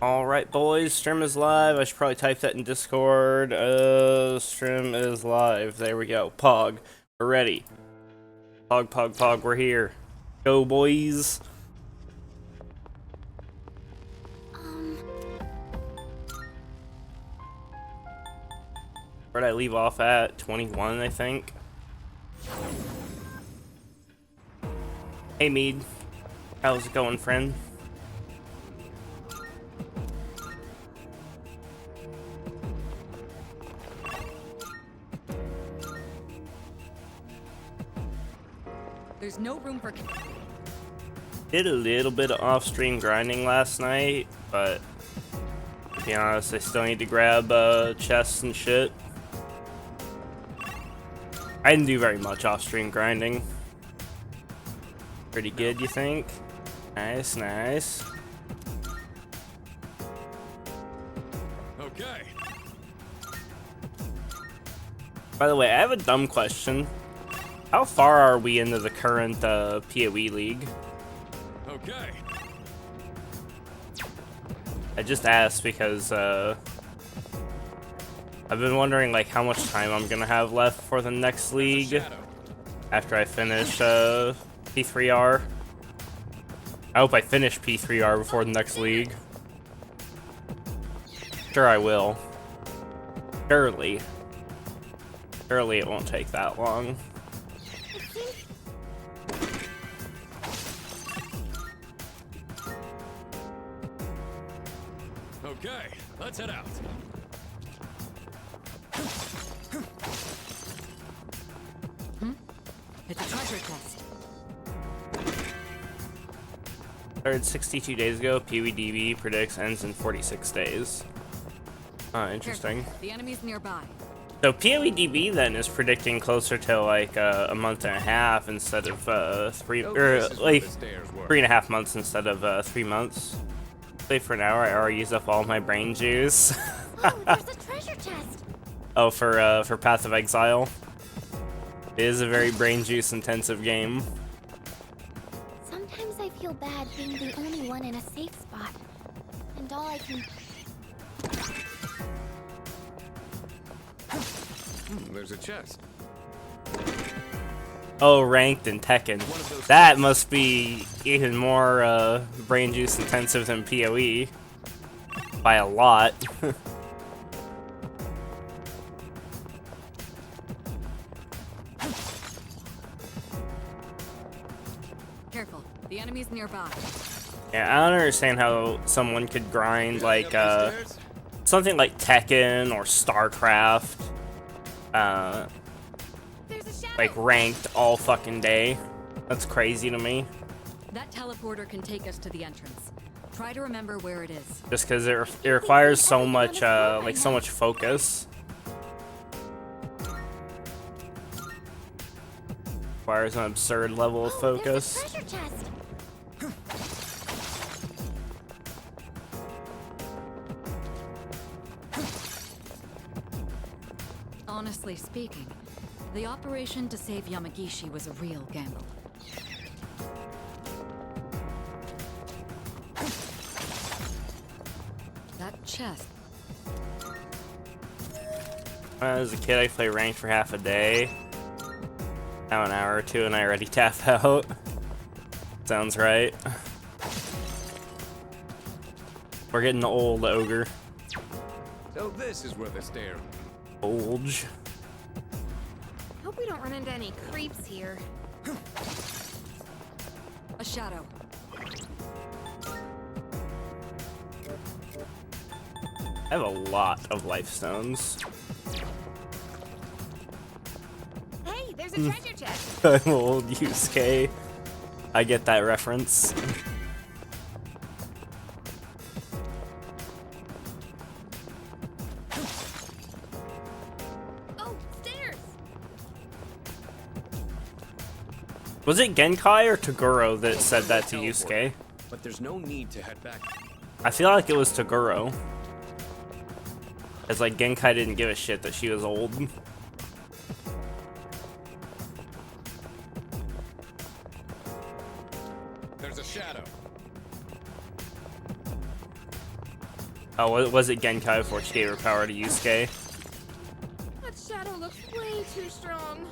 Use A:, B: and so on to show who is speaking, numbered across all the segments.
A: Alright, boys, stream is live. I should probably type that in Discord. Stream is live. There we go. Pog. We're ready. Pog, pog, pog, we're here. Go, boys. Where'd I leave off at? 21, I think. Hey, Mead. How's it going, friend?
B: There's no room for.
A: Did a little bit of off-stream grinding last night, but to be honest, I still need to grab chests and shit. I didn't do very much off-stream grinding. Pretty good, you think? Nice, nice.
C: Okay.
A: By the way, I have a dumb question. How far are we into the current PoE League?
C: Okay.
A: I just asked because I've been wondering like how much time I'm gonna have left for the next league after I finish P3R. I hope I finish P3R before the next league. Sure I will. Surely. Surely it won't take that long.
C: Okay, let's head out.
B: It's a treasure chest.
A: Started 62 days ago. PoEDB predicts ends in 46 days. Interesting.
B: Careful. The enemy's nearby.
A: So PoEDB then is predicting closer to like a month and a half instead of three, or like 3.5 months instead of 3 months. Play for an hour. I already used up all my brain juice.
D: Oh, there's a treasure chest.
A: Oh, for Path of Exile. It is a very brain juice intensive game.
D: Sometimes I feel bad being the only one in a safe spot. And all I can...
C: There's a chest.
A: Oh, ranked in Tekken. That must be even more brain juice intensive than PoE. By a lot.
B: Careful. The enemy's nearby.
A: Yeah, I don't understand how someone could grind like something like Tekken or StarCraft,
D: There's a shadow.
A: like ranked all fucking day. That's crazy to me.
B: That teleporter can take us to the entrance. Try to remember where it is.
A: Just because it requires so much like so much focus. Requires an absurd level of focus.
D: There's a treasure chest.
B: Honestly speaking, the operation to save Yamagishi was a real gamble. That chest.
A: When I was a kid, I played ranked for half a day. Now an hour or two, and I already tap out. Sounds right. We're getting old, ogre.
C: So this is where the stair.
A: Olge.
D: Hope we don't run into any creeps here.
B: A shadow.
A: I have a lot of life stones.
D: Hey, there's a treasure chest.
A: I'm old Yusuke. I get that reference.
D: Oh, stairs.
A: Was it Genkai or Toguro that said that to Yusuke?
C: But there's no need to head back.
A: I feel like it was Toguro. It's like Genkai didn't give a shit that she was old.
C: There's a shadow.
A: Oh, was it Genkai before she gave her power to Yusuke?
E: That shadow looks way too strong.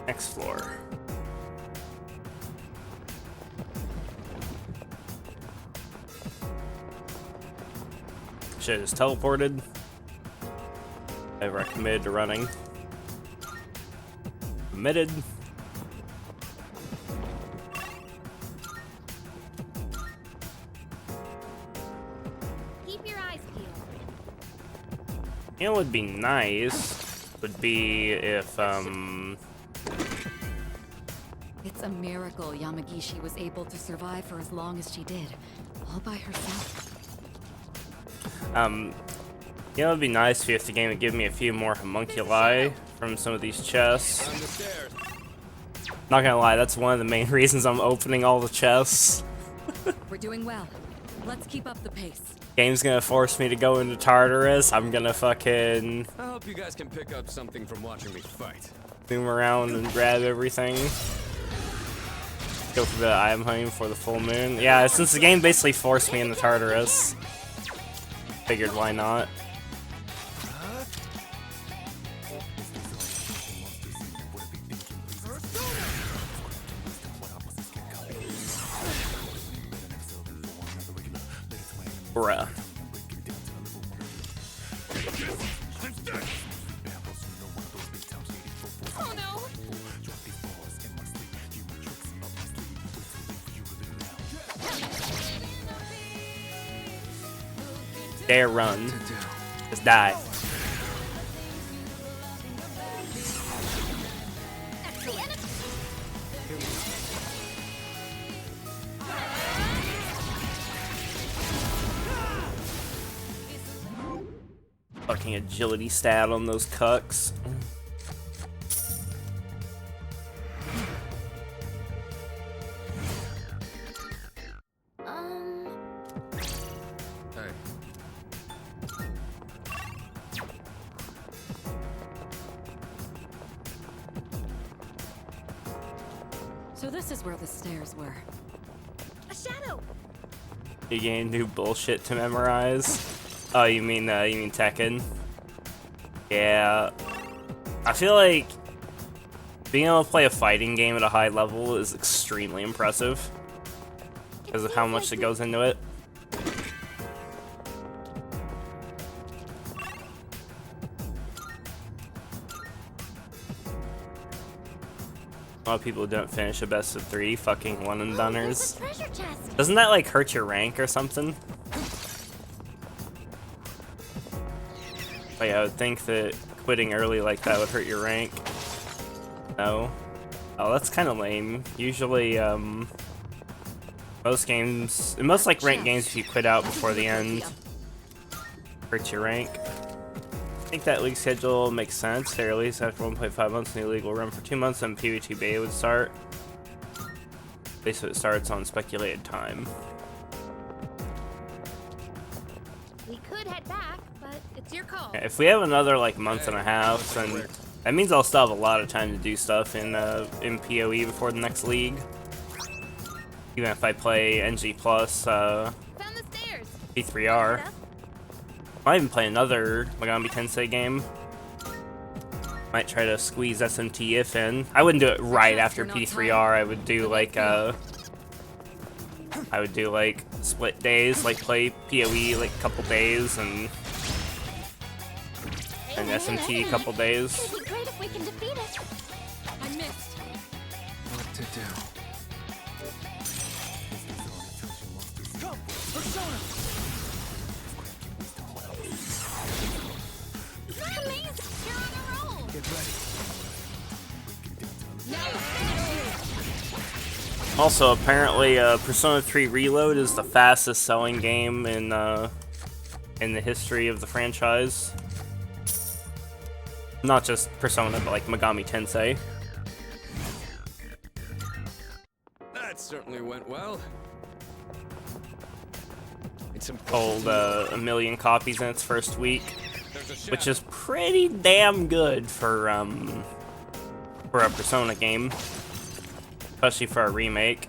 A: Next floor. Shit is teleported. Ever I committed to running. Committed.
D: Keep your eyes peeled.
A: You know what would be nice would be if
B: It's a miracle Yamagishi was able to survive for as long as she did, all by herself.
A: you know, it'd be nice if the game would give me a few more homunculi from some of these chests.
C: On the stairs.
A: Not gonna lie, that's one of the main reasons I'm opening all the chests.
B: We're doing well. Let's keep up the pace.
A: Game's gonna force me to go into Tartarus. I'm gonna fucking
C: I hope you guys can pick up something from watching me fight.
A: zoom around and grab everything. Go for the item hunting for the full moon. Yeah, since the game basically forced me into Tartarus, figured why not. Bruh.
E: Oh no!
A: Dare run. Just die. Fucking agility stat on those cucks.
C: Hey,
B: So this is where the stairs were.
E: A shadow!
A: You gain new bullshit to memorize. Oh, you mean Tekken? Yeah. I feel like being able to play a fighting game at a high level is extremely impressive because of how much that goes into it. A lot of people don't finish a best of 3 fucking one and doneers.
D: Treasure chest.
A: Doesn't that like hurt your rank or something? Like, I would think that quitting early like that would hurt your rank. No. Oh, that's kind of lame. Usually, most games, in most like ranked games, if you quit out before the end, hurts your rank. I think that league schedule makes sense. They release after 1.5 months, new league will run for 2 months, and PvP beta would start. Basically, it starts on speculated time.
E: We could head back, but it's your call.
A: Yeah, if we have another like month and a half, then that means I'll still have a lot of time to do stuff in PoE before the next league. Even if I play NG Plus,
E: Found the stairs.
A: P3R. I might even play another Megami Tensei game. Might try to squeeze SMTF in. I wouldn't do it right after P3R. I would do like split days, like play PoE like a couple days and SMT a couple days.
D: It'd be great if we can defeat it.
E: I missed.
C: what to do?
E: Amazing! You're on a roll!
C: Get ready.
A: Also, apparently, Persona 3 Reload is the fastest selling game in the history of the franchise. Not just Persona, but like Megami Tensei.
C: That certainly went well. It's
A: Sold a million copies in its first week,
C: There's a
A: which
C: shadow.
A: is pretty damn good for for a Persona game, especially for a remake.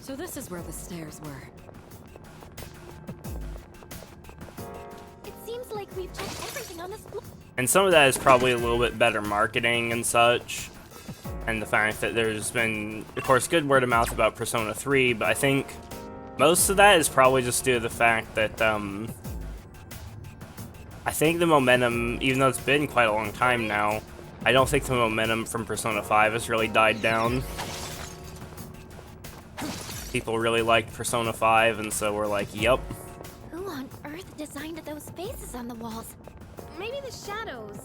B: So this is where the stairs were.
D: It seems like we've checked everything on this floor.
A: And some of that is probably a little bit better marketing and such, and the fact that there's been, of course, good word of mouth about Persona 3, but I think most of that is probably just due to the fact that, I think the momentum, even though it's been quite a long time now, I don't think the momentum from Persona 5 has really died down. People really liked Persona 5, and so we're like, yup.
D: Who on earth designed those faces on the walls?
E: Maybe the shadows.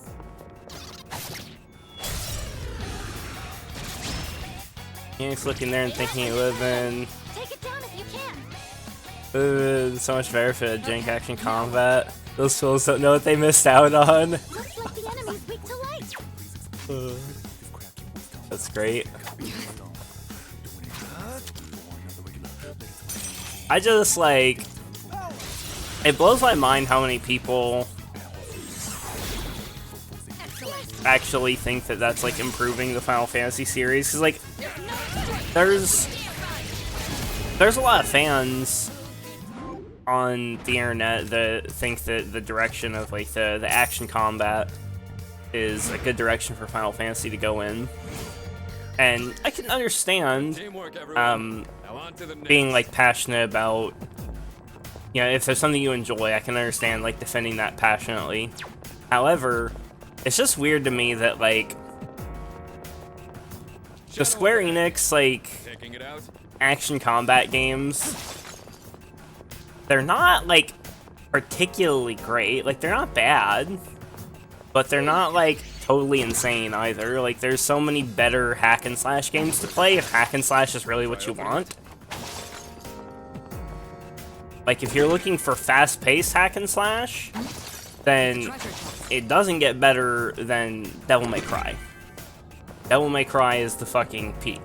A: He's looking there and thinking he live in.
D: Take it down if you can.
A: Ooh, so much better for jank action combat. Those fools don't know what they missed out on.
D: Looks like the enemy's weak to light.
A: That's great. I just, like... It blows my mind how many people actually think that that's, like, improving the Final Fantasy series. Because, like, there's a lot of fans on the internet that think that the direction of, like, the action combat is a good direction for Final Fantasy to go in. And I can understand being, like, passionate about, you know, if there's something you enjoy, I can understand, like, defending that passionately. However, it's just weird to me that, like, the Square Enix, like, action combat games, they're not, like, particularly great. Like, they're not bad, but they're not, like, totally insane either. Like, there's so many better hack and slash games to play if hack and slash is really what you want. Like, if you're looking for fast-paced hack and slash, then it doesn't get better than Devil May Cry. Devil May Cry is the fucking peak.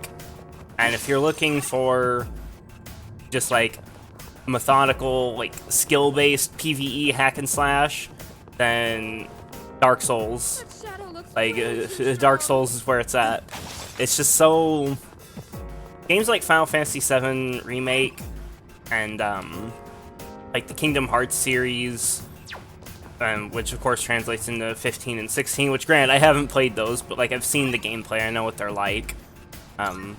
A: And if you're looking for just, like, methodical, like, skill-based PvE hack and slash, then Dark Souls. Like, Dark Souls is where it's at. It's just so... Games like Final Fantasy VII Remake and, like, the Kingdom Hearts series, which, of course, translates into 15 and 16, which, granted, I haven't played those, but, like, I've seen the gameplay. I know what they're like. I've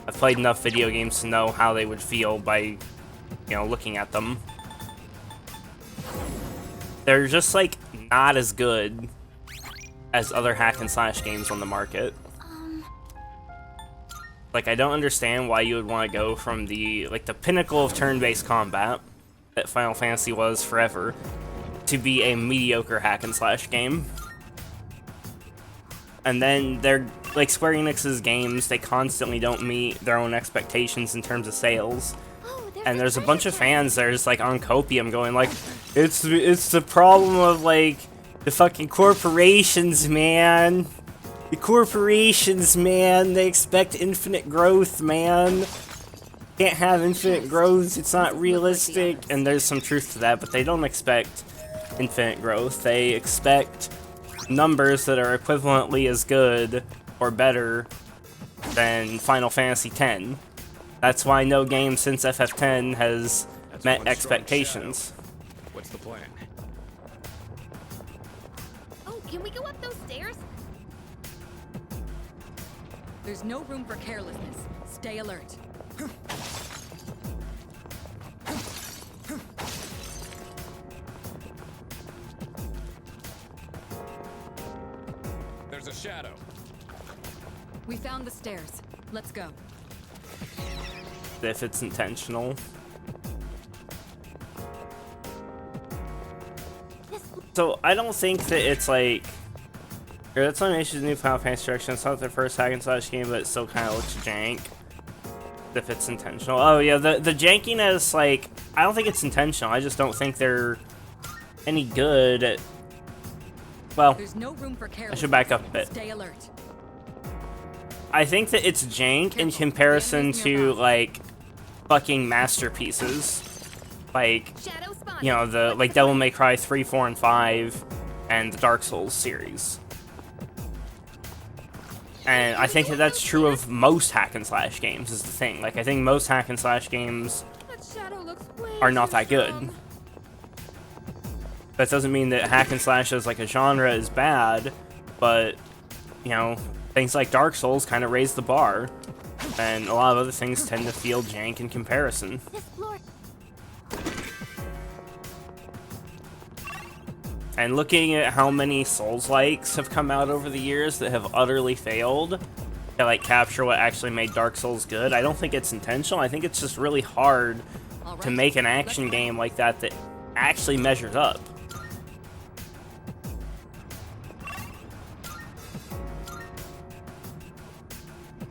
A: played enough video games to know how they would feel by, you know, looking at them. They're just, like, not as good as other hack and slash games on the market. Like, I don't understand why you would want to go from the, like, the pinnacle of turn-based combat that Final Fantasy was forever to be a mediocre hack and slash game. And then they're, like, Square Enix's games, they constantly don't meet their own expectations in terms of sales. And there's a bunch of fans that are just, like, on copium going, like, it's the problem of, like, the fucking corporations, man. The corporations, man. They expect infinite growth, man. Can't have infinite growth. It's not realistic. And there's some truth to that, but they don't expect infinite growth. They expect numbers that are equivalently as good or better than Final Fantasy X. That's why no game since FF10 has met expectations.
C: What's the plan?
E: Oh, can we go up those stairs?
B: There's no room for carelessness. Stay alert.
C: There's a shadow.
B: We found the stairs. Let's go.
A: If it's intentional. So I don't think that it's like... That's one issue with the new Final Fantasy direction. It's not their first hack and slash game, but it still kind of looks jank. If it's intentional. Oh yeah, the jankiness, like, I don't think it's intentional. I just don't think they're any good at... Well,
B: There's no room for
A: I should back up a bit.
B: Stay alert.
A: I think that it's jank in comparison to, like, fucking masterpieces. Like,
E: Shadow spotted.
A: you know, the, like, Devil May Cry 3, 4, and 5, and the Dark Souls series. And I think that that's true of most hack and slash games, is the thing. Like, I think most hack and slash games
E: That shadow looks way
A: are not
E: too
A: that good.
E: strong.
A: That doesn't mean that hack and slash as like a genre is bad, but, you know, things like Dark Souls kind of raise the bar, and a lot of other things tend to feel jank in comparison.
D: This floor.
A: And looking at how many Souls-likes have come out over the years that have utterly failed to like capture what actually made Dark Souls good, I don't think it's intentional. I think it's just really hard to make an action game like that that actually measures up.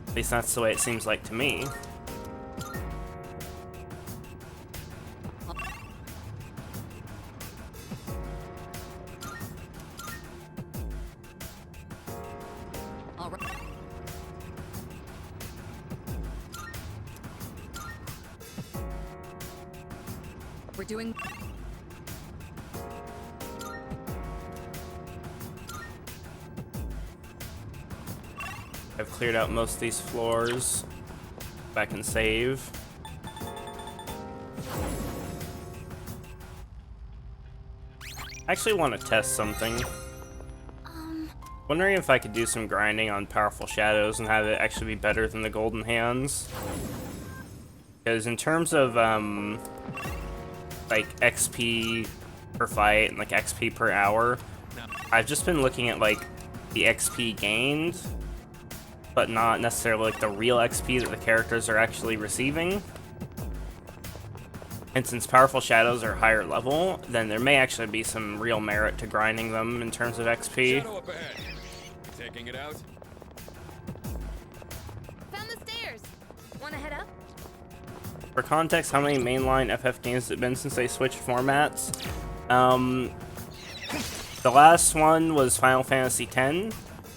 A: At least that's the way it seems like to me.
B: All right. We're doing.
A: I've cleared out most of these floors. Back and save. I actually want to test something. Wondering if I could do some grinding on Powerful Shadows and have it actually be better than the Golden Hands. Because in terms of, like, XP per fight and, like, XP per hour, I've just been looking at, like, the XP gained, but not necessarily, like, the real XP that the characters are actually receiving. And since Powerful Shadows are higher level, then there may actually be some real merit to grinding them in terms of XP.
C: Shadow up ahead. Taking it out.
E: Found the stairs. Wanna head up?
A: For context, how many mainline FF games has it been since they switched formats? The last one was Final Fantasy X,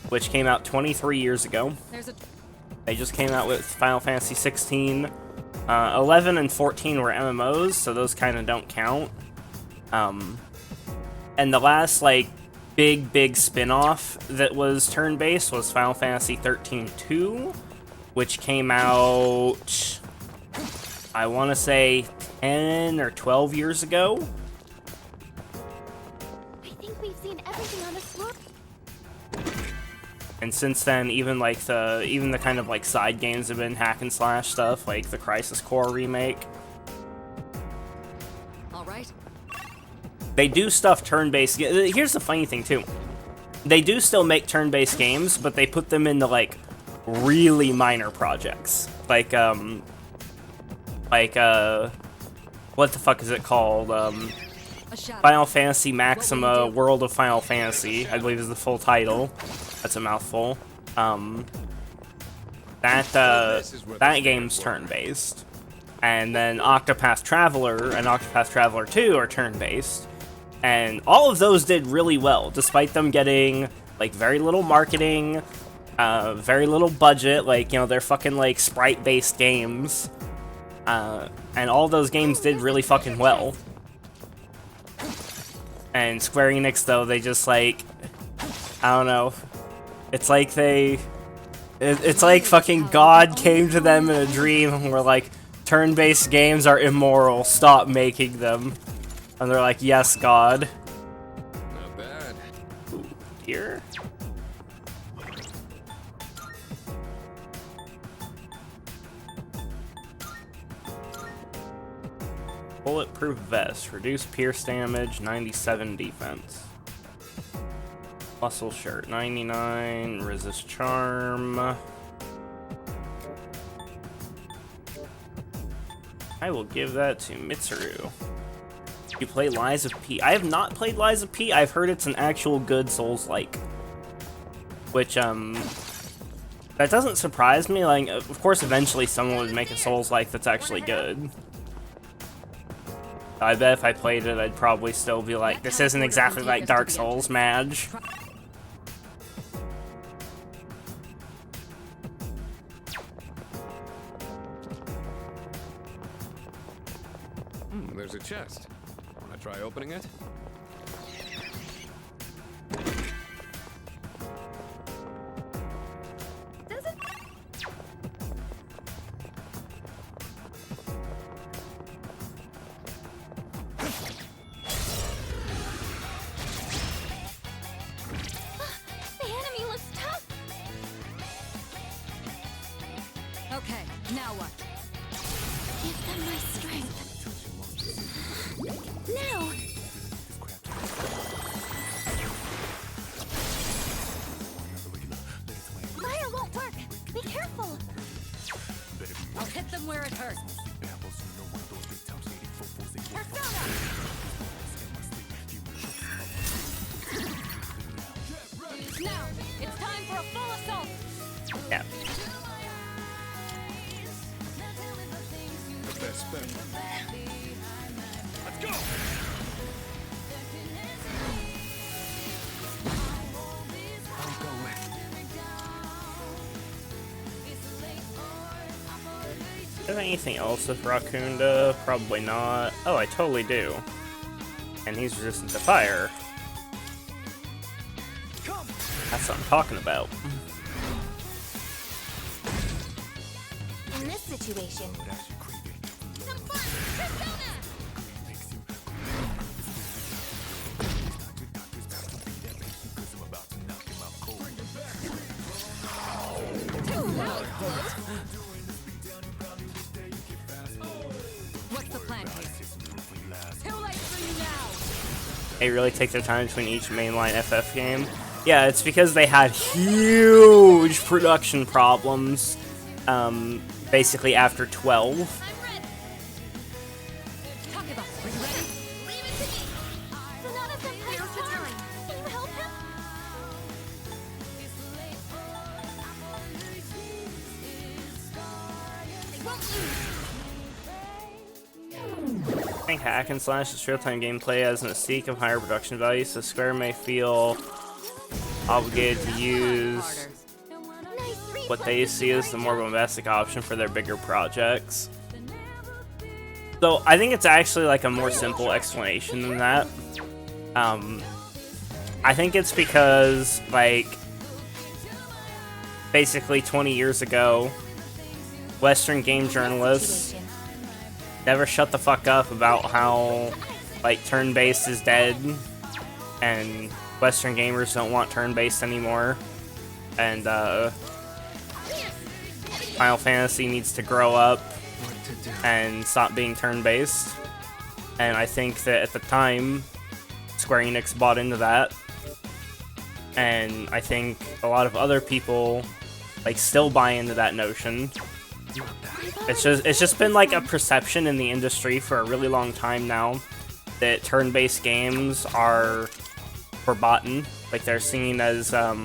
A: which came out 23 years ago.
B: There's a.
A: They just came out with Final Fantasy 16. 11 and 14 were MMOs, so those kind of don't count. And the last, like, big spin-off that was turn-based was Final Fantasy 13-2, which came out, I want to say, 10 or 12 years ago.
D: I think we've seen everything on this floor.
A: And since then, even the kind of like side games have been hack and slash stuff, like the Crisis Core remake.
B: All right.
A: They do stuff turn-based. Here's the funny thing too. They do still make turn-based games, but they put them into like really minor projects. Like what the fuck is it called?
B: A shadow.
A: Final Fantasy Maxima World of Final Fantasy, I believe is the full title. That's a mouthful. That game's turn-based. And then Octopath Traveler and Octopath Traveler 2 are turn-based. And all of those did really well, despite them getting, like, very little marketing, very little budget, like, you know, they're fucking, like, sprite-based games. And all those games did really fucking well. And Square Enix, though, they just, like, I don't know. It's like it's like fucking God came to them in a dream and were like, turn-based games are immoral, stop making them. And they're like, yes, God.
C: Not bad.
A: Ooh, dear. Bulletproof vest, reduce pierce damage, 97 defense. Muscle shirt, 99, resist charm. I will give that to Mitsuru. You play Lies of P. I have not played Lies of P. I've heard it's an actual good Souls-like. Which, that doesn't surprise me. Like, of course, eventually someone would make a Souls-like that's actually good. I bet if I played it, I'd probably still be like, this isn't exactly like Dark Souls, Madge.
C: There's a chest. Wanna try opening it?
B: Now what?
D: Give them my strength. Now! Fire won't work! Be careful!
B: I'll hit them where it hurts. Persona! Now, it's time for a full assault!
A: Yeah.
C: The best bet. Let's go!
A: Do you have anything else with Rakunda? Probably not. Oh, I totally do. And he's resistant to fire. That's what I'm talking about.
D: In this situation,
E: Some fun! Persona!
B: What's the plan here? Too late for you now!
A: They really take their time between each mainline FF game. Yeah, it's because they had huge production problems, basically after 12.
E: I'm ready.
B: Takeba, are you ready?
E: Leave it to me.
D: Sonata-senpai's time! Can you help him?
E: They won't lose.
A: I think hack and slash is real-time gameplay as an mystique of higher production value, so Square may feel obligated to use
D: Nice
A: what they see as the more bombastic option for their bigger projects. So I think it's actually like a more simple explanation than that. I think it's because, like, basically 20 years ago, Western game journalists never shut the fuck up about how, like, turn-based is dead, and Western gamers don't want turn-based anymore, and Final Fantasy needs to grow up and stop being turn-based. And I think that at the time, Square Enix bought into that, and I think a lot of other people, like, still buy into that notion. It's just been like a perception in the industry for a really long time now that turn-based games are forgotten. Like, they're seen as a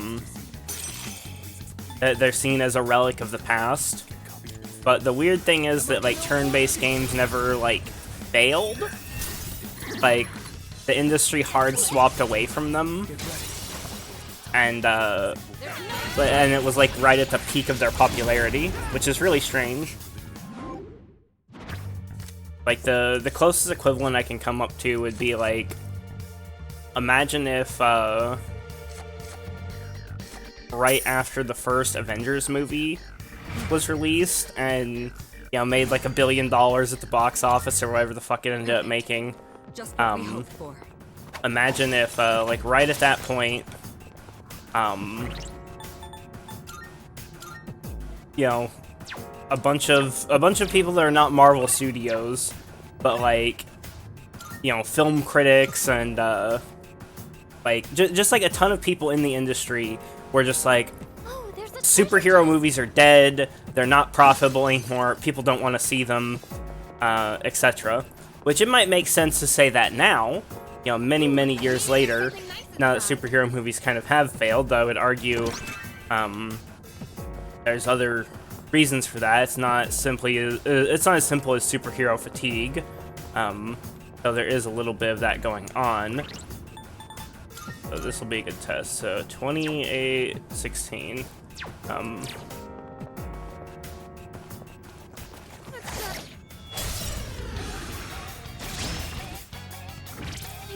A: relic of the past. But the weird thing is that, like, turn-based games never, like, failed. Like, the industry hard swapped away from them, and it was like right at the peak of their popularity, which is really strange. Like, the closest equivalent I can come up to would be, like, imagine if right after the first Avengers movie was released and, you know, made like $1 billion at the box office or whatever the fuck it ended up making.
B: Just what we hoped for.
A: Imagine if, like, right at that point, you know, a bunch of people that are not Marvel Studios, but, like, you know, film critics and like just like a ton of people in the industry were just like,
D: Oh, there's a
A: superhero movies are dead, they're not profitable anymore, people don't want to see them, etc. Which it might make sense to say that now, you know, many years later, now that superhero movies kind of have failed. Though I would argue there's other reasons for that. It's not as simple as superhero fatigue. So there is a little bit of that going on. So this will be a good test. So 28-16.
D: I'm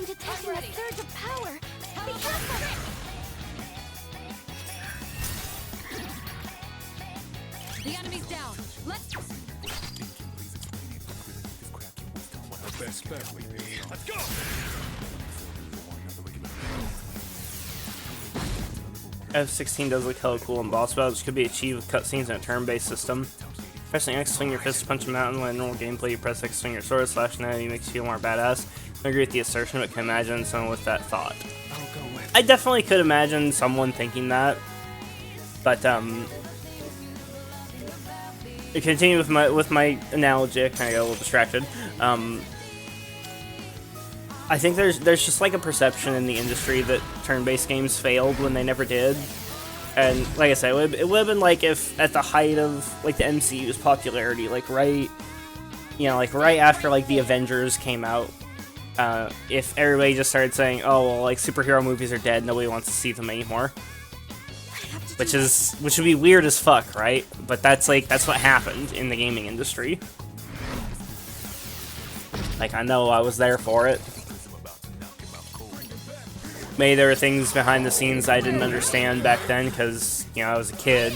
D: detecting a surge of power. Be careful!
B: The enemy's down. Let's
C: The best bet would be. Let's go!
A: F16 does look hella cool in boss battles, which could be achieved with cutscenes in a turn-based system. Pressing X, swing your fist to punch a mountain. When in normal gameplay, you press X, swing your sword, slash an enemy, makes you feel more badass. I agree with the assertion, but can imagine someone with that thought.
C: I'll go with.
A: I definitely could imagine someone thinking that, but to continue with my analogy, I kind of got a little distracted. I think there's just like a perception in the industry that turn-based games failed when they never did. And like I said, it would have been like if at the height of like the MCU's popularity, like right after like the Avengers came out, if everybody just started saying, oh well, like superhero movies are dead, nobody wants to see them anymore. Which would be weird as fuck, right? But that's what happened in the gaming industry. Like, I know I was there for it. Maybe there were things behind the scenes I didn't understand back then because, you know, I was a kid.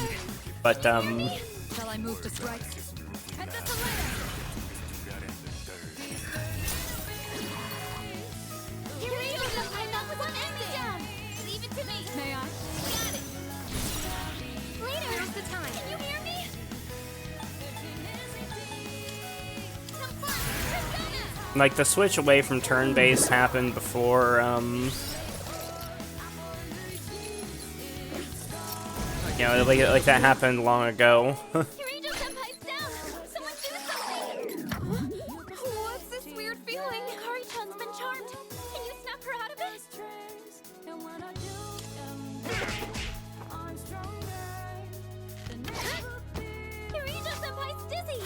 A: But,
B: Shall I move to strike?
E: Leave it to me.
B: May I?
E: Got it. Later. Now's the time. Can you hear me? Persona.
A: like, the switch away from turn-based happened before, you know, like that happened long ago.
E: Senpai's down. Someone do something.
D: What's this weird feeling? Kari-chan's been charmed. Can you snap her out of it?
E: Senpai's dizzy.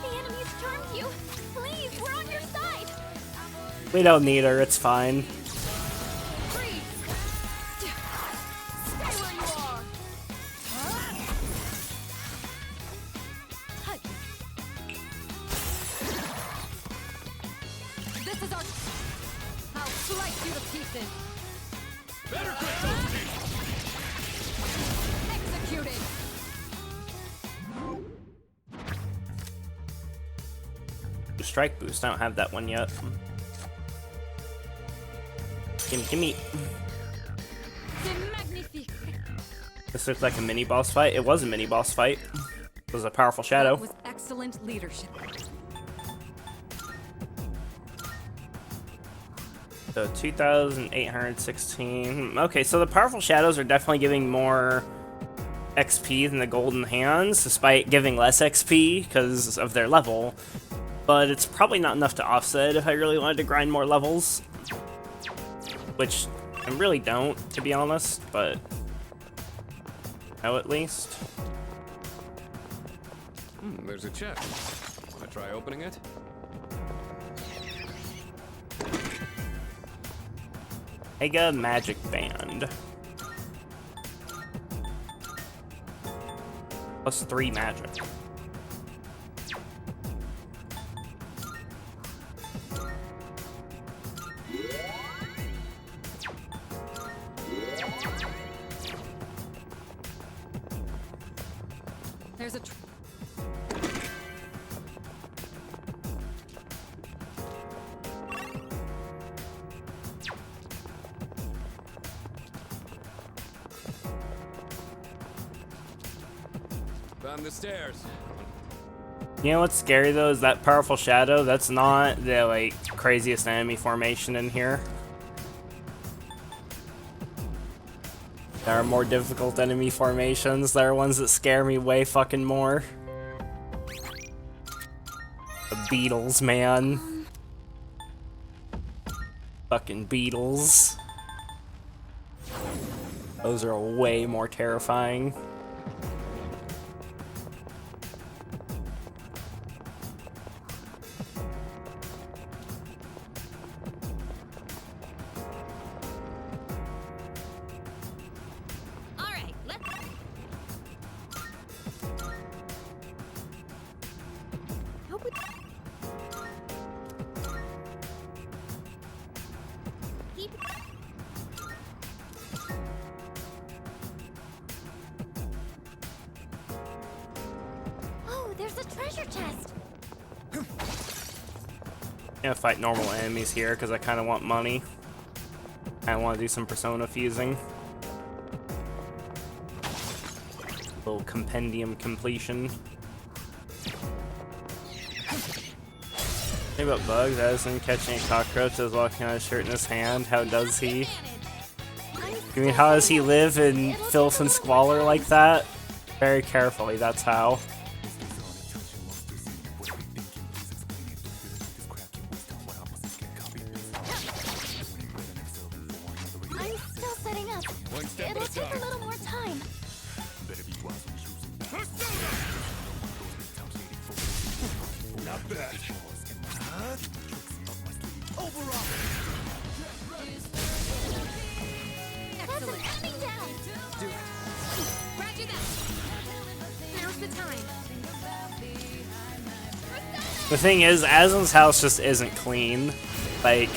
D: The enemy's charmed you. Please, we're on your side.
A: We don't need her, it's fine.
B: Freeze! Stay where you are! Huh? This is our... I'll slice you to pieces!
C: Better quit those feet.
B: Executed!
A: Strike boost, I don't have that one yet. Gimme.
B: C'est magnifique!
A: This looks like a mini boss fight. It was a mini boss fight. It was a powerful shadow.
B: That was excellent leadership.
A: So 2,816. Okay, so the powerful shadows are definitely giving more XP than the golden hands, despite giving less XP because of their level. But it's probably not enough to offset if I really wanted to grind more levels. Which I really don't, to be honest, but now at least.
C: There's a chest. Wanna try opening it?
A: Mega Magic Band. Plus 3 magic.
B: There's a...
C: Found the stairs.
A: You know what's scary though is that powerful shadow. That's not the like craziest enemy formation in here. There are more difficult enemy formations. There are ones that scare me way fucking more. The beetles, man. Fucking beetles. Those are way more terrifying.
D: treasure chest.
A: I'm gonna fight normal enemies here because I kind of want money. I want to do some persona fusing. Little compendium completion. Think about bugs. Addison catching a cockroach is walking on a shirt in his hand. How does he? You mean how does he live in filth and squalor like that? Very carefully, that's how.
D: I'm still setting up. It'll take a little more time.
C: Not bad.
D: Excellent. Coming down.
E: Roger that. Now's the time.
A: The thing is, Aslan's house just isn't clean. Like,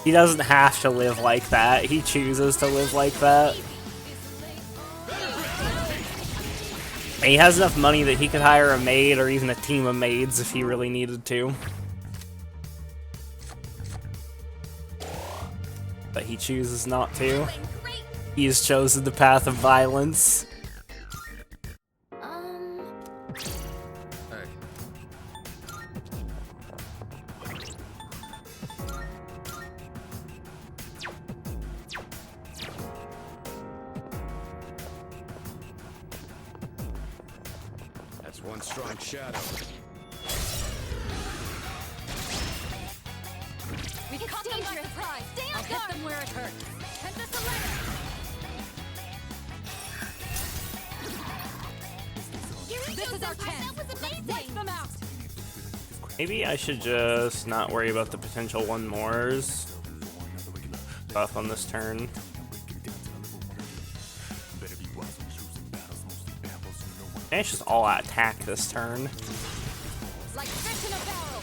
A: he doesn't have to live like that. He chooses to live like that. And he has enough money that he could hire a maid or even a team of maids if he really needed to. But he chooses not to. He has chosen the path of violence.
C: Hey. That's one strong shadow.
E: We caught them by surprise. Stay on guard. Hit them where it hurts. Send us a letter. This is our chance.
D: That was
E: Let's
D: amazing.
E: wipe them out.
A: Maybe I should just not worry about the potential one mores off on this turn. Maybe I should just all out attack this turn.
E: Like fish in a barrel.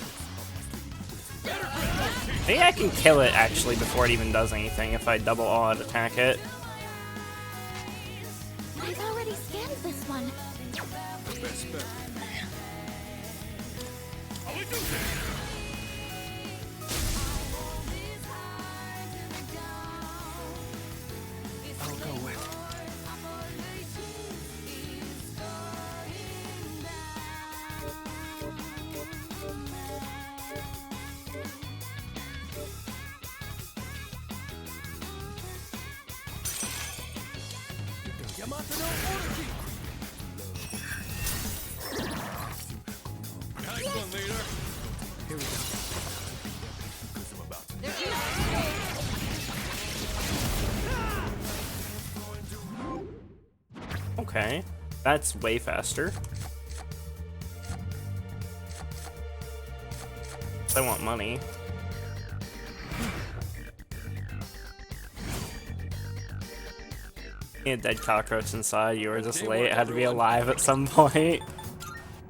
A: Maybe I can kill it actually before it even does anything if I double all out attack it.
D: I've already scanned this one.
C: The best bet. I'll go with. Yamato no Oriki. Nice one, leader. Here we go.
A: Okay, that's way faster. I want money. A dead cockroach inside. You were just late. It had to be alive at some point.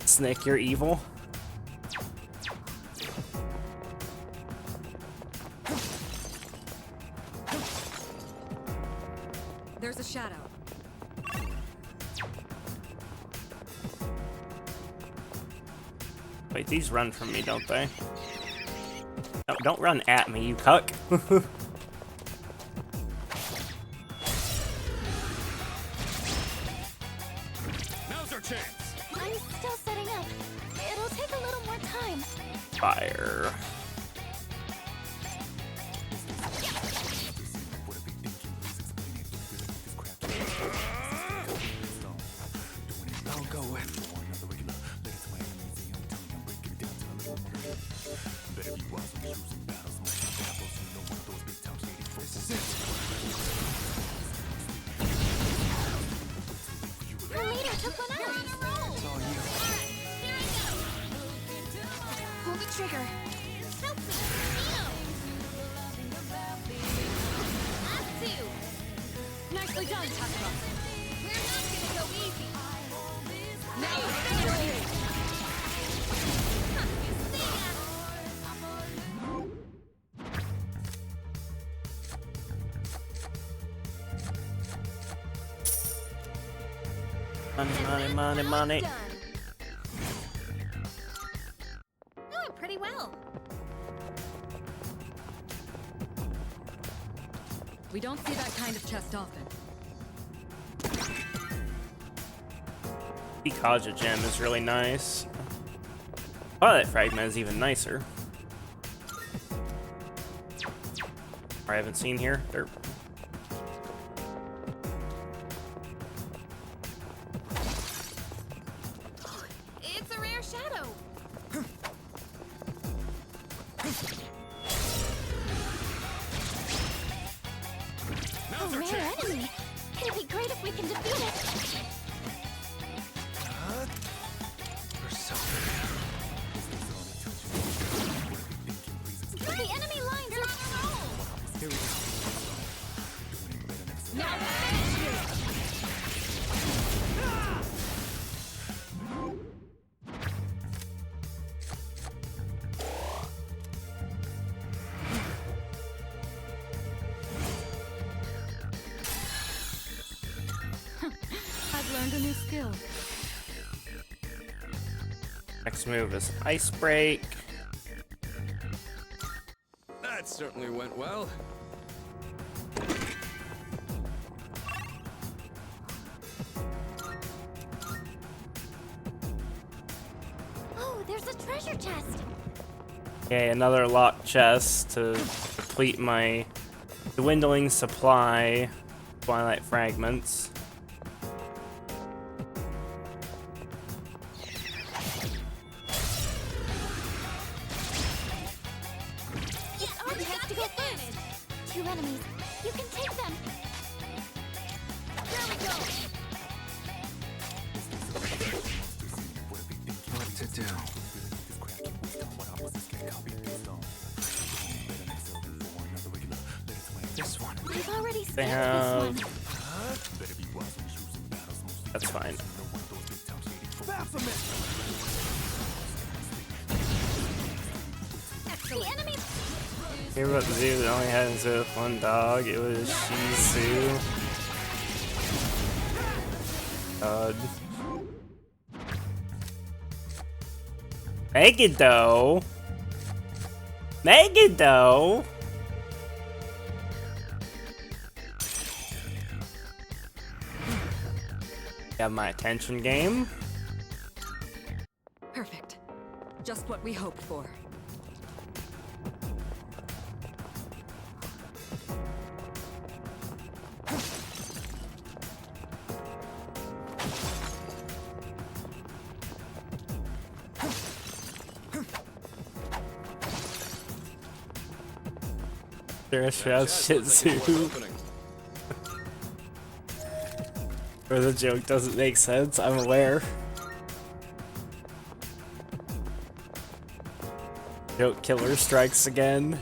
A: Snick, you're evil.
B: There's a shadow.
A: Wait, these run from me, don't they? No, don't run at me, you cuck.
C: Now's our chance.
D: I'm still setting up. It'll take a little more time.
A: Fire.
C: I'll go with. This is it.
D: Our leader took one out.
C: It's all you.
D: Pull the trigger.
E: Nicely done, Takuma. We're not gonna go easy. Now finish you.
A: Money, money, money, money.
E: Done.
B: We don't see that kind of chest often.
A: The Kaja gem is really nice. Oh, that fragment is even nicer. I haven't seen here. Derp.
E: It's a rare shadow.
D: A rare enemy. It'd be great if we can defeat it. The enemy lines are on a roll.
C: Here we go.
E: Now
B: I've learned a new skill.
A: Next move is Ice Break.
C: That certainly went well.
D: Oh, there's a treasure chest.
A: Okay, another locked chest to deplete my dwindling supply of Twilight fragments.
D: It's our chance to go first. 2 enemies. You can take them.
E: there we go.
C: What to do? This one.
D: We've already
A: They
D: skipped
A: have.
D: this one.
A: That's fine.
D: The enemy.
A: Here about the zoo that only has one dog. It was Shizu. God. Megado. Megado. Got my attention game.
B: Perfect. Just what we hoped for.
A: There's Shih Tzu. Or the joke doesn't make sense, I'm aware. Joke killer strikes again.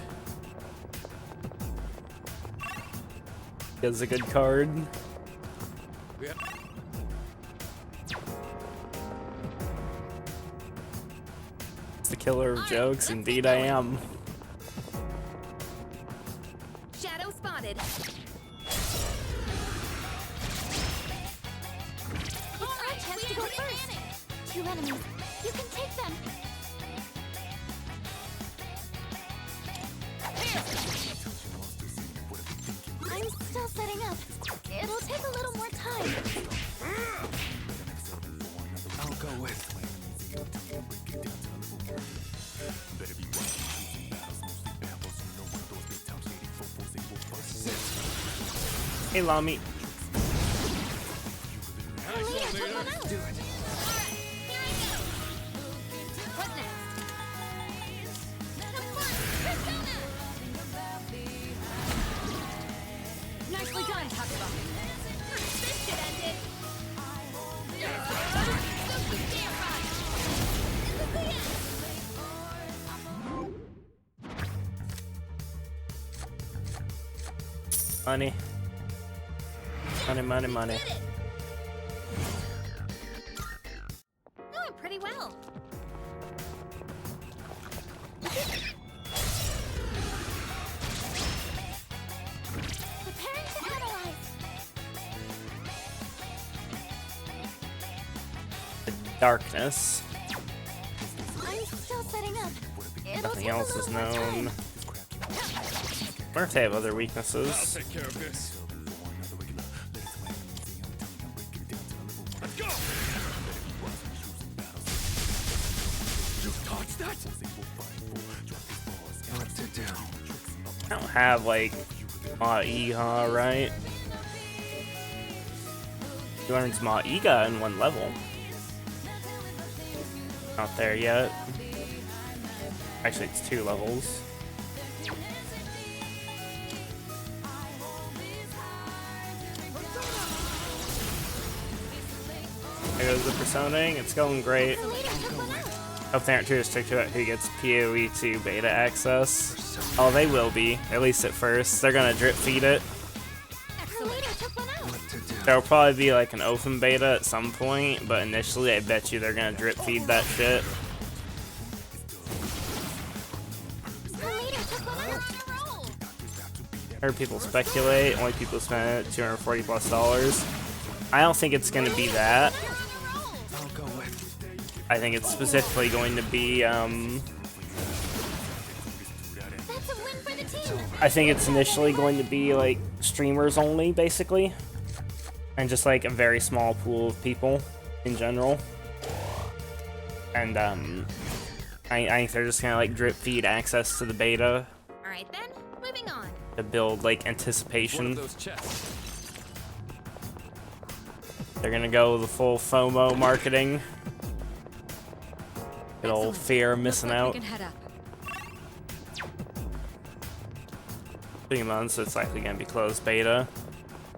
A: Gets a good card.
C: Yeah.
A: It's the killer of jokes, indeed I am.
E: Shadow spotted.
D: It's our chance to go first. 2 enemies. You can take them. I'm still setting up. It'll take a little more time.
C: I'll go with.
A: Hey Lami.
D: Leader took one out.
C: Do it.
E: What next? Confirm. Persona.
B: Nicely done, Takaba.
E: This should end it.
A: Money. Money, money, money.
E: Oh, pretty well.
D: Preparing to analyze.
A: The darkness.
D: I'm still setting up. It'll
A: Nothing
D: take
A: else
D: a
A: is
D: little more
A: known.
D: time.
A: Or if they have other
C: I'll
A: weaknesses.
C: take care of this. Let's go! You touched that? What to do?
A: I don't have like Ma-Iha, right? He learns Ma-Iga in 1 level. Not there yet. Actually, it's 2 levels. There goes the personaing. It's going great. Hope they aren't too restricted about who gets PoE to beta access. Oh, they will be, at least at first. They're gonna drip feed it. There'll probably be like an open beta at some point, but initially I bet you they're gonna drip feed that shit. Heard people speculate, only people spend $240+. I don't think it's gonna be that.
C: I'll go with.
A: I think it's specifically going to be, I think it's initially going to be like streamers only, basically. And just like a very small pool of people in general. And I think they're just gonna like drip feed access to the beta
E: Alright then, moving on.
A: to build like
C: One
A: anticipation.
C: of those chests.
A: They're gonna go the full FOMO marketing. Good old fear of missing
B: Looks like
A: out.
B: we can head up.
A: 3 months, it's likely gonna be closed beta.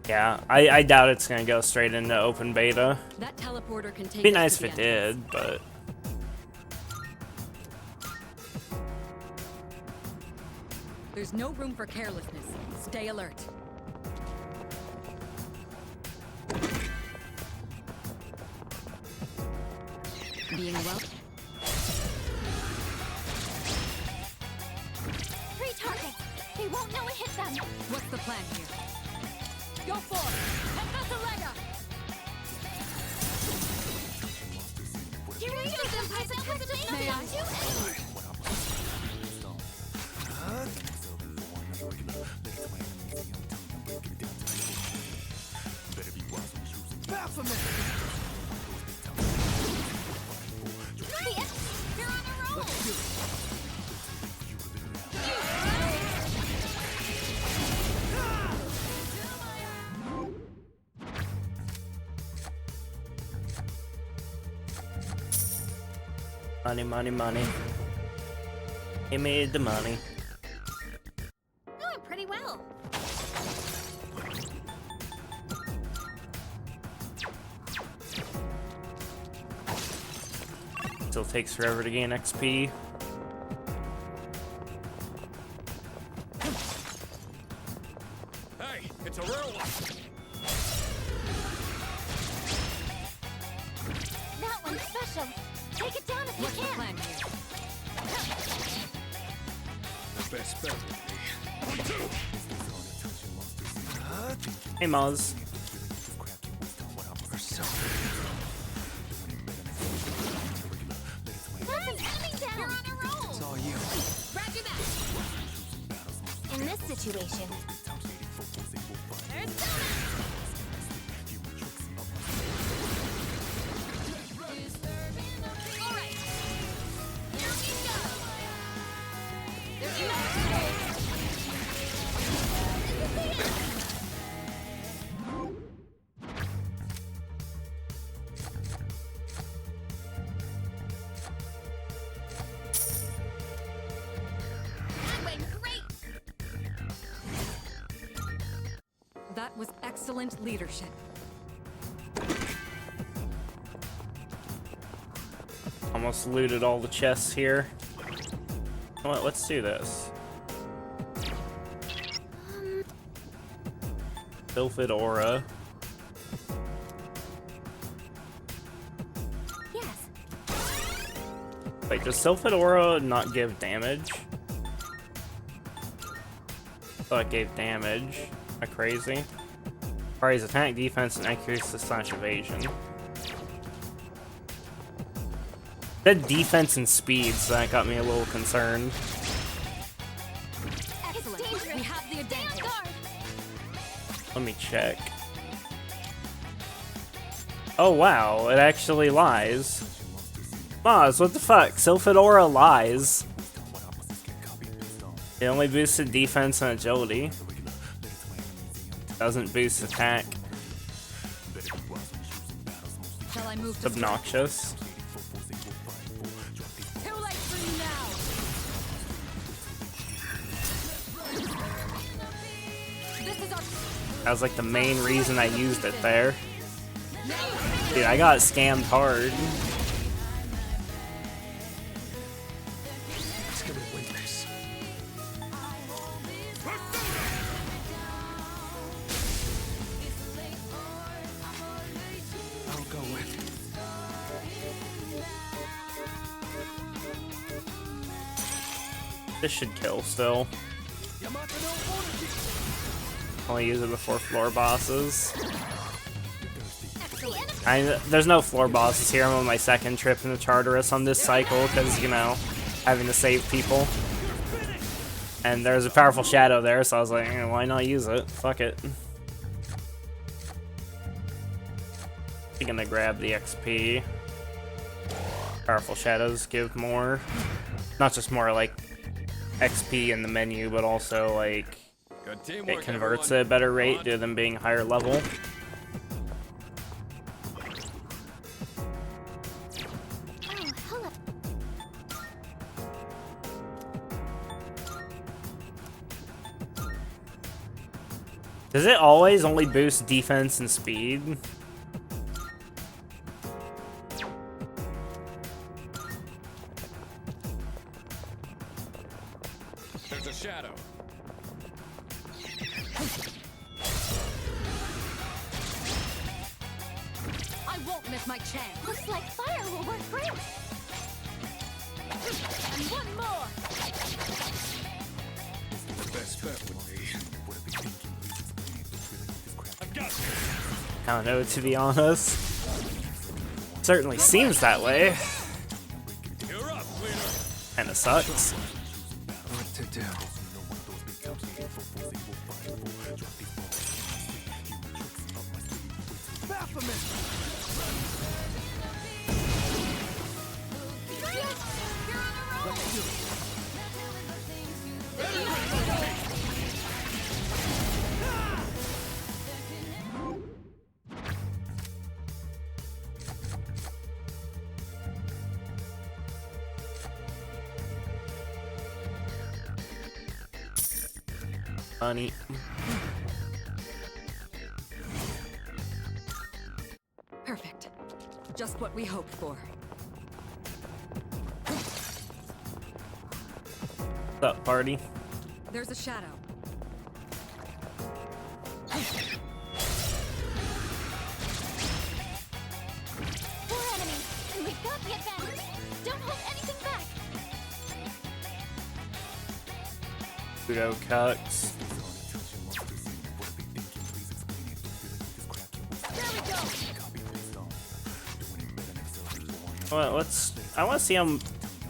A: Yeah, I doubt it's gonna go straight into open beta.
B: That teleporter can take
A: Be
B: us
A: nice
B: to
A: if
B: the
A: it
B: entrance.
A: did, but
B: There's no room for carelessness. Stay alert. Being well.
D: 3 targets. They won't know it hit them.
B: What's the plan here?
E: Go for it! And that's a leg up!
D: You're going to them present with the
B: May I?
E: You're on a roll!
A: money, money, money. He made the money.
E: Doing pretty well.
A: Still takes forever to gain XP.
C: Hey, it's a real one.
D: That one's special. Take it down if you
B: What's the
D: can.
B: plan here?
C: The best bet would be.
A: Hey, Moz.
D: Nothing's coming down.
E: You're on a roll!
C: It's all you.
E: Scratch your back!
D: In this situation,
E: There's Donut! Alright! Here we go! There's you! This is the end! That went great!
B: That was excellent leadership.
A: Almost looted all the chests here. You know what, let's do this. Sylphid Aura.
D: yes.
A: Wait, does Sylphid Aura not give damage? I thought it gave damage. Am I crazy? Parry's attack, defense, and accuracy slash evasion. Said defense and speed, so that got me a little concerned.
B: Excellent. We have the
A: Let me check. Oh wow, it actually lies. Moz, what the fuck? Sylphidora lies. It only boosted defense and agility. Doesn't boost attack.
B: Shall I move
A: It's
B: to
A: obnoxious.
E: Too late for you now. This is our
A: That was like the main reason I used it there. Dude, I got scammed hard.
C: It's gonna win this. I'll go with.
A: This should kill still. Only use it before floor bosses. There's no floor bosses here. I'm on my second trip in the Charterus on this cycle because, you know, having to save people. And there's a powerful shadow there, so I was like, why not use it? Fuck it. I'm gonna grab the XP. Powerful shadows give more. Not just more, like, XP in the menu, but also, like, it converts at a better rate due to them being higher level.
D: Oh, hello.
A: Does it always only boost defense and speed?
C: There's a shadow.
E: I won't miss my chance.
D: Looks like fire will work great.
E: And one more.
C: The best bet would be. I've got this.
A: I don't know, to be honest. Certainly seems that way.
C: You're up, cleaner.
A: Kinda sucks.
C: What to do?
A: Funny.
B: Perfect. Just what we hoped for.
A: What's up, party?
B: There's a shadow.
D: Four enemies, and we've got the advantage. Don't hold anything back.
A: Pseudo cucks.
E: There we go.
A: Well, I want to see how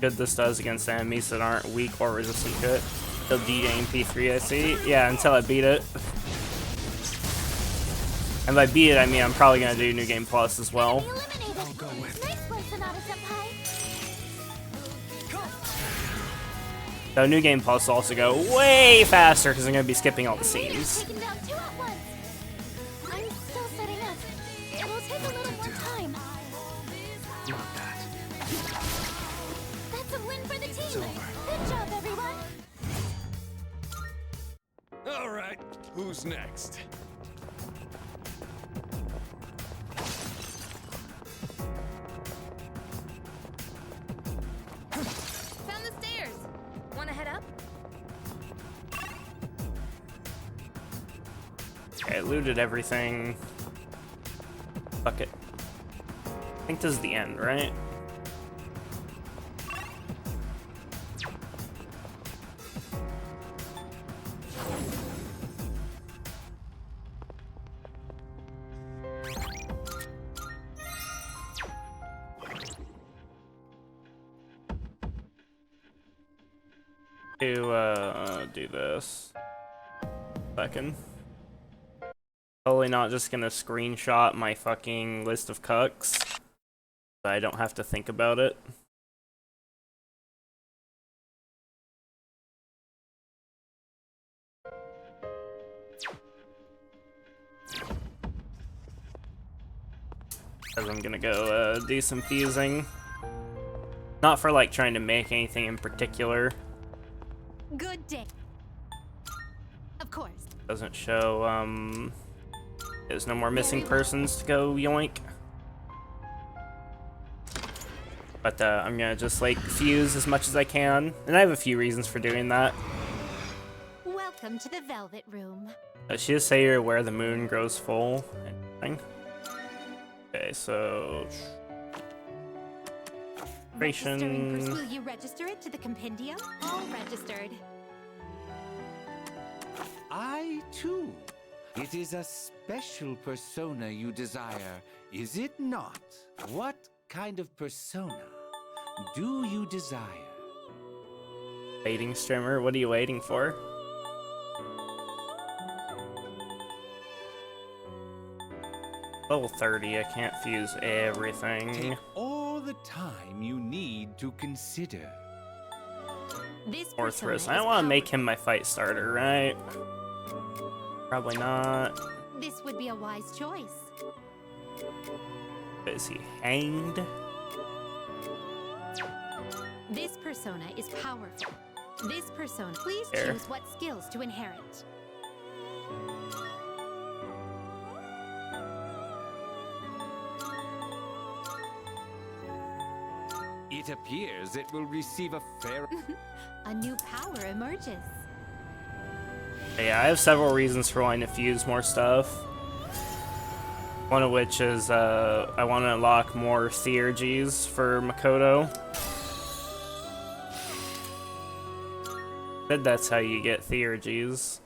A: good this does against enemies that aren't weak or resistant to it. They'll D-game P3, I see. Yeah, until I beat it. And by beat it, I mean I'm probably going to do New Game Plus as well.
D: Enemy eliminated.
C: I'll go with.
D: Nice one, Sonata-senpai.
A: So New Game Plus will also go way faster because I'm going to be skipping all the scenes.
D: Taken down two at once. I'm still setting up. It will take a little more time.
C: Not that.
D: That's a win for the team.
C: over.
D: Good job, everyone.
C: All right. Who's next?
E: Found the stairs. Wanna head up?
A: Okay, I looted everything. Fuck it. I think this is the end, right? To do this. Second. Totally not just gonna screenshot my fucking list of cucks, so I don't have to think about it. Because I'm gonna go do some fusing. Not for like trying to make anything in particular.
E: Good day. Of course.
A: Doesn't show, there's no more missing persons to go yoink. But I'm gonna just like fuse as much as I can. And I have a few reasons for doing that.
D: Welcome to the Velvet Room.
A: She just say you're where the moon grows full. Anything? Okay, so
D: Will you register it to the compendium? All registered.
F: I too. It is a special persona you desire, is it not? What kind of persona do you desire?
A: Waiting streamer, what are you waiting for? Level 30, I can't fuse everything.
F: Take all the time you need to consider.
D: This
A: Orthrus, I don't want to make him my fight starter, right? Probably not.
D: This would be a wise choice.
A: Is he hanged?
D: This persona is powerful. This persona, please
A: There.
D: choose what skills to inherit.
F: It appears it will receive a fair...
D: A new power emerges.
A: Yeah, I have several reasons for wanting to fuse more stuff. One of which is I want to unlock more theurgies for Makoto. Said that's how you get theurgies.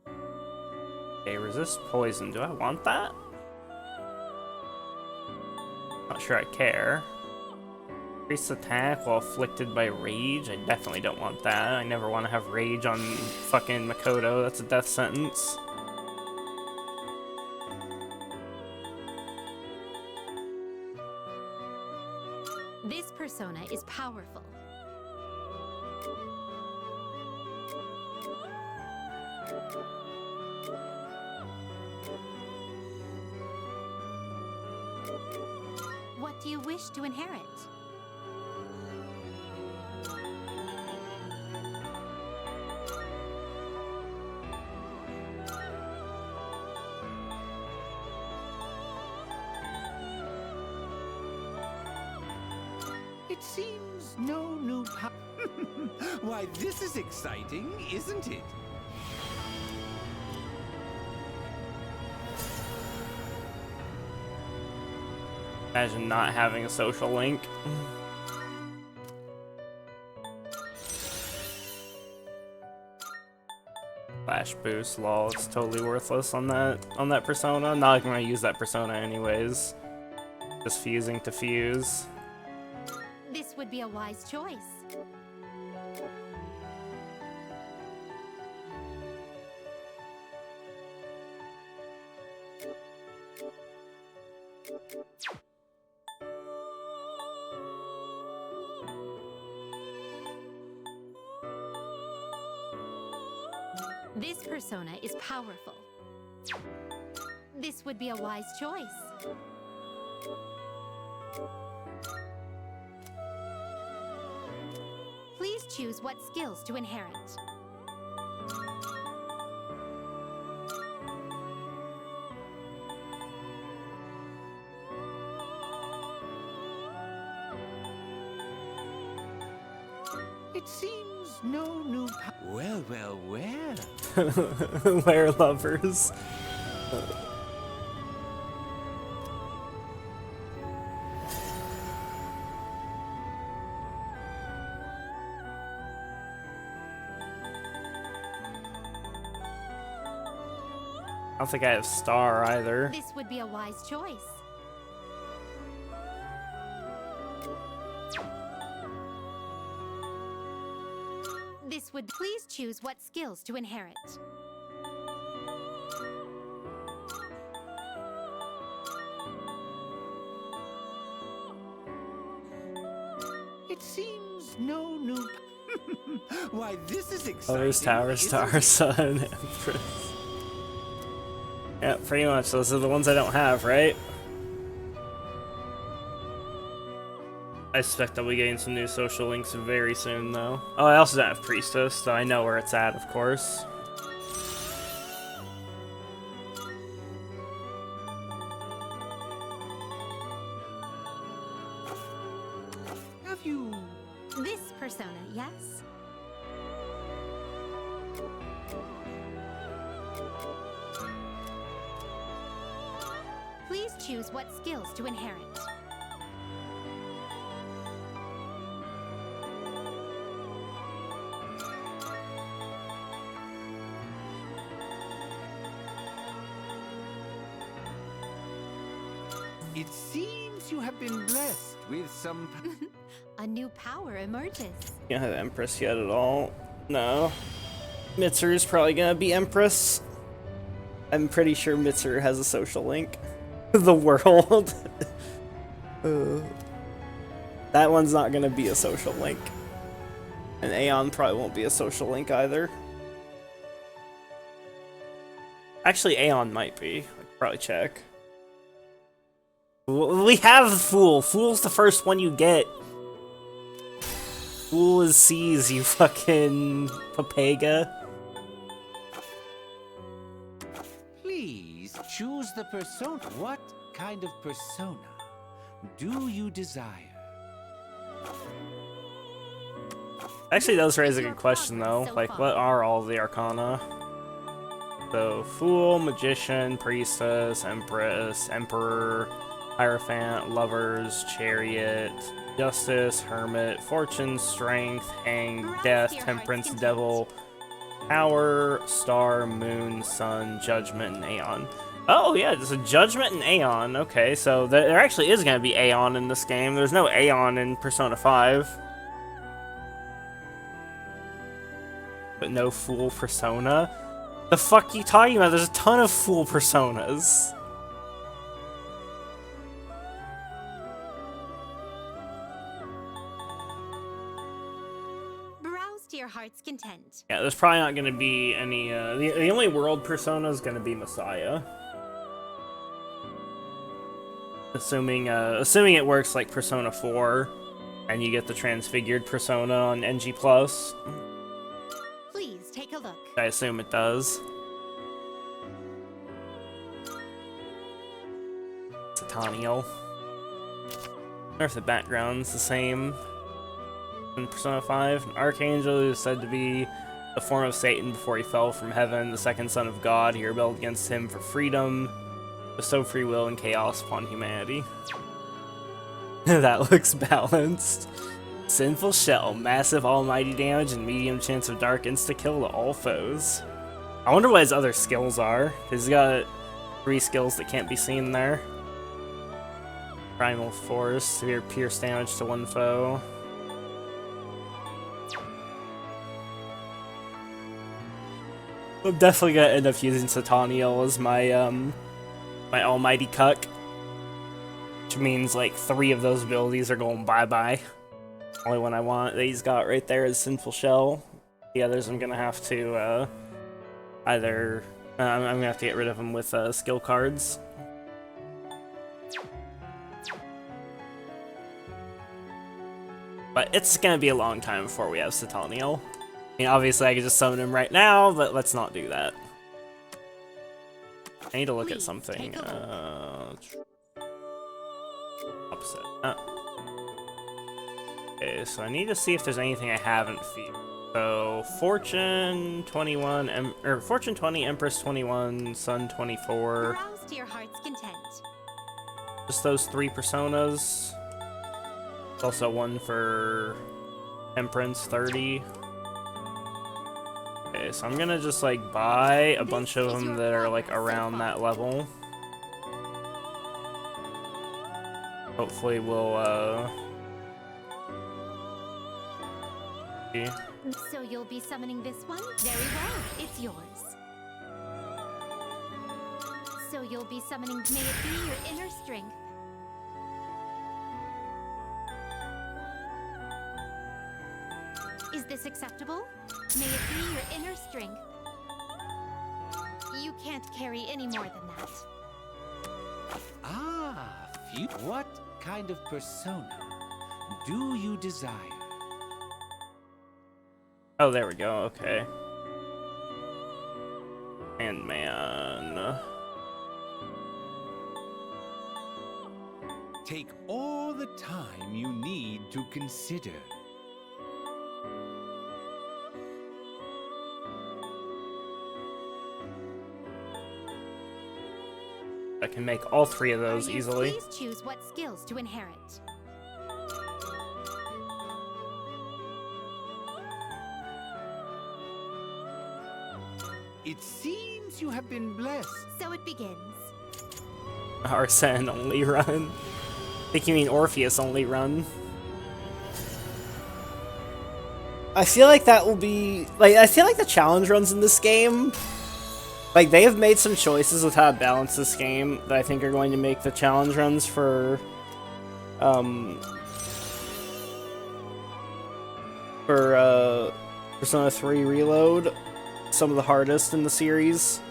A: Okay, resist poison. Do I want that? Not sure I care. Increase attack while afflicted by rage. I definitely don't want that. I never want to have rage on fucking Makoto. That's a death sentence.
D: This persona is powerful. What do you wish to inherit?
F: It seems no new power... Why, this is exciting, isn't it?
A: Imagine not having a social link. Flash boost, lol, it's totally worthless on that persona. I'm not gonna use that persona anyways. Just fusing to fuse.
D: This would be a wise choice. This persona is powerful. This would be a wise choice. Please choose what skills to inherit.
F: It seems no new power... Well, well, well.
A: Where lovers. I don't think I have star either.
D: This would be a wise choice. This would please choose what skills to inherit.
F: seems no new. Why, this is exciting.
A: Others, Tower
F: isn't
A: Star,
F: it?
A: Sun, Empress. Yeah, pretty much. Those are the ones I don't have, right? I suspect I'll be getting some new social links very soon, though. Oh, I also don't have Priestess, so I know where it's at, of course.
F: Have you?
D: This persona, yes? Please choose what skills to inherit.
F: It seems you have been blessed with some.
D: A new power emerges.
A: Can't have Empress yet at all. No. Mitsuru's probably gonna be Empress. I'm pretty sure Mitsuru has a social link. The world. That one's not gonna be a social link. And Aeon probably won't be a social link either. Actually, Aeon might be. I could probably check. We have Fool. Fool's the first one you get. Fool is C's, you fucking papega.
F: Please choose the persona. What kind of persona do you desire?
A: Actually, does raise a good question, though. Like, what are all the Arcana? So, Fool, Magician, Priestess, Empress, Emperor, Hierophant, Lovers, Chariot, Justice, Hermit, Fortune, Strength, Hang, Death, Temperance, Devil, Power, Star, Moon, Sun, Judgment, and Aeon. Oh, yeah, there's a Judgment and Aeon. Okay, so there actually is going to be Aeon in this game. There's no Aeon in Persona 5. But no Fool Persona? The fuck you talking about? There's a ton of Fool Personas.
D: Browse to your heart's content.
A: Yeah, there's probably not going to be any, the only world persona is going to be Messiah. Assuming it works like Persona 4, and you get the transfigured persona on NG+.
D: Please take a look.
A: I assume it does. Sataniel. There's the background's the same in Persona 5. An archangel who is said to be the form of Satan before he fell from heaven, the second son of God. He rebelled against him for freedom, bestowed free will and chaos upon humanity. That looks balanced. Sinful Shell, massive almighty damage and medium chance of dark insta-kill to all foes. I wonder what his other skills are. He's got 3 skills that can't be seen there. Primal Force, severe pierce damage to 1 foe. I'm definitely gonna end up using Sataniel as my my almighty cuck. Which means like 3 of those abilities are going bye-bye. Only one I want that he's got right there is Sinful Shell. The others I'm gonna have to either I'm gonna have to get rid of them with skill cards. But it's gonna be a long time before we have Sataniel. I mean, obviously I could just summon him right now, but let's not do that. I need to look at something. Opposite. Okay, so I need to see if there's anything I haven't featured. So Fortune 21, Fortune 20, Empress 21, Sun 24.
D: Browse to your heart's content.
A: Just those 3 personas. Also one for Temperance 30. Okay, so I'm gonna just like buy a bunch of them that are like around that level. Hopefully we'll see.
D: So you'll be summoning this one? Very well, it's yours. So you'll be summoning, may it be your inner strength. this acceptable? May it be your inner strength. You can't carry any more than that.
F: Ah, what kind of persona do you desire?
A: Oh, there we go. Okay. And man.
F: Take all the time you need to consider.
A: I can make all 3 of those easily.
D: Please choose what skills to inherit.
F: It seems you have been blessed.
D: So it begins.
A: Arsene only run. I think you mean Orpheus only run. I feel like that will be like I feel like the challenge runs in this game, like they have made some choices with how to balance this game that I think are going to make the challenge runs for Persona 3 Reload some of the hardest in the series.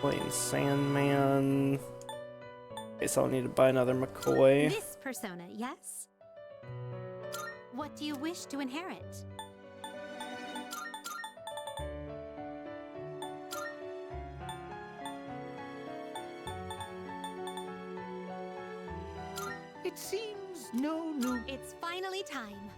A: Playing Sandman. Guess I'll need to buy another McCoy.
D: This persona, yes? What do you wish to inherit?
F: It seems no new.
D: It's finally time.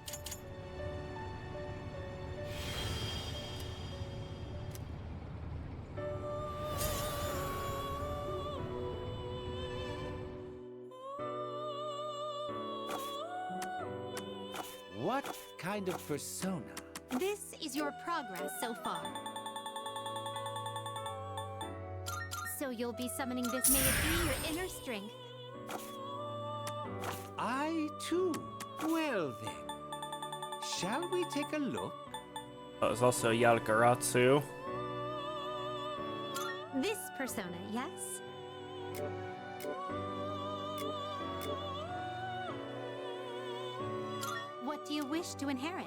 F: What kind of persona?
D: This is your progress so far. So you'll be summoning this. May it be your inner strength.
F: I too. Well then, shall we take a look?
A: Oh, there's also Yalgaratsu.
D: This persona, yes? What do you wish to inherit?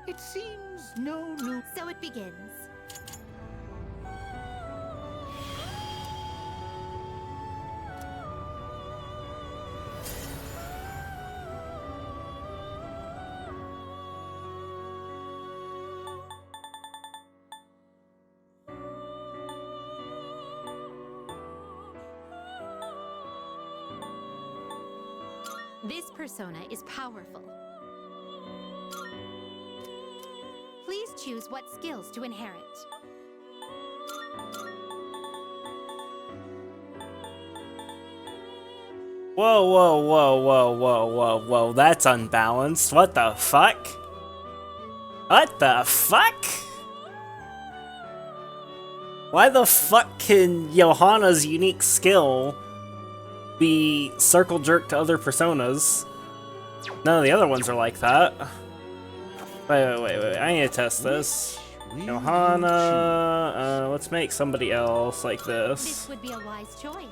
F: It seems no new.
D: So it begins. This persona is powerful. Please choose what skills to inherit.
A: Whoa, whoa, whoa, whoa, whoa, whoa, whoa, that's unbalanced. What the fuck? What the fuck? Why the fuck can Johanna's unique skill be circle jerk to other personas? None of the other ones are like that. Wait, I need to test this. Johanna, let's make somebody else like
D: This
A: this.
D: would be a wise choice.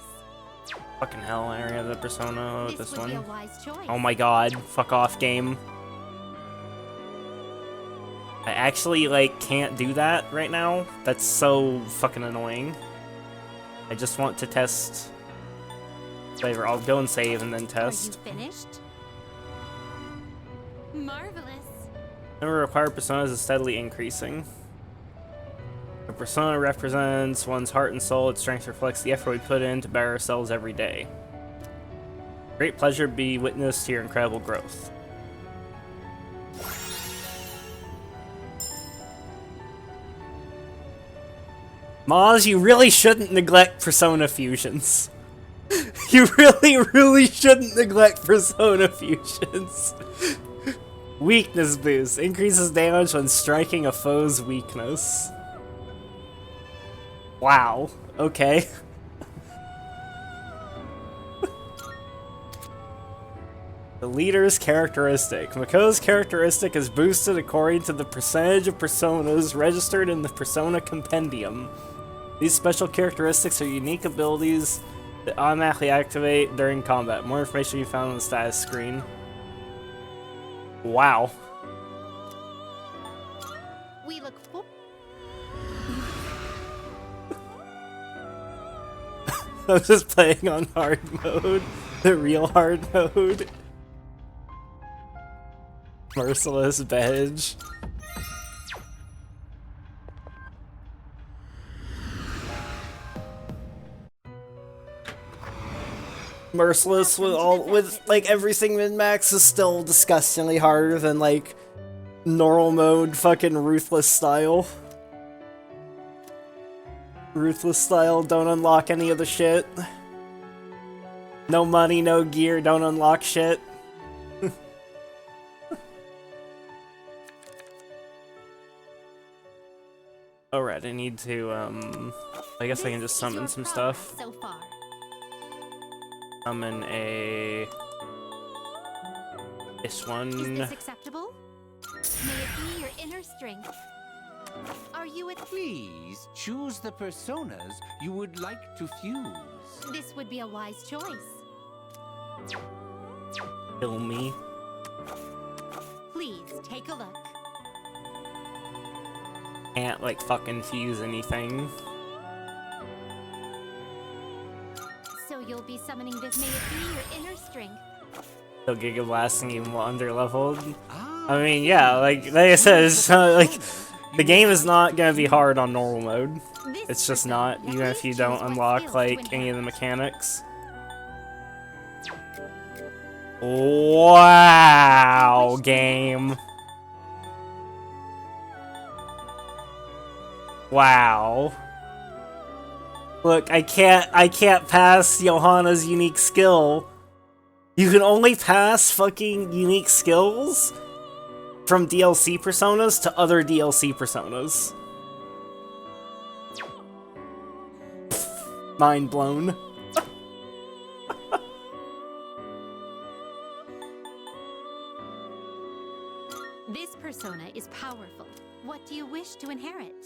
A: Fucking hell, I already have the persona with this
D: would be a
A: one.
D: wise choice.
A: Oh my god, fuck off, game. I actually, like, can't do that right now. That's so fucking annoying. I just want to test. Whatever, I'll go and save and then test.
D: Are you finished? Marvelous.
A: Number of required personas is steadily increasing. A persona represents one's heart and soul. Its strength reflects the effort we put in to better ourselves every day. Great pleasure to be witness to your incredible growth. Maz, you really shouldn't neglect persona fusions. You really shouldn't neglect persona fusions. Weakness boost. Increases damage when striking a foe's weakness. Wow. Okay. The leader's characteristic. Mako's characteristic is boosted according to the percentage of personas registered in the Persona Compendium. These special characteristics are unique abilities that automatically activate during combat. More information can be found on the status screen. Wow.
D: We look for
A: I was just playing on hard mode. The real hard mode. Merciless Bedge. Merciless with like everything min-max is still disgustingly harder than like normal mode fucking Ruthless style. Ruthless style, don't unlock any of the shit. No money, no gear, don't unlock shit. Alright, I need to, I guess I can just summon some stuff.
D: so far.
A: Summon a... this one.
D: Is this acceptable? May it be your inner strength. Are you at
F: Please choose the personas you would like to fuse.
D: This would be a wise choice.
A: Kill me.
D: Please take a look.
A: Can't, like, fucking fuse anything.
D: So you'll be summoning this. May it be your inner strength.
A: So Giga Blasting even under-leveled. I mean, yeah, like I said, it's like, the game is not gonna be hard on normal mode.
D: This
A: It's just
D: persona
A: not,
D: at
A: even if
D: least
A: you
D: choose
A: don't
D: what
A: unlock,
D: skills to
A: like, any of the
D: inherit.
A: mechanics. Wow, game. Wow. Look, I can't pass Johanna's unique skill. You can only pass fucking unique skills from DLC personas to other DLC personas. Mind blown.
D: This persona is powerful. What do you wish to inherit?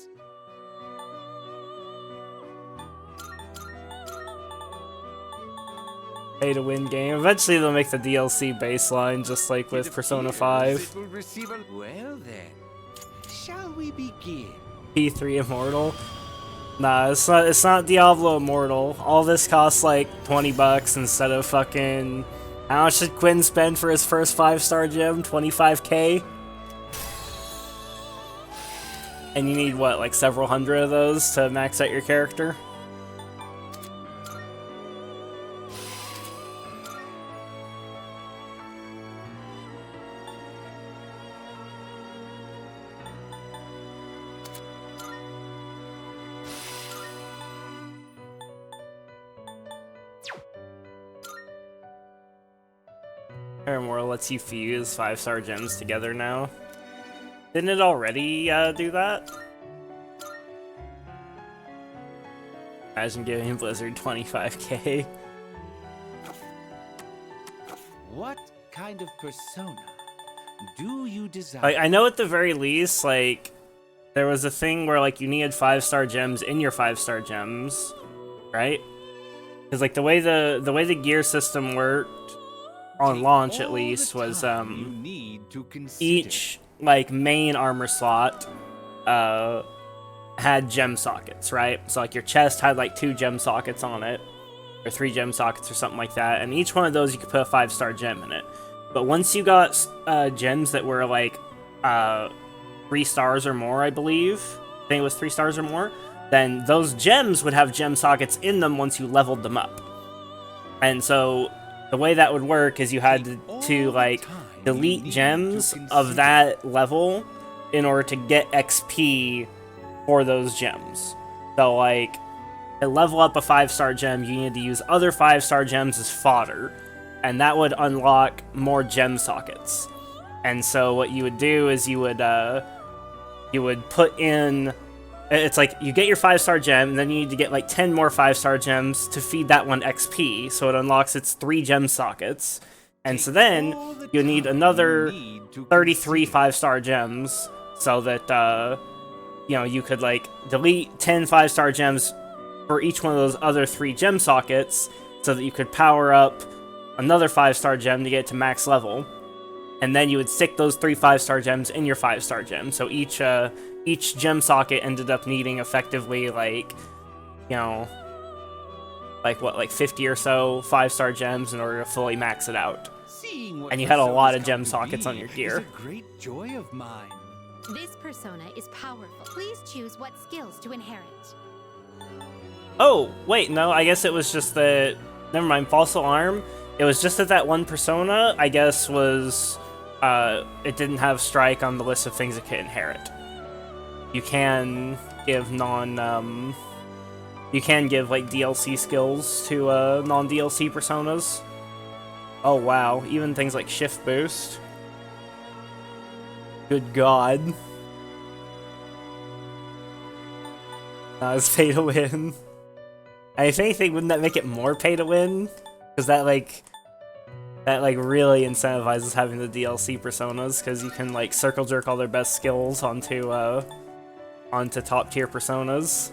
A: Pay to win game. Eventually they'll make the DLC baseline just like with Persona 5.
F: It will receive a... Well then, shall we begin?
A: P3 Immortal. Nah, it's not Diablo Immortal. All this costs like 20 bucks instead of fucking... How much did Quinn spend for his first 5-star gem? 25k? And you need what, like several hundred of those to max out your character? Paramore lets you fuse 5-star gems together now. Didn't it already do that? Imagine giving Blizzard 25k.
F: What kind of persona do you desire?
A: Like, I know at the very least, like, there was a thing where, like, you needed 5-star gems in your 5-star gems, right? Because, like, the way the gear system worked, on launch at least, was,
F: you need to consider.
A: each, like, main armor slot, had gem sockets, right? So, like, your chest had, like, 2 gem sockets on it, or 3 gem sockets or something like that, and each one of those you could put a 5-star gem in it. But once you got, gems that were, like, 3 stars or more, I believe, I think it was 3 stars or more, then those gems would have gem sockets in them once you leveled them up. And so, the way that would work is you had to like, delete gems of that level in order to get XP for those gems. So, like, to level up a 5-star gem, you need to use other 5-star gems as fodder, and that would unlock more gem sockets. And so what you would do is you would put in... It's like, you get your 5-star gem, and then you need to get like 10 more 5-star gems to feed that one XP, so it unlocks its 3 gem sockets. And so then you need another 33 5-star gems so that, you know, you could, like, delete 10 5-star gems for each one of those other 3 gem sockets so that you could power up another 5-star gem to get to max level. And then you would stick those 3 5-star gems in your 5-star gem. So each gem socket ended up needing effectively, like, you know, like, what, like 50 or so 5-star gems in order to fully max it out. And you had a lot of gem sockets on your gear.
F: Is a great joy of mine.
D: This persona is powerful. Please choose what skills to inherit.
A: Oh, wait, no, I guess it was just that... Never mind, false alarm. It was just that one persona, I guess, was... it didn't have strike on the list of things it could inherit. You can give you can give, like, DLC skills to, non-DLC personas. Oh, wow. Even things like shift boost. Good god. It's pay to win. And if anything, wouldn't that make it more pay to win? Because that really incentivizes having the DLC personas, because you can, like, circle jerk all their best skills onto top tier personas.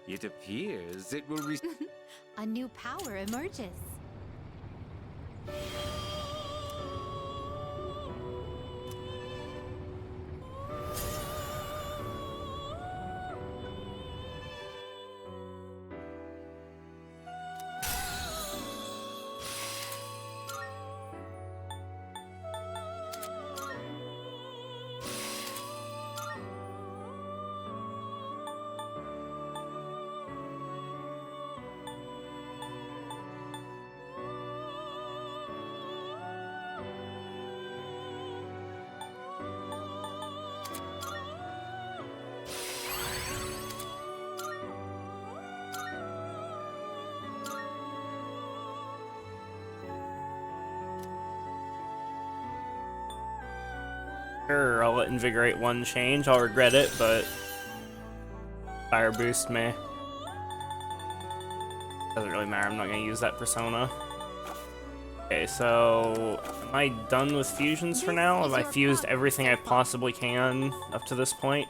F: It appears it will
D: A new power emerges.
A: Sure, I'll let Invigorate 1 change. I'll regret it, but... Fire boost me. Doesn't really matter, I'm not gonna use that persona. Okay, so... Am I done with fusions for now? Have I fused everything I possibly can up to this point?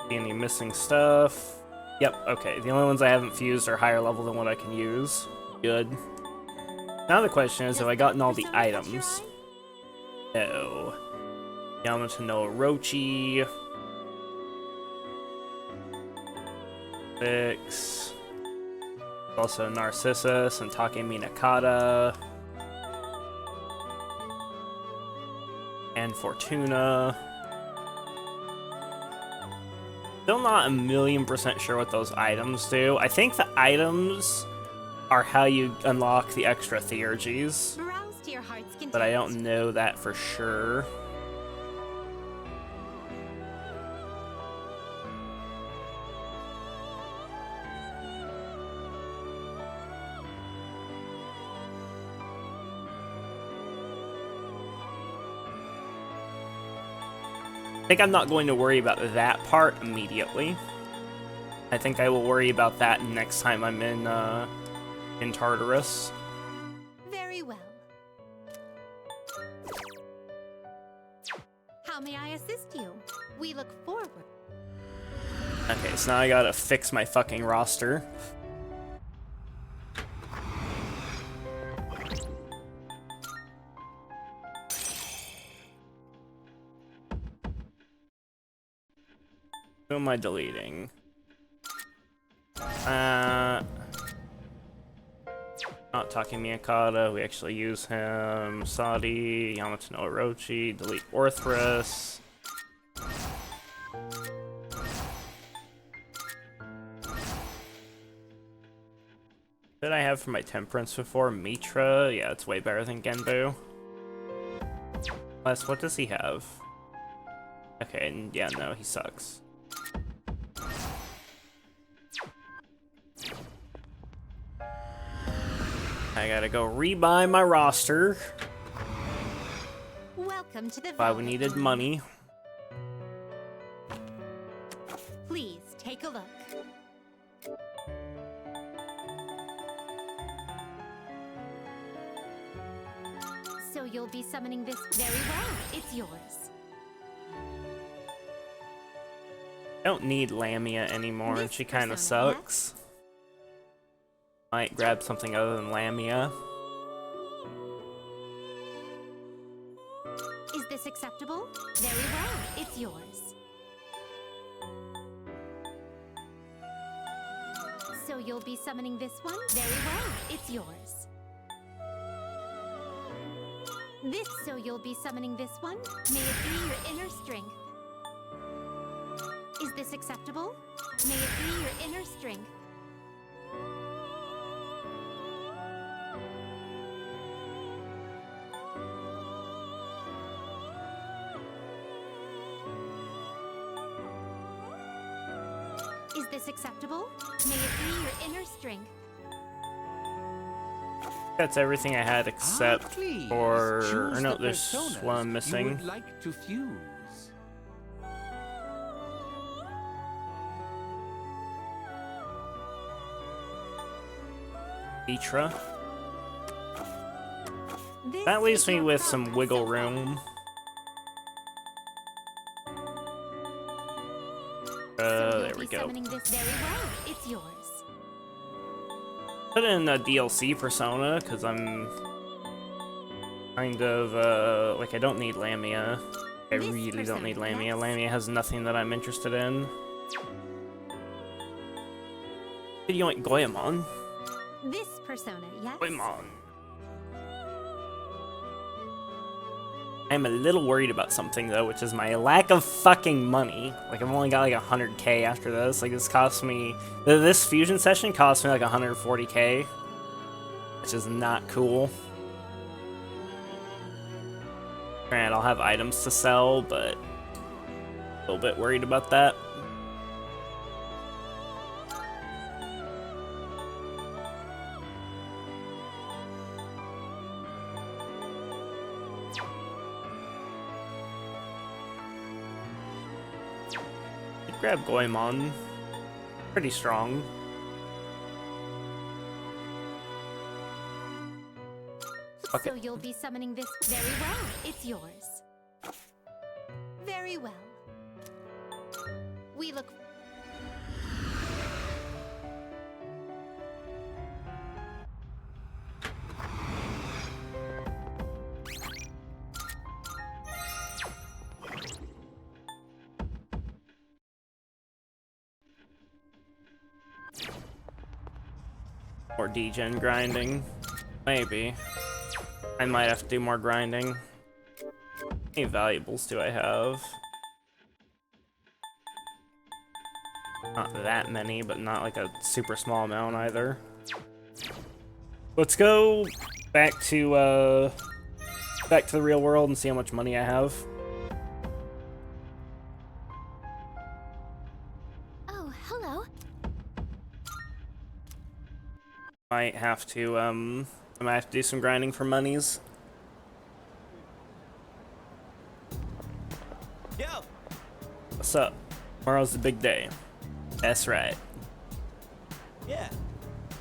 A: Any missing stuff? Yep, okay. The only ones I haven't fused are higher level than what I can use. Good. Now the question is, have I gotten all the items? No. Yamato no Orochi. 6. Also Narcissus and Take Minakata. And Fortuna. Still not 1,000,000% sure what those items do. I think the items are how you unlock the extra theurgies,
D: Browse to your heart's content.
A: but I don't know that for sure. I think I'm not going to worry about that part immediately. I think I will worry about that next time I'm in Tartarus.
D: Very well. How may I assist you? We look forward.
A: Okay, so now I gotta fix my fucking roster. Who am I deleting? Not Take Miyakata, we actually use him. Sadi, Yamato no Orochi, delete Orthrus. Did I have for my Temperance before? Mitra? Yeah, it's way better than Genbu. Plus, what does he have? Okay, and yeah, no, he sucks. I gotta go rebuy my roster.
D: Welcome to the
A: Why we needed money.
D: Please take a look. So you'll be summoning this very well. It's yours.
A: I don't need Lamia anymore, and
D: This
A: she kind of
D: persona,
A: sucks. Might grab something other than Lamia.
D: Is this acceptable? Very well. It's yours. So you'll be summoning this one? Very well. It's yours. So you'll be summoning this one? May it be your inner strength. Is this acceptable? May it be your inner strength. Is this acceptable? May it be your inner strength.
A: That's everything I had except
F: Please,
A: for...
F: choose
A: Or no,
F: the
A: there's
F: personas
A: one
F: you
A: missing.
F: would like to fuse.
A: Mitra.
D: This
A: That leaves
D: is
A: me
D: your
A: with some
D: progress
A: wiggle
D: so far.
A: room.
D: So you'll
A: There we
D: be
A: go.
D: summoning this very well. It's yours.
A: Put in a DLC persona, because I'm kind of, like, I don't need Lamia. I
D: This
A: really don't need
D: persona,
A: Lamia.
D: yes.
A: Lamia has nothing that I'm interested in. Did you want Goemon?
D: This persona, yes?
A: Goemon. I'm a little worried about something, though, which is my lack of fucking money. Like, I've only got like 100k after this. Like, this cost me... This fusion session cost me like 140k. Which is not cool. Granted, I'll have items to sell, but... a little bit worried about that. Grab Goemon. Pretty strong. Fuck
D: So
A: it.
D: you'll be summoning this very well. It's yours. Very well. We look.
A: Or degen grinding. Maybe. I might have to do more grinding. How many valuables do I have? Not that many, but not like a super small amount either. Let's go back to the real world and see how much money I have.
D: Oh, hello.
A: Might have to I might have to do some grinding for monies.
G: Yo!
A: What's up? Tomorrow's the big day. That's right.
G: Yeah.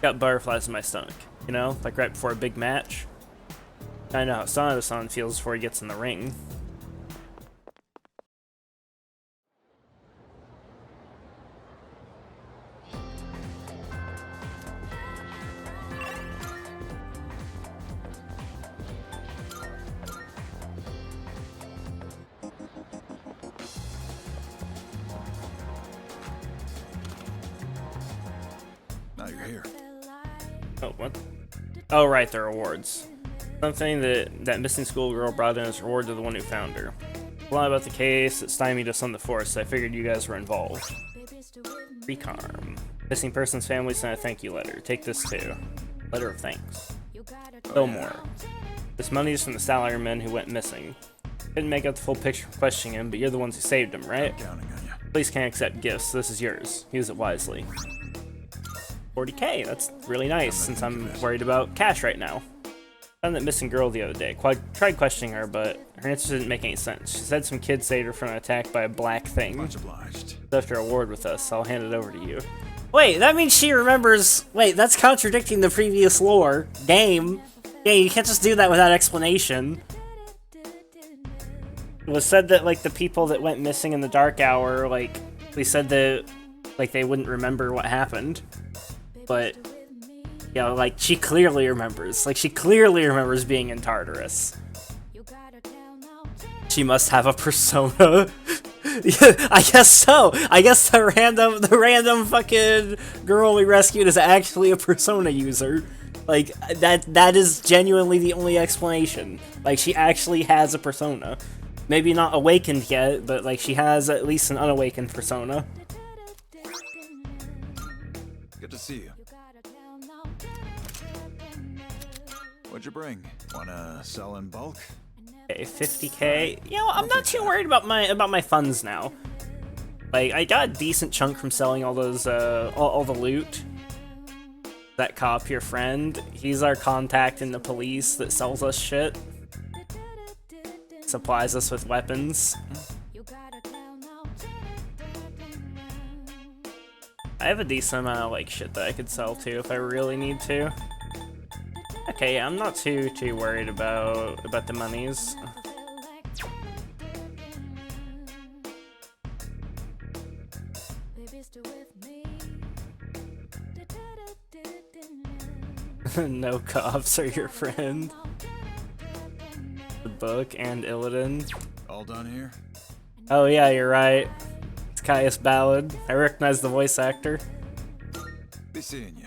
A: Got butterflies in my stomach. You know, like right before a big match. I know how Son of the Sun feels before he gets in the ring.
C: Now you're here.
A: Oh, what? Oh, right, they're rewards. Something that missing schoolgirl brought in as reward to the one who found her. A lot about the case that stymied us on the force, so I figured you guys were involved. Recarm. Missing person's family sent a thank you letter. Take this too. Letter of thanks. Fillmore. This money is from the salaryman who went missing. Couldn't make out the full picture from questioning him, but you're the ones who saved him, right?
C: Counting on you.
A: Police can't accept gifts, so this is yours. Use it wisely. 40k, that's really nice, since I'm worried about cash right now. Found that missing girl the other day. Tried questioning her, but her answers didn't make any sense. She said some kid saved her from an attack by a black thing.
C: Much obliged.
A: Left her award with us, so I'll hand it over to you. Wait, that means she remembers... Wait, that's contradicting the previous lore. Game. Yeah, you can't just do that without explanation. It was said that, like, the people that went missing in the dark hour, like, they said that, like, they wouldn't remember what happened. But... yeah, like, she clearly remembers. Like, she clearly remembers being in Tartarus. She must have a persona. Yeah, I guess so. I guess the random fucking girl we rescued is actually a persona user. Like, that is genuinely the only explanation. Like, she actually has a persona. Maybe not awakened yet, but, like, she has at least an unawakened persona.
C: Good to see you. What'd you bring? Wanna sell in bulk?
A: Okay, 50k. You know, I'm not too worried about my funds now. Like, I got a decent chunk from selling all those all the loot. That cop, your friend, he's our contact in the police that sells us shit. Supplies us with weapons. I have a decent amount of, like, shit that I could sell too if I really need to. Okay, yeah, I'm not too worried about the monies. No cops are your friend. The book and Illidan.
C: All done here?
A: Oh yeah, you're right. It's Caius Ballad. I recognize the voice actor.
C: Be seeing you.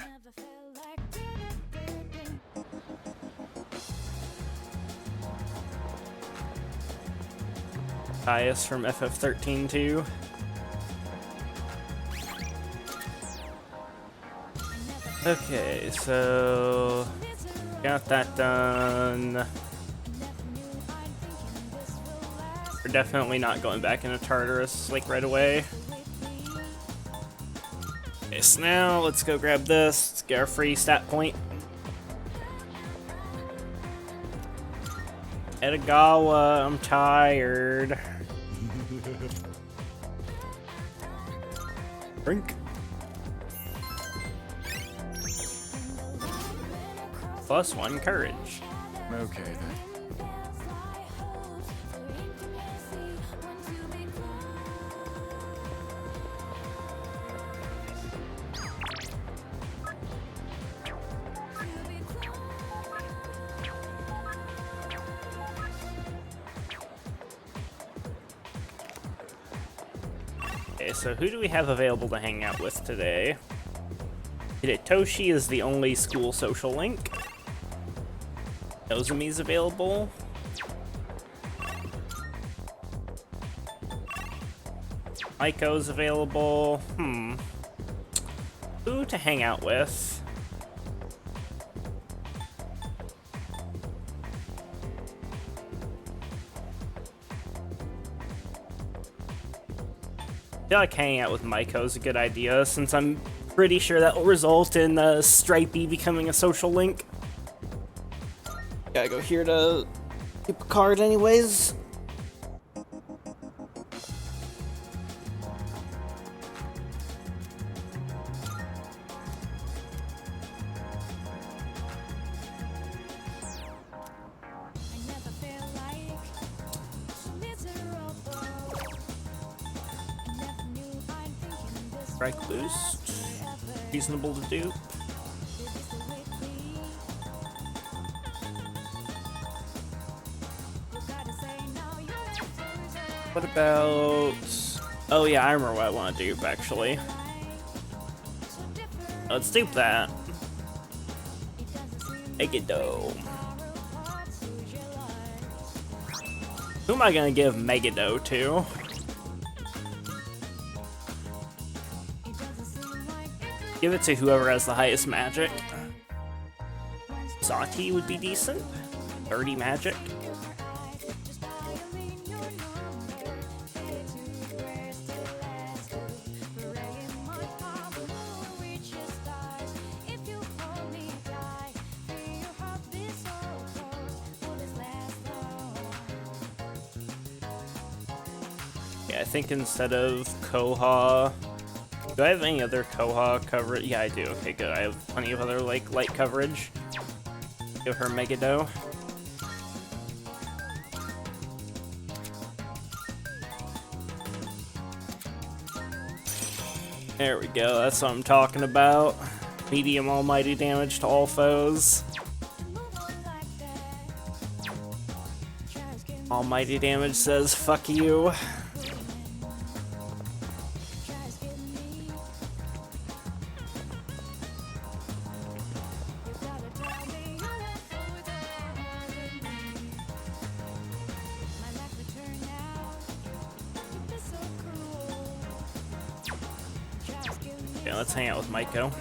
A: Caius from FF13 too. Okay, so got that done. We're definitely not going back into Tartarus like right away. Okay, so now let's go grab this. Let's get our free stat point. Edagawa, I'm tired. Drink. +1 courage.
C: Okay then.
A: Okay, so who do we have available to hang out with today? Hidetoshi is the only school social link. Nozomi's available. Maiko's available. Who to hang out with? I feel like hanging out with Maiko is a good idea, since I'm pretty sure that will result in Stripey becoming a social link. Gotta go here to keep a card anyways. Strike boost. Reasonable to do. What about... oh yeah, I remember what I want to do, actually. Let's do that. Megado. Who am I gonna give Megado to? Give it to whoever has the highest magic. Zati would be decent. 30 magic. Yeah, I think instead of Koha... Do I have any other Koha coverage? Yeah, I do. Okay, good. I have plenty of other, like, light coverage. Give her Megado. There we go, that's what I'm talking about. Medium almighty damage to all foes. Almighty damage says, fuck you. Yeah, let's hang out with Maiko.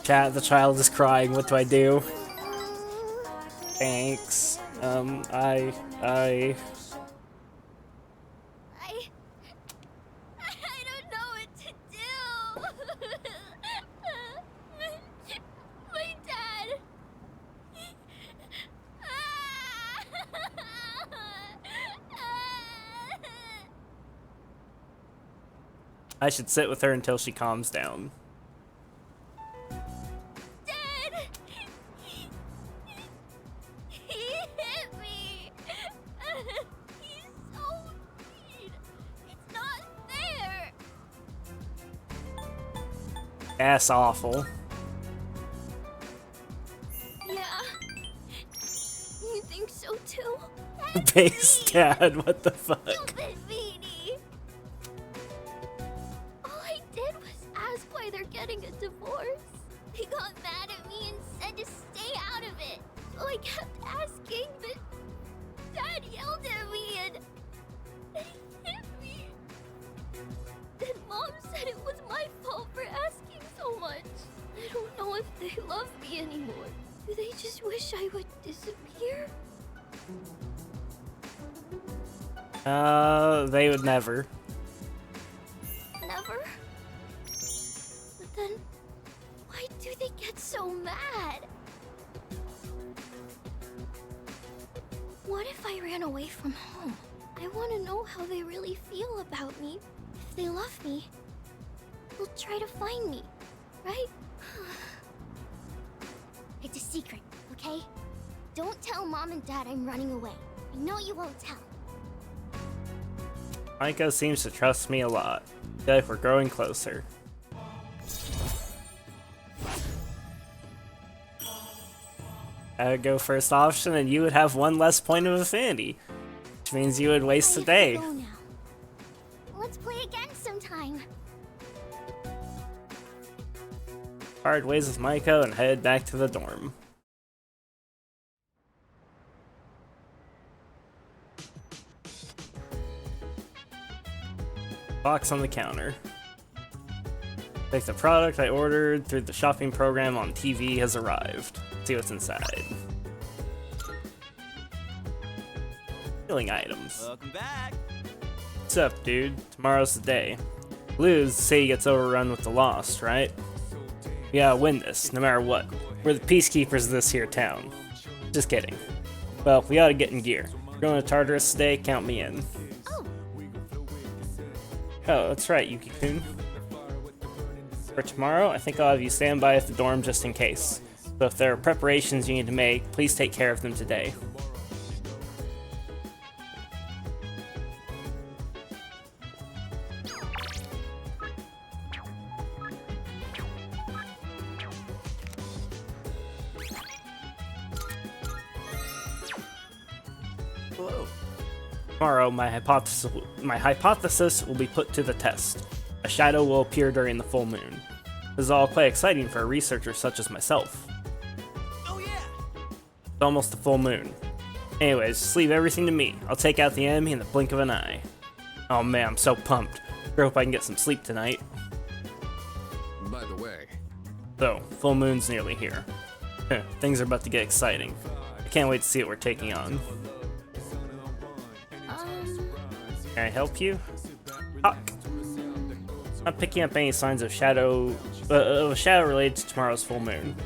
A: Chat, the child is crying, what do I do? Thanks.
D: I don't know what to do. My dad.
A: I should sit with her until she calms down.
D: Dad. He hit me. He's so mean. It's not fair.
A: That's awful.
D: Yeah. You think so too?
A: Base dad, what the fuck?
D: Stupid meanie. All I did was ask why they're getting a divorce. They got mad at me and said to stay out of it. So I kept asking, but Dad yelled at me and he hit me. Then Mom said it was my fault for asking so much. I don't know if they love me anymore. Do they just wish I would disappear?
A: They would never.
D: Never? But then, why do they get so mad? What if I ran away from home? I want to know how they really feel about me. If they love me, they'll try to find me, right? It's a secret, okay? Don't tell Mom and Dad I'm running away. I know you won't tell.
A: Maiko seems to trust me a lot. I feel like we're growing closer. I would go first option and you would have one less point of affinity. Which means you would waste a day.
D: Go now. Let's play again sometime.
A: Part ways with Maiko and head back to the dorm. Box on the counter. Like the product I ordered through the shopping program on TV has arrived. See what's inside. Healing items.
G: Welcome back.
A: What's up, dude? Tomorrow's the day. Lose, say he gets overrun with the Lost, right? We gotta win this, no matter what. We're the peacekeepers of this here town. Just kidding. Well, we gotta get in gear. We're going to Tartarus today, count me in. Oh, that's right, Yuki-kun. For tomorrow, I think I'll have you stand by at the dorm just in case. So if there are preparations you need to make, please take care of them today.
G: Hello.
A: Tomorrow, my hypothesis will be put to the test. A shadow will appear during the full moon. This is all quite exciting for a researcher such as myself.
G: Oh yeah.
A: It's almost the full moon. Anyways, just leave everything to me. I'll take out the enemy in the blink of an eye. Oh man, I'm so pumped. I hope I can get some sleep tonight.
C: By the way,
A: So, full moon's nearly here. Things are about to get exciting. I can't wait to see what we're taking on. Can I help you? Hawk. Not picking up any signs of shadow related to tomorrow's full moon.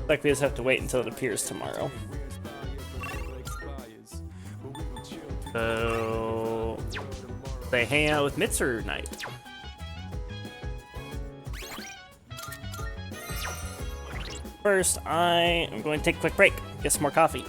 A: Like we just have to wait until it appears tomorrow. So they hang out with Mitsuru night. First, I am going to take a quick break, get some more coffee.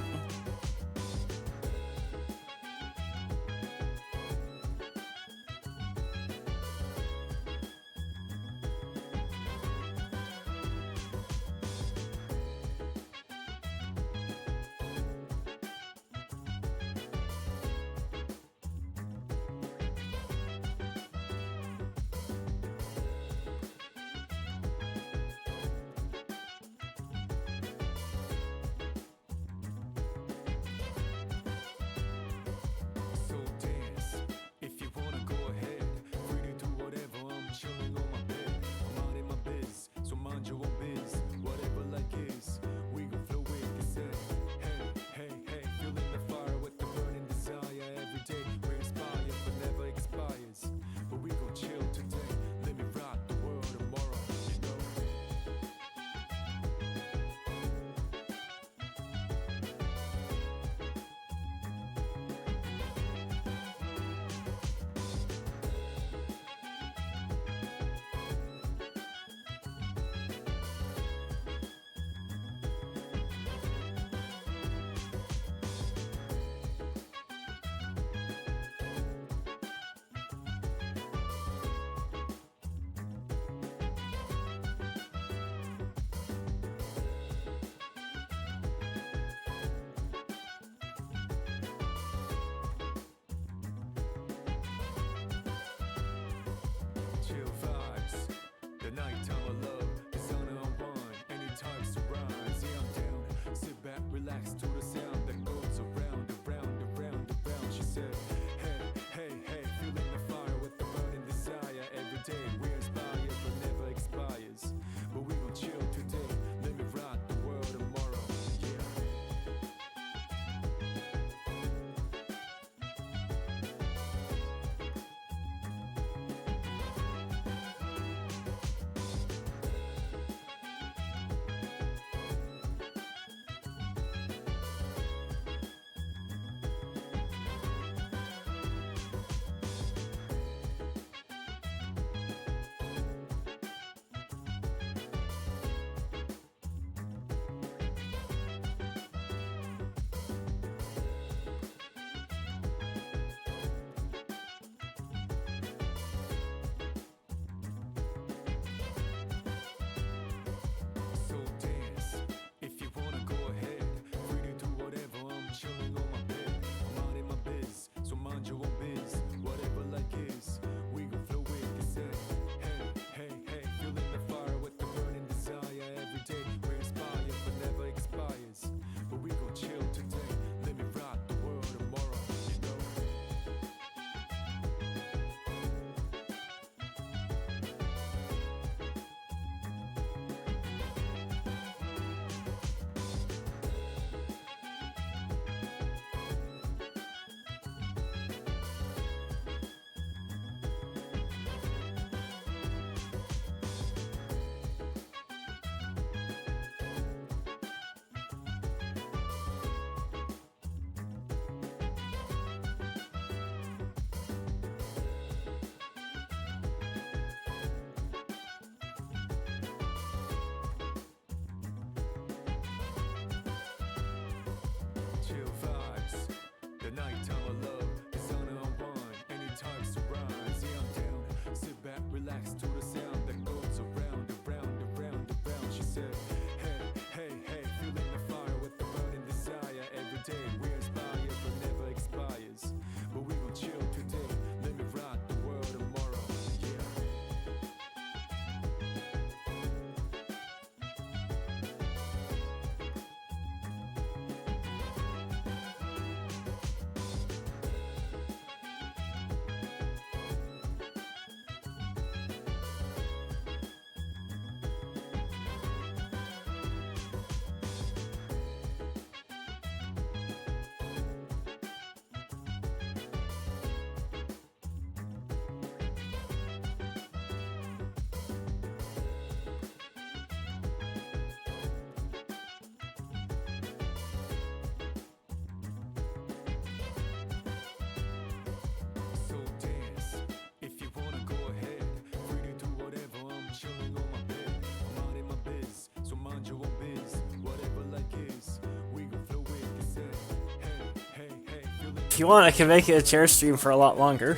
A: If you want, I can make it a chair stream for a lot longer.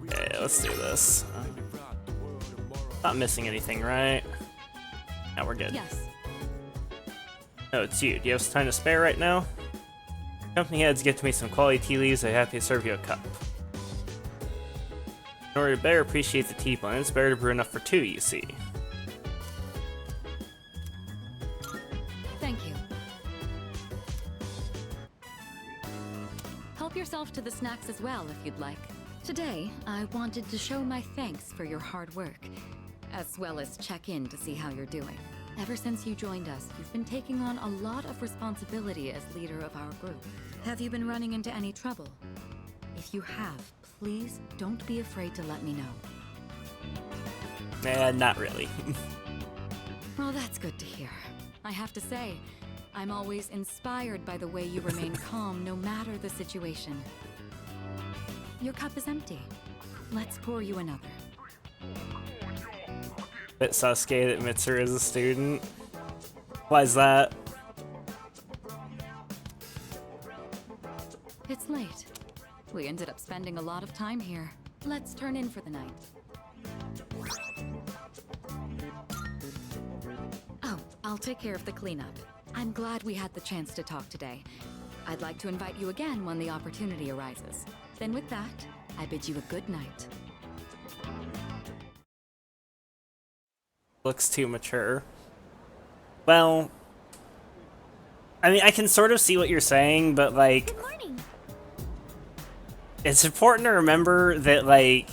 A: Okay, let's do this. Not missing anything, right? Now we're good.
B: Yes.
A: Oh, it's you. Do you have some time to spare right now? Company heads get to me some quality tea leaves. I'm happy to serve you a cup. In order to better appreciate the tea blend, it's better to brew enough for two, you see.
B: Thank you. Help yourself to the snacks as well, if you'd like. Today, I wanted to show my thanks for your hard work, as well as check in to see how you're doing. Ever since you joined us, you've been taking on a lot of responsibility as leader of our group. Have you been running into any trouble? If you have, please don't be afraid to let me know.
A: Not really.
B: Well, that's good to hear. I have to say, I'm always inspired by the way you remain calm no matter the situation. Your cup is empty. Let's pour you another.
A: Bit Sasuke that Mitsuru is a student. Why is that?
B: It's late. We ended up spending a lot of time here. Let's turn in for the night. Oh, I'll take care of the cleanup. I'm glad we had the chance to talk today. I'd like to invite you again when the opportunity arises. Then with that, I bid you a good night.
A: Looks too mature. Well, I mean, I can sort of see what you're saying, but like,
D: Good morning.
A: it's important to remember that like,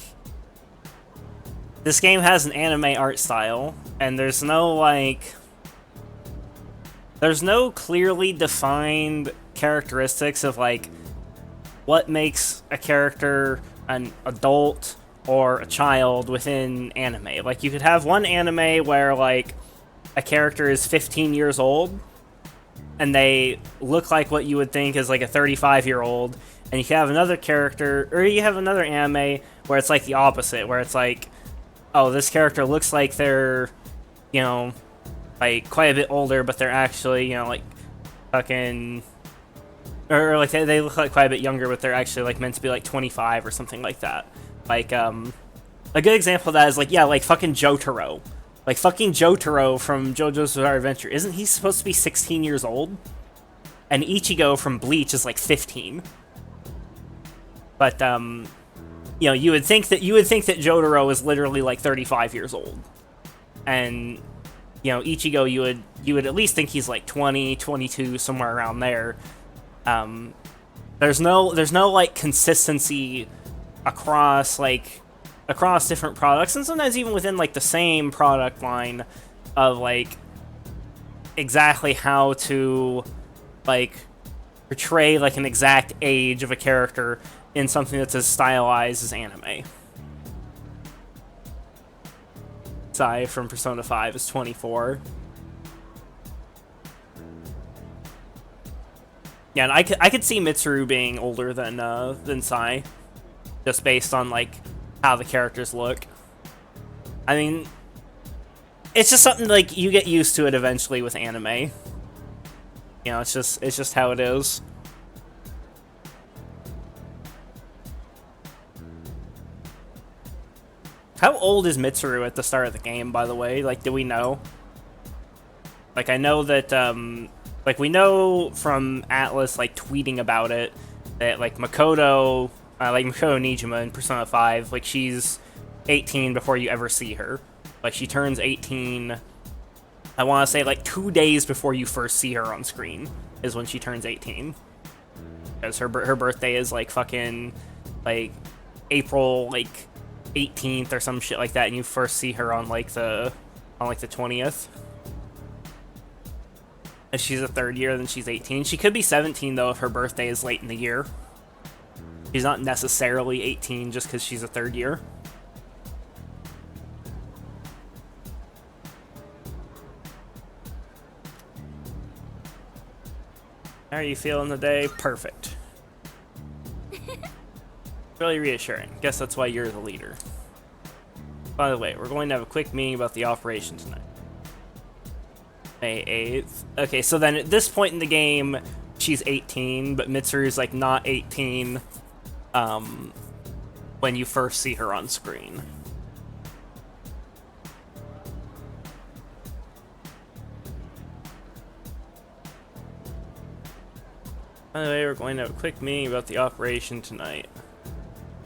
A: this game has an anime art style, and there's no clearly defined characteristics of like what makes a character an adult or a child within anime. Like, you could have one anime where like a character is 15 years old and they look like what you would think is like a 35-year-old, and you can have another character, or you have another anime where it's like the opposite, where it's like, oh, this character looks like they're, you know, like quite a bit older, but they're actually, you know, like fucking, or like they look like quite a bit younger, but they're actually like meant to be like 25 or something like that. Like, a good example of that is like, yeah, like fucking Jotaro. Like fucking Jotaro from JoJo's Bizarre Adventure. Isn't he supposed to be 16 years old? And Ichigo from Bleach is like 15. But, you know, you would think that Jotaro is literally like 35 years old. And, you know, Ichigo, you would at least think he's like 20, 22, somewhere around there. There's no like consistency across different products, and sometimes even within like the same product line of like exactly how to like portray like an exact age of a character in something that's as stylized as anime. Sai from Persona 5 is 24. Yeah, and I could see Mitsuru being older than Sai, just based on like how the characters look. I mean, it's just something like you get used to it eventually with anime. You know, it's just how it is. How old is Mitsuru at the start of the game, by the way? Like, do we know? Like, I know that, like, we know from Atlas, like, tweeting about it, that, like, Makoto Nijima in Persona 5, like, she's 18 before you ever see her. Like, she turns 18, I want to say, like, 2 days before you first see her on screen is when she turns 18. Because her birthday is, like, fucking, like, April, like, 18th or some shit like that, and you first see her on, like, the 20th. If she's a third year, then she's 18. She could be 17, though, if her birthday is late in the year. She's not necessarily 18 just because she's a third year. How are you feeling today? Perfect. Really reassuring. Guess that's why you're the leader. By the way, we're going to have a quick meeting about the operation tonight. May 8th. Okay, so then at this point in the game, she's 18, but Mitsuru's like not 18 when you first see her on screen. By the way, we're going to have a quick meeting about the operation tonight.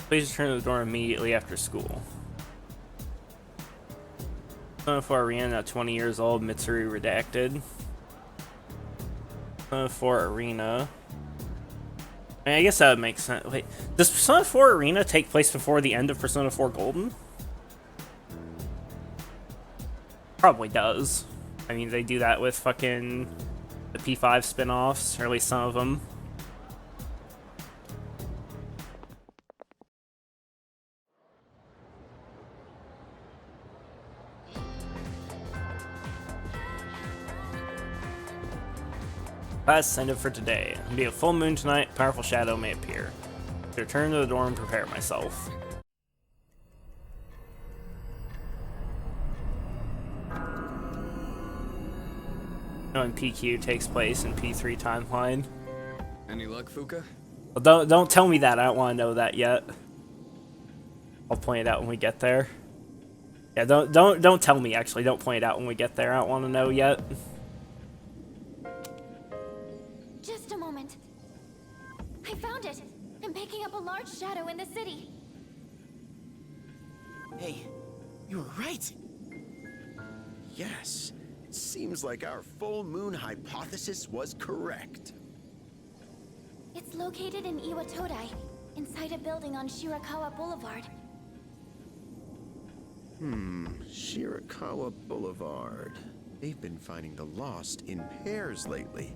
A: Please return to the door immediately after school. Persona 4 Arena, now 20 years old, Mitsuru redacted. Persona 4 Arena. I mean, I guess that would make sense. Wait, does Persona 4 Arena take place before the end of Persona 4 Golden? Probably does. I mean, they do that with fucking the P5 spin-offs, or at least some of them. Last send it for today. It'll be a full moon tonight. Powerful shadow may appear. To return to the dorm and prepare myself. Knowing PQ takes place in P3 timeline.
C: Any luck, Fuka?
A: Well, don't tell me that. I don't want to know that yet. I'll point it out when we get there. Yeah, don't tell me. Actually, don't point it out when we get there. I don't want to know yet.
D: Just a moment. I found it. I'm picking up a large shadow in the city.
G: Hey, you were right. Yes, it seems like our full moon hypothesis was correct.
D: It's located in Iwatodai, inside a building on Shirakawa Boulevard.
G: Shirakawa Boulevard. They've been finding the lost in pairs lately.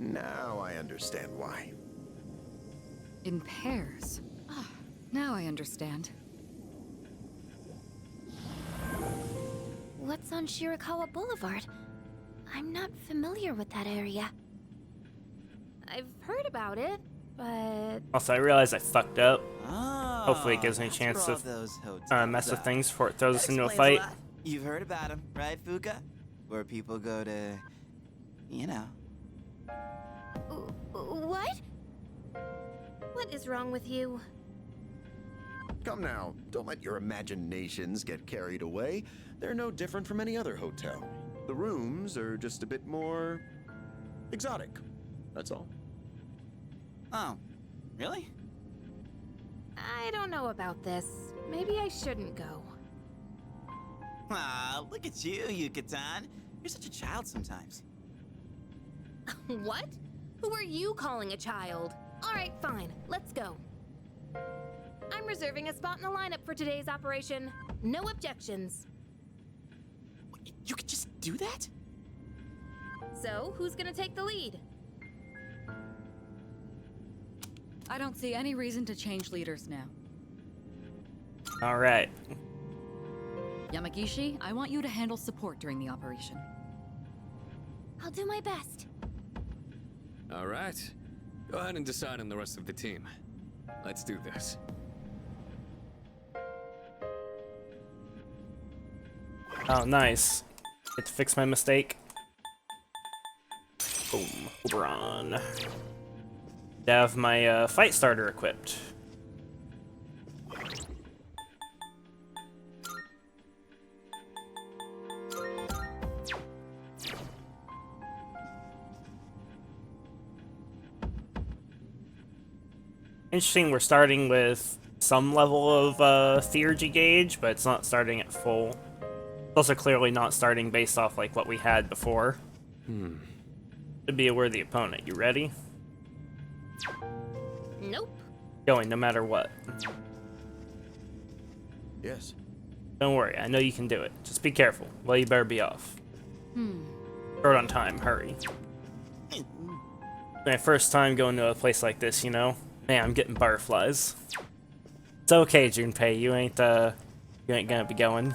G: Now I understand why.
B: In pairs. Ah, now I understand.
D: What's on Shirakawa Boulevard? I'm not familiar with that area. I've heard about it, but...
A: Also, I realized I fucked up.
H: Oh,
A: Hopefully it gives me a
H: that's
A: chance
H: where
A: to
H: all those hotels
A: mess with
H: are.
A: things before it throws
H: That
A: us into a
H: explains
A: fight.
H: lot. You've heard about them, right, Fuka? Where people go to, you know.
D: What? What is wrong with you?
G: Come now, don't let your imaginations get carried away. They're no different from any other hotel. The rooms are just a bit more... exotic. That's all.
H: Oh, really?
E: I don't know about this. Maybe I shouldn't go.
H: Ah, look at you, Yucatan. You're such a child sometimes.
E: What? Who are you calling a child? All right, fine. Let's go. I'm reserving a spot in the lineup for today's operation. No objections.
H: You could just do that?
E: So, who's gonna take the lead?
B: I don't see any reason to change leaders now.
A: Alright.
B: Yamagishi, I want you to handle support during the operation.
D: I'll do my best.
C: All right. Go ahead and decide on the rest of the team. Let's do this.
A: Oh, nice. Get to fix my mistake. Boom. Oberon. Have my fight starter equipped. Interesting, we're starting with some level of theurgy gauge, but it's not starting at full. It's also clearly not starting based off like what we had before. Should be a worthy opponent. You ready?
E: Nope.
A: Going no matter what.
G: Yes.
A: Don't worry, I know you can do it. Just be careful. Well, you better be off. Throw it on time, hurry. My first time going to a place like this, you know? Man, I'm getting butterflies. It's okay, Junpei, you ain't gonna be going.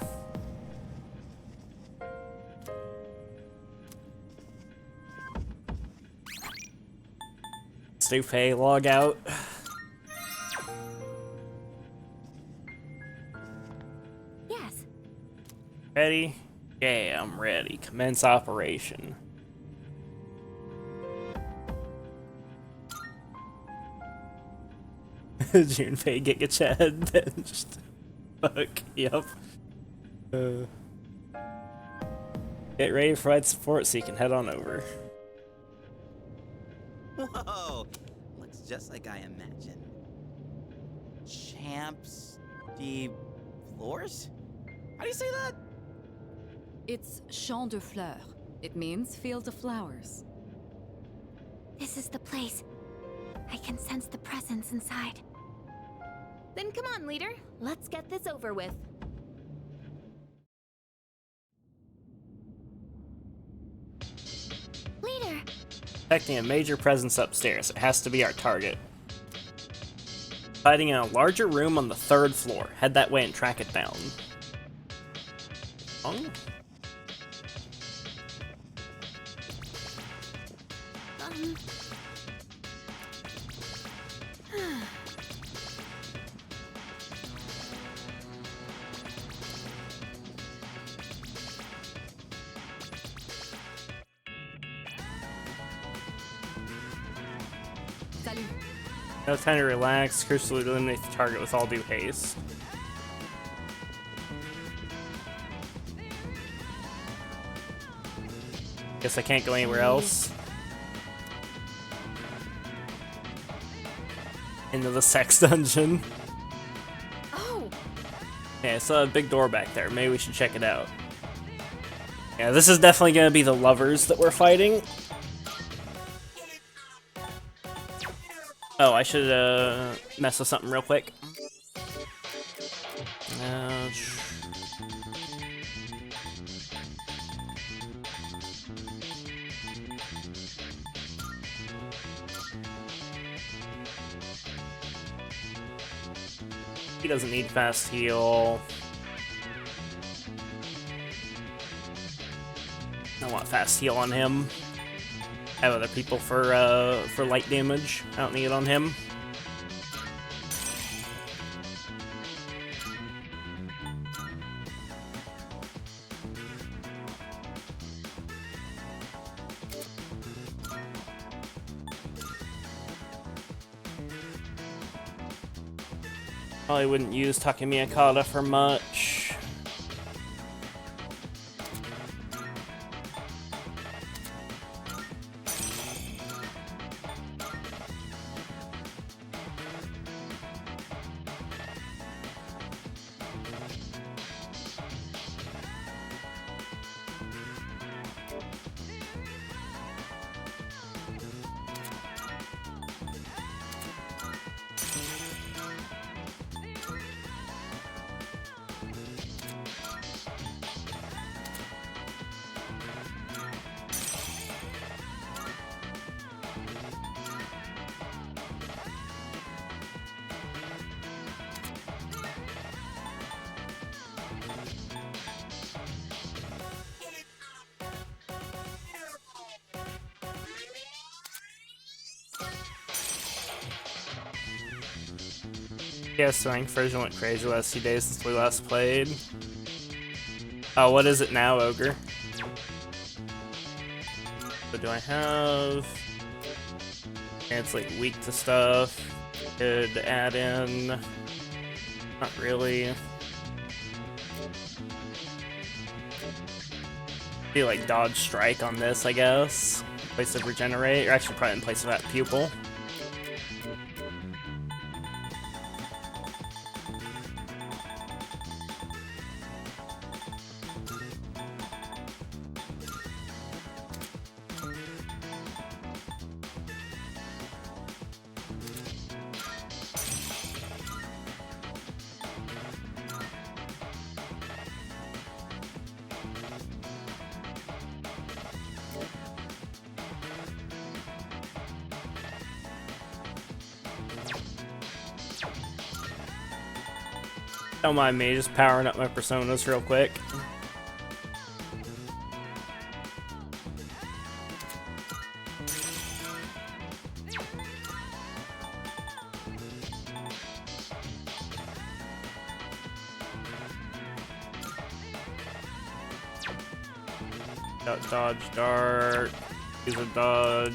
A: Junpei, log out.
D: Yes.
A: Ready? Yeah, I'm ready. Commence operation. Junpei get Chad benched. Fuck, yep. Get ready to provide support so you can head on over.
H: Whoa! Looks just like I imagined. Champs de floors? How do you say that?
B: It's Champ de Fleurs. It means field of flowers.
D: This is the place. I can sense the presence inside.
E: Then come on, leader. Let's get this over with.
D: Leader,
A: Detecting a major presence upstairs. It has to be our target. Hiding in a larger room on the 3rd floor. Head that way and track it down. Oh.
B: Salut.
A: No time to relax. Crucially eliminate the target with all due haste. Guess I can't go anywhere else. Into the sex dungeon.
E: Oh,
A: Yeah, I saw a big door back there. Maybe we should check it out. Yeah, this is definitely gonna be the lovers that we're fighting. Oh, I should mess with something real quick. He doesn't need fast heal. I want fast heal on him. I have other people for light damage. I don't need it on him. Probably wouldn't use Takemiyakata for much. Yeah, Strength version went crazy last few days since we last played. Oh, what is it now, Ogre? What do I have? And it's like weak to stuff. Could add in. Not really. Be like dodge strike on this, I guess. In place of regenerate, or actually probably in place of that pupil. Don't mind me, just powering up my personas real quick. Got dodge dart, use a dodge.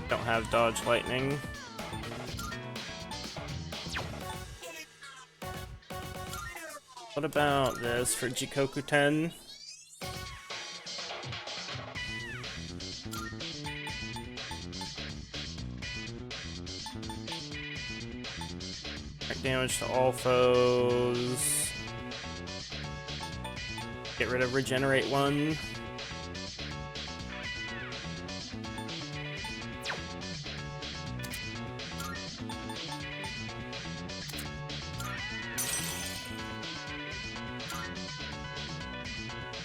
A: Don't have dodge lightning. What about this for Jikoku-ten? Damage to all foes. Get rid of regenerate 1.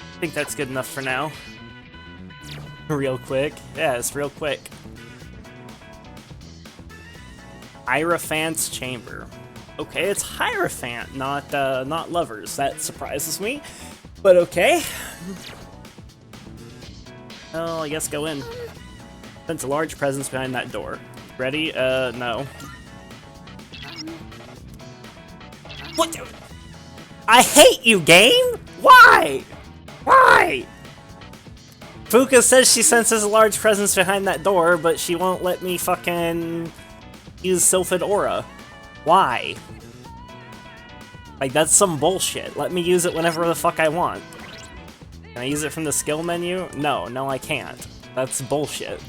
A: I think that's good enough for now. Real quick. Yes, real quick. Hierophant's Chamber. Okay, it's Hierophant, not lovers. That surprises me, but okay. Oh, I guess go in. Sense a large presence behind that door. Ready? No. What? I hate you, game! Why? Why? Fuka says she senses a large presence behind that door, but she won't let me fucking use Sylphid Aura. Why? Like, that's some bullshit. Let me use it whenever the fuck I want. Can I use it from the skill menu? No, I can't. That's bullshit.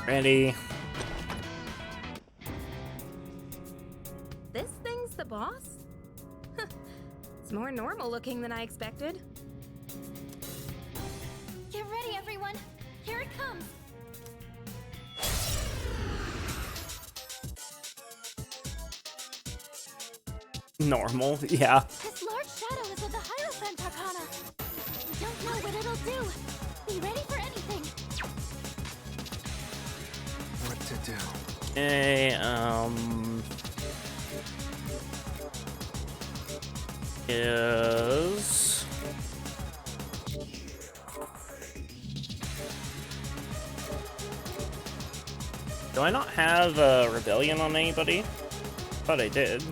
A: Ready?
E: This thing's the boss? It's more normal looking than I expected.
D: Get ready, everyone. Here it comes.
A: Normal, yeah.
D: This large shadow is of the Hierophant Arcana. We don't know what it'll do. Be ready for anything.
C: What to do?
A: Okay, is... Do I not have Rebellion on anybody? Thought I did.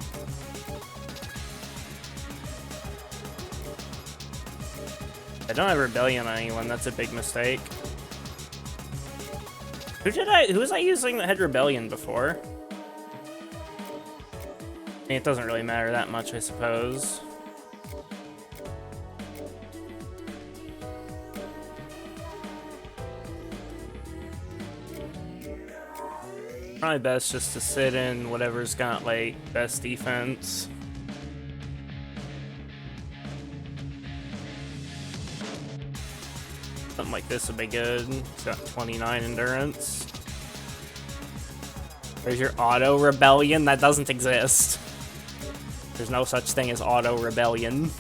A: I don't have Rebellion on anyone, that's a big mistake. Who was I using that had Rebellion before? I mean, it doesn't really matter that much, I suppose. Probably best just to sit in whatever's got, like, best defense. Something like this would be good. It's got 29 endurance. There's your auto rebellion. That doesn't exist. There's no such thing as auto rebellion.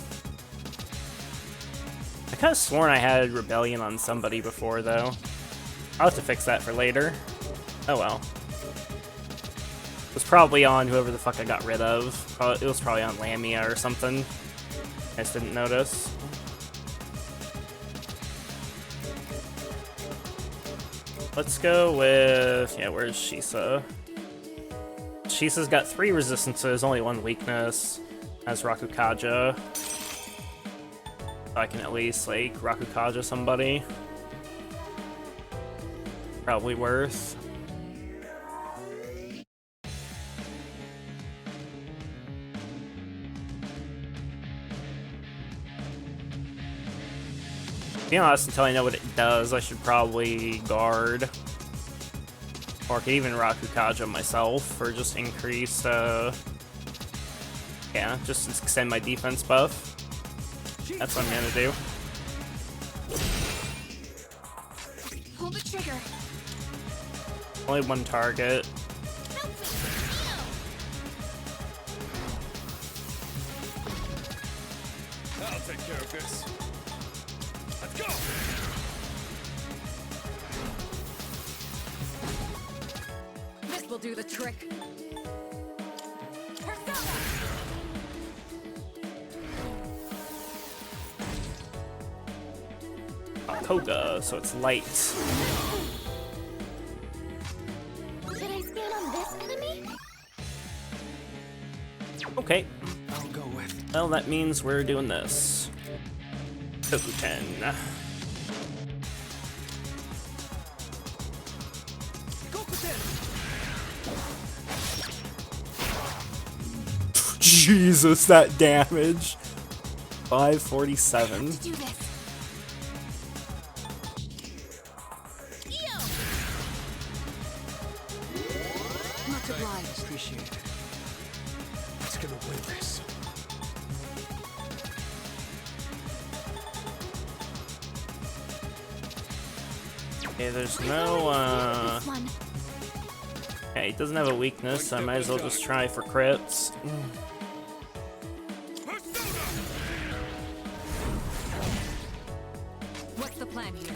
A: I could have sworn I had rebellion on somebody before, though. I'll have to fix that for later. Oh well. It was probably on whoever the fuck I got rid of. It was probably on Lamia or something. I just didn't notice. Let's go with... yeah, where's Shisa? Shisa's got 3 resistances, only 1 weakness. Has Rakukaja. I can at least, like, Rakukaja somebody. Probably worth. To be honest, until I know what it does, I should probably guard. Or I could even Rakukaja myself, or just increase, yeah, just extend my defense buff. That's what I'm gonna do.
E: Pull the trigger.
A: Only 1 target.
C: I'll take care of this. Let's go!
B: This will do the trick.
A: Koga, so it's light.
D: Should I stand on this enemy?
A: Okay.
C: I'll go with.
A: Well, that means we're doing this. Toku-ten. Jesus, that damage. 547.
E: Do this.
H: Much obliged. Appreciate it.
C: It's gonna win this.
A: Okay, there's no,
D: This one.
A: okay, he doesn't have a weakness, so I might as well just try for crits.
B: What's the plan here?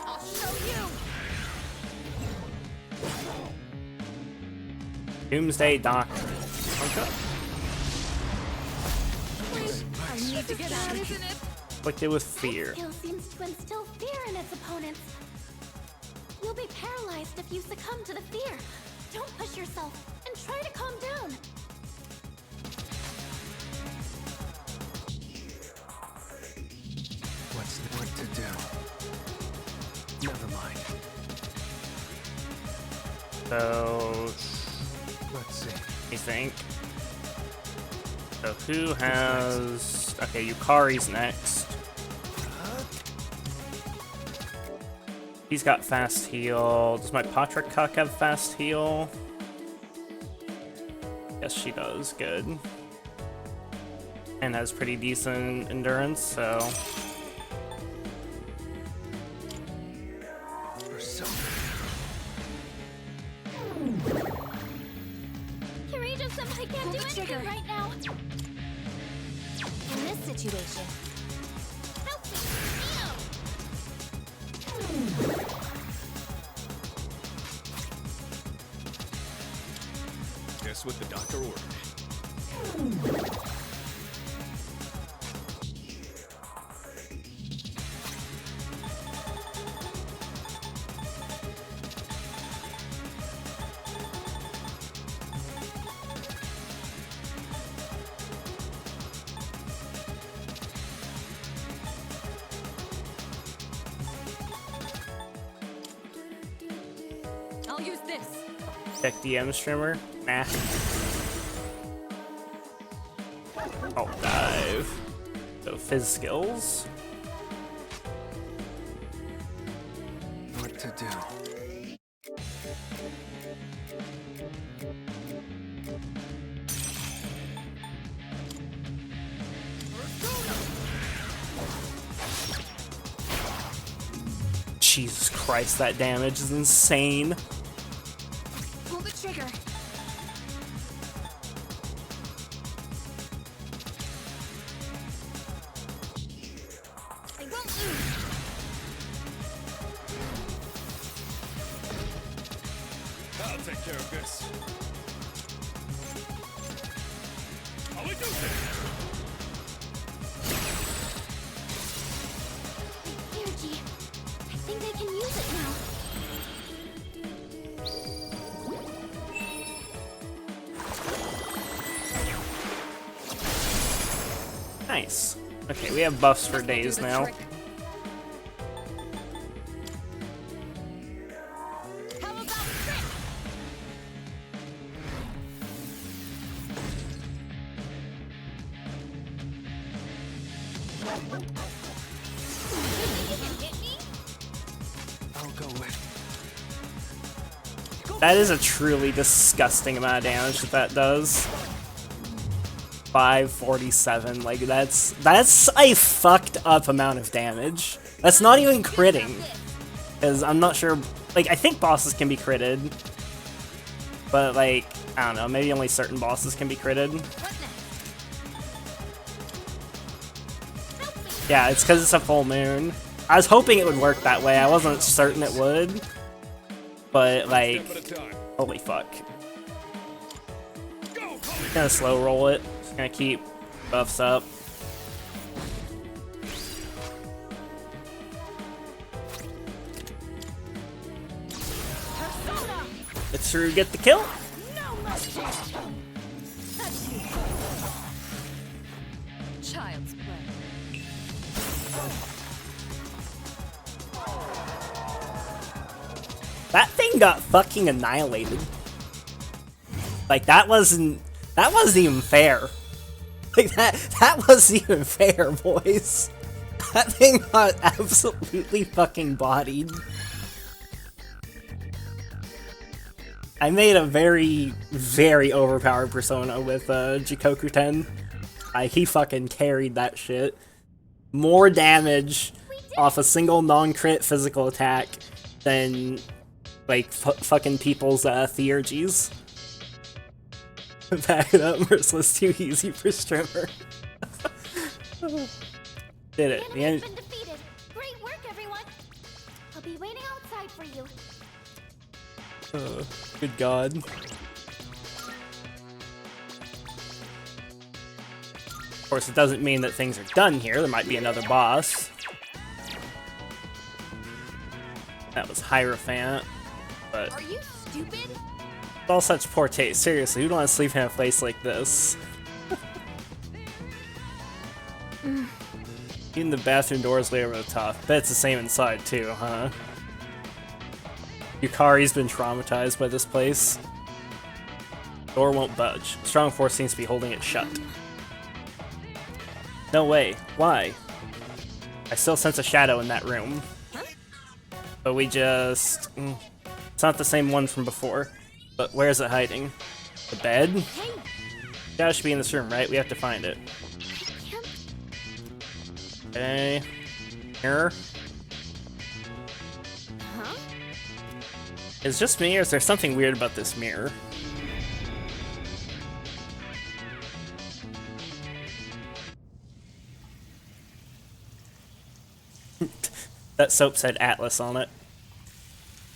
E: I'll show you.
A: Doomsday Doctor. Okay.
E: I need to get out, isn't it?
A: Afflicted with fear.
D: Skill seems to instill fear in its opponents. You'll be paralyzed if you succumb to the fear. Don't push yourself and try to calm down.
C: What to do? Never mind.
A: So,
C: Let's see.
A: I think. So who has... Okay, Yukari's next. He's got fast heal. Does my Patrick have fast heal? Yes, she does. Good. And has pretty decent endurance, so...
D: Courageous, I can't do anything right now. In this situation, help me, Neo!
C: Guess what the doctor ordered.
B: I'll use this.
A: Check DM streamer. Nah. Oh, dive. So fizz skills.
C: What to do?
A: Jesus Christ, that damage is insane.
E: Pull the trigger. I won't lose.
C: I'll take care of this. How we do this?
D: Energy. I think I can use it now.
A: Nice. Okay, we have buffs for days
E: Do the
A: now.
E: trick. How about this? You can hit me?
C: I'll go with.
A: That is a truly disgusting amount of damage that does. 547, like that's a fucked up amount of damage. That's not even critting, because I'm not sure, like I think bosses can be critted, but like, I don't know, maybe only certain bosses can be critted.
E: What next?
A: Yeah, it's because it's a full moon. I was hoping it would work that way, I wasn't certain it would, but like,
C: Step at a time.
A: holy fuck.
C: Go,
A: Gonna slow roll it, just gonna keep buffs up.
E: Persona!
A: It's through, get the kill.
E: No mercy!
B: Child's play.
A: That thing got fucking annihilated. Like, that wasn't even fair. Like, that wasn't even fair, boys. That thing got absolutely fucking bodied. I made a very, very overpowered persona with Jikoku-ten. He fucking carried that shit. More damage off a single non-crit physical attack than, like, fucking people's theurgies. Back it up, Merciless too easy for Strimmer. Did it.
D: The enemy's been defeated. Great work, everyone. I'll be waiting outside for you.
A: Good god. Of course, it doesn't mean that things are done here. There might be another boss. That was Hierophant, but...
E: Are you stupid?
A: With all such poor taste. Seriously, who'd want to sleep in a place like this? Even the bathroom doors lay over the top. Bet it's the same inside too, huh? Yukari's been traumatized by this place. Door won't budge. Strong force seems to be holding it shut. No way. Why? I still sense a shadow in that room. But we just... It's not the same one from before. But where is it hiding? The bed? Shadow should be in this room, right? We have to find it. Okay. Mirror. Is it just me, or is there something weird about this mirror? That soap said Atlas on it.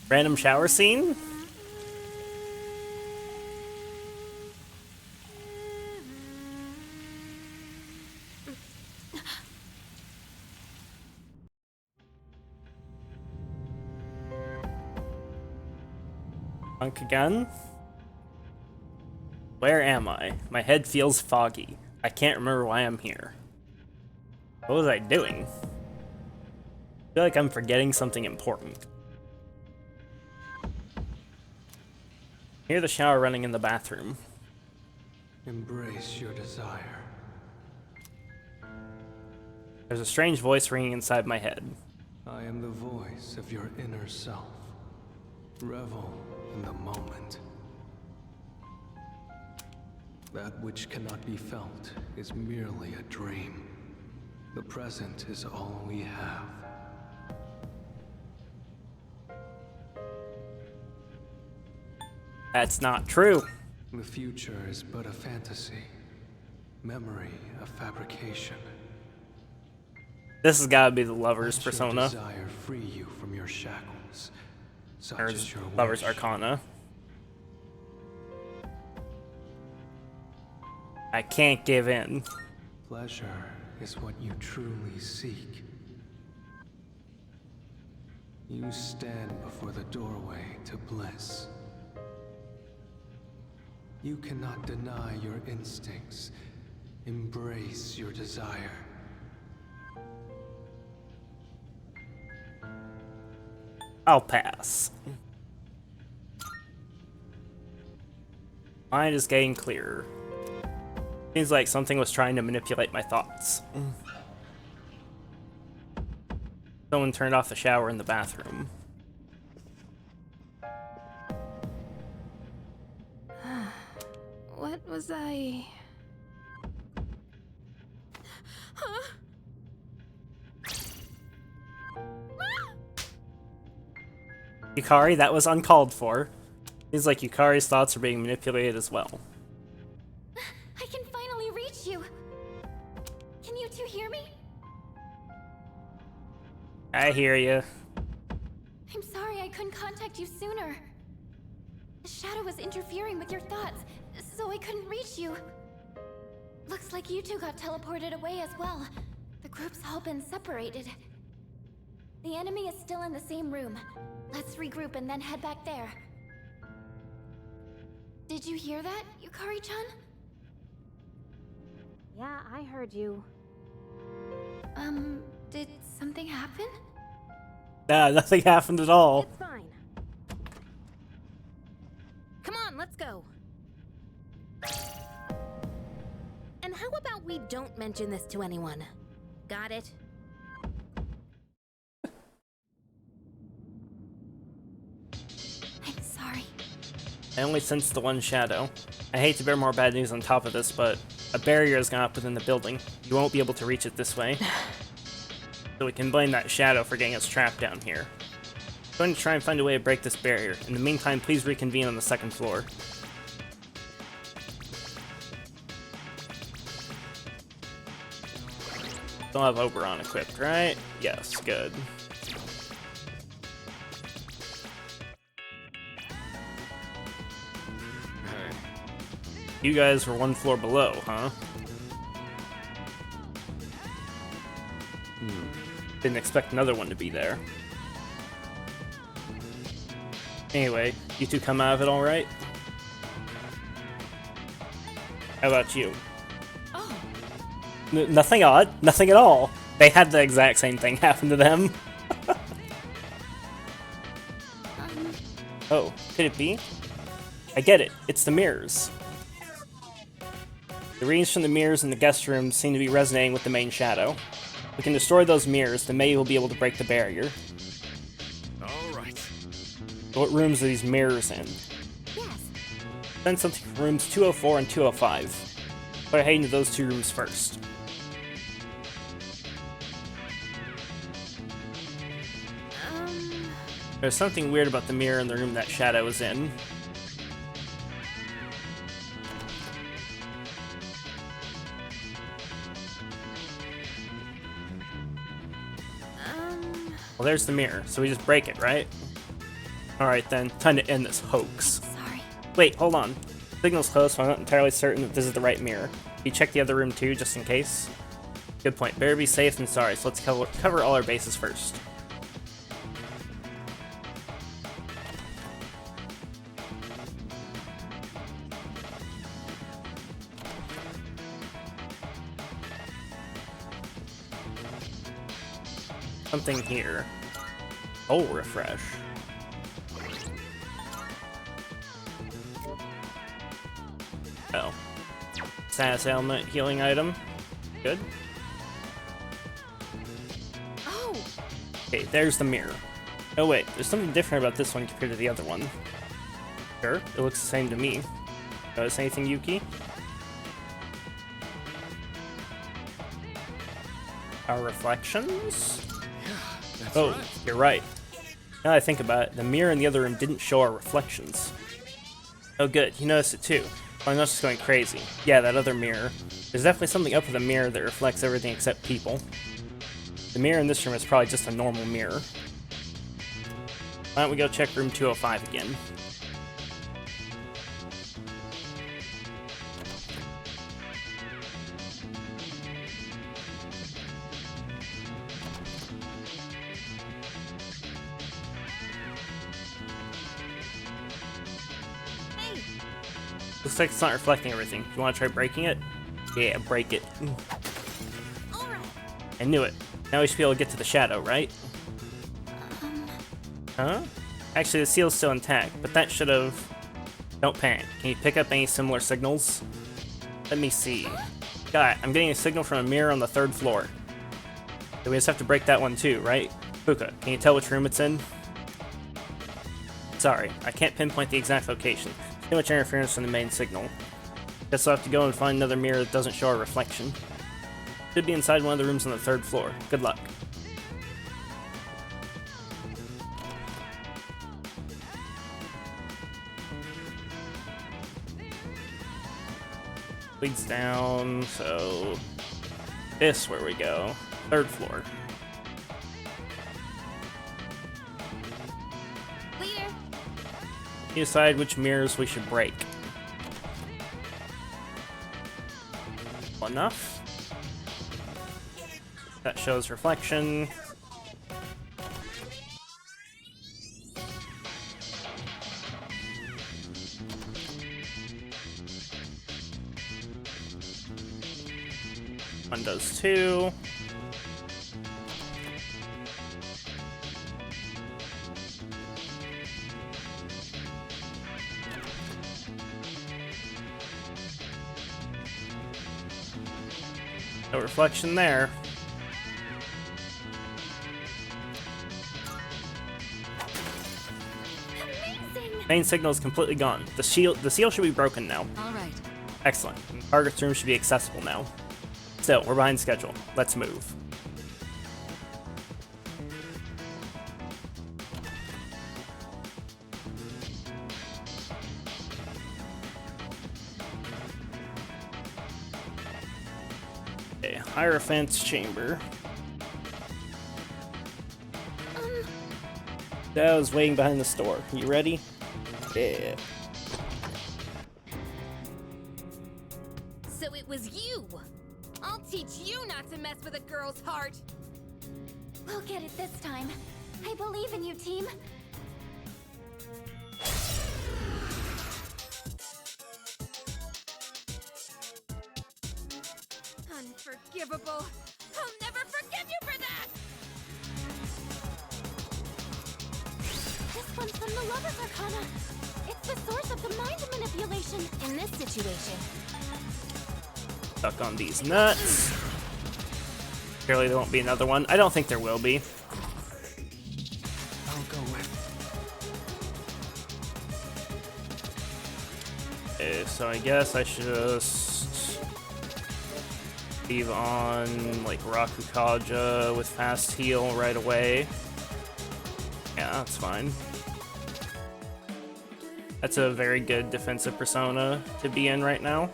A: Random shower scene? Punk again? Where am I? My head feels foggy. I can't remember why I'm here. What was I doing? I feel like I'm forgetting something important. Hear the shower running in the bathroom.
I: Embrace your desire.
A: There's a strange voice ringing inside my head.
I: I am the voice of your inner self. Revel in the moment. That which cannot be felt is merely a dream. The present is all we have.
A: That's not true.
I: The future is but a fantasy. Memory a fabrication.
A: This has got to be the lover's
I: Let your
A: persona.
I: desire free you from your shackles, such
A: Or
I: as your
A: lover's
I: wish.
A: arcana. I can't give in.
I: Pleasure is what you truly seek. You stand before the doorway to bliss. You cannot deny your instincts. Embrace your desire.
A: I'll pass. Mind is getting clearer. Seems like something was trying to manipulate my thoughts. Someone turned off the shower in the bathroom.
E: What was I...
A: Yukari, that was uncalled for. Seems like Yukari's thoughts are being manipulated as well.
D: I can finally reach you. Can you two hear me?
A: I hear you.
D: I'm sorry I couldn't contact you sooner. The shadow was interfering with your thoughts, so I couldn't reach you. Looks like you two got teleported away as well. The group's all been separated. The enemy is still in the same room. Let's regroup and then head back there. Did you hear that, Yukari-chan?
E: Yeah, I heard you.
D: Did something happen?
A: Nah, nothing happened at all.
E: It's fine. let's go. And how about we don't mention this to anyone? Got it?
D: I'm sorry.
A: I only sensed the one shadow. I hate to bear more bad news on top of this, but a barrier has gone up within the building. You won't be able to reach it this way. So we can blame that shadow for getting us trapped down here. I'm going to try and find a way to break this barrier. In the meantime, please reconvene on the second floor. Still have Oberon equipped, right? Yes, good.
C: Hey,
A: You guys were one floor below, huh? Didn't expect another one to be there. Anyway, you two come out of it all right? How about you?
E: Oh,
A: Nothing odd. Nothing at all. They had the exact same thing happen to them. Oh, could it be? I get it. It's the mirrors. The readings from the mirrors in the guest room seem to be resonating with the main shadow. We can destroy those mirrors, then maybe we'll be able to break the barrier.
C: all right.
A: What rooms are these mirrors in?
E: yes.
A: Send something from rooms 204 and 205. Try heading to those two rooms first. There's something weird about the mirror in the room that Shadow was in. Well, there's the mirror, so we just break it, right? Alright then, time to end this hoax.
D: Sorry.
A: Wait, hold on. Signal's close, but I'm not entirely certain that this is the right mirror. You check the other room too, just in case? Good point. Better be safe than sorry, so let's cover all our bases first. Something here. Oh, refresh. Oh. Status ailment healing item. Good.
E: Oh,
A: Okay, there's the mirror. Oh wait, there's something different about this one compared to the other one. Sure, it looks the same to me. Notice anything, Yuki? Our reflections?
C: That's
A: Oh,
C: right.
A: you're right. Now that I think about it, the mirror in the other room didn't show our reflections. Oh good, you noticed it too. Well, I'm not just going crazy. Yeah, that other mirror. There's definitely something up with the mirror that reflects everything except people. The mirror in this room is probably just a normal mirror. Why don't we go check room 205 again?
E: hey.
A: Looks like it's not reflecting everything. You want to try breaking it? Yeah, break it.
E: All right.
A: I knew it. Now we should be able to get to the shadow, right? Huh? Actually, the seal's still intact, but that should have... Don't panic. Can you pick up any similar signals? Let me see. Got it. I'm getting a signal from a mirror on the 3rd floor. So we just have to break that one too, right? Fuka, can you tell which room it's in? Sorry, I can't pinpoint the exact location. Too much interference from the main signal. Guess I'll have to go and find another mirror that doesn't show a reflection. Should be inside one of the rooms on the 3rd floor. Good luck. Leads down, so this where we go. 3rd floor.
E: Leader.
A: You decide which mirrors we should break. Enough. That shows reflection. One does too. No reflection there.
D: Amazing!
A: Main signal is completely gone. The seal should be broken now.
B: All right.
A: Excellent. Target's room should be accessible now. Still, we're behind schedule. Let's move. Okay, Hierophant's chamber. I was waiting behind the store. You ready? Yeah.
E: So it was you! I'll teach you not to mess with a girl's heart!
D: We'll get it this time. I believe in you, team.
E: Unforgivable! I'll never forgive you for that!
D: This one's from the Lover's Arcana. It's the source of the mind manipulation.
E: In this situation,
A: Stuck on these nuts. Surely there won't be another one. I don't think there will be.
I: I'll go with.
A: Okay, so I guess I should just leave on like Rakukaja with fast heal right away. Yeah, that's fine. That's a very good defensive persona to be in right now.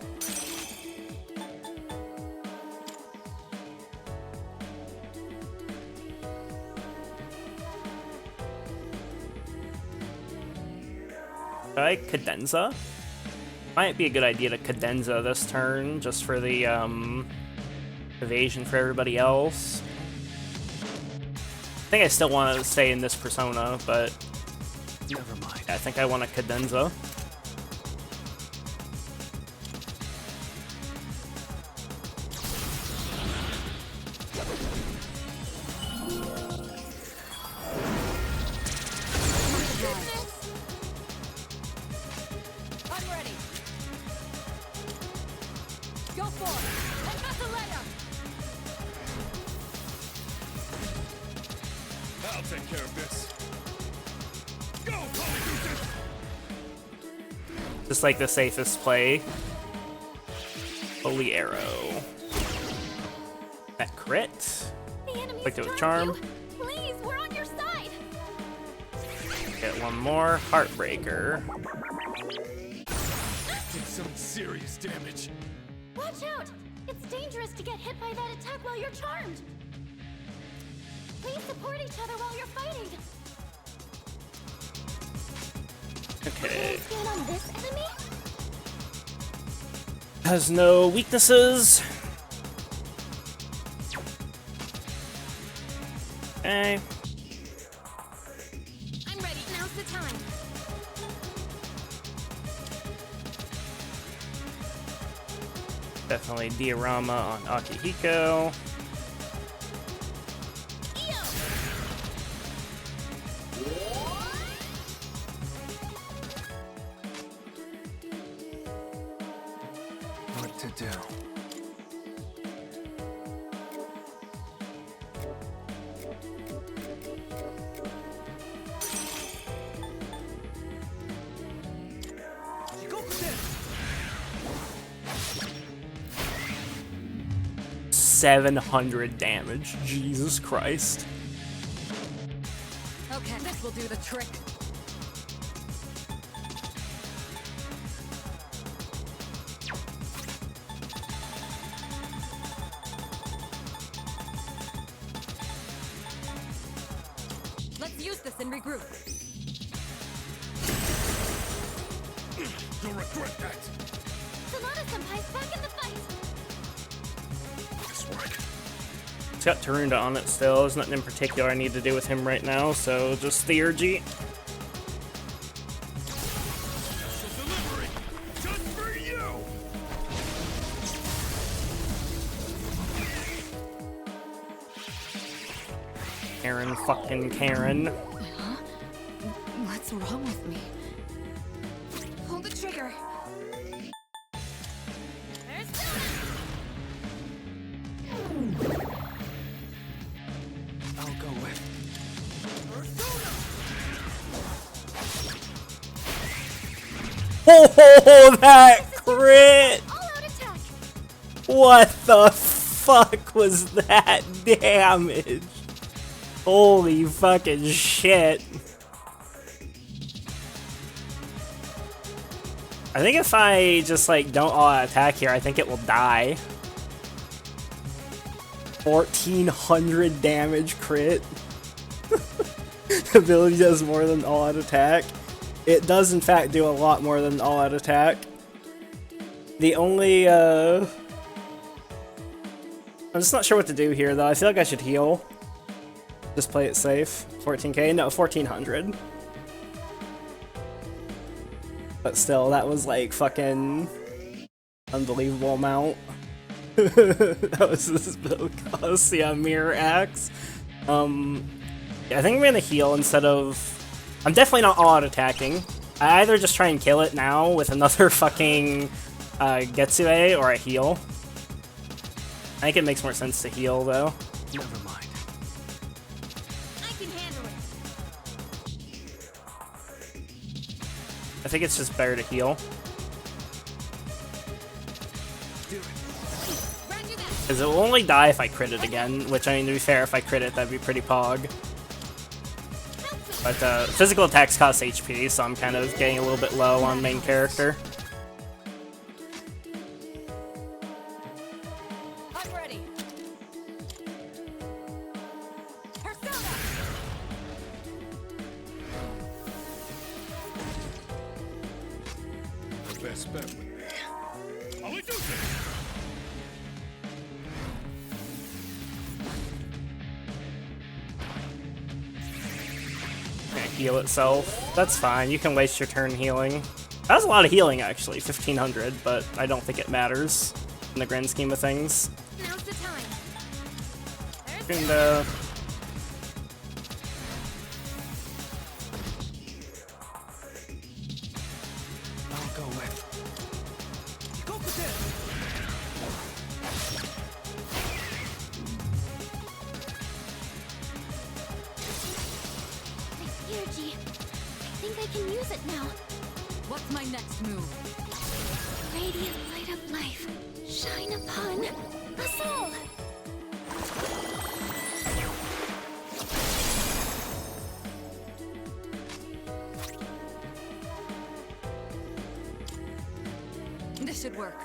A: Try Cadenza? Might be a good idea to Cadenza this turn, just for the evasion for everybody else. I think I still want to stay in this persona, but
I: Never mind.
A: I think I want a Cadenza.
E: I'm ready! Go for it! And Messaletta!
C: I'll take care of this. Go,
A: Just like the safest play. Holy Arrow. That crit.
D: The enemy's
A: Clicked it with
D: trying
A: charm.
D: you. Please, we're on your side.
A: Get one more. Heartbreaker.
C: Did some serious damage.
D: Watch out! It's dangerous to get hit by that attack while you're charmed. Please support each other while you're fighting.
A: Okay.
D: Scan on this enemy?
A: Has no weaknesses. Okay.
E: I'm ready, now's the time!
A: Definitely diorama on Akihiko.
I: What to do?
C: Go for this.
A: 700 damage. Jesus Christ.
B: Okay, this will do the trick. Let's use this and regroup.
C: You'll regret that.
D: Sonata-senpai's back in the fight.
C: This work.
A: It's got Tarunda on it still. There's nothing in particular I need to do with him right now, so just Theurgy.
C: Special delivery. Just for you.
A: Karen fucking Karen.
B: What's wrong with me?
E: Pull the trigger! There's
A: Oh, that crit!
D: All-out attack.
A: What the fuck was that damage? Holy fucking shit. I think if I just like don't all-out attack here, I think it will die. 1400 damage crit. Ability does more than all-out attack. It does in fact do a lot more than all-out attack. The only I'm just not sure what to do here though. I feel like I should heal. Just play it safe. 14k? No, 1400. But still, that was like fucking unbelievable amount. That was this build cost. Yeah, mirror axe. Yeah, I think I'm gonna heal instead of. I'm definitely not all out attacking. I either just try and kill it now with another fucking Getsue, or I heal. I think it makes more sense to heal though.
C: Never mind.
E: I can handle it.
A: I think it's just better to heal.
E: Roger that.
A: Because it will only die if I crit it again, which, I mean, to be fair, if I crit it, that'd be pretty pog. But physical attacks cost HP, so I'm kind of getting a little bit low on main character.
E: I'm ready. Persona.
C: The best bet would be. I'll do this.
A: Can't heal itself. That's fine, you can waste your turn healing. That was a lot of healing, actually, 1500, but I don't think it matters in the grand scheme of things.
E: Now's the time.
A: And,
C: I'll go with.
D: My energy. I think I can use it now.
B: What's my next move?
D: Radiant light of life. Shine upon us all.
B: This should work.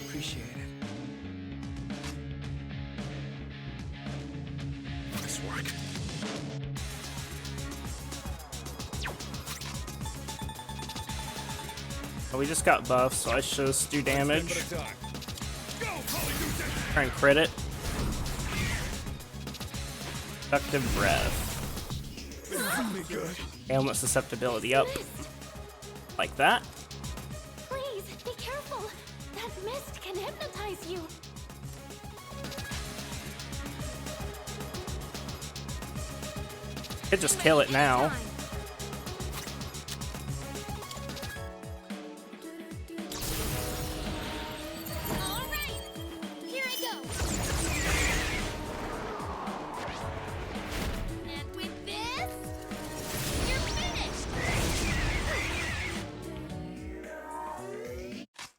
C: Appreciate it. Nice work.
A: we just got buffs, so I should just do damage. Try and crit it. Seductive breath. Ailment susceptibility up. Like that.
D: Please, be careful. That mist can hypnotize you.
A: Could just kill it now.
D: All right, here I go. And with this, you're finished.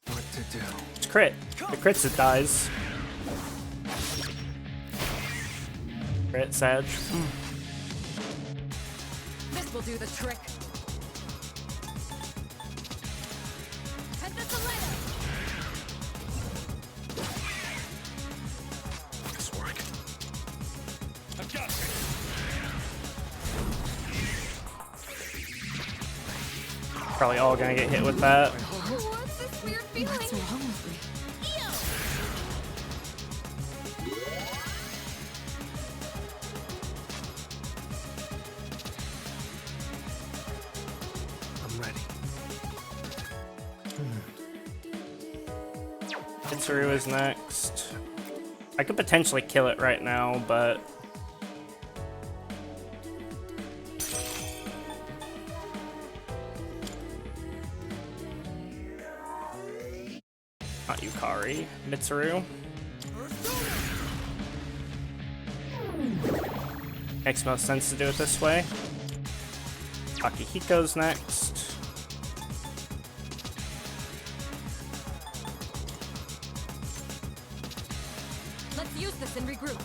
C: What to do?
A: It's crit. The crits it dies. Crit, Sag.
B: This will do the trick.
E: Head this a letter.
C: Nice work. I've got it.
A: Probably all gonna get hit with that.
E: What's this weird feeling?
B: What's wrong with me?
C: I'm ready.
A: Mitsuru is next. I could potentially kill it right now, but not Yukari. Mitsuru. Makes most sense to do it this way. Akihiko's next.
B: Let's use this and regroup.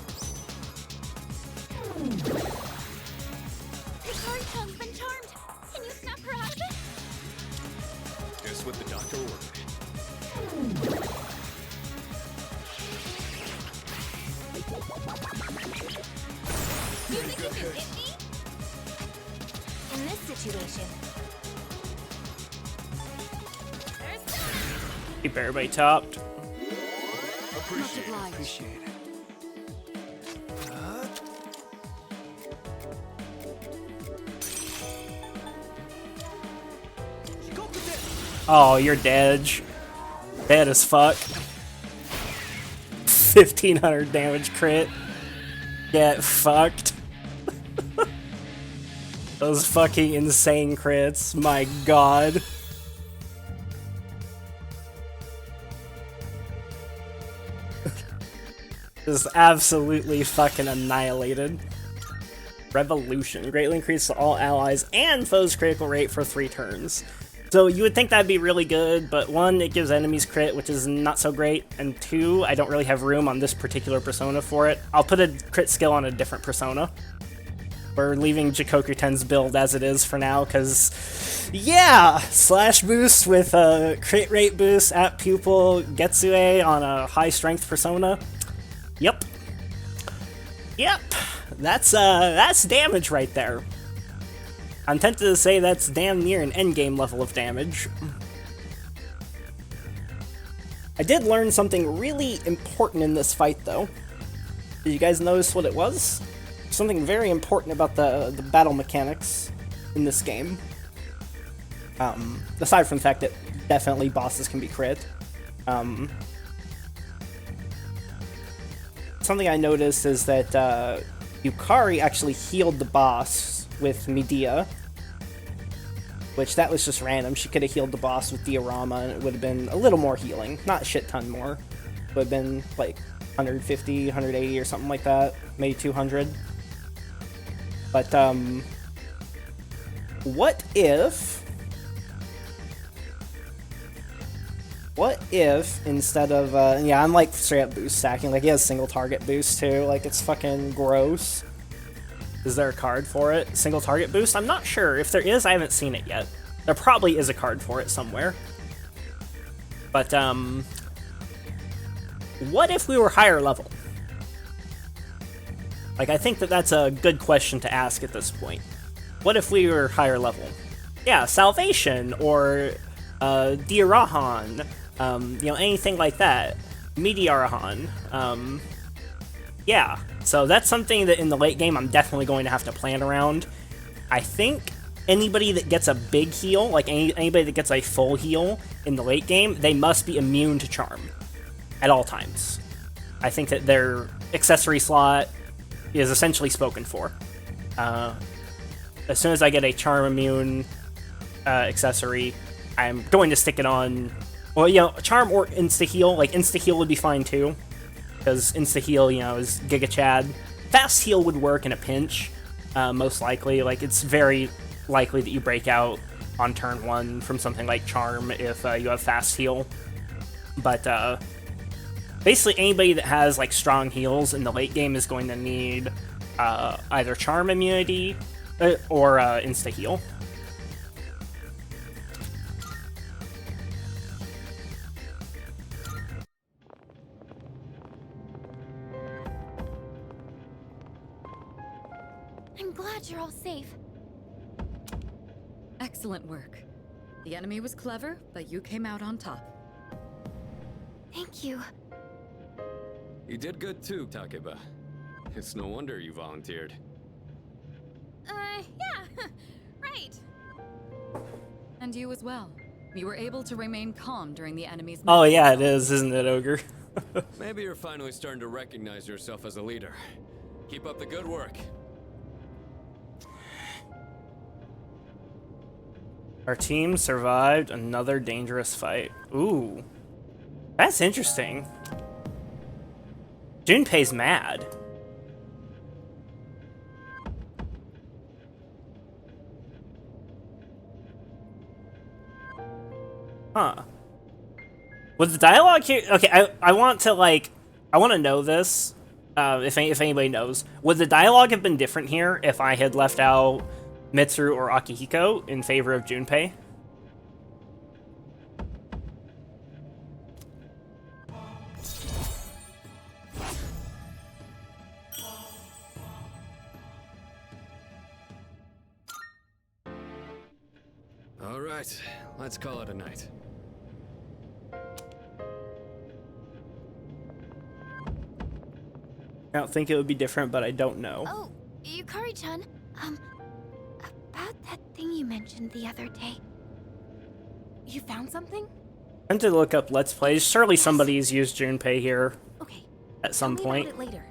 D: Hikari-chan's been charmed. Can you snap her out of it?
C: Just what the doctor ordered.
D: You think you can hit me? In this situation.
A: Keep everybody topped.
I: Appreciate it.
A: Oh, you're dead. Dead as fuck. 1500 damage crit. Get fucked. Those fucking insane crits. My god. Just absolutely fucking annihilated. Revolution. Greatly increases all allies and foes' critical rate for 3 turns. So you would think that'd be really good, but 1, it gives enemies crit, which is not so great, and 2, I don't really have room on this particular persona for it. I'll put a crit skill on a different persona. We're leaving Jikoku Ten's build as it is for now, because, yeah! Slash boost with a crit rate boost at pupil Getsue on a high strength persona. Yep. Yep. That's damage right there. I'm tempted to say that's damn near an endgame level of damage. I did learn something really important in this fight, though. Did you guys notice what it was? Something very important about the battle mechanics in this game. Aside from the fact that definitely bosses can be crit. Something I noticed is that Yukari actually healed the boss with Medea, which that was just random. She could have healed the boss with Diorama and it would have been a little more healing, not a shit ton more. It would have been like 150, 180 or something like that, maybe 200. But what if instead of yeah, I'm like straight up boost stacking, like he has single target boost too, like it's fucking gross. Is there a card for it? Single target boost? I'm not sure. If there is, I haven't seen it yet. There probably is a card for it somewhere. But, what if we were higher level? Like, I think that that's a good question to ask at this point. What if we were higher level? Yeah, Salvation, or, Diarahan, you know, anything like that. Metearahan, yeah, so that's something that in the late game I'm definitely going to have to plan around. I think anybody that gets a big heal, like anybody that gets a full heal in the late game, they must be immune to charm at all times. I think that their accessory slot is essentially spoken for. As soon as I get a charm immune accessory, I'm going to stick it on. Well, you know, charm or insta-heal. Like, insta-heal would be fine too, because insta-heal, you know, is Giga Chad. Fast heal would work in a pinch, most likely. Like, it's very likely that you break out on turn 1 from something like charm if you have fast heal. But basically anybody that has like strong heals in the late game is going to need either charm immunity or insta-heal.
D: I'm glad you're all safe.
B: Excellent work. The enemy was clever, but you came out on top.
D: Thank you.
C: You did good too, Takeba. It's no wonder you volunteered.
E: Yeah, right.
B: And you as well. You were able to remain calm during the enemy's...
A: Oh yeah, it is, isn't it, Ogre?
C: Maybe you're finally starting to recognize yourself as a leader. Keep up the good work.
A: Our team survived another dangerous fight. Ooh. That's interesting. Junpei's mad. Huh. Was the dialogue here... Okay, I want to, like... I want to know this, if anybody knows. Would the dialogue have been different here if I had left out Mitsuru or Akihiko in favor of Junpei?
C: All right, let's call it a night.
A: I don't think it would be different, but I don't know.
D: Oh, Yukari-chan, about that thing you mentioned the other day.
E: You found something?
A: I'm to look up Let's Plays. Surely somebody's used Junpei here
E: Okay.
A: at some
E: Tell me
A: point.
E: about it later.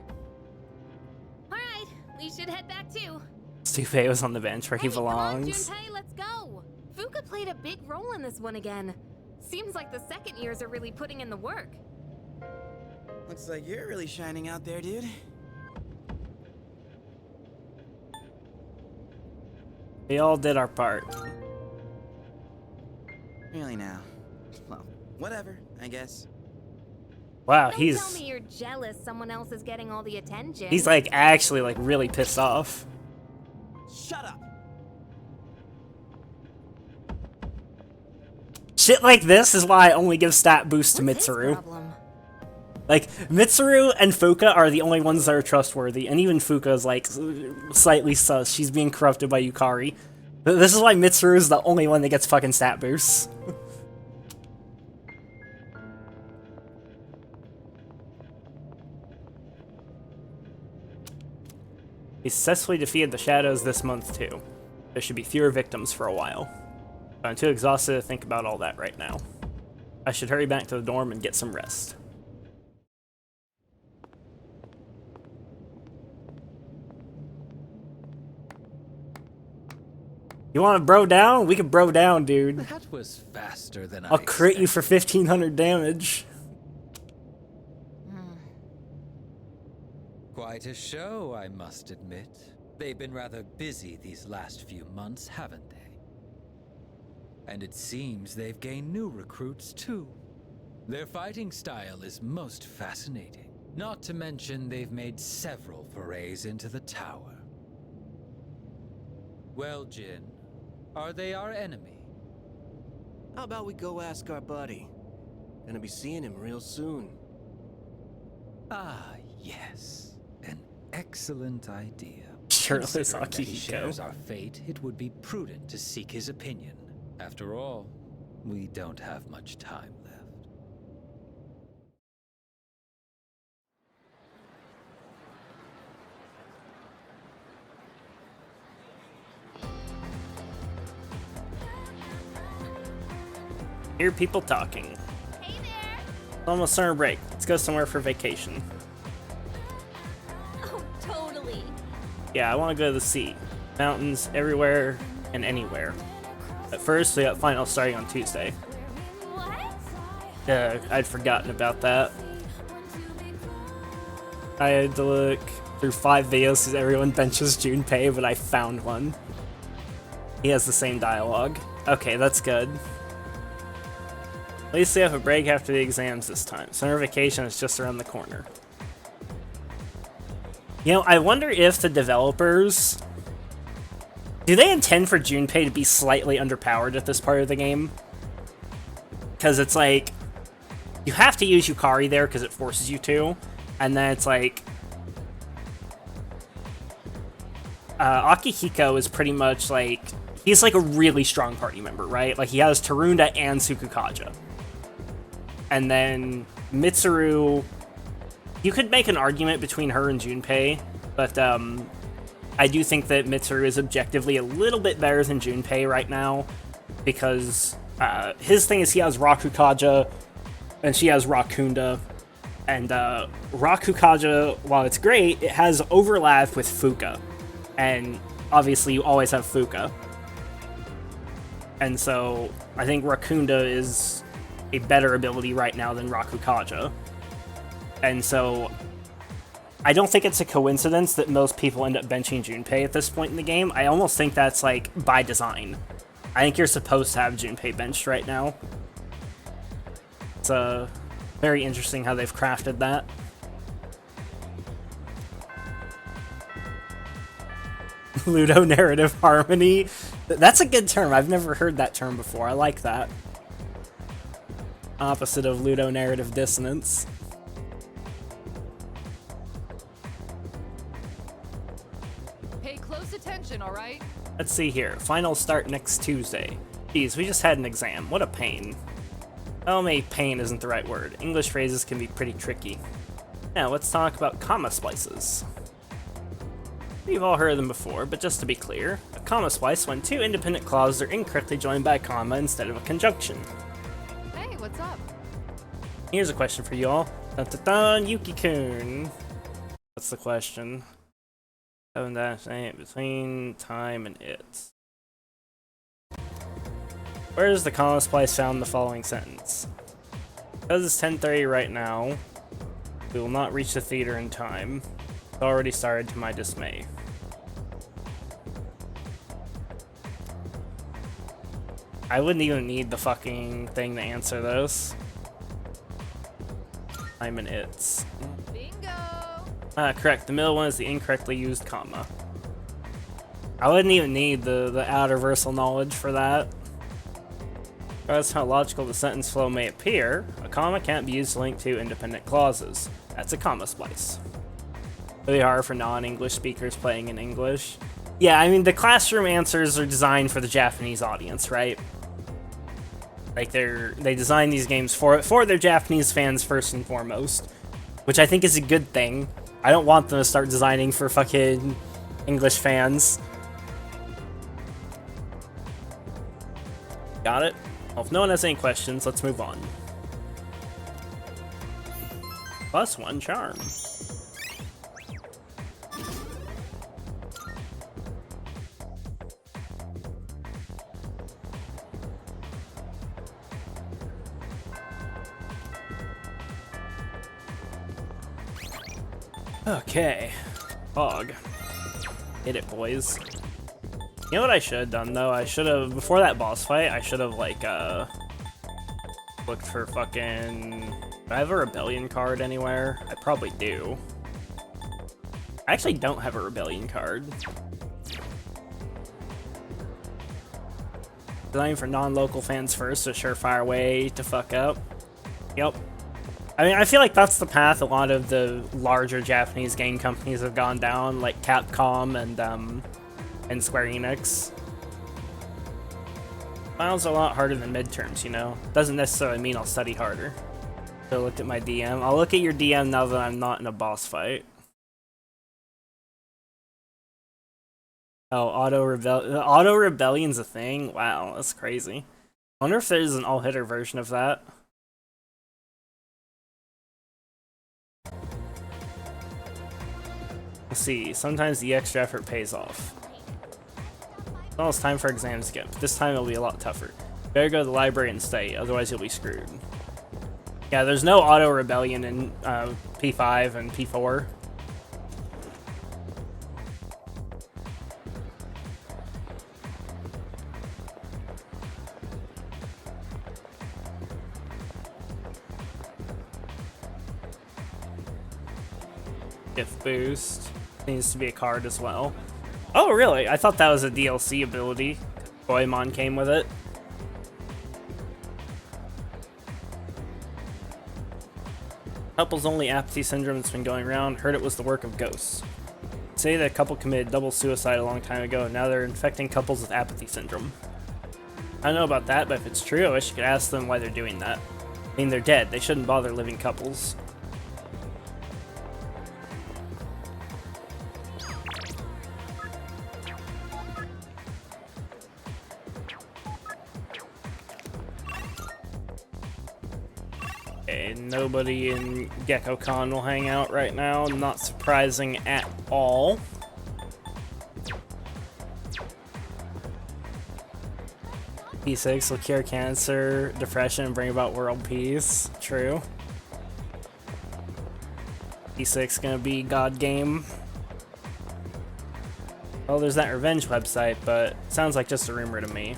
E: All right, we should head back too.
A: Junpei was on the bench where he
E: Hey, come on,
A: belongs.
E: Junpei, let's go. Fuka played a big role in this one again. Seems like the second years are really putting in the work.
H: Looks like you're really shining out there, dude.
A: We all did our part.
H: Really now. Well, whatever, I guess.
A: Wow,
E: Don't tell me you're jealous someone else is getting all the attention.
A: he's like actually like really pissed off.
H: Shut up!
A: Shit like this is why I only give stat boosts to
E: What's his
A: Mitsuru.
E: problem?
A: Like, Mitsuru and Fuka are the only ones that are trustworthy, and even Fuka is, like, slightly sus. She's being corrupted by Yukari. This is why Mitsuru is the only one that gets fucking stat boosts. He successfully defeated the shadows this month, too. There should be fewer victims for a while. But I'm too exhausted to think about all that right now. I should hurry back to the dorm and get some rest. You want to bro down? We can bro down, dude.
F: That was faster than
A: I'll crit you for 1500 damage.
F: Quite a show, I must admit. They've been rather busy these last few months, haven't they? And it seems they've gained new recruits, too. Their fighting style is most fascinating. Not to mention they've made several forays into the tower. Well, Jin, are they our enemy?
J: How about we go ask our buddy? Gonna be seeing him real soon.
F: Ah, yes. An excellent idea.
A: Shirtless
F: Considering that he
A: Akihiko.
F: shares our fate, it would be prudent to seek his opinion. After all, we don't have much time left.
A: Hear people talking.
D: Hey there!
A: It's almost summer break. Let's go somewhere for vacation.
D: Oh, totally.
A: Yeah, I want to go to the sea. Mountains everywhere and anywhere. At first, we got finals starting on Tuesday.
D: What?
A: I'd forgotten about that. I had to look through 5 videos because everyone benches Junpei, but I found one. He has the same dialogue. Okay, that's good. At least they have a break after the exams this time. Summer vacation is just around the corner. You know, I wonder if the developers... Do they intend for Junpei to be slightly underpowered at this part of the game? Because it's like... You have to use Yukari there because it forces you to. And then it's like... Akihiko is pretty much like... He's like a really strong party member, right? Like he has Tarunda and Tsukukaja. And then Mitsuru... You could make an argument between her and Junpei, but I do think that Mitsuru is objectively a little bit better than Junpei right now, because his thing is he has Rakukaja, and she has Rakunda, and Rakukaja, while it's great, it has overlap with Fuka, and obviously you always have Fuka. And so I think Rakunda is a better ability right now than Rakukaja. And so I don't think it's a coincidence that most people end up benching Junpei at this point in the game. I almost think that's like by design. I think you're supposed to have Junpei benched right now. It's very interesting how they've crafted that. Ludonarrative harmony. That's a good term. I've never heard that term before. I like that. Opposite of ludonarrative dissonance.
K: Pay close attention, all right?
A: Let's see here. Finals start next Tuesday. Geez, we just had an exam. What a pain. Oh, maybe pain isn't the right word. English phrases can be pretty tricky. Now, let's talk about comma splices. We've all heard of them before, but just to be clear, a comma splice when two independent clauses are incorrectly joined by a comma instead of a conjunction.
K: Hey, what's up?
A: Here's a question for you all. Dun dun dun, Yuki-kun. What's the question? 7-8 between time and it. Where is the comma splice found in the following sentence? Because it's 10:30 right now, we will not reach the theater in time. It's already started to my dismay. I wouldn't even need the fucking thing to answer those. Time and it's.
K: Bingo!
A: Correct. The middle one is the incorrectly used comma. I wouldn't even need the outer-versal knowledge for that. Regardless how logical the sentence flow may appear, a comma can't be used to link two independent clauses. That's a comma splice. Really hard for non-English speakers playing in English. Yeah, I mean, the classroom answers are designed for the Japanese audience, right? Like, they design these games for their Japanese fans first and foremost, which I think is a good thing. I don't want them to start designing for fucking English fans. Got it? Well, if no one has any questions, let's move on. +1 charm. Okay. Fog. Hit it, boys. You know what I should have done, though? I should have, before that boss fight, I should have, like, looked for fucking... Do I have a rebellion card anywhere? I probably do. I actually don't have a rebellion card. Designing for non-local fans first, a surefire way to fuck up. Yep. I mean, I feel like that's the path a lot of the larger Japanese game companies have gone down, like Capcom and Square Enix. Finals are a lot harder than midterms, you know? Doesn't necessarily mean I'll study harder. So I looked at my DM. I'll look at your DM now that I'm not in a boss fight. Oh, auto rebellion's a thing? Wow, that's crazy. I wonder if there's an all-hitter version of that. Let's see, sometimes the extra effort pays off. It's almost time for exams again, but this time it'll be a lot tougher. Better go to the library and study, otherwise you'll be screwed. Yeah, there's no auto rebellion in P5 and P4. Gift boost needs to be a card as well. Oh, really? I thought that was a DLC ability. Goemon came with it. Couples only apathy syndrome that's been going around. Heard it was the work of ghosts. Say that a couple committed double suicide a long time ago, and now they're infecting couples with apathy syndrome. I don't know about that, but if it's true, I wish you could ask them why they're doing that. I mean, they're dead. They shouldn't bother living couples. Okay, nobody in GeckoCon will hang out right now. Not surprising at all. P6 will cure cancer, depression, and bring about world peace. True. P6 gonna be God game. Well, there's that revenge website, but sounds like just a rumor to me.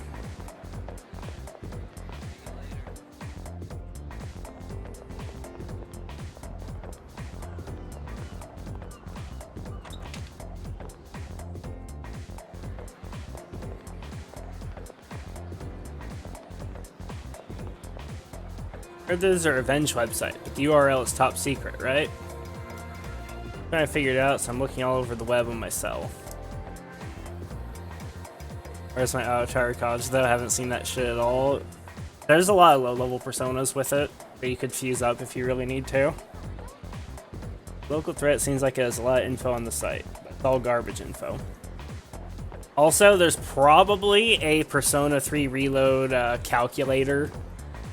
A: Or there's a revenge website, but the URL is top secret, right? I'm trying to figure it out, so I'm looking all over the web on myself. Where's my Avatar cards, though? I haven't seen that shit at all. There's a lot of low-level personas with it that you could fuse up if you really need to. Local threat seems like it has a lot of info on the site, but it's all garbage info. Also, there's probably a Persona 3 Reload calculator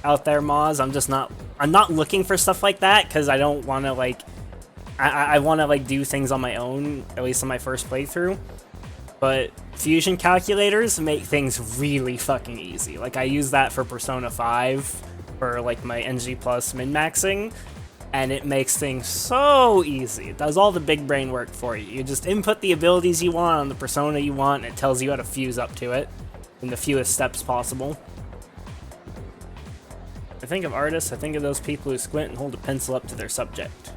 A: out there, Moz. I'm not looking for stuff like that because I don't want to like, I want to like do things on my own, at least on my first playthrough. But fusion calculators make things really fucking easy. Like I use that for Persona 5 for like my NG plus min-maxing, and it makes things so easy. It does all the big brain work for you. You just input the abilities you want on the persona you want, and it tells you how to fuse up to it in the fewest steps possible. I think of artists, I think of those people who squint and hold a pencil up to their subject.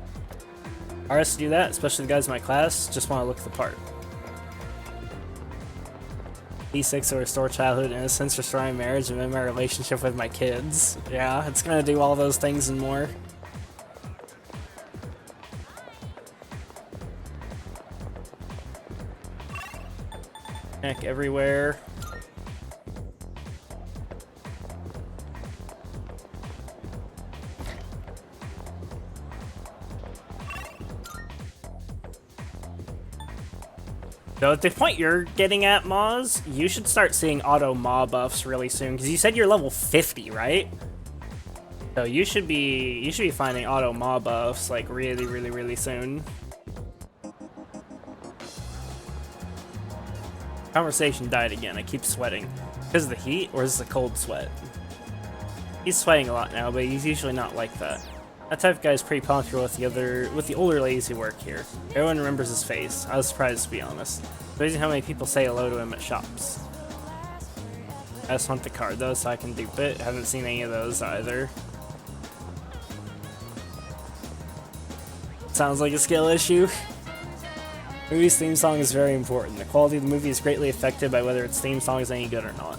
A: Artists do that, especially the guys in my class, just want to look the part. E6 will restore childhood innocence, restore my marriage, and mend my relationship with my kids. Yeah, it's gonna do all those things and more. Heck, everywhere. So at the point you're getting at, Moz, you should start seeing auto maw buffs really soon, because you said you're level 50, right? So you should be finding auto maw buffs like really soon. Conversation died again. I keep sweating. Because of the heat, or is this a cold sweat? He's sweating a lot now, but he's usually not like that. That type of guy is pretty popular with the older ladies who work here. Everyone remembers his face. I was surprised, to be honest. Amazing how many people say hello to him at shops. I just want the card though, so I can dupe it. Haven't seen any of those either. Sounds like a skill issue. Movie's theme song is very important. The quality of the movie is greatly affected by whether its theme song is any good or not.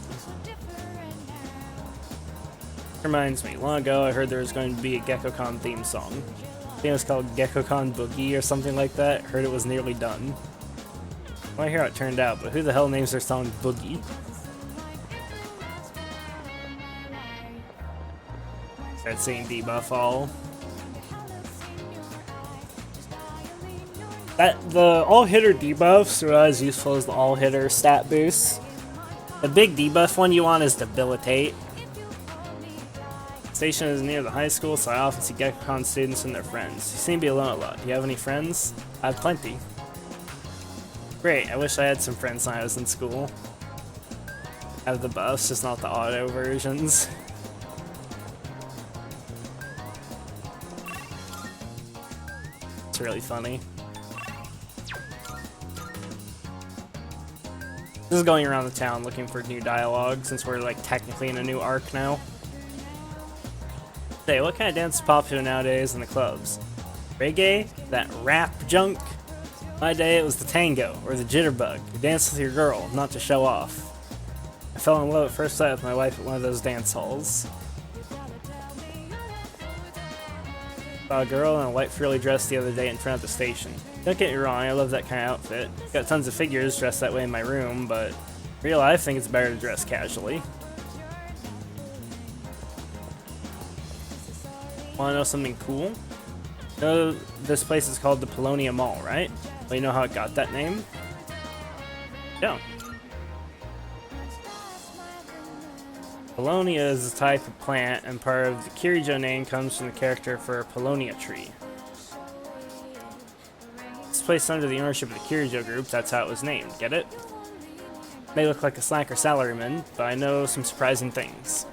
A: Reminds me, long ago I heard there was going to be a GeckoCon theme song. I think it was called GeckoCon Boogie or something like that. Heard it was nearly done. Well, I hear how it turned out, but who the hell names their song Boogie? Start seeing debuff all. The all-hitter debuffs are not as useful as the all-hitter stat boosts. The big debuff one you want is Debilitate. Station is near the high school, so I often see GeckoCon students and their friends. You seem to be alone a lot. Do you have any friends? I have plenty. Great, I wish I had some friends when I was in school. I have the buffs, just not the auto versions. It's really funny. This is going around the town looking for new dialogue, since we're like technically in a new arc now. Say, what kind of dance is popular nowadays in the clubs? Reggae? That rap junk? My day it was the tango, or the jitterbug. You dance with your girl, not to show off. I fell in love at first sight with my wife at one of those dance halls. Saw a girl in a white frilly dress the other day in front of the station. Don't get me wrong, I love that kind of outfit. Got tons of figures dressed that way in my room, but in real life I think it's better to dress casually. Want to know something cool? You know this place is called the Polonia Mall, right? Well, you know how it got that name? Yeah. Polonia is a type of plant, and part of the Kirijo name comes from the character for a Polonia tree. It's placed under the ownership of the Kirijo group, that's how it was named, get it? May look like a slacker salaryman, but I know some surprising things.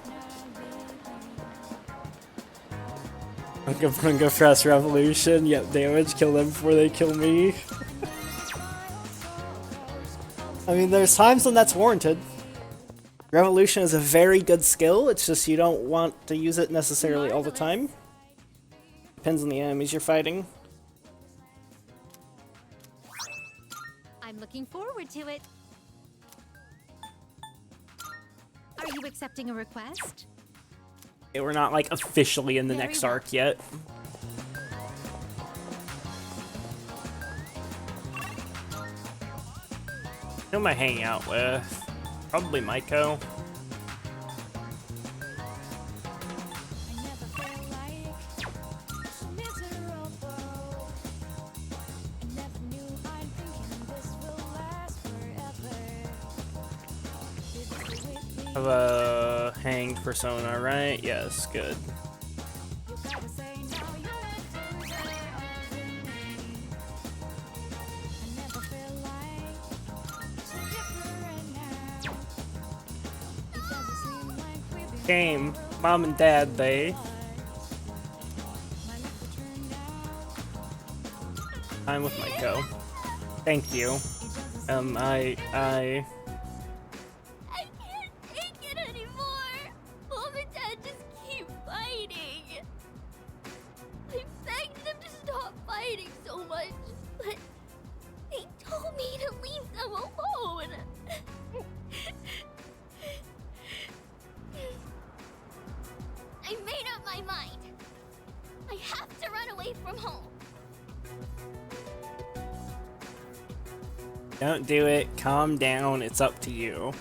A: Bunga Press Revolution, yep, damage, kill them before they kill me. I mean, there's times when that's warranted. Revolution is a very good skill, it's just you don't want to use it necessarily all the time. Depends on the enemies you're fighting.
D: I'm looking forward to it. Are you accepting a request?
A: We're not like officially in the
E: Very
A: next
E: well.
A: arc yet. Who am I hanging out with? Probably Maiko. Have a hanged persona, right? Yes, good. Game, mom and dad, they. I'm with Maiko. Thank you.
D: I can't take it anymore. Mom and Dad just keep fighting. I begged them to stop fighting so much, but they told me to leave them alone. I made up my mind. I have to run away from home.
A: Don't do it. Calm down. It's up to you.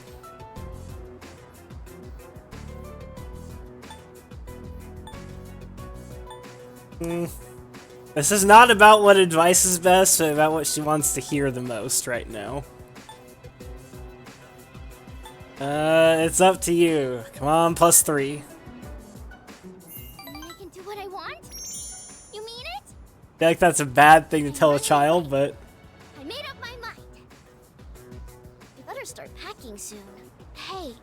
A: This is not about what advice is best, but about what she wants to hear the most right now. It's up to you. Come on, +3.
D: You mean I can do what I want? You mean it?
A: I feel like that's a bad thing to tell a child, but
D: I made up my mind. We better start packing soon. Hey,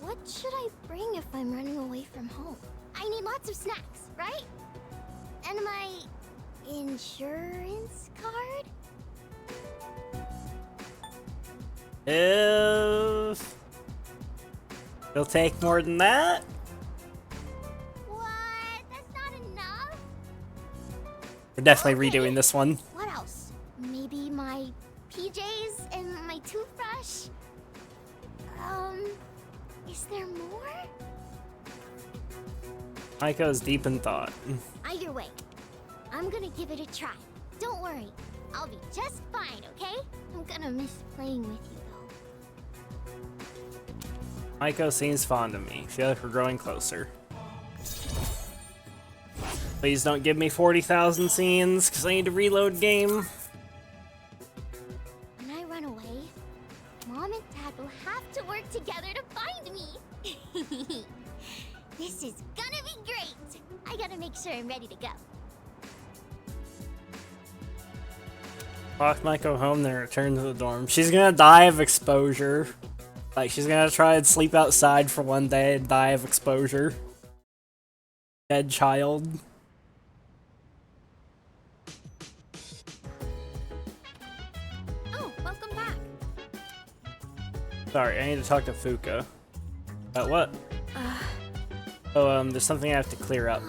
D: what should I bring if I'm running away from home? I need lots of snacks, right? And my insurance card?
A: if it'll take more than that,
D: What? That's not enough?
A: we're definitely redoing this one.
D: What else? Maybe my PJs and my toothbrush? Is there more?
A: Maiko's deep in thought.
D: Either way, I'm gonna give it a try. Don't worry, I'll be just fine, okay? I'm gonna miss playing with you, though.
A: Maiko seems fond of me. Feel like we're growing closer. Please don't give me 40,000 scenes, because I need to reload game.
D: When I run away, Mom and Dad will have to work together to find me. This is gonna be great. I gotta make sure I'm ready to go.
A: Walk Maiko home, then return to the dorm. She's gonna die of exposure. Like, she's gonna try and sleep outside for one day and die of exposure. Dead child.
E: Oh, welcome back.
A: Sorry, I need to talk to Fuka. What? Oh, there's something I have to clear up.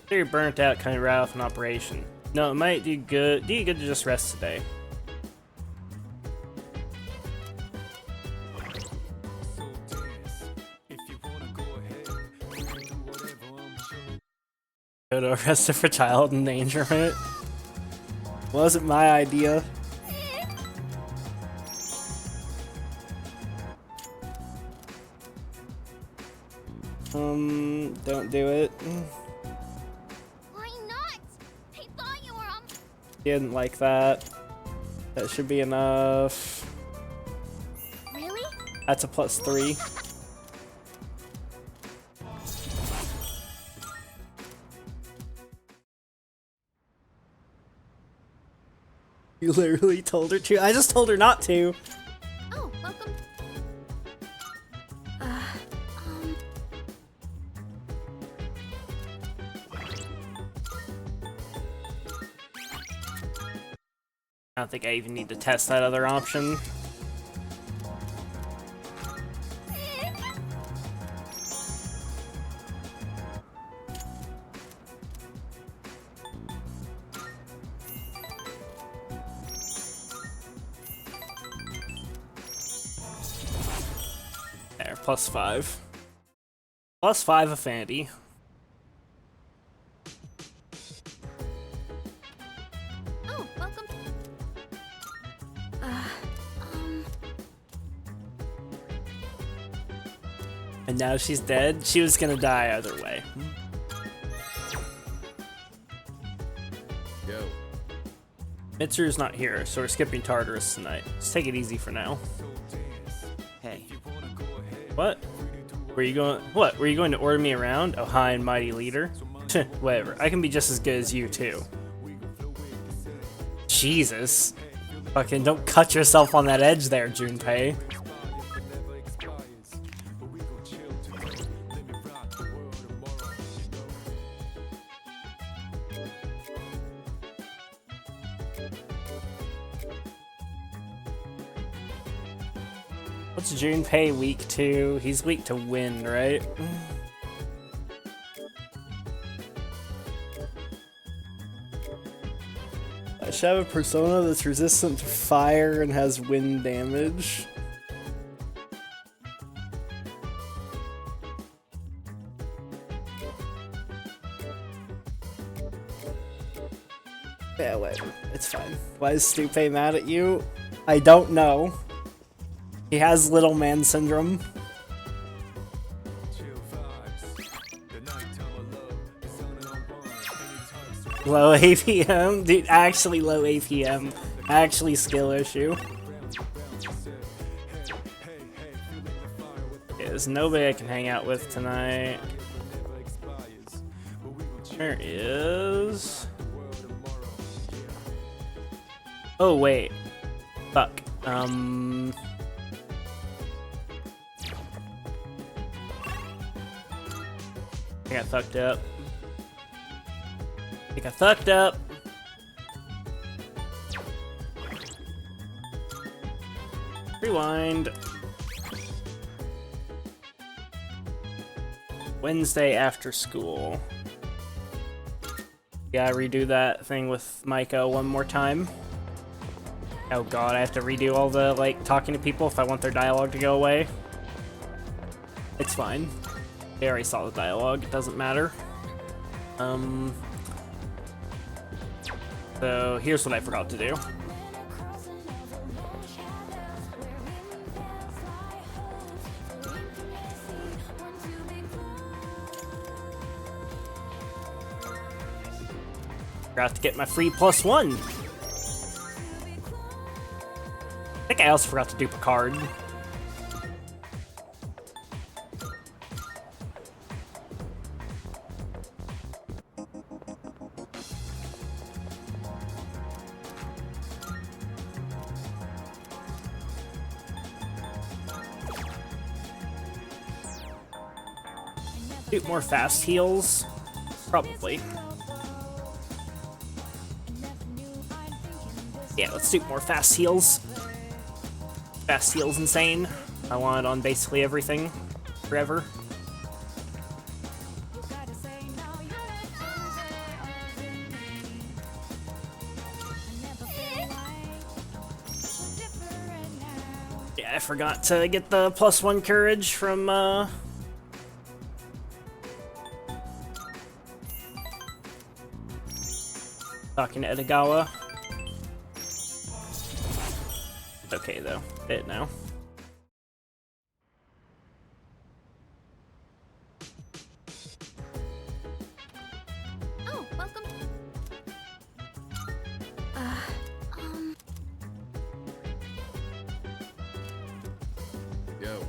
A: You're burnt out, kind of right off an operation. No, it might do good. Do you good to just rest today? Go to arrest for child endangerment. Wasn't my idea. Don't do it.
D: Why not? I thought you were on.
A: Didn't like that. That should be enough.
D: Really?
A: That's a +3. You literally told her to? I just told her not to.
E: Oh, welcome.
A: I don't think I even need to test that other option. There, +5. +5 affinity.
E: Oh, welcome.
A: And now she's dead. She was gonna die either way.
C: Go.
A: Mitsuru's not here, so we're skipping Tartarus tonight. Let's take it easy for now.
H: Hey,
A: What? Were you going? What? Were you going to order me around? Oh, high and mighty leader. Whatever. I can be just as good as you too. Jesus. Fucking don't cut yourself on that edge there, Junpei. What's Junpei weak to? He's weak to wind, right? I should have a persona that's resistant to fire and has wind damage. Yeah, whatever. It's fine. Why is Stupe mad at you? I don't know. He has little man syndrome. Low APM? Dude, actually low APM. Actually skill issue. Yeah, there's nobody I can hang out with tonight. There is... Oh, wait. Fuck. I got fucked up. I got fucked up. Rewind. Wednesday after school. Gotta redo that thing with Micah one more time. Oh god, I have to redo all the, like, talking to people if I want their dialogue to go away. It's fine. They already saw the dialogue, it doesn't matter. So here's what I forgot to do. Forgot to get my free +1. I think I also forgot to dupe a card. Dupe more fast heals? Probably. Yeah, let's do more fast heals. Fast heals insane. I want it on basically everything. Forever. Yeah, I forgot to get the +1 courage from, talking to Edagawa. Okay though, it now.
E: Oh, welcome.
C: Yo.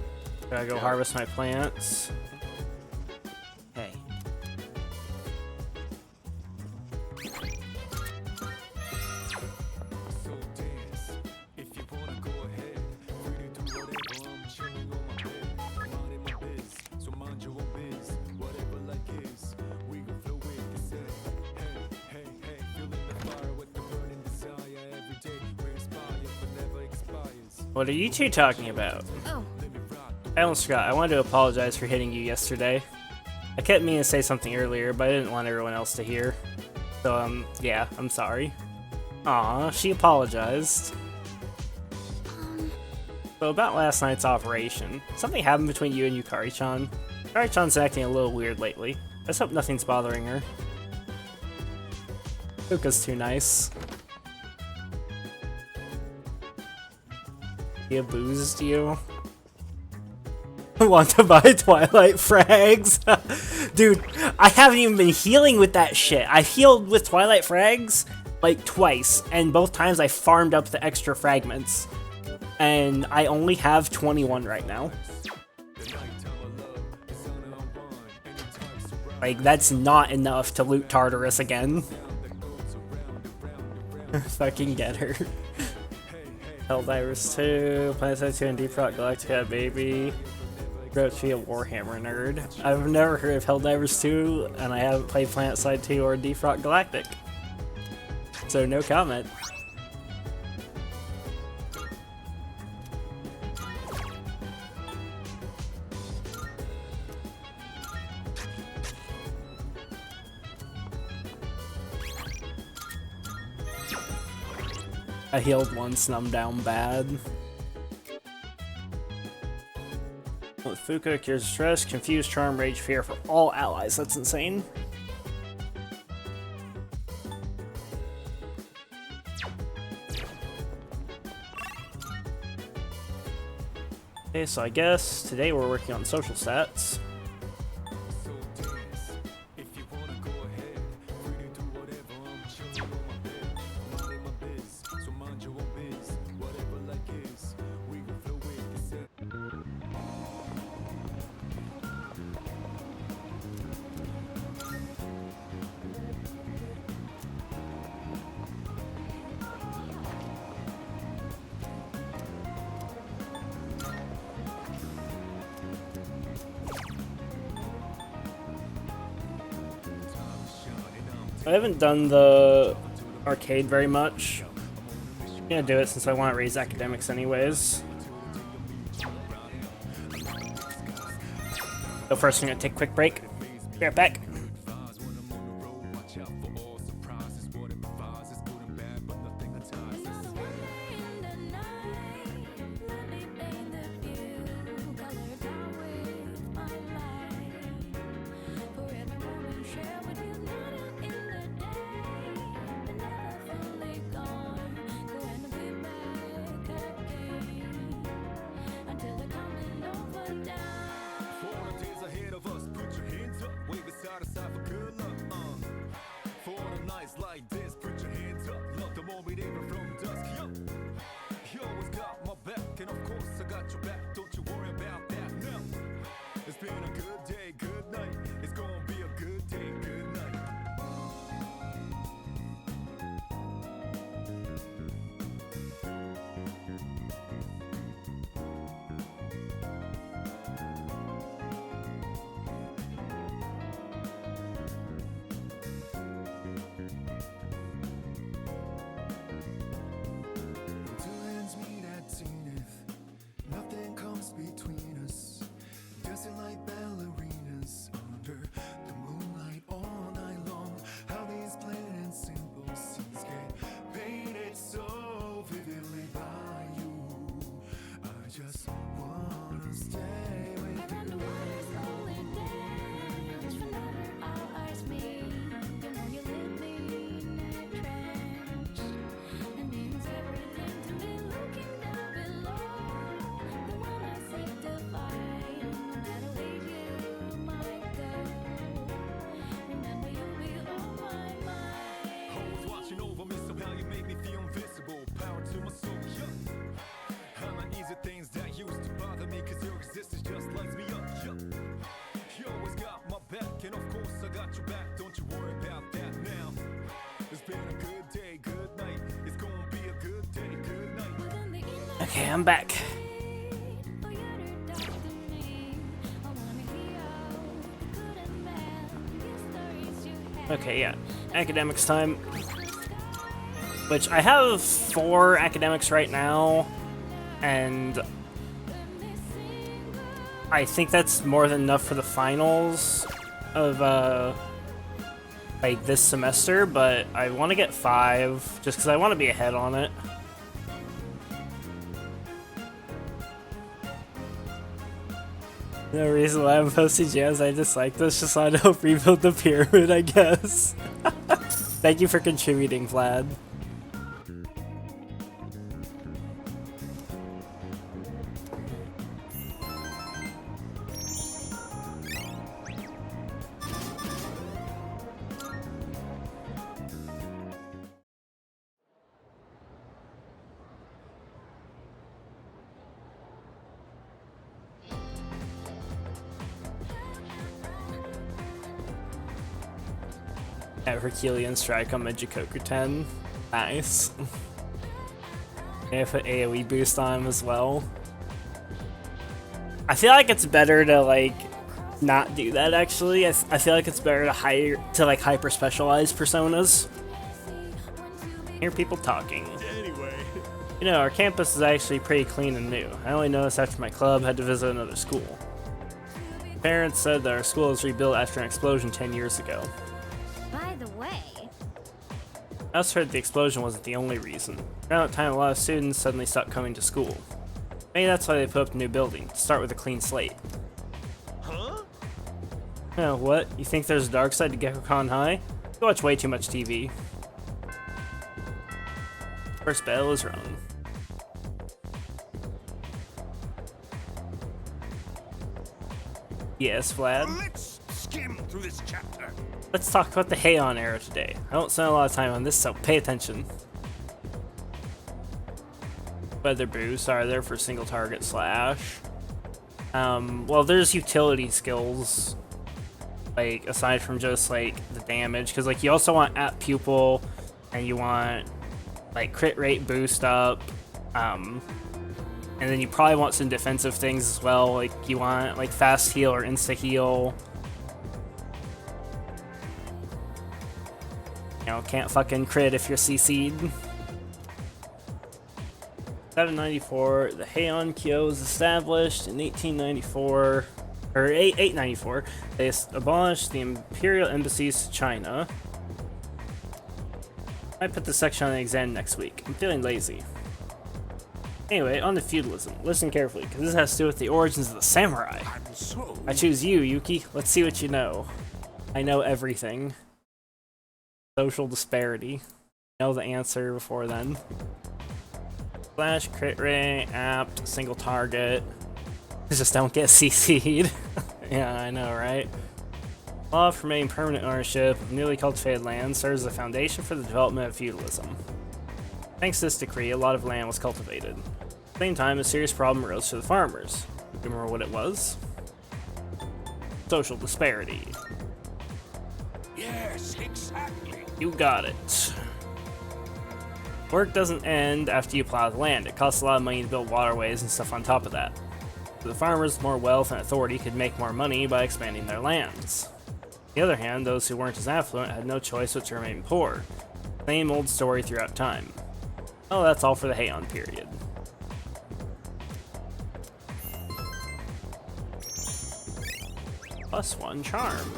A: Gotta go harvest my plants.
H: hey.
A: What are you two talking about?
E: Oh,
A: I almost forgot. I wanted to apologize for hitting you yesterday. I kept meaning to say something earlier, but I didn't want everyone else to hear. So, yeah, I'm sorry. Aw, she apologized. So about last night's operation, something happened between you and Yukari-chan. Raichon's acting a little weird lately. Let's hope nothing's bothering her. Fuka's too nice. He abused you. Want to buy Twilight frags? Dude, I haven't even been healing with that shit. I healed with Twilight frags like twice, and both times I farmed up the extra fragments. And I only have 21 right now. Like, that's not enough to loot Tartarus again. Fucking get her. Helldivers 2, Planet 2, and Deep Rock Galactica, baby. Wrote to be a Warhammer nerd. I've never heard of Helldivers 2, and I haven't played PlanetSide 2 or Deep Rock Galactic. So no comment. I healed once and I'm down bad. With Fuka, cures stress, confuse, charm, rage, fear for all allies. That's insane. Okay, so I guess today we're working on social stats. I haven't done the arcade very much. I'm gonna do it since I want to raise academics anyways. So first I'm gonna take a quick break. Be right back. Okay, I'm back. Okay, yeah. Academics time. Which I have 4 academics right now, and I think that's more than enough for the finals of like this semester, but I want to get 5 just because I want to be ahead on it. No reason why I'm posting jams, I just like this, just so I don't rebuild the pyramid, I guess. Thank you for contributing, Vlad. At Herculean Strike on Majikoku 10. Nice. I put AoE boost on him as well. I feel like it's better to like not do that actually. I feel like it's better to like hyper specialize personas. Hear people talking.
G: Anyway.
A: You know, our campus is actually pretty clean and new. I only noticed after my club had to visit another school. Parents said that our school was rebuilt after an explosion 10 years ago.
D: By the way,
A: I also heard the explosion wasn't the only reason. Around that time, a lot of students suddenly stopped coming to school. Maybe that's why they put up a new building, to start with a clean slate.
G: Huh?
A: Oh, what? You think there's a dark side to GeckoCon High? You watch way too much TV. First bell is rung. Yes, Vlad?
G: Let's skim through this chapter.
A: Let's talk about the Heian era today. I don't spend a lot of time on this, so pay attention. Weather boosts are there for single target slash. Well, there's utility skills, like, aside from just, like, the damage, because, like, you also want at pupil, and you want, like, crit rate boost up, and then you probably want some defensive things as well, like, you want, like, fast heal or insta heal. You know, can't fucking crit if you're CC'd. 794, the Heian Kyo was established in 1894, or 894. They abolished the imperial embassies to China. I put this section on the exam next week. I'm feeling lazy. Anyway, on to feudalism. Listen carefully, because this has to do with the origins of the samurai. I choose you, Yuki. Let's see what you know. I know everything. Social disparity. Know the answer before then. Slash, crit rate, apt, single target. Just don't get CC'd. Yeah, I know, right? Law of permitting permanent ownership of newly cultivated land serves as a foundation for the development of feudalism. Thanks to this decree, a lot of land was cultivated. At the same time, a serious problem arose for the farmers. Remember what it was? Social disparity.
G: Yes, exactly.
A: You got it. Work doesn't end after you plow the land. It costs a lot of money to build waterways and stuff on top of that. For the farmers, more wealth and authority could make more money by expanding their lands. On the other hand, those who weren't as affluent had no choice but to remain poor. Same old story throughout time. Oh, that's all for the Heian period. +1 charm.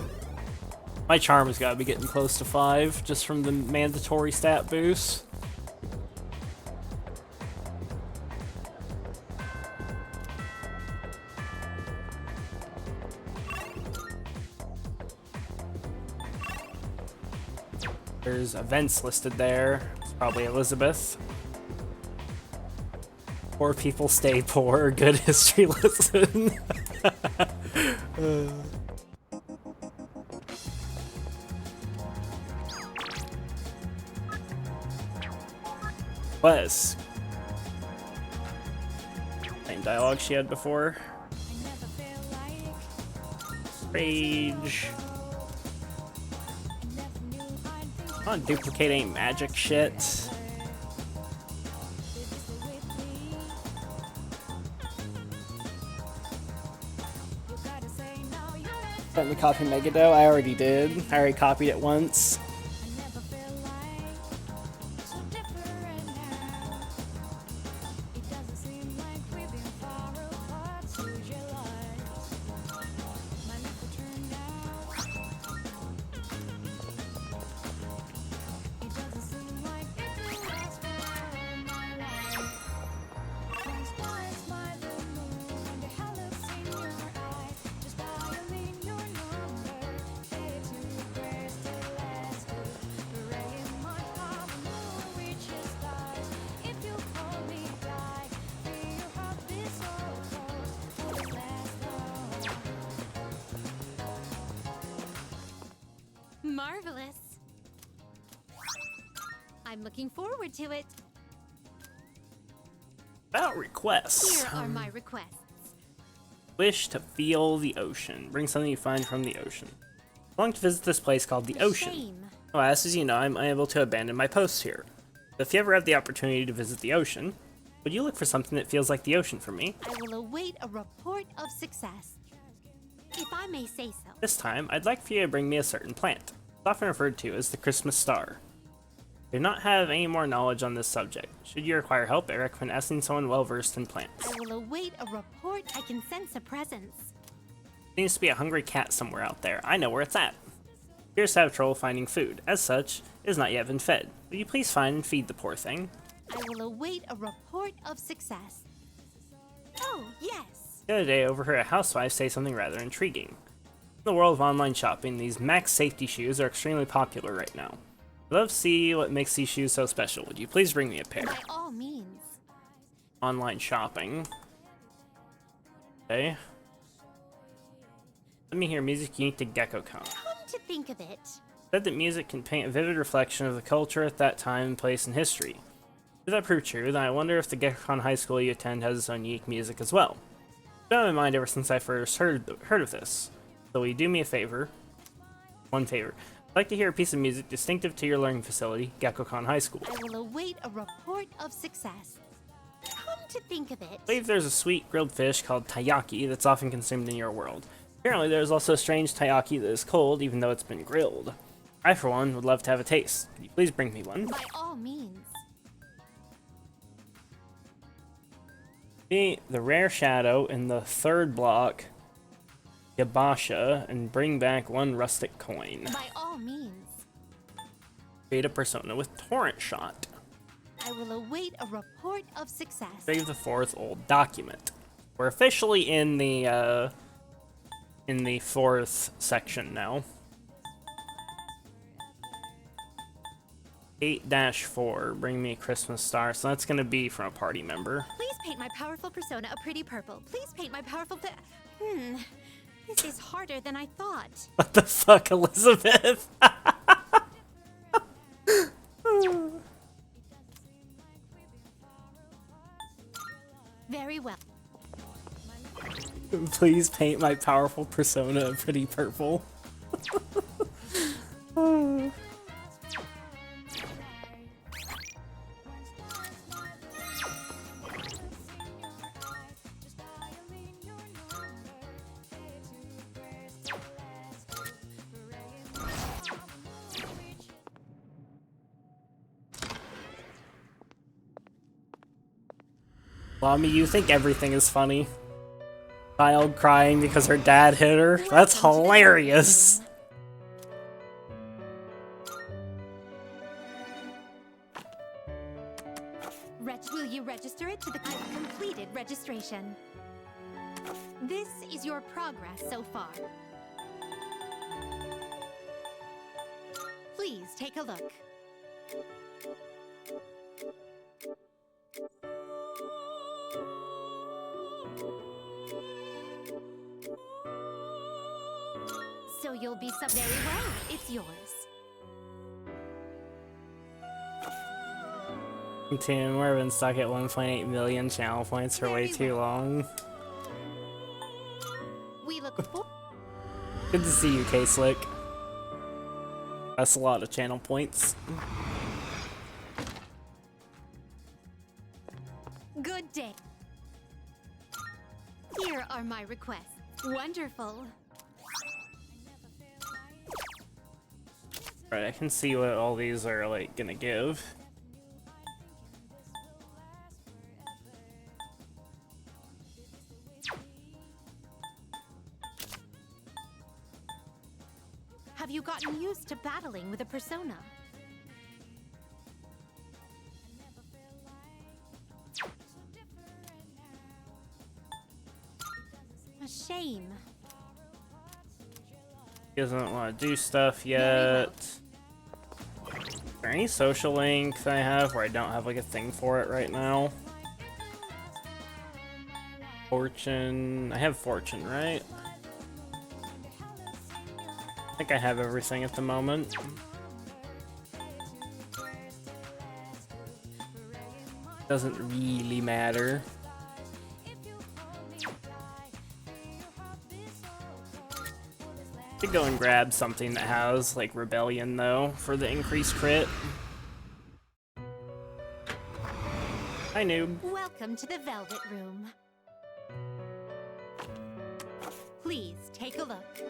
A: My charm has got to be getting close to 5 just from the mandatory stat boost. There's events listed there. It's probably Elizabeth. Poor people stay poor. Good history lesson. Was same dialogue she had before. Rage. On duplicating magic shit. Let me copy Megado. I already did. I already copied it once.
L: I'm looking forward to it.
A: About requests.
L: Here are my requests.
A: Wish to feel the ocean. Bring something you find from the ocean. I long to visit this place called the ocean.
L: Shame.
A: Alas, as you know, I'm unable to abandon my posts here. If you ever have the opportunity to visit the ocean, would you look for something that feels like the ocean for me?
L: I will await a report of success, if I may say so.
A: This time, I'd like for you to bring me a certain plant. It's often referred to as the Christmas star. I do not have any more knowledge on this subject. Should you require help, I recommend asking someone well-versed in plants.
L: I will await a report. I can sense a presence.
A: There needs to be a hungry cat somewhere out there. I know where it's at. It appears to have trouble finding food. As such, it has not yet been fed. Will you please find and feed the poor thing?
L: I will await a report of success. Oh, yes.
A: The other day, I overheard a housewife say something rather intriguing. In the world of online shopping, these max safety shoes are extremely popular right now. I'd love to see what makes these shoes so special. Would you please bring me a pair?
L: By all means.
A: Online shopping. Okay. Let me hear music unique to GeckoCon.
L: Come to think of it.
A: Said that music can paint a vivid reflection of the culture at that time, place, and history. If that prove true, then I wonder if the GeckoCon high school you attend has its own unique music as well. It's been on my mind ever since I first heard of this. So will you do me a favor? One favor. I'd like to hear a piece of music distinctive to your learning facility, GeckoCon High School.
L: I will await a report of success. Come to think of it.
A: I believe there's a sweet grilled fish called taiyaki that's often consumed in your world. Apparently there's also a strange taiyaki that is cold even though it's been grilled. I, for one, would love to have a taste. Could you please bring me one?
L: By all means.
A: Be the rare shadow in the third block, Yabasha, and bring back one rustic coin.
L: By all means.
A: Create a persona with torrent shot.
L: I will await a report of success.
A: Save the fourth old document. We're officially in the fourth section now. 8-4, bring me a Christmas star. So that's gonna be from a party member.
L: Please paint my powerful persona a pretty purple. Please paint my powerful this is harder than I thought.
A: What the fuck, Elizabeth?
L: Very well.
A: Please paint my powerful persona a pretty purple. Mommy, you think everything is funny? Child crying because her dad hit her? That's hilarious!
L: Will you register it to the I've completed registration. This is your progress so far. Please take a look. So you'll be very well. It's yours.
A: Continue, we've been stuck at 1.8 million channel points for way too long.
L: We look forward.
A: Good to see you, K-Slick. That's a lot of channel points.
L: Good day. Here are my requests. Wonderful.
A: Right, I can see what all these are, like, gonna give.
L: Have you gotten used to battling with a persona? A shame.
A: He doesn't want to do stuff yet. Is there any social link that I have where I don't have like a thing for it right now? Fortune. I have fortune, right? I think I have everything at the moment. Doesn't really matter. Could go and grab something that has like Rebellion though for the increased crit. Hi, noob.
L: Welcome to the Velvet Room. Please take a look.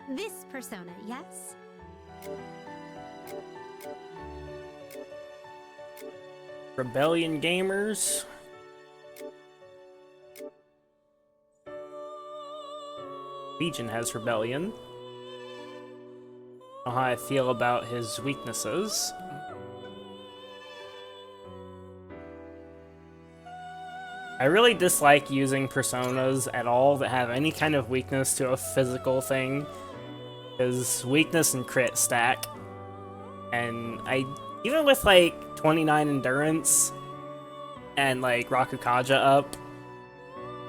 L: This persona, yes?
A: Rebellion gamers. Legion has Rebellion. Know how I feel about his weaknesses. I really dislike using personas at all that have any kind of weakness to a physical thing, because weakness and crit stack. And even with like 29 endurance and like Rakukaja up,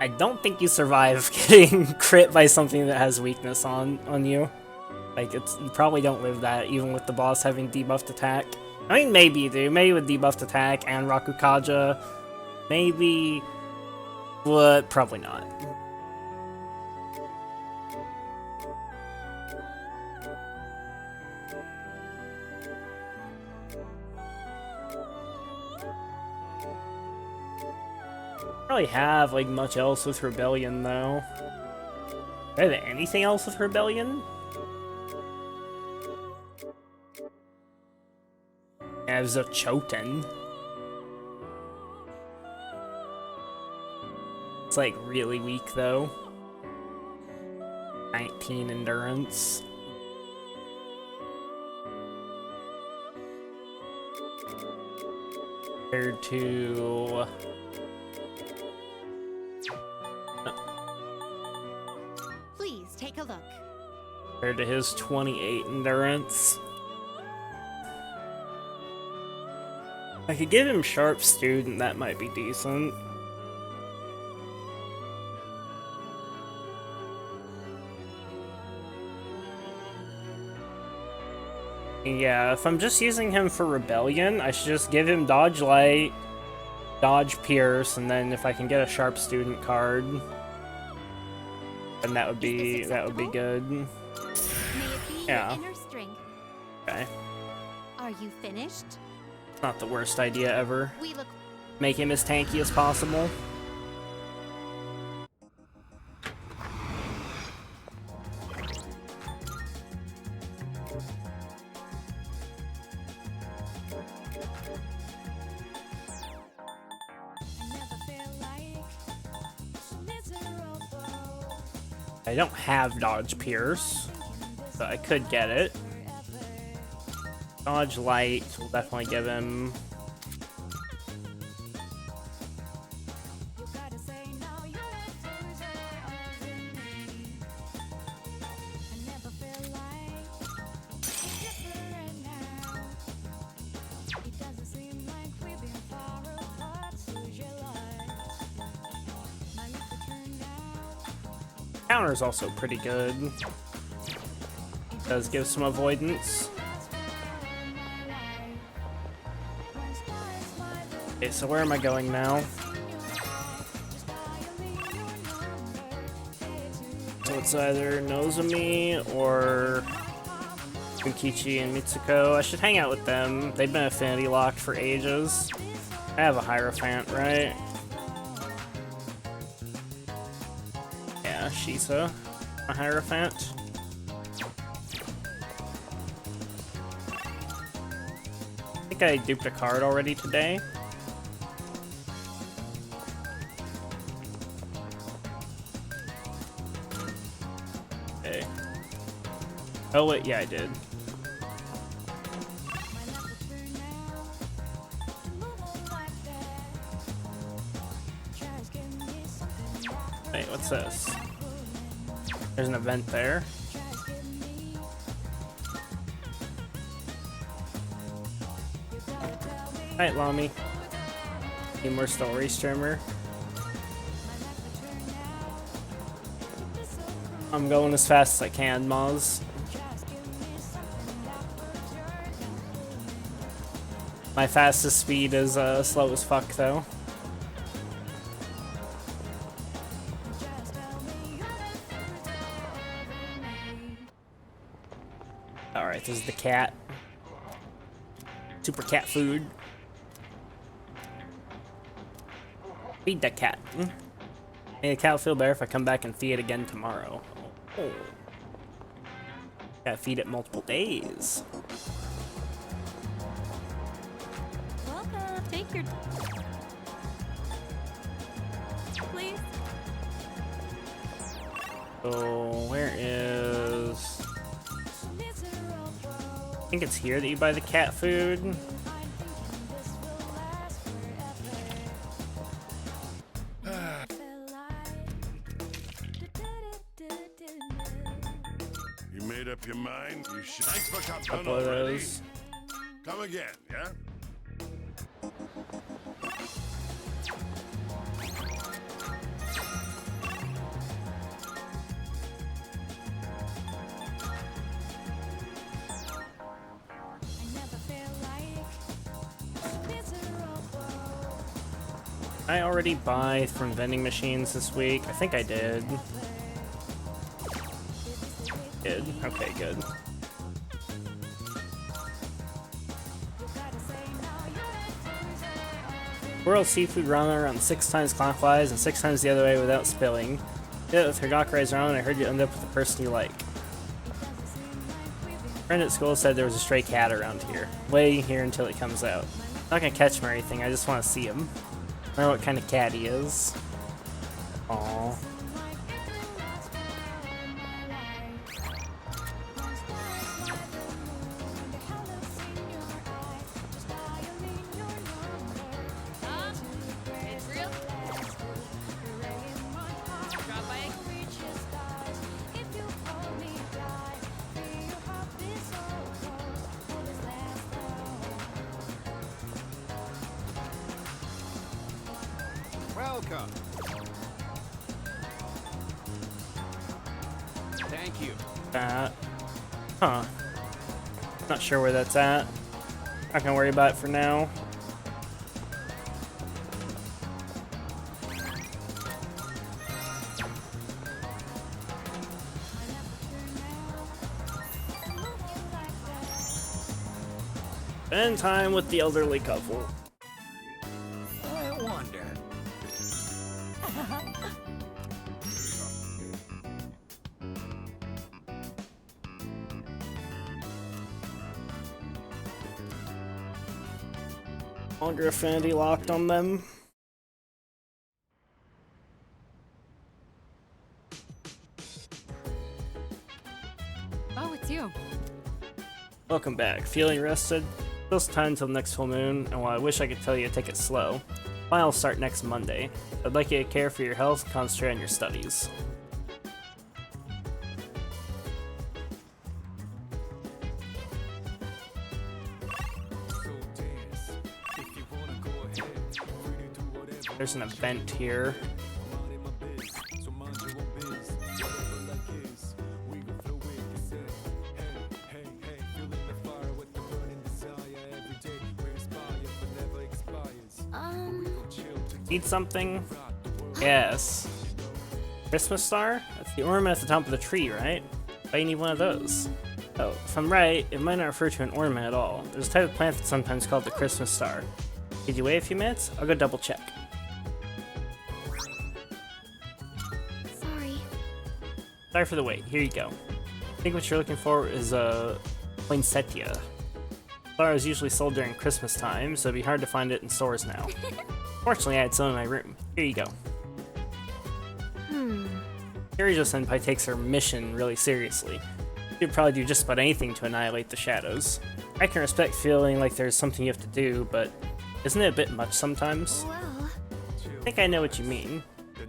A: I don't think you survive getting crit by something that has weakness on you. Like, you probably don't live that, even with the boss having debuffed attack. I mean, maybe you do. Maybe with debuffed attack and Rakukaja. Maybe, but probably not. Really have like much else with Rebellion though. Do I have anything else with Rebellion? I have Zochoten. It's like really weak though. 19 endurance. Compared to
L: Please take a look.
A: compared to his 28 endurance. I could give him Sharp Student, that might be decent. Yeah, if I'm just using him for Rebellion, I should just give him Dodge Light, Dodge Pierce, and then if I can get a Sharp Student card, then that would be good.
L: May it be
A: Yeah.
L: your inner strength.
A: Okay.
L: Are you finished?
A: Not the worst idea ever.
L: We look
A: Make him as tanky as possible. I don't have Dodge Pierce, so I could get it. Dodge Light will definitely give him. Counter's also pretty good. Does give some avoidance. Okay, so where am I going now? So it's either Nozomi or Kunkichi and Mitsuko. I should hang out with them. They've been affinity locked for ages. I have a Hierophant, right? Yeah, Shisa. A Hierophant. I think I duped a card already today. Okay. Oh wait, yeah I did. Wait, what's this? There's an event there. Alright, Lami. Need more story streamer. I'm going as fast as I can, Maz. My fastest speed is slow as fuck though. Alright, this is the cat. Super cat food. Feed that cat. Maybe the cat will feel better if I come back and feed it again tomorrow. Oh. Gotta feed it multiple days.
L: Welcome. Take your... Please.
A: So, where is... I think it's here that you buy the cat food.
M: You made up your mind? You should. Thanks for coming
A: Couple of
M: already.
A: those.
M: Come again, yeah?
A: I already buy from vending machines this week. I think I did. Did? Okay, good. World seafood ramen around 6 times clockwise and 6 times the other way without spilling. Yeah, with Higaki Rice ramen, I heard you end up with the person you like. A friend at school said there was a stray cat around here. Waiting here until he comes out. I'm not gonna catch him or anything, I just want to see him. I don't know what kind of cat he is. Aww.
C: Welcome. Thank you.
A: That. Huh. Not sure where that's at. Not gonna worry about it for now. Spend time with the elderly couple.
F: I wonder.
A: Longer affinity locked on them.
B: Oh, it's you.
A: Welcome back. Feeling rested? Still time until next full moon, and while I wish I could tell you to take it slow, mine will start next Monday. I'd like you to care for your health and concentrate on your studies. There's an event here. Need something? Yes. Christmas star? That's the ornament at the top of the tree, right? Why you need one of those? Oh, if I'm right, it might not refer to an ornament at all. There's a type of plant that's sometimes called the Christmas star. Could you wait a few minutes? I'll go double check. Sorry for the wait. Here you go. I think what you're looking for is a poinsettia. Flower is usually sold during Christmas time, so it'd be hard to find it in stores now. Fortunately, I had some in my room. Here you go. Kirijo-senpai takes her mission really seriously. She'd probably do just about anything to annihilate the shadows. I can respect feeling like there's something you have to do, but isn't it a bit much sometimes?
D: Well,
A: I think I know what you mean.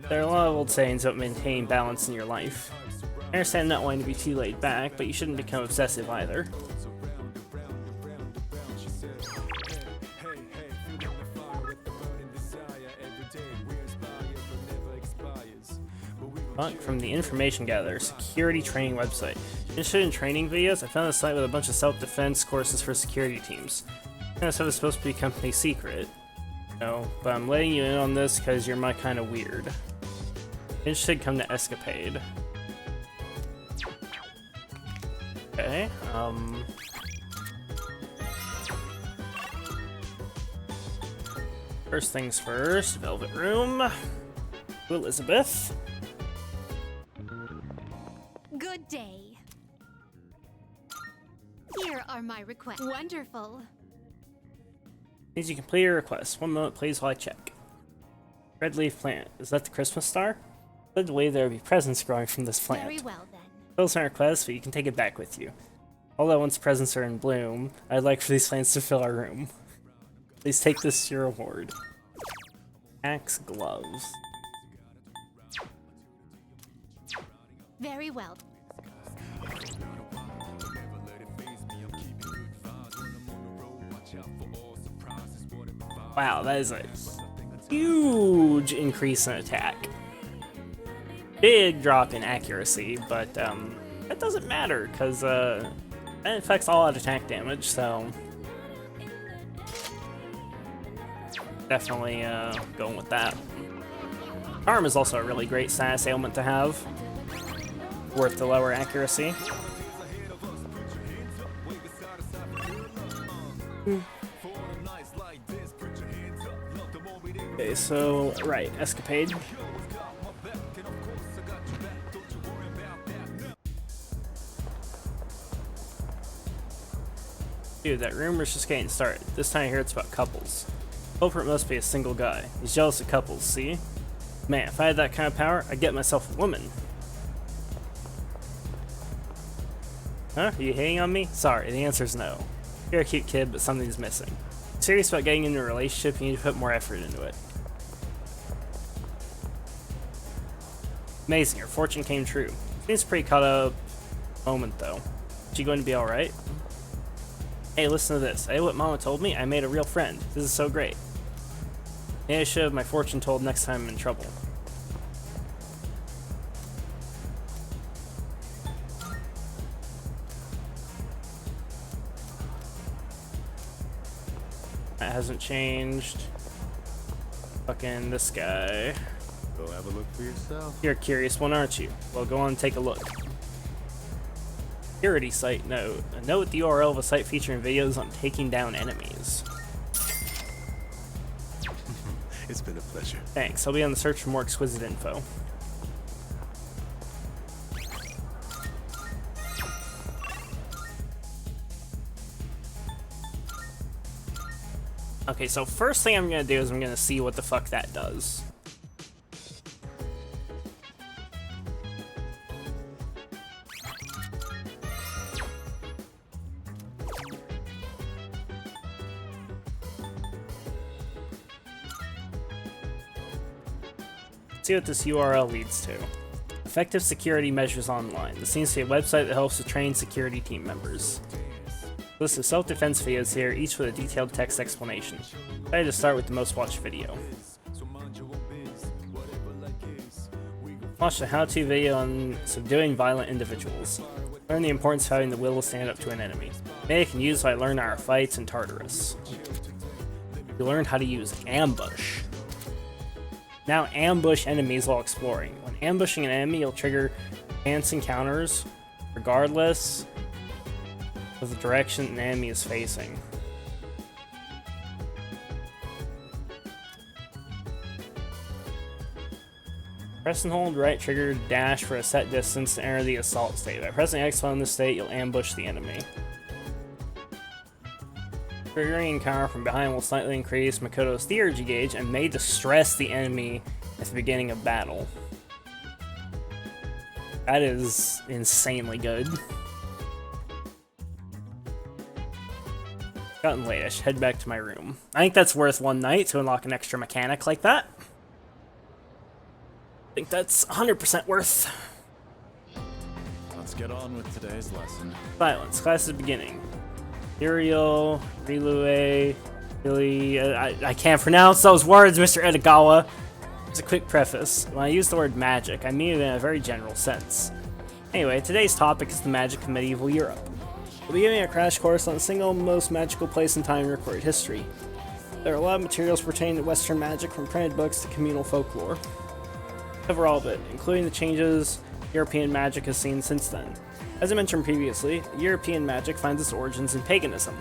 A: There are a lot of old sayings about maintaining balance in your life. I understand not wanting to be too laid back, but you shouldn't become obsessive either. From the Information Gatherer, security training website. Interested in training videos? I found a site with a bunch of self-defense courses for security teams. This stuff is supposed to be company secret. No, but I'm letting you in on this because you're my kind of weird. Interested, come to Escapade. Okay, first things first, Velvet Room. Elizabeth.
L: Good day. Here are my requests. Wonderful.
A: Means you complete your request. 1 moment, please, while I check. Red leaf plant. Is that the Christmas star? I believe there will be presents growing from this plant.
L: Very well then.
A: Those aren't requests, but you can take it back with you. Although once presents are in bloom, I'd like for these plants to fill our room. Please take this as your reward. Axe gloves.
L: Very well.
A: Wow, that is a huge increase in attack. Big drop in accuracy, but that doesn't matter because that affects all out attack damage, so definitely going with that. Charm is also a really great status ailment to have, worth the lower accuracy. Okay, so, right, Escapade. Dude, that rumor's just getting started. This time I hear it's about couples. Culprit must be a single guy. He's jealous of couples, see? Man, if I had that kind of power, I'd get myself a woman. Huh? Are you hating on me? Sorry, the answer's no. You're a cute kid, but something's missing. If you're serious about getting into a relationship, you need to put more effort into it. Amazing, your fortune came true. Seems pretty caught up moment though. Is she going to be alright? Hey, listen to this. Hey, what Mama told me? I made a real friend. This is so great. Maybe I should have my fortune told next time I'm in trouble. That hasn't changed. Fucking this guy.
M: Go have a look for yourself.
A: You're a curious one, aren't you? Well, go on and take a look. Security site note. Note the URL of a site featuring videos on taking down enemies.
M: It's been a pleasure.
A: Thanks. I'll be on the search for more exquisite info. Okay, so first thing I'm gonna do is I'm gonna see what the fuck that does. See what this URL leads to. Effective security measures online. This seems to be a website that helps to train security team members. List of self-defense videos here, each with a detailed text explanation. I decided to start with the most watched video. Watch the how-to video on subduing violent individuals. Learn the importance of having the will to stand up to an enemy. Maybe I can use what I learned in our fights in Tartarus. You learned how to use ambush. Now ambush enemies while exploring. When ambushing an enemy, you'll trigger chance encounters regardless of the direction an enemy is facing. Press and hold right trigger dash for a set distance to enter the assault state. By pressing X on this state, you'll ambush the enemy. Triggering encounter from behind will slightly increase Makoto's theurgy gauge and may distress the enemy at the beginning of battle. That is insanely good. Gotten late, I should head back to my room. I think that's worth one night to unlock an extra mechanic like that. I think that's 100% worth.
N: Let's get on with today's lesson.
A: Silence, class is beginning. Uriel, Rilue, Billy, I can't pronounce those words, Mr. Edogawa. Here's a quick preface. When I use the word magic, I mean it in a very general sense. Anyway, today's topic is the magic of medieval Europe.
O: We'll be giving a crash course on the single most magical place in time in recorded history. There are a lot of materials pertaining to Western magic, from printed books to communal folklore. Cover all of it, including the changes European magic has seen since then. As I mentioned previously, European magic finds its origins in paganism.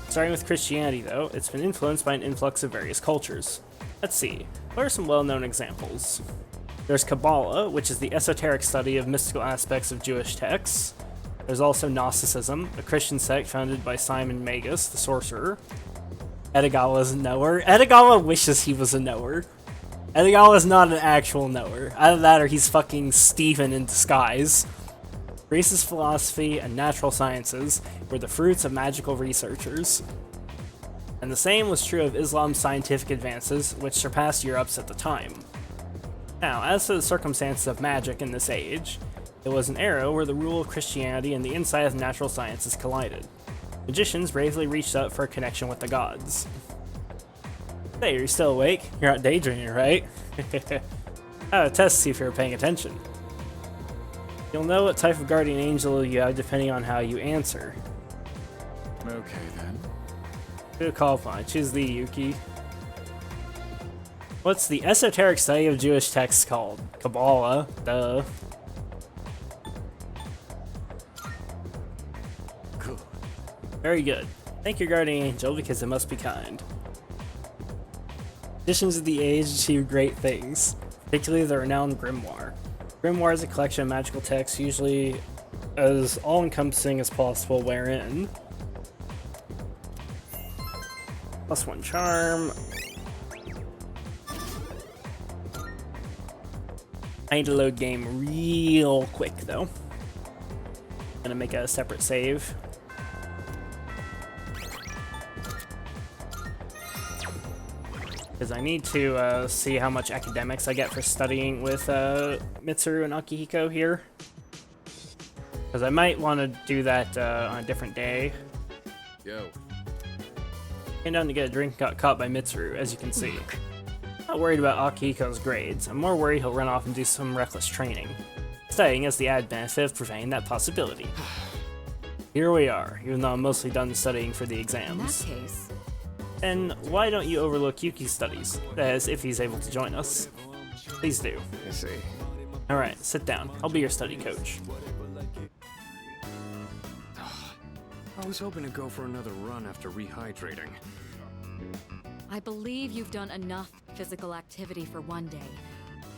O: Starting with Christianity, though, it's been influenced by an influx of various cultures. Let's see, what are some well-known examples? There's Kabbalah, which is the esoteric study of mystical aspects of Jewish texts. There's also Gnosticism, a Christian sect founded by Simon Magus, the sorcerer. Edigala is a knower. Edigala wishes he was a knower. Edigala is not an actual knower. Either that or he's fucking Stephen in disguise. Greece's philosophy and natural sciences were the fruits of magical researchers. And the same was true of Islam's scientific advances, which surpassed Europe's at the time. Now, as to the circumstances of magic in this age, it was an era where the rule of Christianity and the insight of natural sciences collided. Magicians bravely reached out for a connection with the gods. Hey, you're still awake? You're not daydreaming, right? I have a test to see if you're paying attention. You'll know what type of guardian angel you have depending on how you answer.
N: Okay then.
O: Good call, fine. Choose the Yuki. What's the esoteric study of Jewish texts called? Kabbalah, duh.
N: Cool.
O: Very good. Thank your guardian angel because it must be kind. Editions of the age achieve great things, particularly the renowned Grimoire. Grimoire is a collection of magical texts, usually as all-encompassing as possible, wherein +1 charm. I need to load game real quick though. Gonna make a separate save. Because I need to see how much academics I get for studying with Mitsuru and Akihiko here. Because I might want to do that on a different day.
C: Yo.
O: Came down to get a drink, got caught by Mitsuru, as you can see. Not worried about Akihiko's grades. I'm more worried he'll run off and do some reckless training. Studying has the added benefit of preventing that possibility. Here we are, even though I'm mostly done studying for the exams.
B: In that case...
O: And why don't you overlook Yuki's studies? That is, if he's able to join us. Please do.
C: I see.
O: Alright, sit down. I'll be your study coach.
C: I was hoping to go for another run after rehydrating.
B: I believe you've done enough physical activity for one day.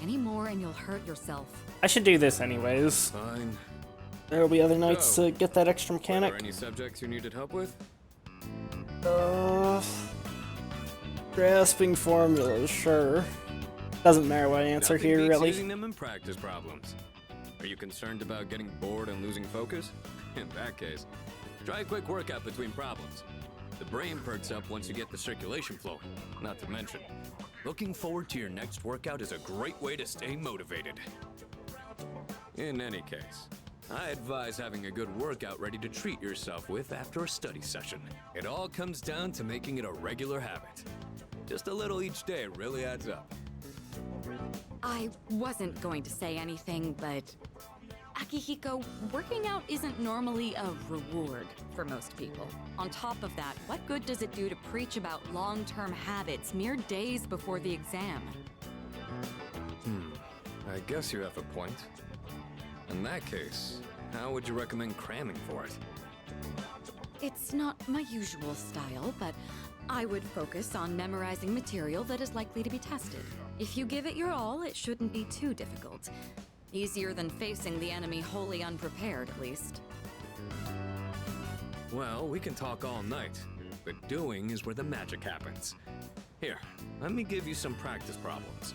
B: Any more and you'll hurt yourself.
O: I should do this anyways.
C: Fine.
O: There'll be other nights to get that extra mechanic.
C: Are there any subjects you needed help with?
O: Grasping formulas, sure. Doesn't matter what I answer
C: Nothing
O: here,
C: beats
O: really.
C: using them in practice problems. Are you concerned about getting bored and losing focus? In that case, try a quick workout between problems. The brain perks up once you get the circulation flowing. Not to mention, looking forward to your next workout is a great way to stay motivated. In any case, I advise having a good workout ready to treat yourself with after a study session. It all comes down to making it a regular habit. Just a little each day really adds up.
B: I wasn't going to say anything, but... Akihiko, working out isn't normally a reward for most people. On top of that, what good does it do to preach about long-term habits mere days before the exam?
C: I guess you have a point. In that case, how would you recommend cramming for it?
B: It's not my usual style, but I would focus on memorizing material that is likely to be tested. If you give it your all, it shouldn't be too difficult. Easier than facing the enemy wholly unprepared, at least.
C: Well, we can talk all night, but doing is where the magic happens. Here, let me give you some practice problems.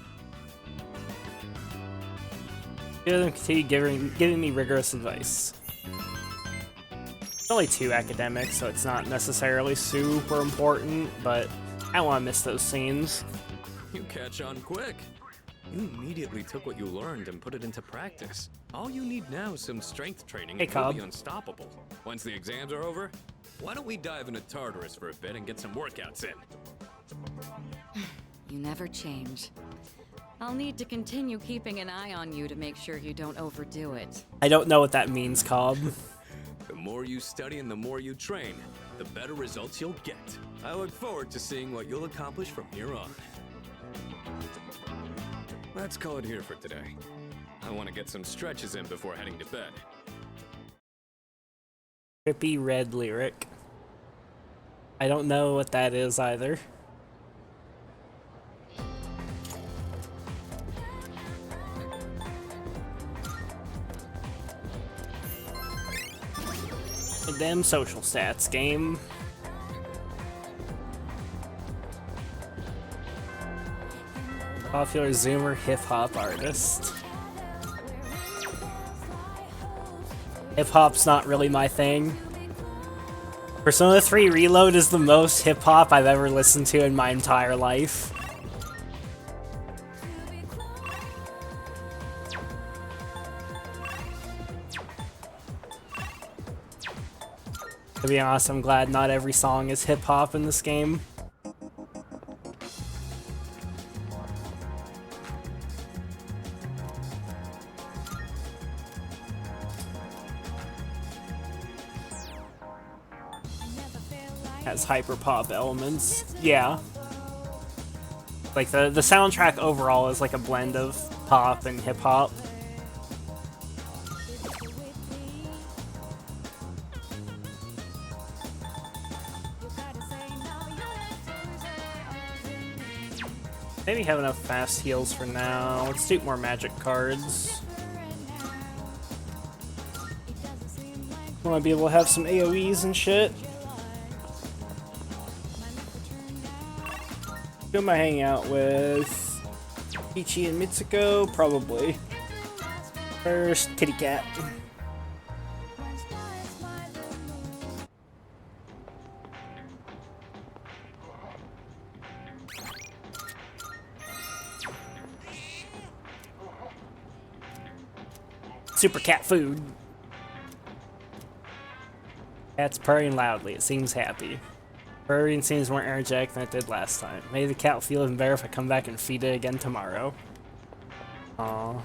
O: Give them continue giving me rigorous advice. It's only 2 academics, so it's not necessarily super important, but I don't want to miss those scenes.
C: You catch on quick. You immediately took what you learned and put it into practice. All you need now is some strength training and you'll be unstoppable. Once the exams are over, why don't we dive into Tartarus for a bit and get some workouts in?
B: You never change. I'll need to continue keeping an eye on you to make sure you don't overdo it.
O: I don't know what that means, Cobb.
C: The more you study and the more you train, the better results you'll get. I look forward to seeing what you'll accomplish from here on. Let's call it here for today. I want to get some stretches in before heading to bed.
O: Trippy red lyric. I don't know what that is either. A damn social stats game. Popular Zoomer hip-hop artist. Hip-hop's not really my thing. Persona 3 Reload is the most hip-hop I've ever listened to in my entire life. To be honest, I'm glad not every song is hip-hop in this game. Has hyper-pop elements. Yeah. Like, the soundtrack overall is like a blend of pop and hip-hop. Maybe have enough fast heals for now. Let's do more magic cards. I want to be able to have some AoEs and shit. Who am I hanging out with? Ichi and Mitsuko? Probably. First, Kitty Cat. Super cat food. Cat's purring loudly. It seems happy. Purring seems more energetic than it did last time. Maybe the cat will feel even better if I come back and feed it again tomorrow. Aww.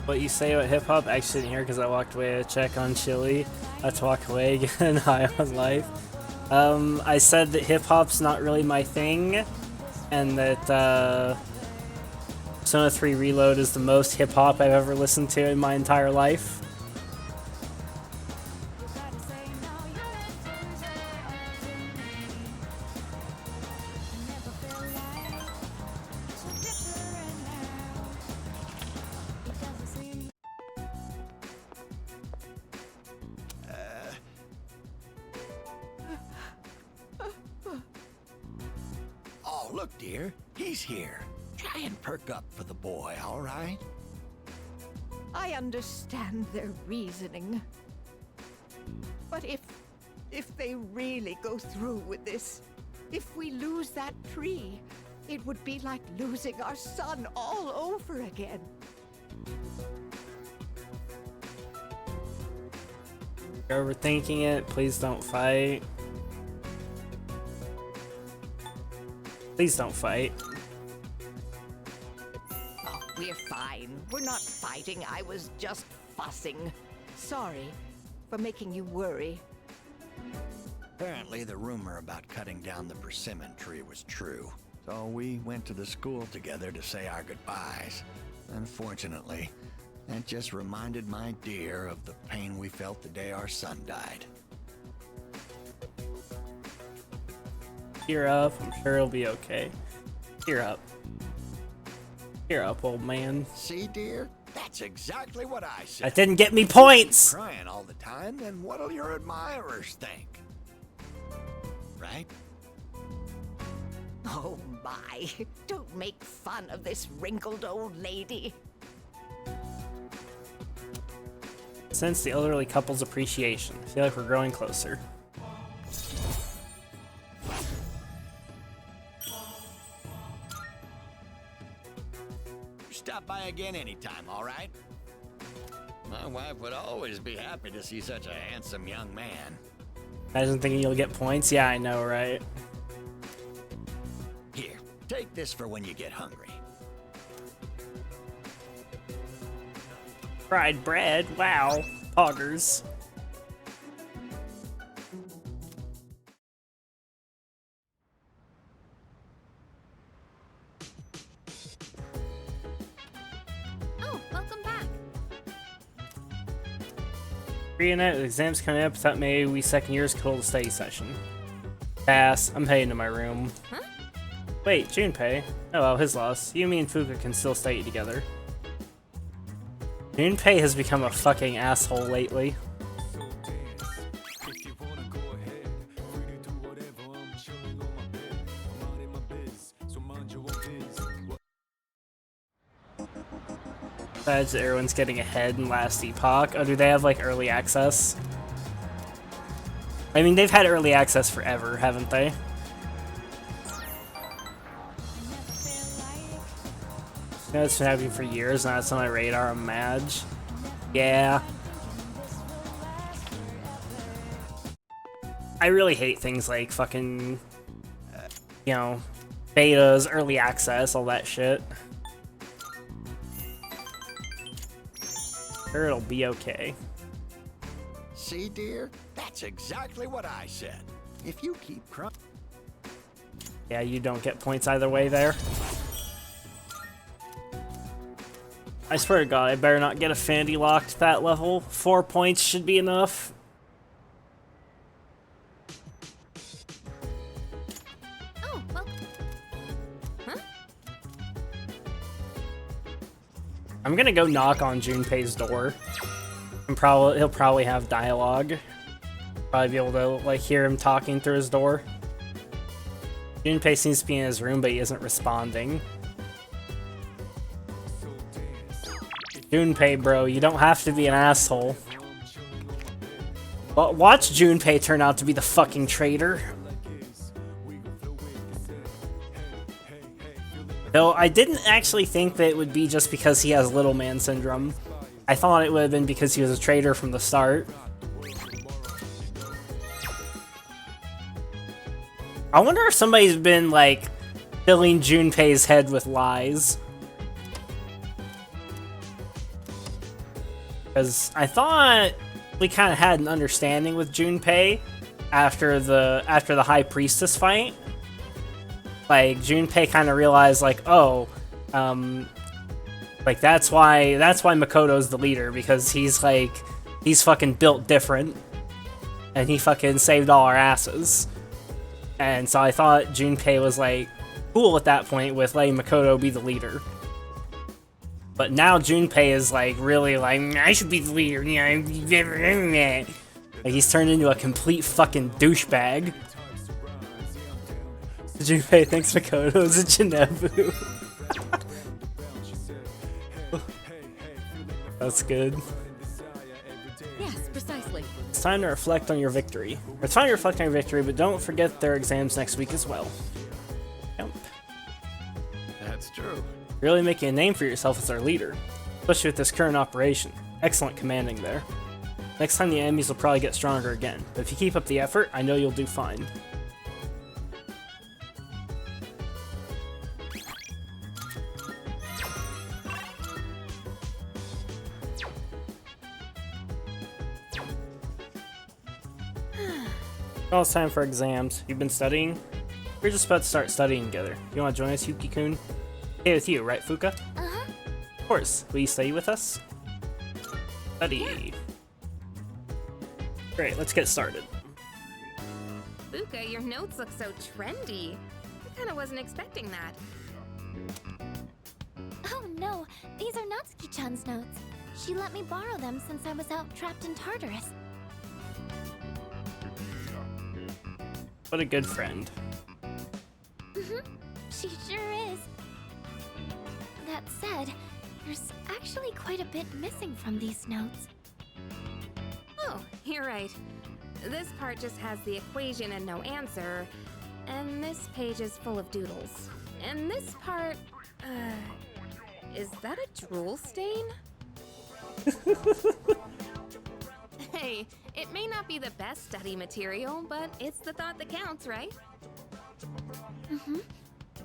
O: What you say about hip-hop, I actually didn't hear because I walked away to check on Chili. I had to walk away again, high on life. I said that hip-hop's not really my thing, and that Persona 3 Reload is the most hip-hop I've ever listened to in my entire life.
P: Oh, look, dear. He's here. Try and perk up for the boy, all right?
Q: I understand their reasoning. But if they really go through with this, if we lose that tree, it would be like losing our son all over again.
O: You're overthinking it. Please don't fight. Please don't fight.
Q: Oh, we're fine. We're not fighting. I was just fussing. Sorry for making you worry.
P: Apparently, the rumor about cutting down the persimmon tree was true. So we went to the school together to say our goodbyes. Unfortunately, that just reminded my dear of the pain we felt the day our son died.
O: Cheer up, I'm sure it'll be okay. Cheer up. Cheer up, old man.
P: See, dear? That's exactly what I said.
O: That didn't get me points!
P: Crying all the time, then what'll your admirers think? Right?
Q: Oh my, don't make fun of this wrinkled old lady.
O: Sense the elderly couple's appreciation. I feel like we're growing closer.
P: Stop by again anytime, all right? My wife would always be happy to see such a handsome young man.
O: Imagine thinking you'll get points. Yeah, I know, right?
P: Here, take this for when you get hungry.
O: Fried bread. Wow. Poggers.
E: Oh, welcome back.
O: Reunite with exams coming up. Thought maybe we second years could hold a study session. Pass. I'm heading to my room.
E: Huh?
O: Wait, Junpei. Oh well, his loss. You, me, and Fuka can still study together. Junpei has become a fucking asshole lately. Besides, everyone's getting ahead in last epoch. Oh, do they have like early access? I mean, they've had early access forever, haven't they? You know, it's been happening for years, and that's on my radar. I'm mad. Yeah. I really hate things like fucking, you know, betas, early access, all that shit. Sure, it'll be okay.
P: See, dear? That's exactly what I said. If you keep crying...
O: Yeah, you don't get points either way there. I swear to God, I better not get a Fandy locked that level. 4 points should be enough.
E: Oh, well. Huh?
O: I'm gonna go knock on Junpei's door. And he'll probably have dialogue. Probably be able to like hear him talking through his door. Junpei seems to be in his room, but he isn't responding. Junpei, bro, you don't have to be an asshole. But watch Junpei turn out to be the fucking traitor. Though I didn't actually think that it would be just because he has little man syndrome. I thought it would have been because he was a traitor from the start. I wonder if somebody's been, like, filling Junpei's head with lies. Because I thought we kind of had an understanding with Junpei after the High Priestess fight. Like, Junpei kind of realized, like, oh, like, that's why Makoto's the leader, because he's fucking built different. And he fucking saved all our asses. And so I thought Junpei was, like, cool at that point with letting Makoto be the leader. But now Junpei is, like, really like, I should be the leader. Like, he's turned into a complete fucking douchebag. Junpei thinks Makoto's a Jinebu. That's good.
B: Yes, precisely.
O: It's time to reflect on your victory. It's time to reflect on your victory, but don't forget their exams next week as well. Yep.
M: That's true.
O: Really making a name for yourself as our leader, especially with this current operation. Excellent commanding there. Next time the enemies will probably get stronger again, but if you keep up the effort, I know you'll do fine. Well, it's time for exams. You've been studying? We're just about to start studying together. You want to join us, Yuki-kun? Okay with you, right, Fuka?
D: Uh-huh.
O: Of course. Will you study with us? Study.
E: Yeah.
O: Great, let's get started.
E: Fuka, your notes look so trendy. I kinda wasn't expecting that.
D: Oh no, these are Natsuki-chan's notes. She let me borrow them since I was out trapped in Tartarus.
O: What a good friend.
D: She sure is. That said, there's actually quite a bit missing from these notes.
E: Oh, you're right. This part just has the equation and no answer, and this page is full of doodles. And this part, Is that a drool stain? Hey, it may not be the best study material, but it's the thought that counts, right?
D: Mm-hmm.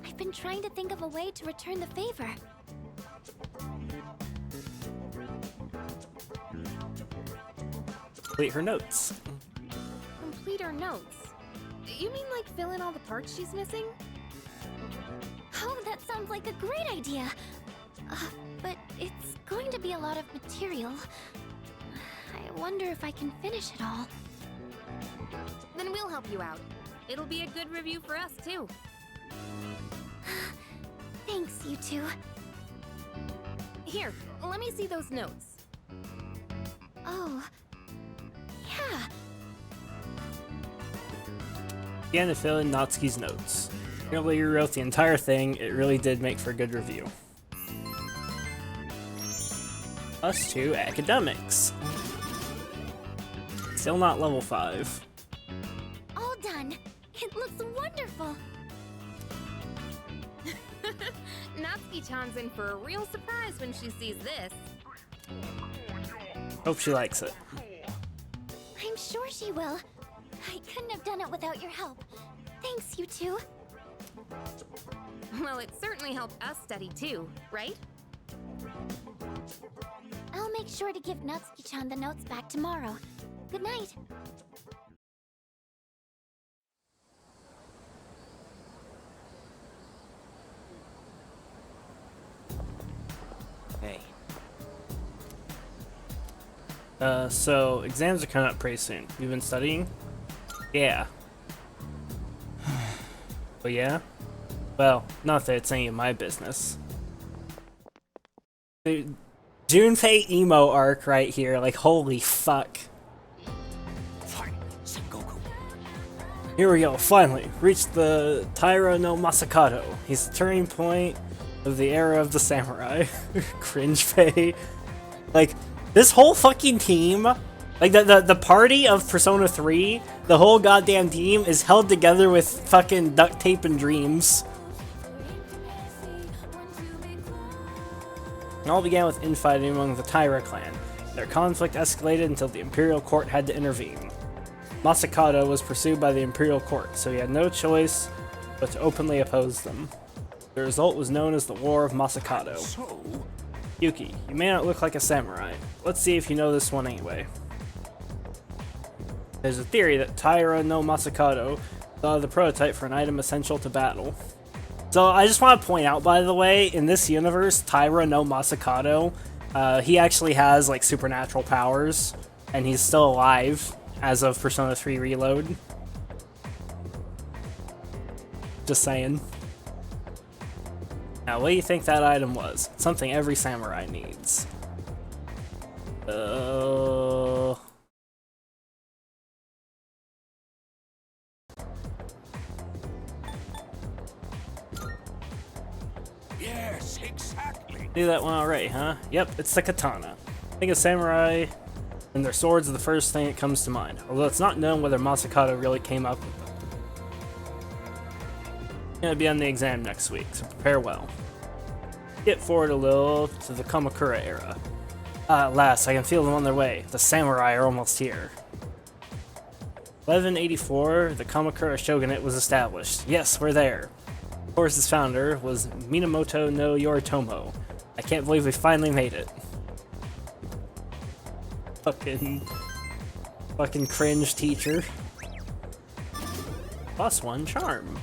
D: I've been trying to think of a way to return the favor.
O: Complete her notes.
E: Complete her notes? You mean like fill in all the parts she's missing?
D: Oh, that sounds like a great idea. But it's going to be a lot of material. I wonder if I can finish it all.
E: Then we'll help you out. It'll be a good review for us, too.
D: Thanks, you two.
E: Here, let me see those notes.
D: Oh, yeah.
O: Began to fill in Natsuki's notes. Nearly rewrote the entire thing. It really did make for a good review. Us to academics. Still not level 5.
D: All done. It looks wonderful.
E: Natsuki-chan's in for a real surprise when she sees this.
O: Hope she likes it.
D: I'm sure she will. I couldn't have done it without your help. Thanks, you two.
E: Well, it certainly helped us study too, right?
D: I'll make sure to give Natsuki-chan the notes back tomorrow. Good night.
J: Hey.
O: So exams are coming up pretty soon. You've been studying? Yeah. Oh yeah? Well, not that it's any of my business. Dude, Junpei emo arc right here, like holy fuck. Here we go, finally. Reached the Taira no Masakado. He's the turning point of the era of the samurai. Cringe pay. Like, this whole fucking team, like the party of Persona 3, the whole goddamn team is held together with fucking duct tape and dreams. It all began with infighting among the Taira clan. Their conflict escalated until the Imperial Court had to intervene. Masakado was pursued by the Imperial Court, so he had no choice but to openly oppose them. The result was known as the War of Masakado. Yuki, you may not look like a samurai. Let's see if you know this one anyway. There's a theory that Taira no Masakado saw the prototype for an item essential to battle. So I just want to point out, by the way, in this universe, Taira no Masakado, he actually has like supernatural powers, and he's still alive as of Persona 3 Reload. Just saying. Now, what do you think that item was? It's something every samurai needs.
R: Yes, exactly.
O: Knew that one already, huh? Yep, it's the katana. Think of samurai and their swords are the first thing that comes to mind, although it's not known whether Masakado really came up with them. Gonna be on the exam next week, so prepare well. Get forward a little to the Kamakura era. At last, I can feel them on their way. The samurai are almost here. 1184, the Kamakura shogunate was established. Yes, we're there. Of course, its founder was Minamoto no Yoritomo. I can't believe we finally made it. Fucking cringe teacher. +1 charm.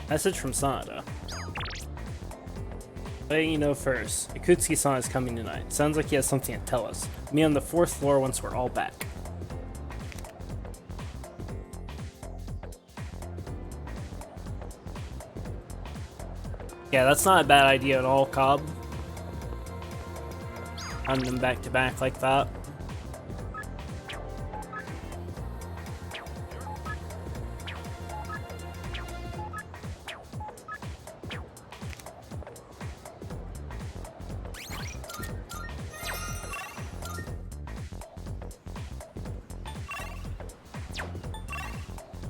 O: Message from Sanada. Letting you know first, Ikutsuki-san is coming tonight. Sounds like he has something to tell us. Me on the 4th floor once we're all back. Yeah, that's not a bad idea at all, Cobb. Having them back to back like that.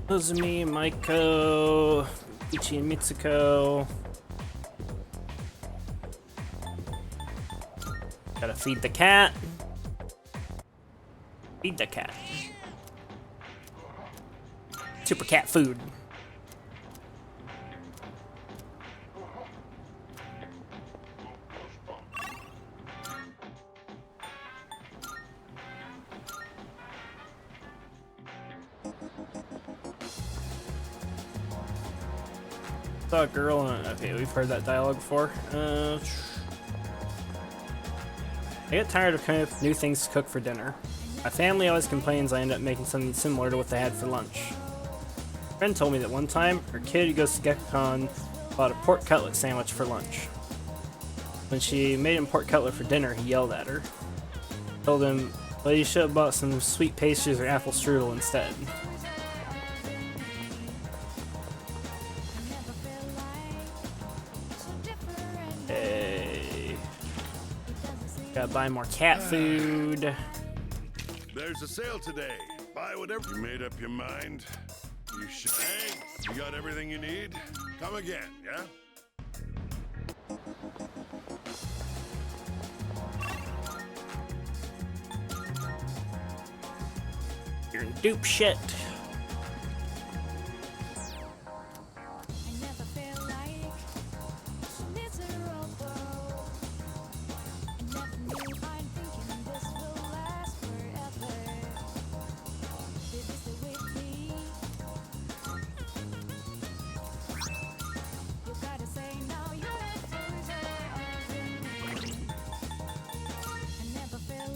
O: Ozumi, Maiko, Ichi, and Mitsuko. Gotta feed the cat. Feed the cat. Super cat food. Saw a girl. Okay, we've heard that dialogue before. I get tired of coming up with new things to cook for dinner. My family always complains I end up making something similar to what they had for lunch. A friend told me that one time, her kid who goes to GeckoCon bought a pork cutlet sandwich for lunch. When she made him pork cutlet for dinner, he yelled at her. Told him, well, you should have bought some sweet pastries or apple strudel instead. Hey. Gotta buy more cat food.
R: There's a sale today. Buy whatever. You made up your mind? You should. Hey, you got everything you need? Come again, yeah?
O: You're in dupe shit.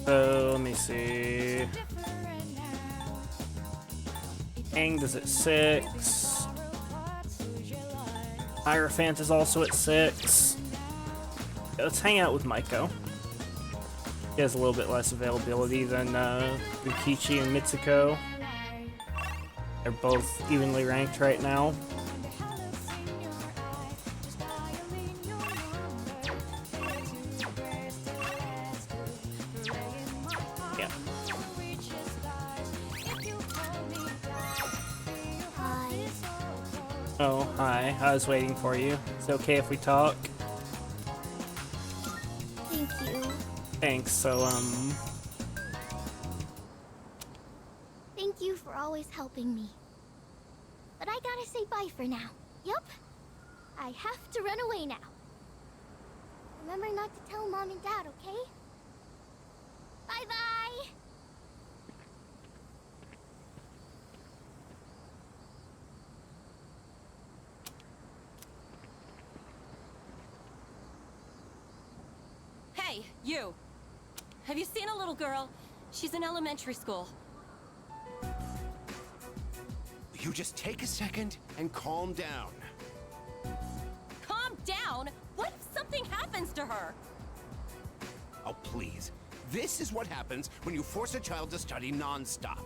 O: So let me see. Aang's is at 6. Hierophant is also at 6. Yeah, let's hang out with Maiko. He has a little bit less availability than Rikichi and Mitsuko. They're both evenly ranked right now. Oh, hi. I was waiting for you. Is it okay if we talk?
D: Thank you.
O: Thanks, so,
D: Thank you for always helping me. But I gotta say bye for now. Yup. I have to run away now. Remember not to tell Mom and Dad, okay? Bye-bye!
S: Hey, you! Have you seen a little girl? She's in elementary school.
J: You just take a second and calm down.
S: Calm down? What if something happens to her?
J: Oh, please. This is what happens when you force a child to study non-stop.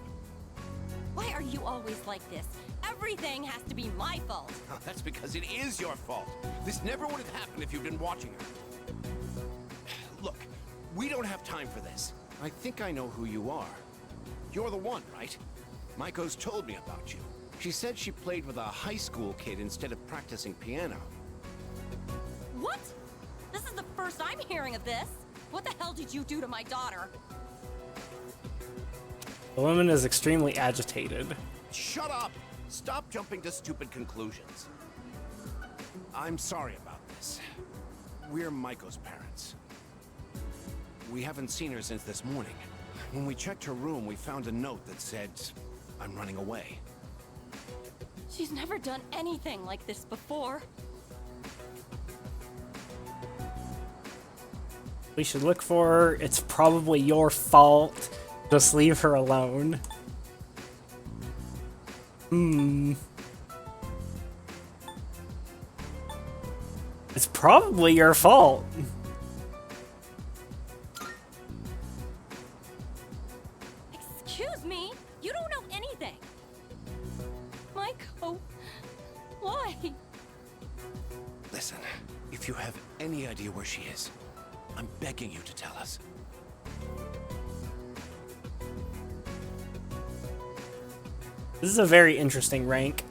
S: Why are you always like this? Everything has to be my fault.
J: Oh, that's because it is your fault. This never would have happened if you'd been watching her. Look, we don't have time for this. I think I know who you are. You're the one, right? Maiko's told me about you. She said she played with a high school kid instead of practicing piano.
S: What? This is the first I'm hearing of this. What the hell did you do to my daughter?
O: the woman is extremely agitated.
J: Shut up! Stop jumping to stupid conclusions. I'm sorry about this. We're Maiko's parents. We haven't seen her since this morning. When we checked her room, we found a note that said, "I'm running away."
S: She's never done anything like this before.
O: We should look for her. It's probably your fault. Just leave her alone. It's probably your fault.
S: Excuse me? You don't know anything. Maiko, why?
J: Listen, if you have any idea where she is, I'm begging you to tell us.
O: This is a very interesting rank.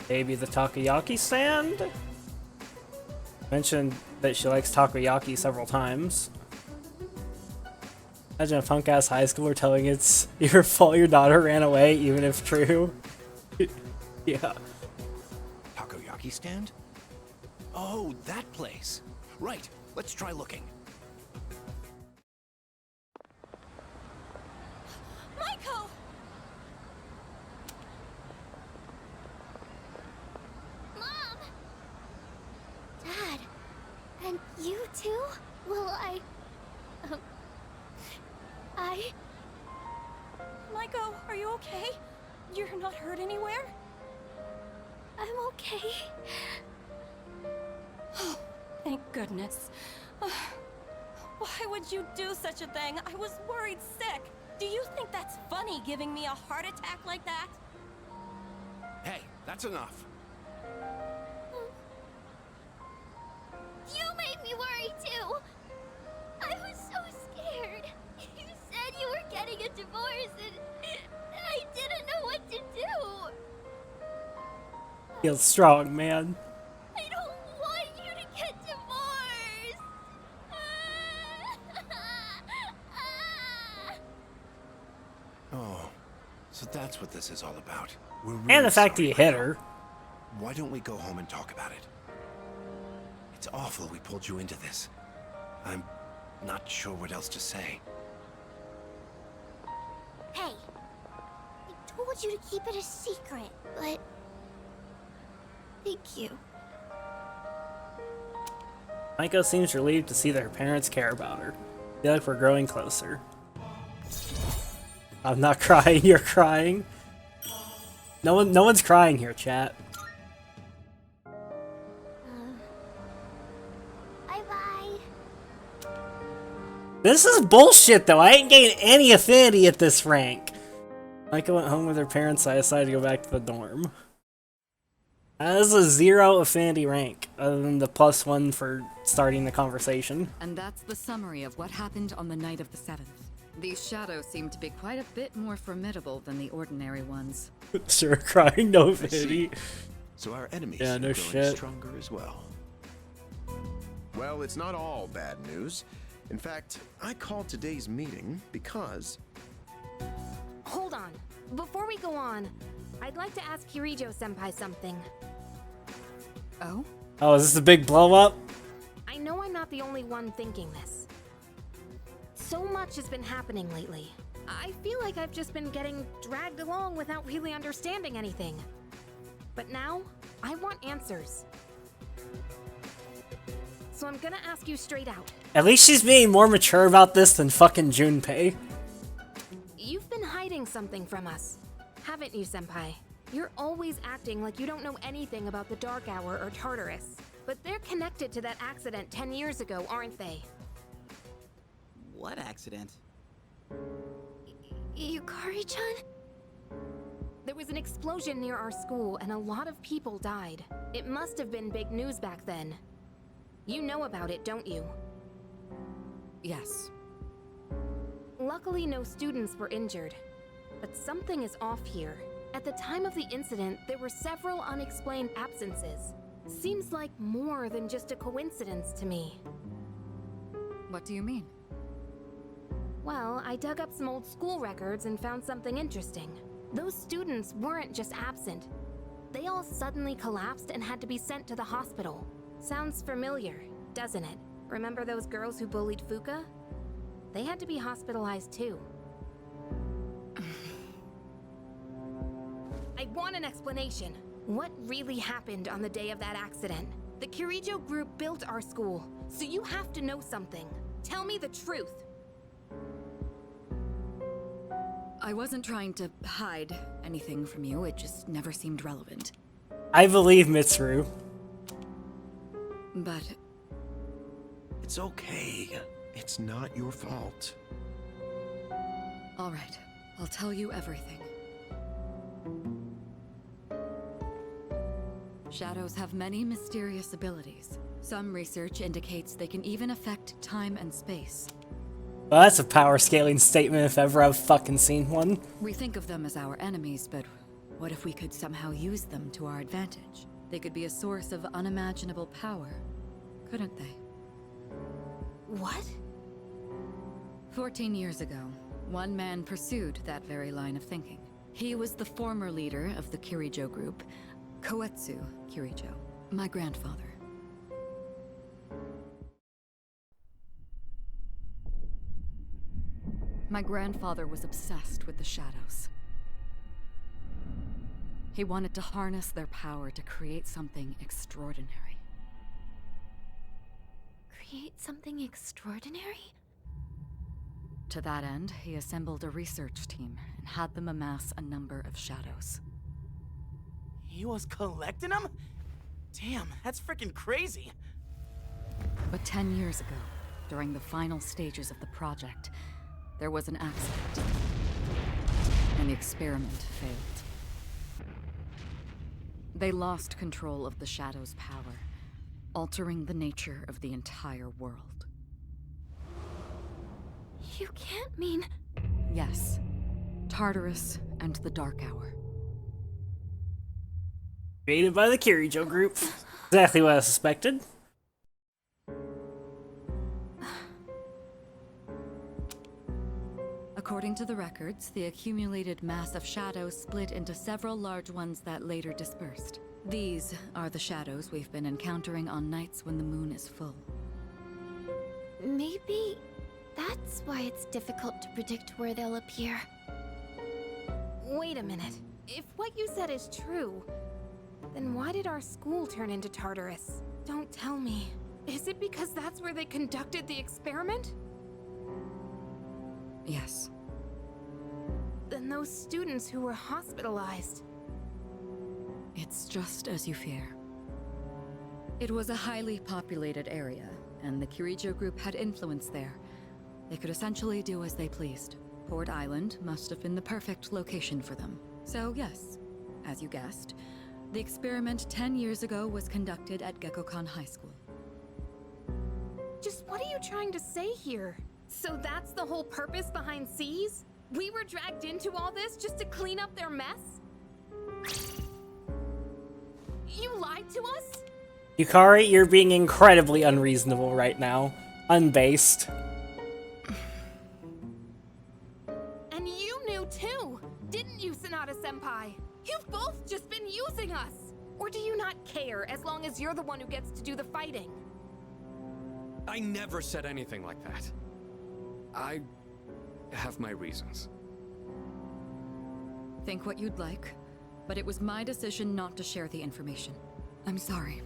O: Maybe the takoyaki stand? Mentioned that she likes takoyaki several times. Imagine a punk-ass high schooler telling it's your fault your daughter ran away, even if true. Yeah.
J: Takoyaki stand? Oh, that place. Right, let's try looking.
S: Maiko!
D: Mom! Dad, and you too? Well,
S: Maiko, are you okay? You're not hurt anywhere?
D: I'm okay.
S: Oh, thank goodness. Why would you do such a thing? I was worried sick. Do you think that's funny, giving me a heart attack like that?
J: Hey, that's enough.
D: You made me worry too. I was so scared. You said you were getting a divorce and I didn't know what to do.
O: Feels strong, man.
D: I don't want you to get divorced.
J: Oh, so that's what this is all about. We're
O: And
J: really
O: the fact that
J: sorry,
O: you hit
J: Maiko.
O: her.
J: Why don't we go home and talk about it? It's awful we pulled you into this. I'm not sure what else to say.
D: Hey, I told you to keep it a secret, but thank you.
O: Maiko seems relieved to see that her parents care about her. I feel like we're growing closer. I'm not crying, you're crying. No one's crying here, chat.
D: Bye-bye.
O: This is bullshit though, I ain't getting any affinity at this rank. Maiko went home with her parents, so I decided to go back to the dorm. That is a 0 affinity rank, other than the +1 for starting the conversation.
B: And that's the summary of what happened on the night of the 7th. These shadows seem to be quite a bit more formidable than the ordinary ones.
O: Sure, crying, no affinity.
G: So our enemies
O: Yeah,
G: are
O: no
G: growing
O: shit.
G: stronger as well. Well, it's not all bad news. In fact, I called today's meeting because...
E: Hold on. Before we go on, I'd like to ask Kirijo-senpai something.
B: Oh?
O: Oh, is this the big blow up?
E: I know I'm not the only one thinking this. So much has been happening lately. I feel like I've just been getting dragged along without really understanding anything. But now, I want answers. So I'm gonna ask you straight out.
O: At least she's being more mature about this than fucking Junpei.
E: You've been hiding something from us, haven't you, Senpai? You're always acting like you don't know anything about the Dark Hour or Tartarus. But they're connected to that accident 10 years ago, aren't they?
H: What accident?
D: Yukari-chan?
E: There was an explosion near our school and a lot of people died. It must have been big news back then. You know about it, don't you?
B: Yes.
E: Luckily, no students were injured. But something is off here. At the time of the incident, there were several unexplained absences. Seems like more than just a coincidence to me.
B: What do you mean?
E: Well, I dug up some old school records and found something interesting. Those students weren't just absent. They all suddenly collapsed and had to be sent to the hospital. Sounds familiar, doesn't it? Remember those girls who bullied Fuka? They had to be hospitalized too. I want an explanation. What really happened on the day of that accident? The Kirijo group built our school, so you have to know something. Tell me the truth.
B: I wasn't trying to hide anything from you, it just never seemed relevant.
O: I believe Mitsuru.
B: But...
G: It's okay. It's not your fault.
B: Alright, I'll tell you everything. Shadows have many mysterious abilities. Some research indicates they can even affect time and space.
O: Well, that's a power scaling statement if ever I've fucking seen one.
B: We think of them as our enemies, but what if we could somehow use them to our advantage? They could be a source of unimaginable power, couldn't they?
E: What?
B: 14 years ago, one man pursued that very line of thinking. He was the former leader of the Kirijo group, Koetsu Kirijo, my grandfather. My grandfather was obsessed with the shadows. He wanted to harness their power to create something extraordinary.
D: Create something extraordinary?
B: To that end, he assembled a research team and had them amass a number of shadows.
T: He was collecting them? Damn, that's freaking crazy.
B: But 10 years ago, during the final stages of the project, there was an accident, and the experiment failed. They lost control of the Shadow's power, altering the nature of the entire world.
D: You can't mean...
B: Yes, Tartarus and the Dark Hour.
O: Created by the Kirijo group. Exactly what I suspected.
B: According to the records, the accumulated mass of shadows split into several large ones that later dispersed. These are the shadows we've been encountering on nights when the moon is full.
D: Maybe that's why it's difficult to predict where they'll appear.
E: Wait a minute. If what you said is true, then why did our school turn into Tartarus? Don't tell me. Is it because that's where they conducted the experiment?
B: Yes.
E: Then those students who were hospitalized...
B: It's just as you fear. It was a highly populated area, and the Kirijo group had influence there. They could essentially do as they pleased. Port Island must have been the perfect location for them. So yes, as you guessed, the experiment 10 years ago was conducted at Gekkokan High School.
E: Just what are you trying to say here? So that's the whole purpose behind C's? We were dragged into all this just to clean up their mess? You lied to us?
O: Yukari, you're being incredibly unreasonable right now. Unbased.
E: And you knew too, didn't you, Sanada-senpai? You've both just been using us! Or do you not care as long as you're the one who gets to do the fighting?
C: I never said anything like that. I have my reasons.
B: Think what you'd like, but it was my decision not to share the information. I'm sorry.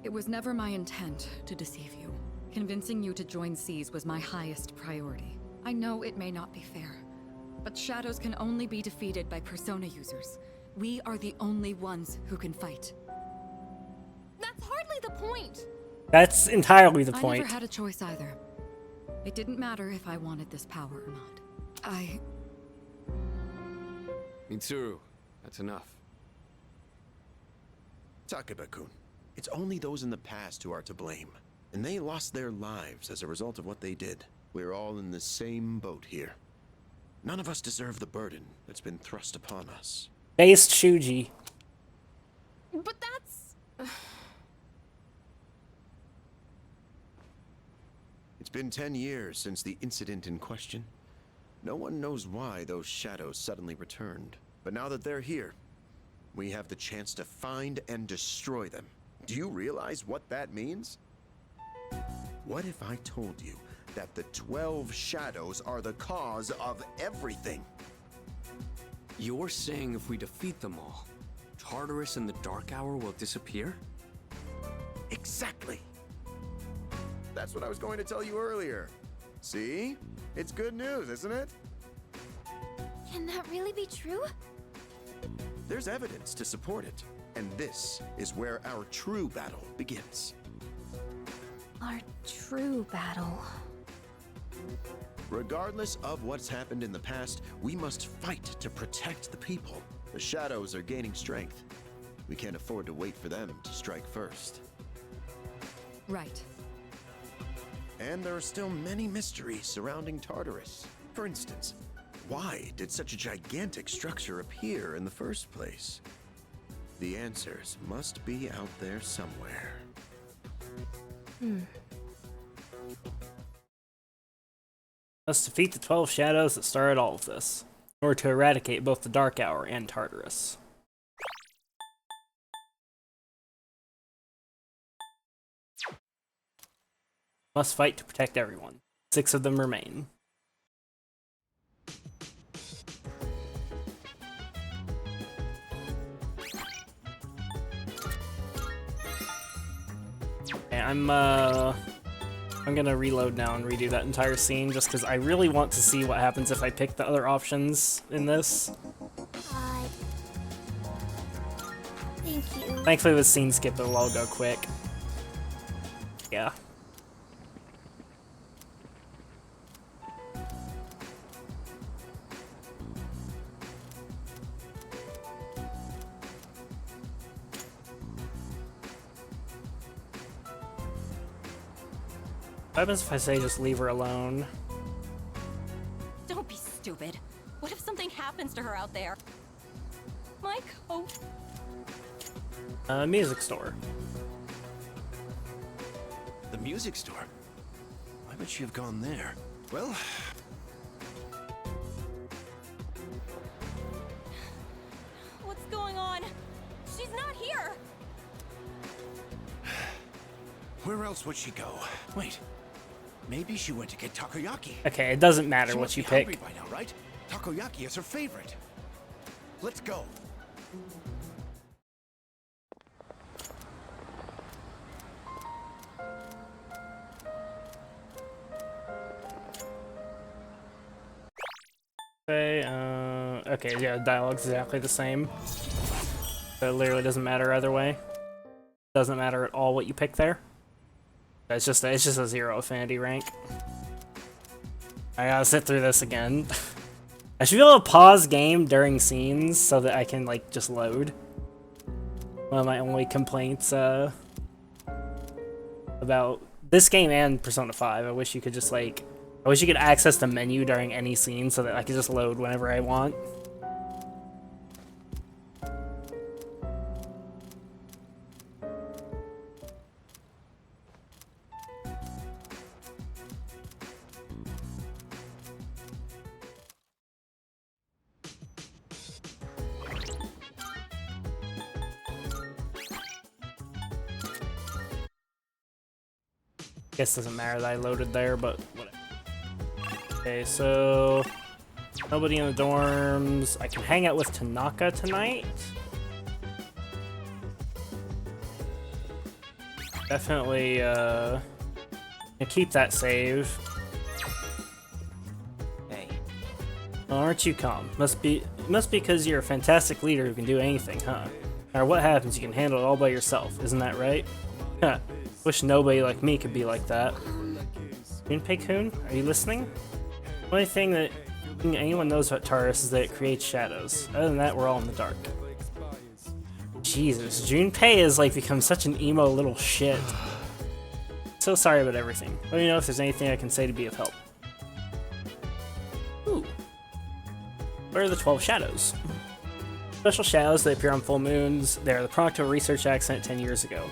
B: It was never my intent to deceive you. Convincing you to join C's was my highest priority. I know it may not be fair, but shadows can only be defeated by Persona users. We are the only ones who can fight.
E: That's hardly the point!
O: That's entirely the point.
B: I never had a choice either. It didn't matter if I wanted this power or not.
C: Mitsuru, that's enough.
G: Takeba-kun, it's only those in the past who are to blame. And they lost their lives as a result of what they did. We're all in the same boat here. None of us deserve the burden that's been thrust upon us.
O: Based Shuji.
E: But that's...
G: It's been 10 years since the incident in question. No one knows why those shadows suddenly returned. But now that they're here, we have the chance to find and destroy them. Do you realize what that means? What if I told you that the 12 shadows are the cause of everything?
C: You're saying if we defeat them all, Tartarus and the Dark Hour will disappear?
G: Exactly. That's what I was going to tell you earlier. See? It's good news, isn't it?
D: Can that really be true?
G: There's evidence to support it. And this is where our true battle begins.
D: Our true battle.
G: Regardless of what's happened in the past, we must fight to protect the people. The shadows are gaining strength. We can't afford to wait for them to strike first.
B: Right.
G: And there are still many mysteries surrounding Tartarus. For instance, why did such a gigantic structure appear in the first place? The answers must be out there somewhere.
O: Must defeat the 12 shadows that started all of this, in order to eradicate both the Dark Hour and Tartarus. Must fight to protect everyone. 6 of them remain. Okay, I'm gonna reload now and redo that entire scene just because I really want to see what happens if I pick the other options in this.
D: Thank you.
O: Thankfully with scene skip it'll all go quick. Yeah. What happens if I say just leave her alone?
S: Don't be stupid. What if something happens to her out there? My coat.
O: Music store.
J: The music store? Why would she have gone there? Well...
S: What's going on? She's not here!
J: Where else would she go? Wait. Maybe she went to get takoyaki.
O: Okay, it doesn't matter
J: She
O: what
J: must
O: you
J: be
O: pick.
J: hungry by now, right? Takoyaki is her favorite. Let's go.
O: Okay, okay, yeah, dialogue's exactly the same. So it literally doesn't matter either way. Doesn't matter at all what you pick there. It's just a 0 affinity rank. I gotta sit through this again. I should be able to pause game during scenes so that I can like just load. One of my only complaints about this game and Persona 5. I wish you could just like, I wish you could access the menu during any scene so that I could just load whenever I want. Guess doesn't matter that I loaded there, but whatever. Okay, so nobody in the dorms. I can hang out with Tanaka tonight. Definitely keep that save.
H: Hey.
O: Oh, aren't you calm? Must be because you're a fantastic leader who can do anything, huh? No matter what happens, you can handle it all by yourself. Isn't that right? Huh. Wish nobody like me could be like that. Junpei-kun, are you listening? The only thing that anyone knows about Tartarus is that it creates shadows. Other than that, we're all in the dark. Jesus, Junpei has like become such an emo little shit. So sorry about everything. Let me know if there's anything I can say to be of help. Ooh. What are the 12 shadows? Special shadows that appear on full moons. They are the product of a research accident 10 years ago.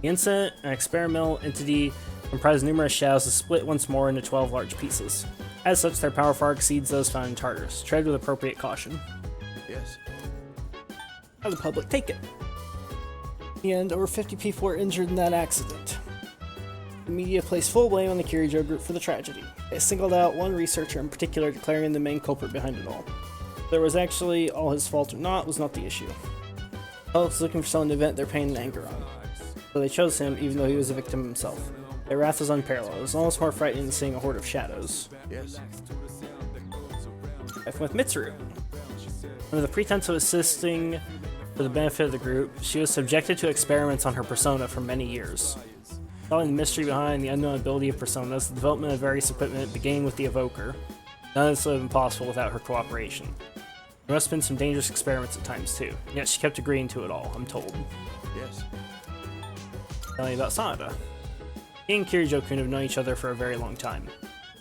O: The incident, an experimental entity comprised of numerous shadows, is split once more into 12 large pieces. As such, their power far exceeds those found in Tartarus. Tread with appropriate caution.
G: Yes.
O: How the public take it? In the end, over 50 people were injured in that accident. The media placed full blame on the Kirijo group for the tragedy. They singled out one researcher in particular, declaring him the main culprit behind it all. Whether it was actually all his fault or not was not the issue. The public was looking for someone to vent their pain and anger on. So they chose him, even though he was a victim himself. Their wrath was unparalleled. It was almost more frightening than seeing a horde of shadows.
G: Yes.
O: With Mitsuru. Under the pretense of assisting for the benefit of the group, she was subjected to experiments on her persona for many years. Following the mystery behind the unknown ability of personas, the development of various equipment began with the evoker. None of this would have been possible without her cooperation. There must have been some dangerous experiments at times too, yet she kept agreeing to it all, I'm told.
G: Yes.
O: Tell me about Sanada. He and Kirijo-kun have known each other for a very long time.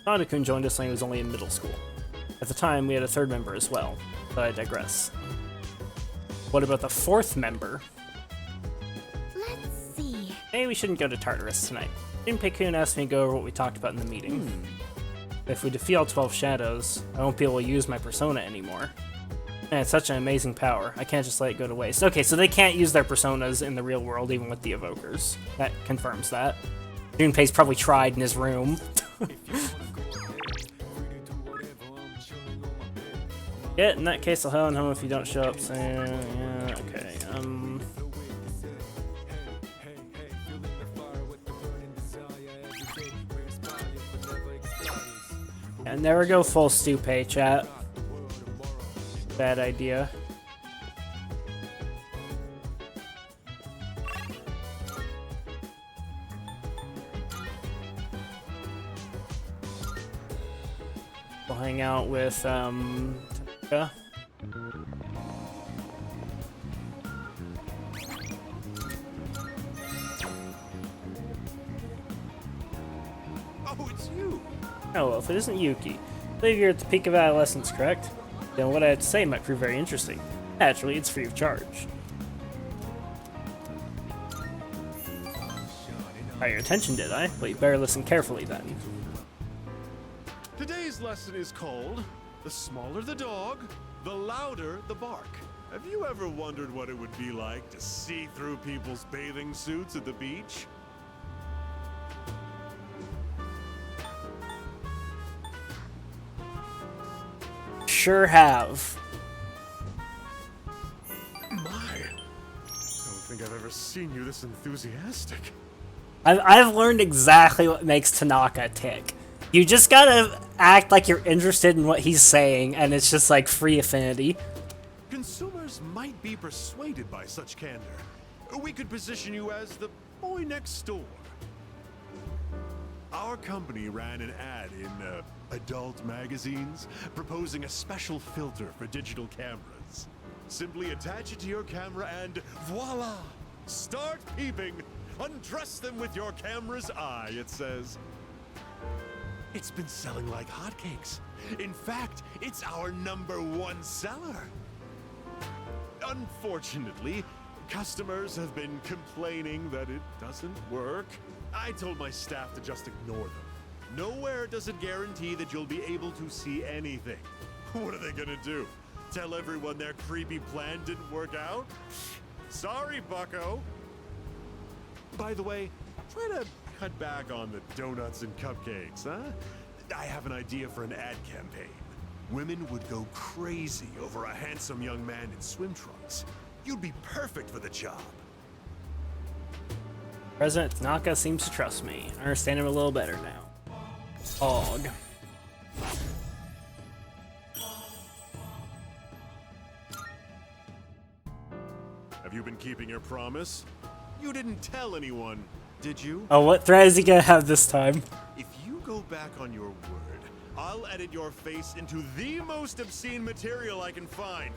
O: Nada-kun joined us when he was only in middle school. At the time, we had a third member as well, but I digress. What about the fourth member?
D: Let's see.
O: Maybe we shouldn't go to Tartarus tonight. Junpei-kun asked me to go over what we talked about in the meeting. If we defeat all 12 shadows, I won't be able to use my persona anymore. Man, it's such an amazing power. I can't just let it go to waste. Okay, so they can't use their personas in the real world, even with the evokers. That confirms that. Junpei's probably tried in his room. Yeah, in that case, I'll head on home if you don't show up saying, yeah, okay, Yeah, never go full Stupay, chat. Bad idea. We'll hang out with, Taka.
J: Oh, it's you!
O: Oh, well, if it isn't Yuki. I believe you're at the peak of adolescence, correct? Then what I have to say might prove very interesting. Naturally, it's free of charge. Got your attention, did I? Well, you better listen carefully then.
R: Today's lesson is called The Smaller the Dog, the Louder the Bark. Have you ever wondered what it would be like to see through people's bathing suits at the beach?
O: Sure have.
R: My, I don't think I've ever seen you this enthusiastic.
O: I've learned exactly what makes Tanaka tick. You just gotta act like you're interested in what he's saying, and it's just like free affinity.
R: Consumers might be persuaded by such candor. We could position you as the boy next door. Our company ran an ad in adult magazines proposing a special filter for digital cameras. Simply attach it to your camera and voila! Start peeping! Undress them with your camera's eye, it says. It's been selling like hotcakes. In fact, it's our #1 seller. Unfortunately, customers have been complaining that it doesn't work. I told my staff to just ignore them. Nowhere does it guarantee that you'll be able to see anything. What are they gonna do? Tell everyone their creepy plan didn't work out? Sorry, bucko. By the way, try to cut back on the donuts and cupcakes, huh? I have an idea for an ad campaign. Women would go crazy over a handsome young man in swim trunks. You'd be perfect for the job.
O: President Tanaka seems to trust me. I understand him a little better now. Og.
R: Have you been keeping your promise? You didn't tell anyone, did you?
O: Oh, what threat is he gonna have this time?
R: If you go back on your word, I'll edit your face into the most obscene material I can find.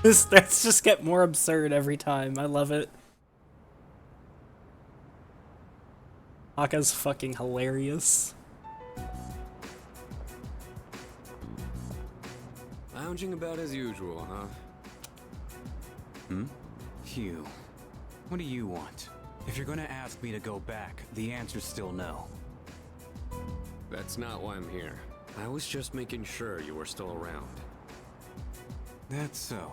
O: This threats just get more absurd every time. I love it. Aka's fucking hilarious.
C: Lounging about as usual, huh?
U: Hugh, what do you want? If you're gonna ask me to go back, the answer's still no.
C: That's not why I'm here. I was just making sure you were still around.
U: That's so.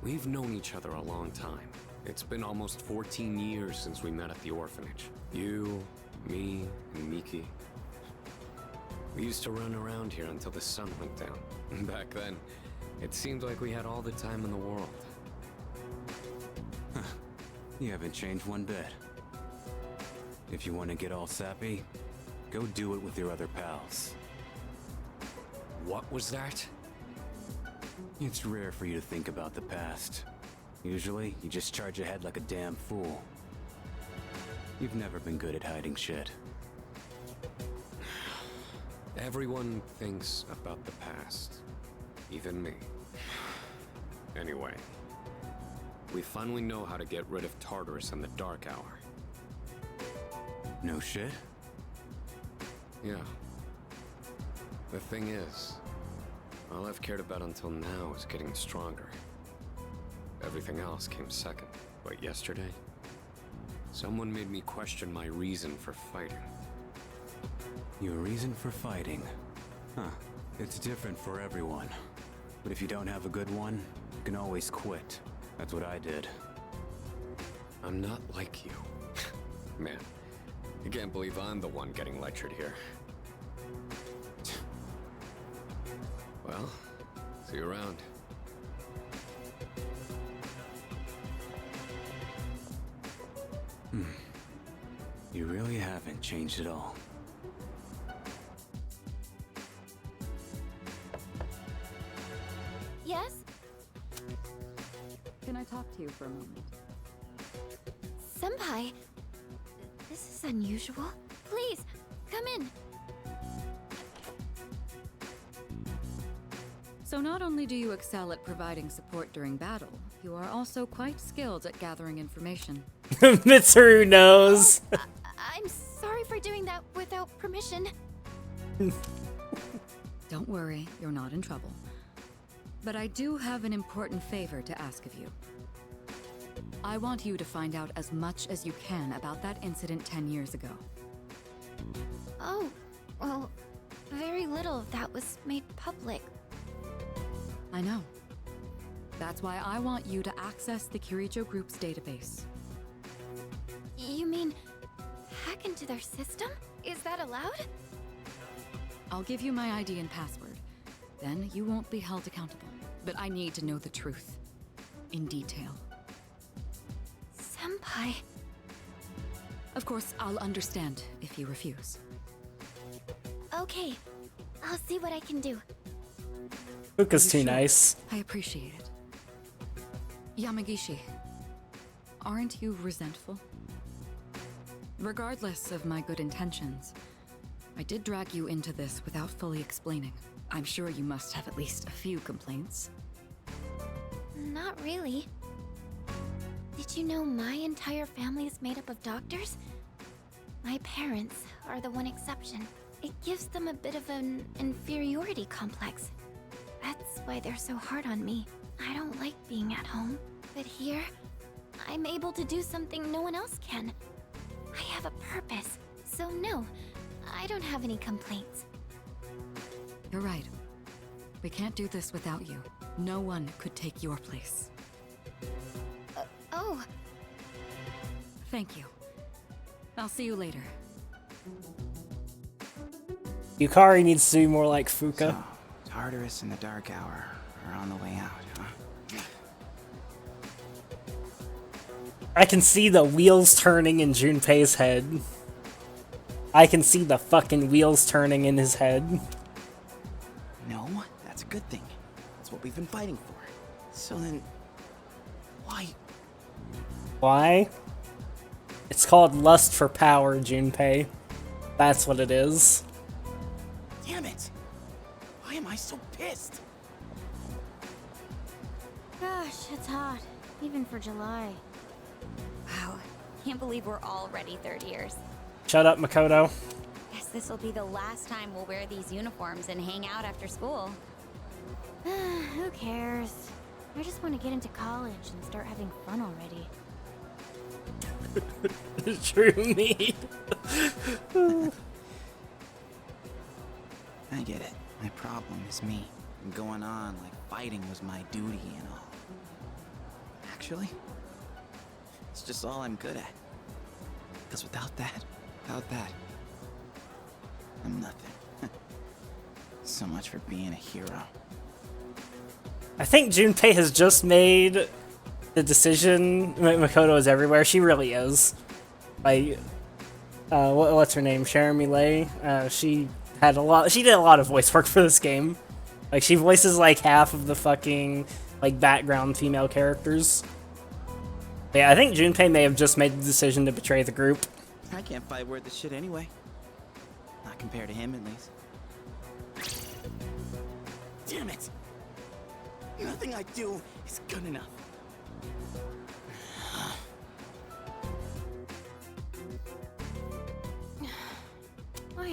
C: We've known each other a long time. It's been almost 14 years since we met at the orphanage. You, me, and Miki. We used to run around here until the sun went down. Back then, it seemed like we had all the time in the world.
U: You haven't changed one bit. If you want to get all sappy, go do it with your other pals.
C: What was that?
U: It's rare for you to think about the past. Usually, you just charge ahead like a damn fool. You've never been good at hiding shit.
C: Everyone thinks about the past. Even me. Anyway, We finally know how to get rid of Tartarus in the Dark Hour.
U: No shit?
C: Yeah. The thing is, all I've cared about until now is getting stronger. Everything else came second. But yesterday, someone made me question my reason for fighting.
U: Your reason for fighting? Huh. It's different for everyone. But if you don't have a good one, you can always quit. That's what I did.
C: I'm not like you. Man, I can't believe I'm the one getting lectured here. Well, see you around.
U: You really haven't changed at all.
D: Yes?
B: Can I talk to you for a moment?
D: Senpai, this is unusual. Please, come in.
B: So not only do you excel at providing support during battle, you are also quite skilled at gathering information.
O: Mitsuru knows.
D: I'm sorry for doing that without permission.
B: Don't worry, you're not in trouble. But I do have an important favor to ask of you. I want you to find out as much as you can about that incident 10 years ago.
D: Oh, well, very little of that was made public.
B: I know. That's why I want you to access the Kirijo Group's database.
D: You mean hack into their system? Is that allowed?
B: I'll give you my ID and password. Then you won't be held accountable. But I need to know the truth. In detail.
D: Senpai.
B: Of course, I'll understand if you refuse.
D: Okay, I'll see what I can do.
O: Fuka's too nice.
B: I appreciate it. Yamagishi, aren't you resentful? Regardless of my good intentions, I did drag you into this without fully explaining. I'm sure you must have at least a few complaints.
D: Not really. Did you know my entire family is made up of doctors? My parents are the one exception. It gives them a bit of an inferiority complex. That's why they're so hard on me. I don't like being at home. But here, I'm able to do something no one else can. I have a purpose. So no, I don't have any complaints.
B: You're right. We can't do this without you. No one could take your place.
D: Oh.
B: Thank you. I'll see you later.
O: Yukari needs to be more like Fuka.
T: So, Tartarus and the Dark Hour are on the way out, huh?
O: I can see the wheels turning in Junpei's head. I can see the fucking wheels turning in his head.
T: No, that's a good thing. That's what we've been fighting for. So then, why?
O: Why? It's called lust for power, Junpei. That's what it is.
T: Damn it! Why am I so pissed?
D: Gosh, it's hot. Even for July.
I: Wow, can't believe we're already third years.
O: Shut up, Makoto.
I: Guess this will be the last time we'll wear these uniforms and hang out after school.
D: Who cares? I just want to get into college and start having fun already.
O: True me.
T: I get it. My problem is me. I'm going on like fighting was my duty and all. Actually, it's just all I'm good at. Because without that, I'm nothing. So much for being a hero.
O: I think Junpei has just made the decision. Makoto is everywhere. She really is. Like, what's her name? Jeremy Lay. She did a lot of voice work for this game. Like, she voices like half of the fucking like background female characters. But yeah, I think Junpei may have just made the decision to betray the group.
T: I can't fight worth the shit anyway. Not compared to him, at least. Damn it! Nothing I do is good enough.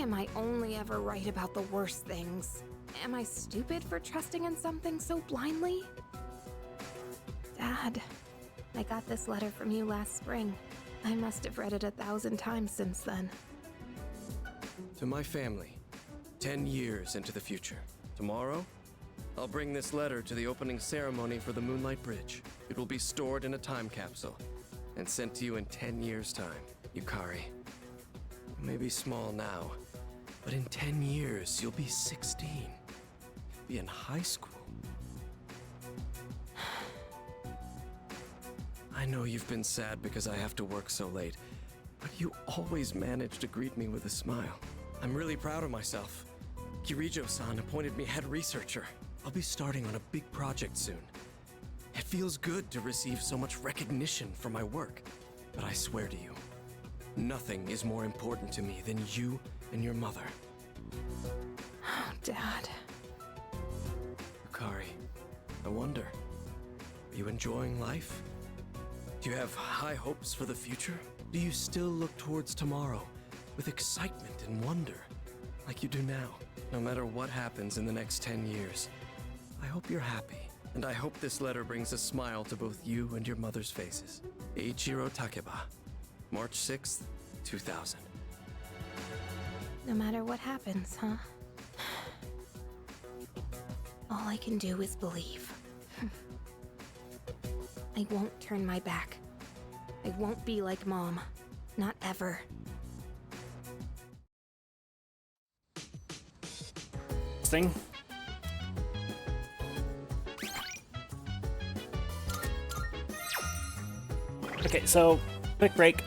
E: am I only ever right about the worst things? Am I stupid for trusting in something so blindly? Dad, I got this letter from you last spring. I must have read it 1,000 times since then.
K: To my family, 10 years into the future. Tomorrow, I'll bring this letter to the opening ceremony for the Moonlight Bridge. It will be stored in a time capsule and sent to you in 10 years' time. Yukari, you may be small now, but in 10 years, you'll be 16. Be in high school. I know you've been sad because I have to work so late, but you always manage to greet me with a smile. I'm really proud of myself. Kirijo-san appointed me head researcher. I'll be starting on a big project soon. It feels good to receive so much recognition for my work, but I swear to you, nothing is more important to me than you and your mother.
E: Oh, Dad.
K: Yukari, I wonder, are you enjoying life? Do you have high hopes for the future? Do you still look towards tomorrow with excitement and wonder, like you do now? No matter what happens in the next 10 years, I hope you're happy, and I hope this letter brings a smile to both you and your mother's faces. Eiichiro Takeba, March 6th, 2000.
E: No matter what happens, huh? All I can do is believe. I won't turn my back. I won't be like Mom. Not ever.
O: Thing. Okay, so quick break.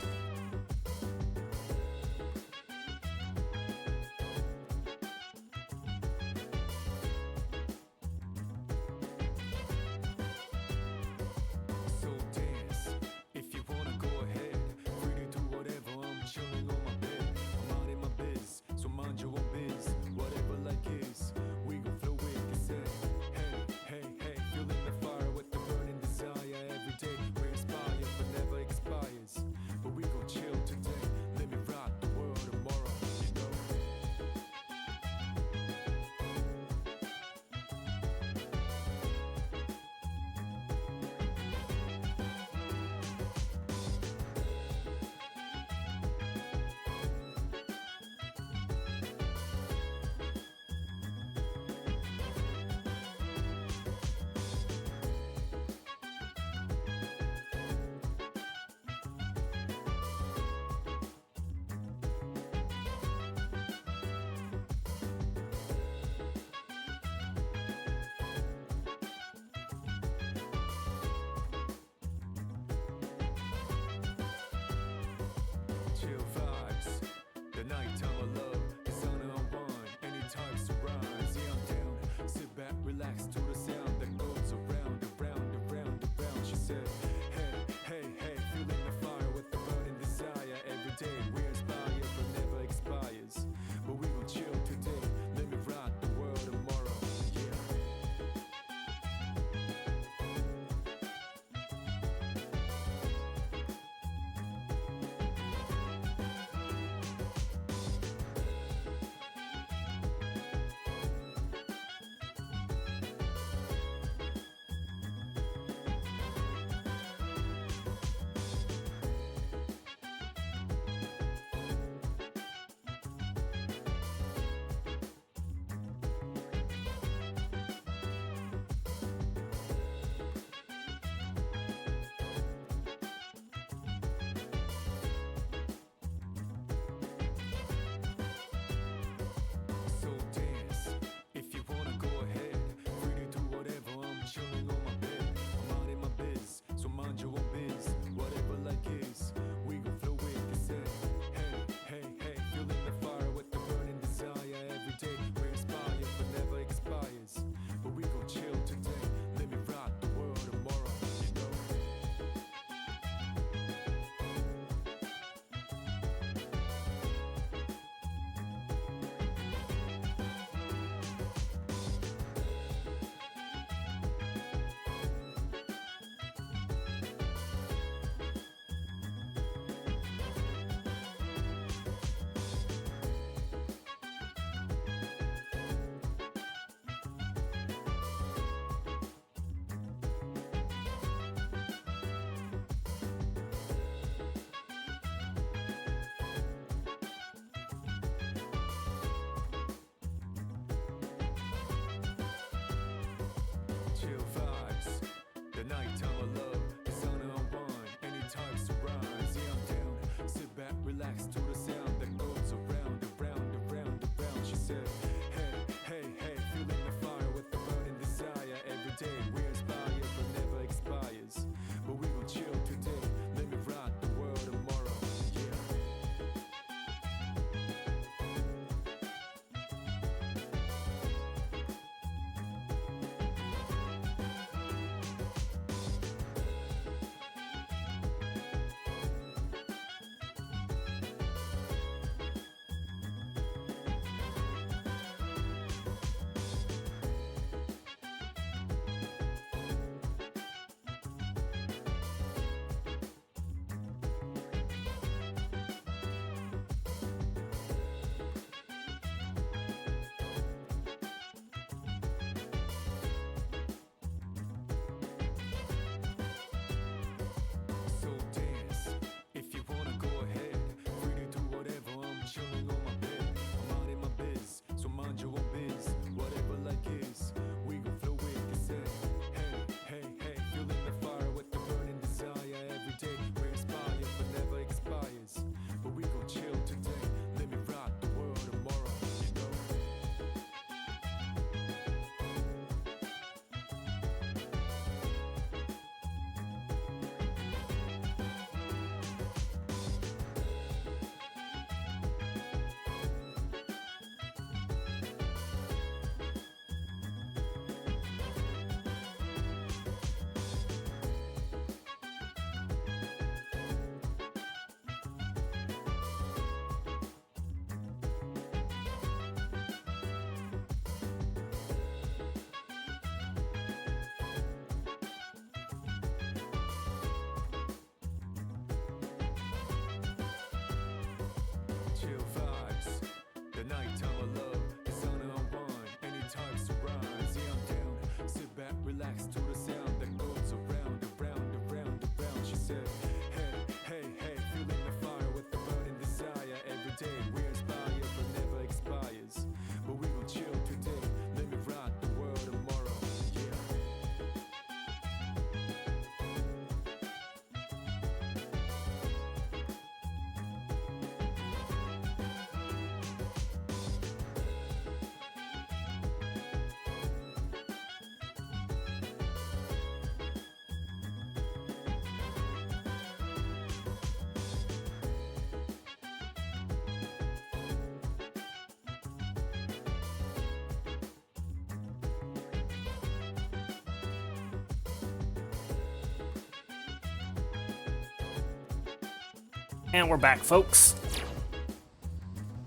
A: And we're back, folks.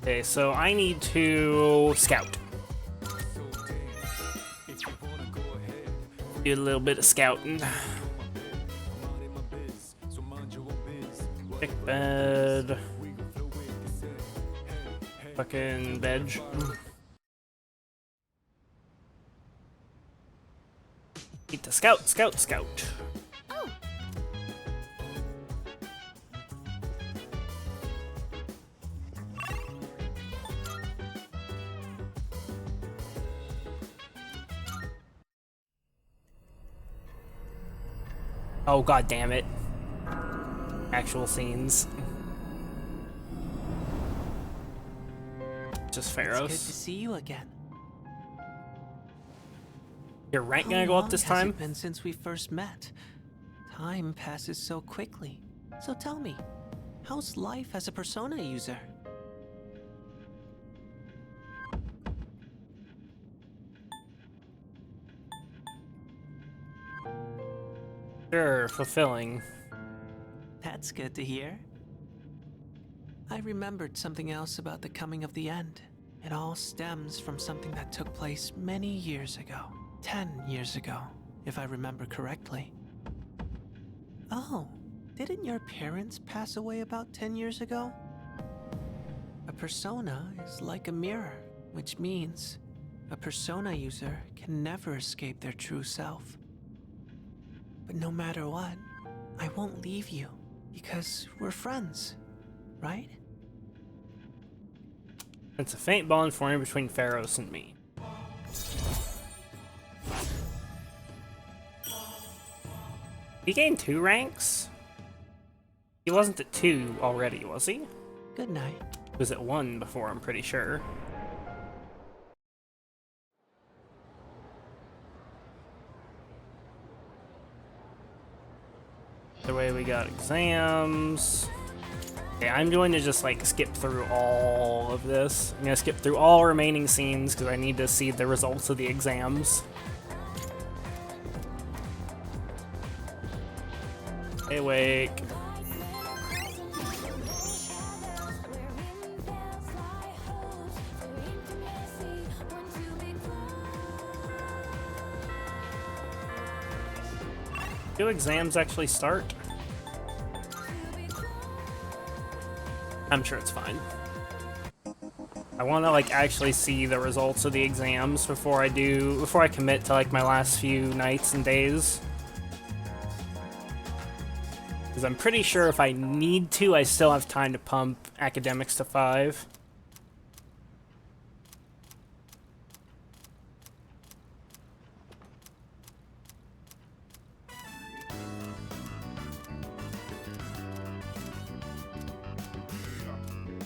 A: Okay, so I need to scout. Do a little bit of scouting. Pick bed. Fucking veg. Need to scout, scout, scout. Oh, god damn it. Actual scenes. Just Pharaohs.
F: It's good to see you again.
A: Your rank gonna go up this
F: How long
A: time?
F: has it been since we first met? Time passes so quickly. So tell me, how's life as a Persona user?
A: Sure, fulfilling.
F: That's good to hear. I remembered something else about the coming of the end. It all stems from something that took place many years ago. 10 years ago, if I remember correctly. Oh, didn't your parents pass away about 10 years ago? A persona is like a mirror, which means a persona user can never escape their true self. But no matter what, I won't leave you, because we're friends, right?
A: It's a faint bond forming between Pharaohs and me. He gained 2 ranks? He wasn't at 2 already, was he?
F: Good night.
A: He was at 1 before, I'm pretty sure. The way we got exams. Okay, I'm going to just like skip through all of this. I'm gonna skip through all remaining scenes because I need to see the results of the exams. Stay awake. Do exams actually start? I'm sure it's fine. I want to like actually see the results of the exams before I commit to like my last few nights and days. Because I'm pretty sure if I need to, I still have time to pump academics to 5.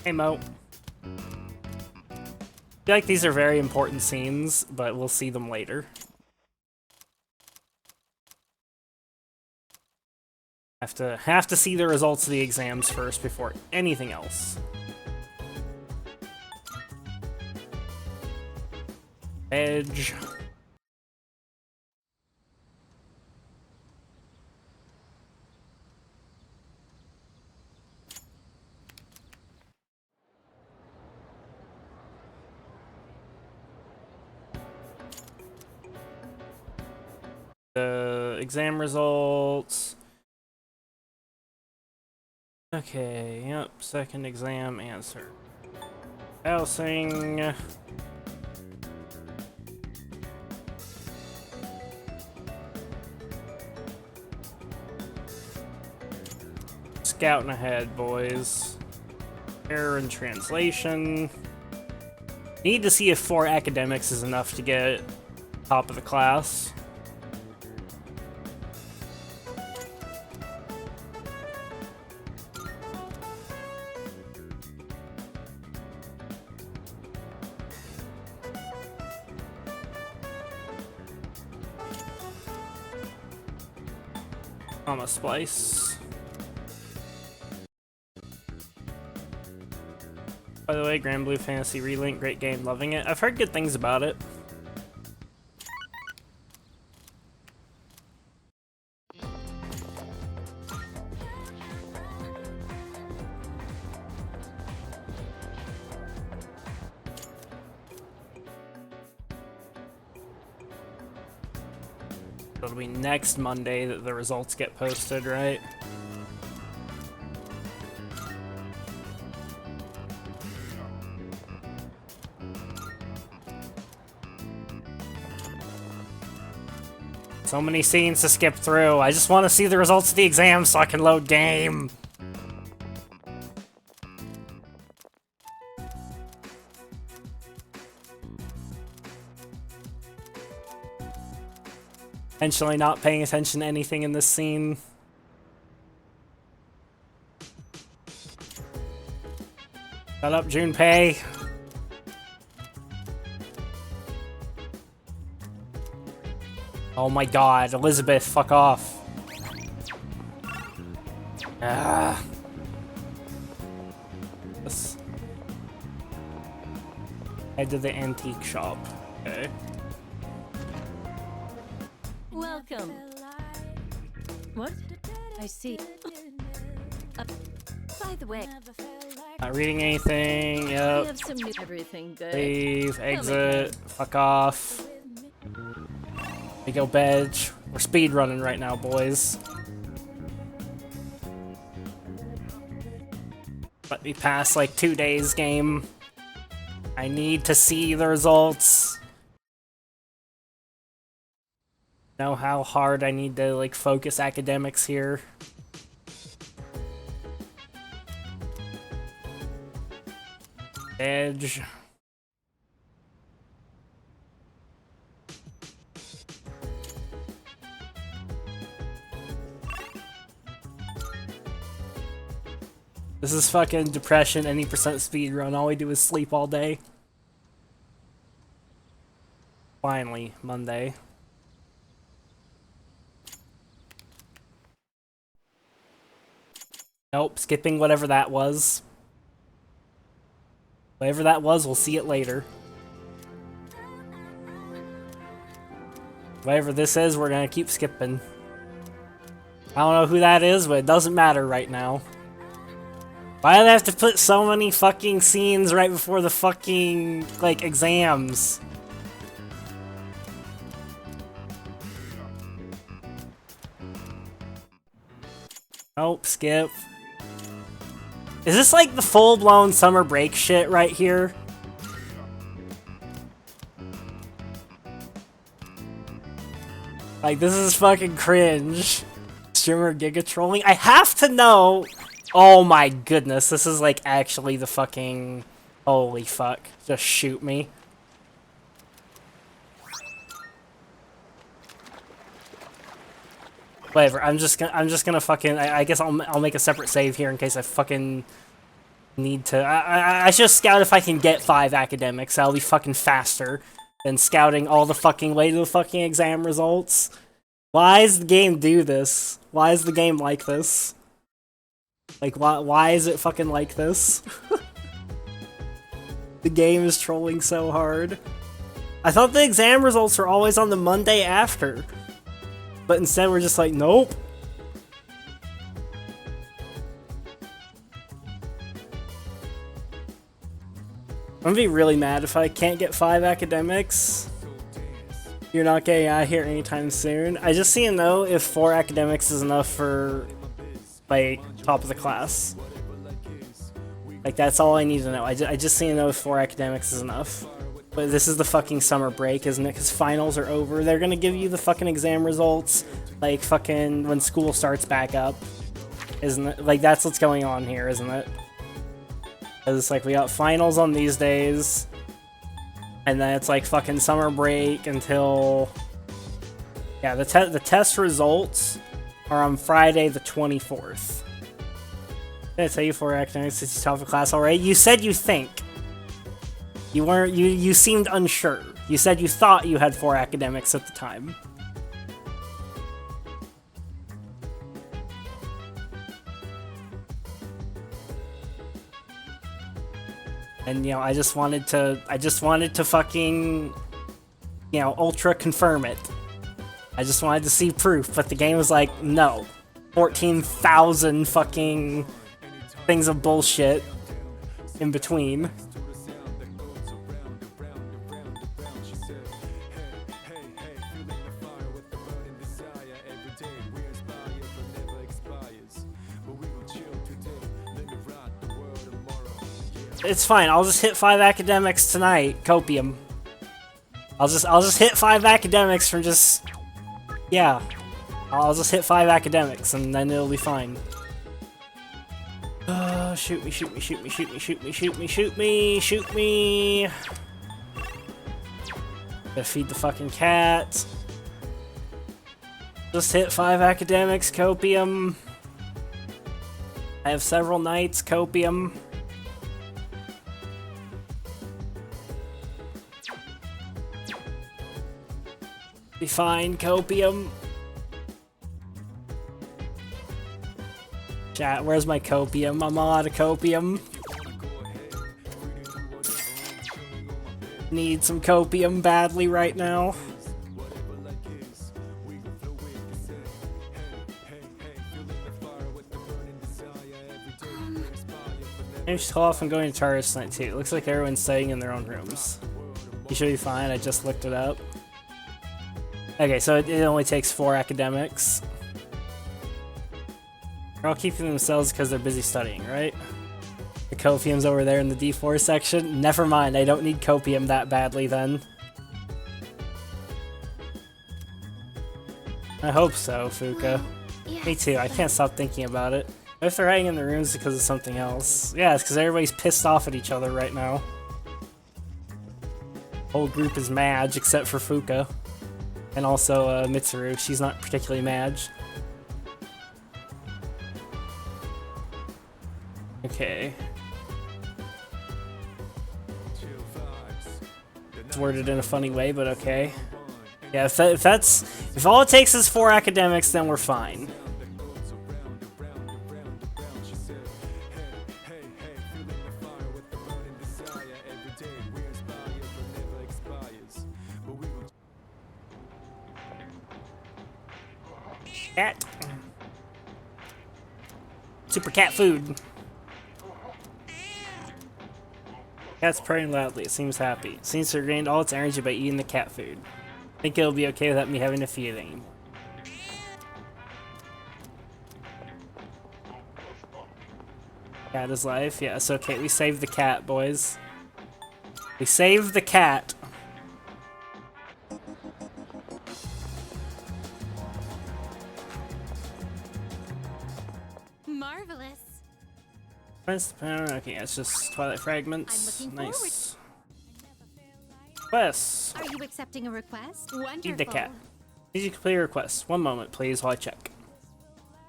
A: Hey, Mo. I feel like these are very important scenes, but we'll see them later. Have to see the results of the exams first before anything else. Edge. The exam results. Okay, yep, second exam answer. Housing. Scouting ahead, boys. Error in translation. Need to see if 4 academics is enough to get top of the class. Mama Splice. By the way, Grand Blue Fantasy Relink, great game, loving it. I've heard good things about it.
O: It'll be next Monday that the results get posted, right? So many scenes to skip through. I just want to see the results of the exam so I can load game. Intentionally not paying attention to anything in this scene. Shut up, Junpei. Oh my god, Elizabeth, fuck off. Ah. Let's head to the antique shop. Okay.
S: Welcome. What? I see. By the way,
O: Not reading anything,
S: we
O: yep.
S: have some new everything good.
O: Leave, exit, fuck off. We go bed. We're speed running right now, boys. Let me pass like 2 days game. I need to see the results. Know how hard I need to like focus academics here. Edge. This is fucking depression, any percent speed run. All we do is sleep all day. Finally, Monday. Nope, skipping whatever that was. Whatever that was, we'll see it later. Whatever this is, we're gonna keep skipping. I don't know who that is, but it doesn't matter right now. Why do they have to put so many fucking scenes right before the fucking, like, exams? Nope, skip. Is this like the full-blown summer break shit right here? Like, this is fucking cringe. Streamer giga trolling. I have to know. Oh my goodness, this is like actually the fucking. Holy fuck. Just shoot me. Whatever, I'm just gonna fucking. I guess I'll make a separate save here in case I fucking need to. I should scout if I can get 5 academics. That'll be fucking faster than scouting all the fucking way to the fucking exam results. Why does the game do this? Why is the game like this? Like, why is it fucking like this? The game is trolling so hard. I thought the exam results were always on the Monday after. But instead we're just like, nope. I'm gonna be really mad if I can't get 5 academics. You're not getting out of here anytime soon. I just need to know if 4 academics is enough for, like, top of the class. Like, that's all I need to know. I just need to know if 4 academics is enough. But this is the fucking summer break, isn't it? Because finals are over. They're gonna give you the fucking exam results, like, fucking when school starts back up. Isn't it? Like, that's what's going on here, isn't it? Because it's like, we got finals on these days. And then it's like fucking summer break until... Yeah, the test results are on Friday the 24th. Did I tell you 4 academics since you top of class already? You said you think. You weren't. You seemed unsure. You said you thought you had 4 academics at the time. And, you know, I just wanted to fucking, you know, ultra confirm it. I just wanted to see proof, but the game was like, no. 14,000 fucking things of bullshit in between. It's fine. I'll just hit 5 academics tonight. Copium. I'll just hit 5 academics from just... Yeah. I'll just hit 5 academics and then it'll be fine. Shoot me, shoot me, shoot me, shoot me, shoot me, shoot me, shoot me, shoot me. Gotta feed the fucking cat. Just hit 5 academics, copium. I have several nights, copium. Be fine, copium. Chat, where's my copium? I'm all out of copium. Need some copium badly right now. I'm just off and going to Taurus tonight too. Looks like everyone's staying in their own rooms. You should be fine, I just looked it up. Okay, so it only takes 4 academics. They're all keeping themselves because they're busy studying, right? The copium's over there in the D4 section. Never mind, I don't need copium that badly then. I hope so, Fuka. Me too, I can't stop thinking about it. What if they're hiding in the rooms because of something else? Yeah, it's because everybody's pissed off at each other right now. Whole group is mad except for Fuka. And also Mitsuru, she's not particularly mad. Okay. It's worded in a funny way, but okay. Yeah, if all it takes is 4 academics, then we're fine. Cat. Super cat food. Cat's purring loudly. It seems happy. It seems to have gained all its energy by eating the cat food. I think it'll be okay without me having to feed it anymore. Cat is life. Yes, okay. We saved the cat, boys. We saved the cat.
I: Marvelous.
O: Okay, it's just Twilight Fragments. Nice. Quests.
I: Are you accepting a request? Wonderful.
O: Feed the cat. Need you complete a request. One moment, please, while I check.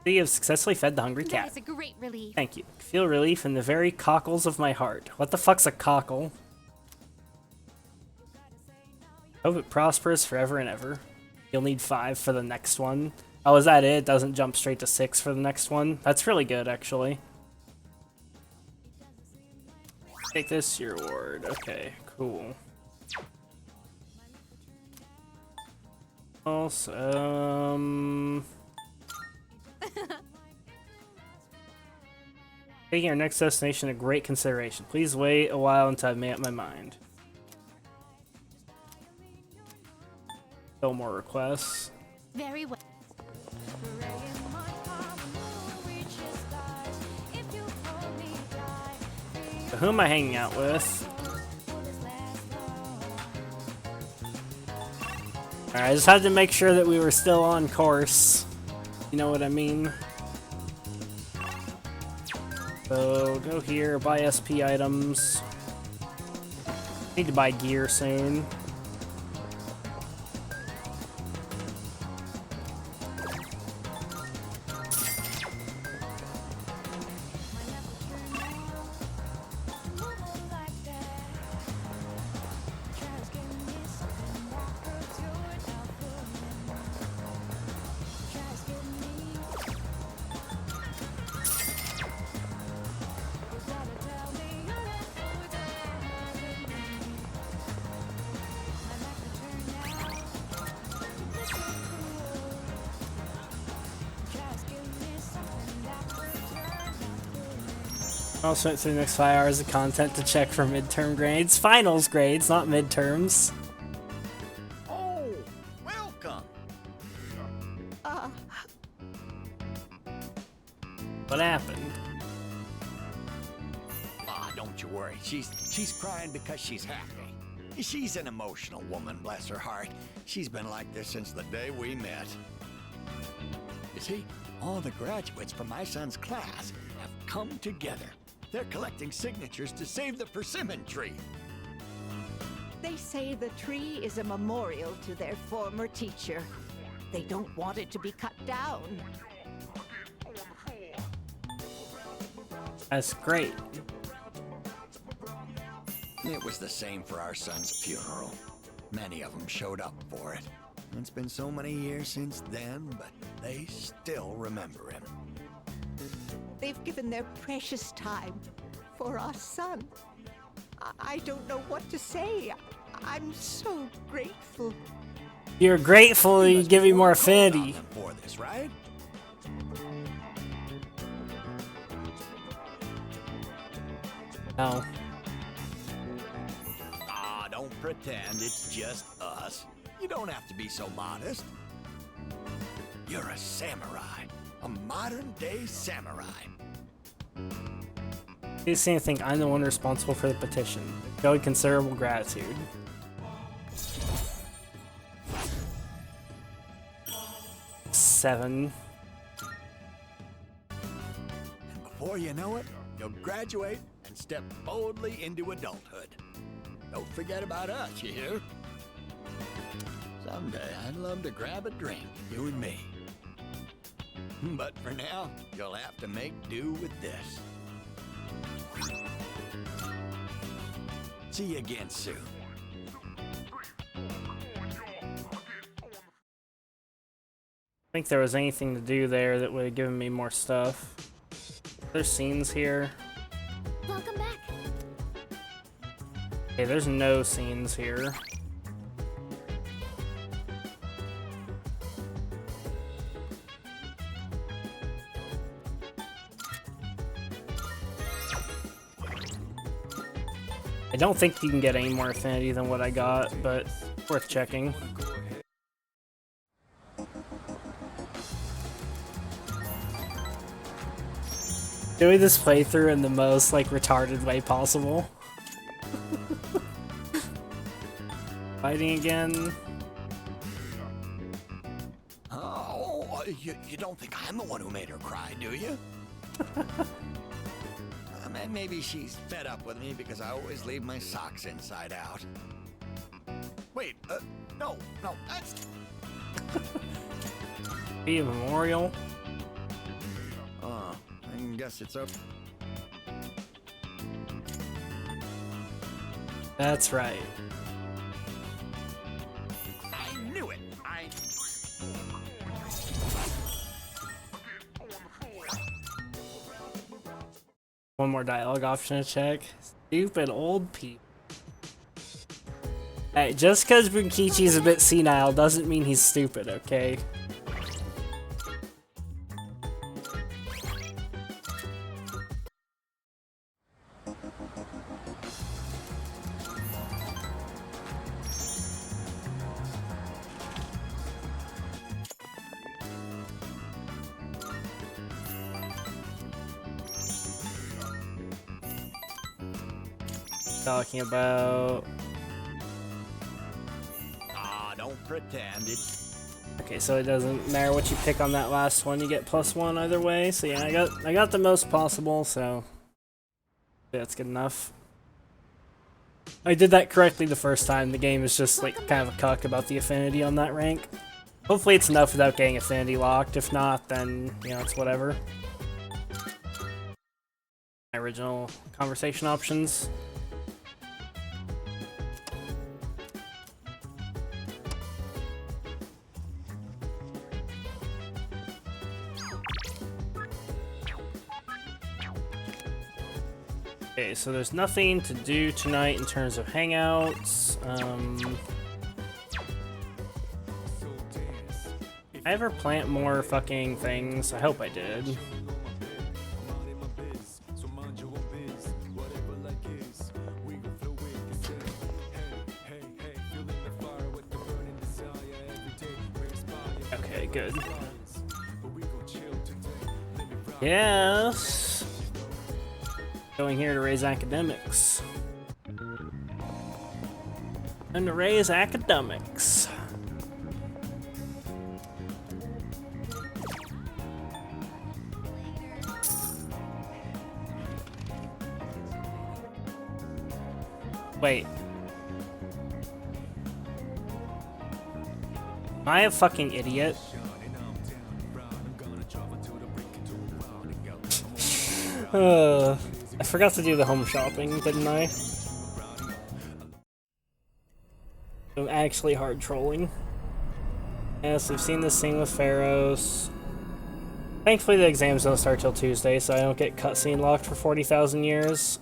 O: You have successfully fed the hungry cat.
I: That is a great relief.
O: Thank you. Feel relief in the very cockles of my heart. What the fuck's a cockle? Hope it prospers forever and ever. You'll need 5 for the next one. Oh, is that it? It doesn't jump straight to 6 for the next one? That's really good, actually. Take this, your reward. Okay, cool. Also, taking our next destination into great consideration. Please wait a while until I've made up my mind. Still more requests.
I: Very well.
O: So who am I hanging out with? Alright, I just had to make sure that we were still on course. You know what I mean? So, go here, buy SP items. Need to buy gear soon. I also went through the next 5 hours of content to check for midterm grades. Finals grades, not midterms.
P: Oh, welcome.
O: What happened?
P: Ah, don't don't you worry. She's crying because she's happy. She's an emotional woman, bless her heart. She's been like this since the day we met. You see, all the graduates from my son's class have come together. They're collecting signatures to save the persimmon tree.
Q: They say the tree is a memorial to their former teacher. They don't want it to be cut down.
O: That's great.
P: It was the same for our son's funeral. Many of them showed up for it. It's been so many years since then, but they still remember him.
Q: They've given their precious time for our son. I don't know what to say. I'm so grateful.
O: You're grateful you give me more affinity.
P: For this, right?
O: No.
P: Ah, don't pretend it's just us. You don't have to be so modest. You're a samurai. A modern-day samurai.
O: They seem to think I'm the one responsible for the petition. Showing considerable gratitude. Seven.
P: And before you know it, you'll graduate and step boldly into adulthood. Don't forget about us, you hear? Someday I'd love to grab a drink, you and me. But for now, you'll have to make do with this. See you again soon.
O: I think there was anything to do there that would have given me more stuff. There's scenes here.
D: Welcome back.
O: Okay, there's no scenes here. I don't think you can get any more affinity than what I got, but worth checking. Doing this playthrough in the most, like, retarded way possible. Fighting again.
P: Oh, you don't think I'm the one who made her cry, do you? Maybe she's fed up with me because I always leave my socks inside out. Wait, no, that's...
O: Be a memorial.
P: Oh, I guess it's up.
O: That's right.
P: I knew it!
O: One more dialogue option to check. Stupid old people. Hey, just because Bunkichi's a bit senile doesn't mean he's stupid, okay? Talking about...
P: Ah, don't pretend it.
O: Okay, so it doesn't matter what you pick on that last one, you get +1 either way. So yeah, I got the most possible, so that's good enough. I did that correctly the first time. The game is just like kind of a cuck about the affinity on that rank. Hopefully it's enough without getting affinity locked. If not, then you know, it's whatever. Original conversation options. Okay, so there's nothing to do tonight in terms of hangouts. I ever plant more fucking things? I hope I did. Okay, good. Yes. Going here to raise academics. And to raise academics. Wait. Am I a fucking idiot? I forgot to do the home shopping, didn't I? I'm actually hard trolling. Yes, we've seen this scene with Pharaohs. Thankfully the exams don't start till Tuesday, so I don't get cutscene locked for 40,000 years.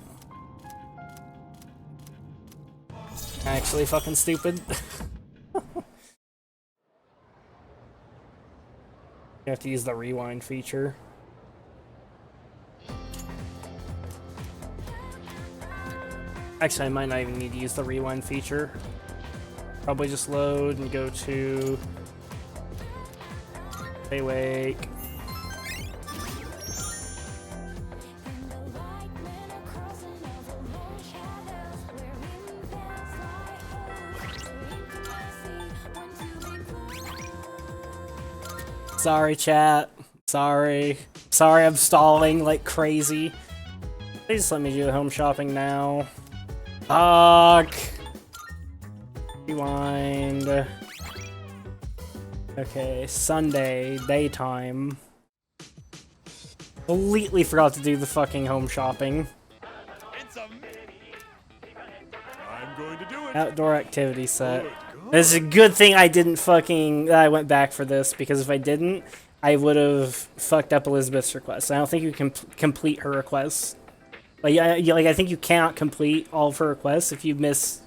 O: Actually fucking stupid. You have to use the rewind feature. Actually, I might not even need to use the rewind feature. Probably just load and go to Stay Awake. Sorry, chat. Sorry. Sorry, I'm stalling like crazy. Please let me do the home shopping now. Fuck. Rewind. Okay, Sunday, daytime. Completely forgot to do the fucking home shopping.
R: I'm going to do it.
O: Outdoor activity set. This is a good thing I didn't fucking... I went back for this, because if I didn't, I would have fucked up Elizabeth's request. I don't think you can complete her request. Like, I think you cannot complete all of her requests if you miss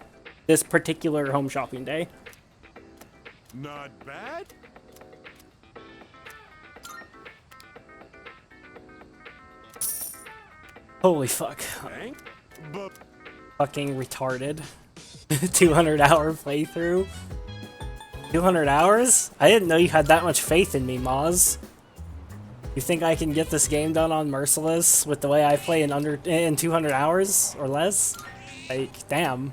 O: this particular home shopping day.
R: Not bad.
O: Holy fuck.
R: But
O: Fucking retarded. 200-hour playthrough. 200 hours? I didn't know you had that much faith in me, Moz. You think I can get this game done on Merciless with the way I play in 200 hours or less? Like, damn.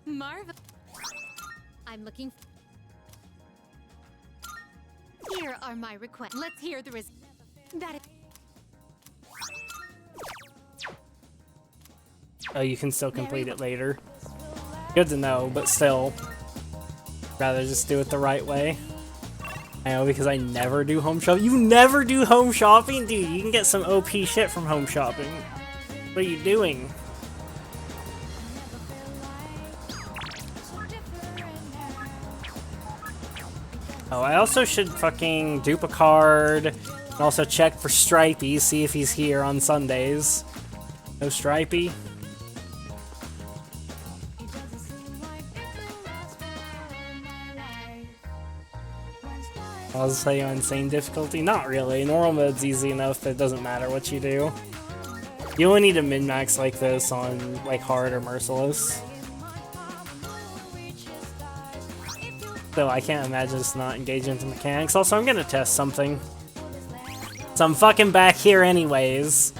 B: Marvel. I'm looking. Here are my requests. Let's hear the that is.
O: Oh, you can still complete it later. Good to know, but still. Rather just do it the right way. I know, because I never do home shopping. You never do home shopping? Dude, you can get some OP shit from home shopping. What are you doing? Oh, I also should fucking dupe a card. And also check for Stripey, see if he's here on Sundays. No Stripey? I'll just say on insane difficulty. Not really. Normal mode's easy enough that it doesn't matter what you do. You only need a min-max like this on like hard or merciless. So I can't imagine it's not engaging into mechanics. Also, I'm gonna test something. So I'm fucking back here anyways.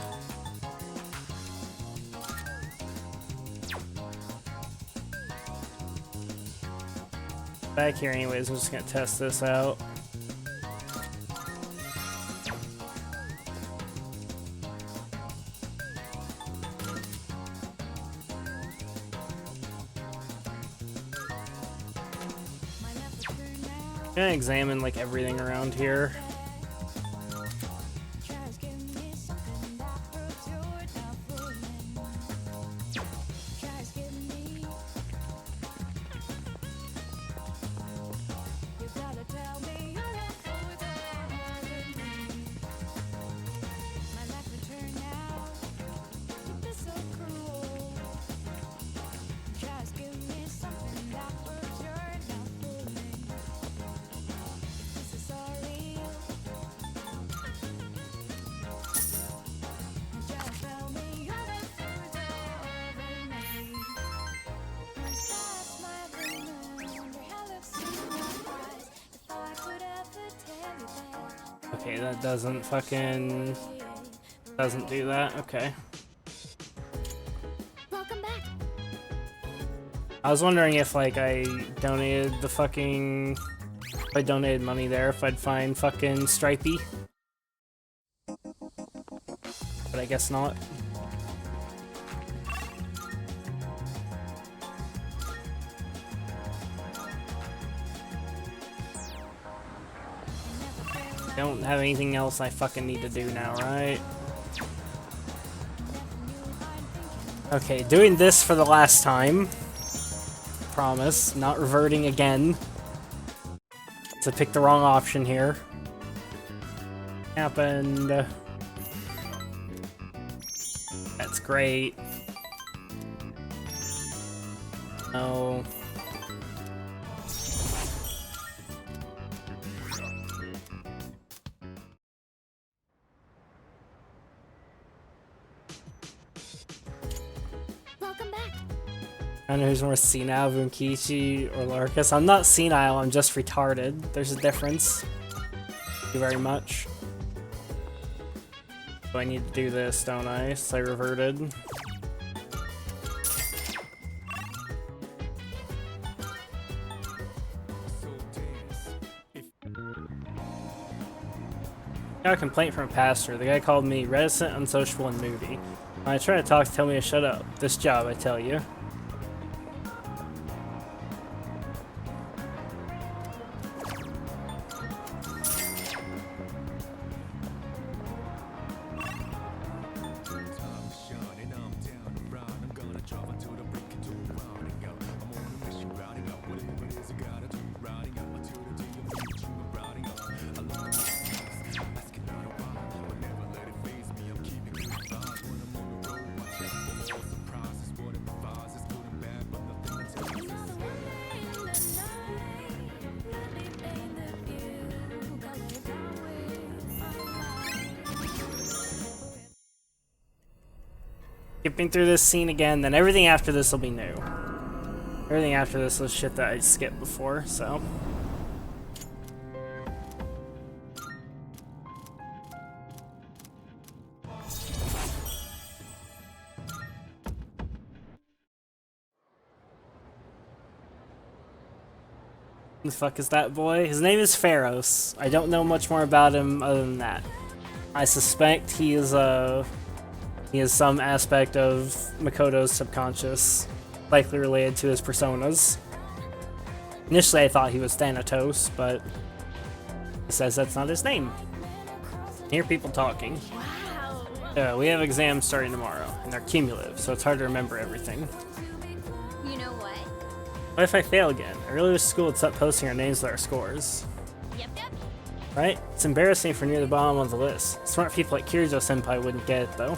O: Back here anyways, I'm just gonna test this out. I'm gonna examine like everything around here. Okay, that doesn't do that. Okay.
D: Welcome back.
O: I was wondering if like I donated the fucking, if I donated money there, if I'd find fucking Stripey. But I guess not. Don't have anything else I fucking need to do now, right? Okay, doing this for the last time. Promise, not reverting again. So pick the wrong option here. Happened. That's great. No.
D: Welcome back.
O: I don't know who's more senile, Bunkichi or Larkus. I'm not senile, I'm just retarded. There's a difference. Thank you very much. So I need to do this, don't I? So I reverted. Got a complaint from a pastor. The guy called me reticent, unsociable, and moody. When I try to talk, tell me to shut up. This job, I tell you. Skipping through this scene again, then everything after this will be new. Everything after this was shit that I skipped before, so. Who the fuck is that boy? His name is Pharos. I don't know much more about him other than that. I suspect he is some aspect of Makoto's subconscious, likely related to his personas. Initially I thought he was Thanatos, but he says that's not his name. I hear people talking. We have exams starting tomorrow, and they're cumulative, so it's hard to remember everything.
D: You know what?
O: What if I fail again? I really wish school would stop posting our names with our scores.
D: Yep.
O: Right? It's embarrassing for near the bottom of the list. Smart people like Kirijo-senpai wouldn't get it, though.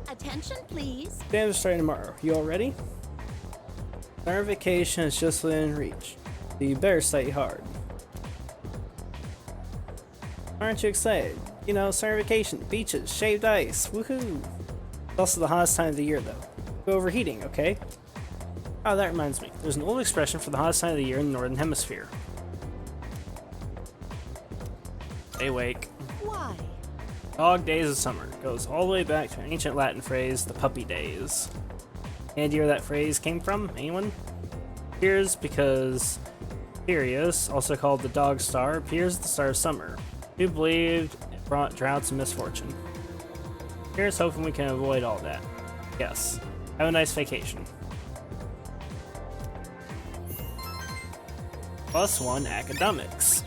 D: Attention, please.
O: Exams are starting tomorrow. You all ready? Summer vacation is just within reach. So you better study hard. Aren't you excited? You know, summer vacation, beaches, shaved ice, woohoo! It's also the hottest time of the year, though. Go overheating, okay? Oh, that reminds me. There's an old expression for the hottest time of the year in the Northern Hemisphere. Stay awake.
Q: Why?
O: Dog days of summer goes all the way back to an ancient Latin phrase, the puppy days. Any idea where that phrase came from? Anyone? Appears because Sirius, also called the dog star, appears at the start of summer. Who believed it brought droughts and misfortune. Here's hoping we can avoid all that. Yes. Have a nice vacation. +1 academics.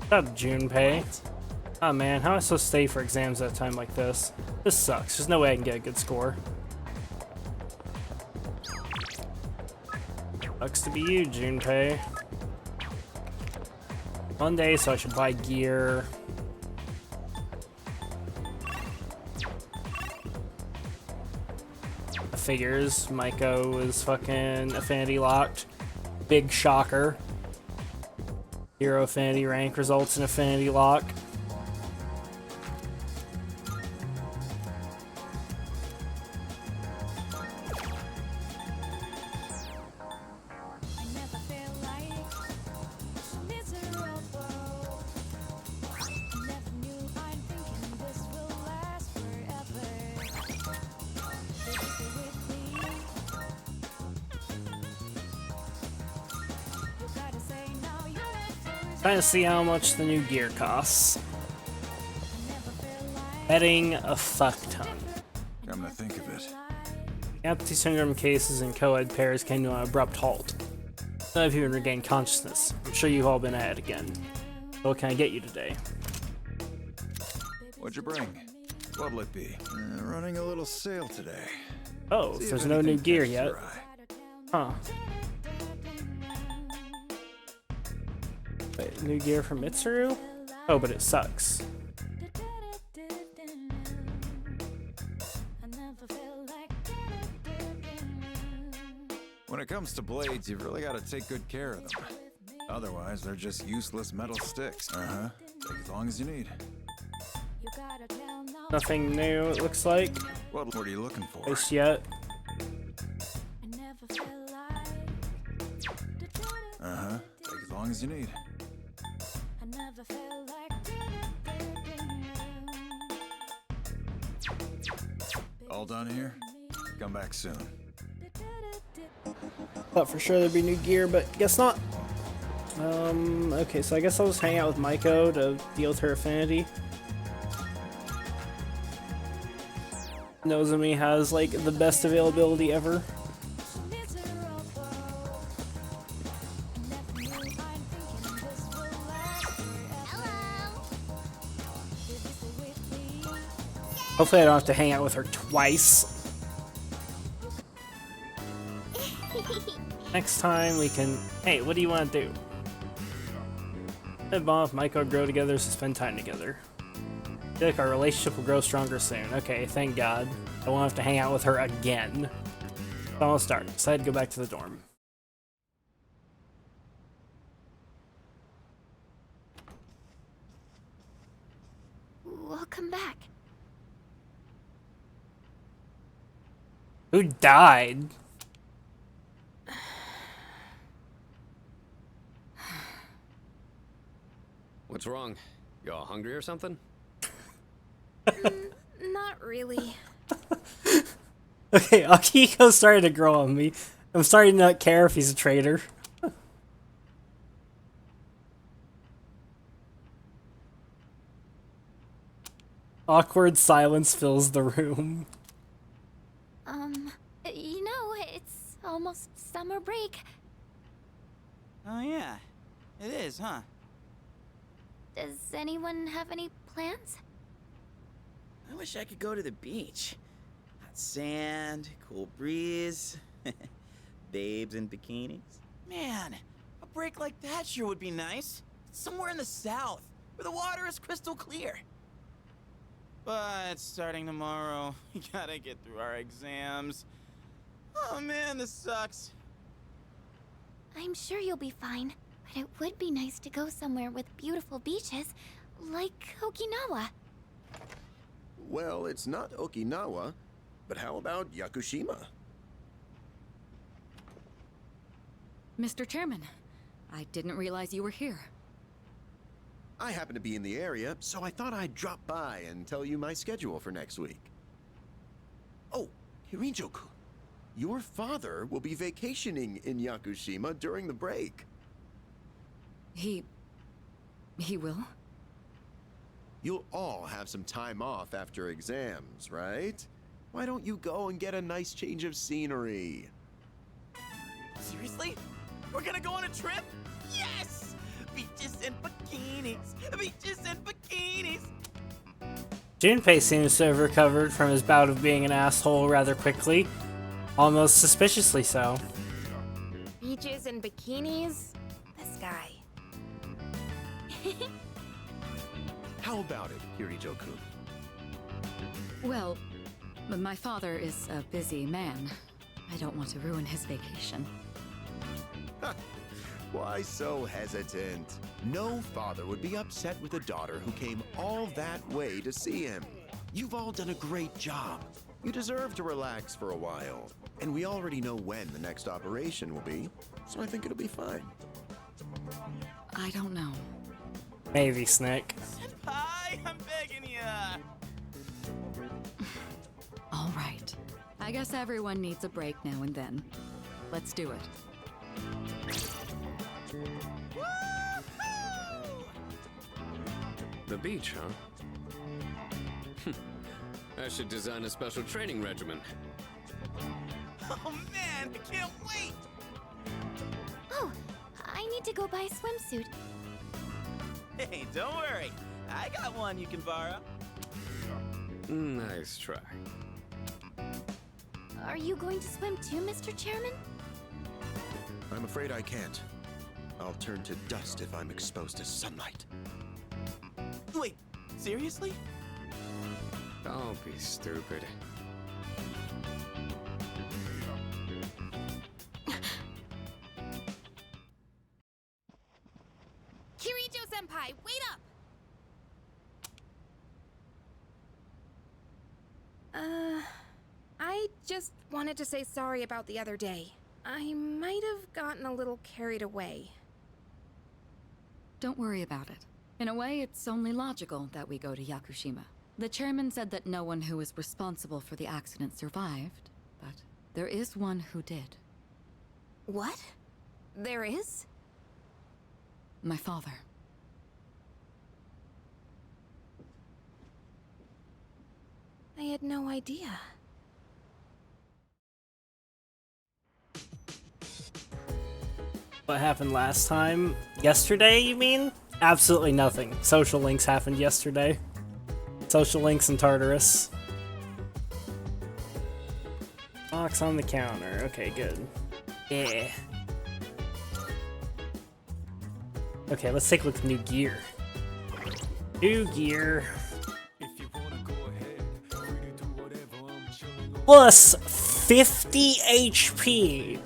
O: What's up, Junpei? Oh man, how am I supposed to stay for exams at a time like this? This sucks. There's no way I can get a good score. Sucks to be you, Junpei. Monday, so I should buy gear. figures. Maiko is fucking affinity locked. Big shocker. Hero affinity rank results in affinity lock. Trying to see how much the new gear costs. Betting a fuck ton.
N: Come to think of it.
O: Apathy syndrome cases and co-ed pairs came to an abrupt halt. None of you have regained consciousness. I'm sure you've all been at it again. So what can I get you today?
N: What'd you bring? What'll it be?
M: Running a little sale today.
O: Oh,
M: See if
O: there's no new
M: anything
O: gear
M: catches
O: yet.
M: your eye.
O: Huh. Wait, new gear from Mitsuru? Oh, but it sucks.
M: When it comes to blades, you've really got to take good care of them. Otherwise, they're just useless metal sticks. Uh-huh. Take as long as you need.
O: Nothing new, it looks like.
M: What are you looking for?
O: At least yet.
M: Uh-huh. Take as long as you need. All done here? Come back soon.
O: Thought for sure there'd be new gear, but guess not. Okay, so I guess I'll just hang out with Maiko to deal with her affinity. Nozomi has, like, the best availability ever. Hopefully I don't have to hang out with her twice. Next time we can... Hey, what do you want to do? Head off, Maiko grow together, so spend time together. I feel like our relationship will grow stronger soon. Okay, thank God. I won't have to hang out with her again. So I'll start. Decide to go back to the dorm.
D: Welcome back.
O: Who died?
C: What's wrong? You all hungry or something?
E: Not really.
O: Okay, Akihiko's starting to grow on me. I'm starting to not care if he's a traitor. Awkward silence fills the room.
D: You know, it's almost summer break.
T: Oh yeah, it is, huh?
D: Does anyone have any plans?
T: I wish I could go to the beach. Hot sand, cool breeze, babes in bikinis. Man, a break like that sure would be nice. Somewhere in the south, where the water is crystal clear. But starting tomorrow, we gotta get through our exams. Oh man, this sucks.
D: I'm sure you'll be fine, but it would be nice to go somewhere with beautiful beaches, like Okinawa.
G: Well, it's not Okinawa, but how about Yakushima?
B: Mr. Chairman, I didn't realize you were here.
G: I happen to be in the area, so I thought I'd drop by and tell you my schedule for next week. Oh, Hirijo-kun, your father will be vacationing in Yakushima during the break.
B: He will?
G: You'll all have some time off after exams, right? Why don't you go and get a nice change of scenery?
T: Seriously? We're gonna go on a trip? Yes! Beaches and bikinis! Beaches and bikinis!
O: Junpei seems to have recovered from his bout of being an asshole rather quickly. Almost suspiciously so.
E: Beaches and bikinis? This guy.
G: How about it, Hirijo-kun?
B: Well, But my father is a busy man. I don't want to ruin his vacation.
G: Why so hesitant? No father would be upset with a daughter who came all that way to see him. You've all done a great job. You deserve to relax for a while. And we already know when the next operation will be, so I think it'll be fine.
B: I don't know.
O: Maybe, Snick.
T: Senpai, I'm begging ya!
B: All right. I guess everyone needs a break now and then. Let's do it.
C: The beach, huh? I should design a special training regimen.
T: Oh man, I can't wait!
D: Oh, I need to go buy a swimsuit.
T: Hey, don't worry. I got one you can borrow.
C: Nice try.
D: Are you going to swim too, Mr. Chairman?
G: I'm afraid I can't. I'll turn to dust if I'm exposed to sunlight.
T: Wait, seriously?
C: Don't be stupid.
E: Kirijo-senpai, wait up! I just wanted to say sorry about the other day. I might have gotten a little carried away.
B: Don't worry about it. In a way, it's only logical that we go to Yakushima. The chairman said that no one who was responsible for the accident survived, but there is one who did.
E: What? There is?
B: My father.
E: I had no idea.
O: What happened last time? Yesterday, you mean? Absolutely nothing. Social links happened yesterday. Social links in Tartarus. Box on the counter. Okay, good. Yeah. Okay, let's take a look at new gear. New gear. Plus 50 HP.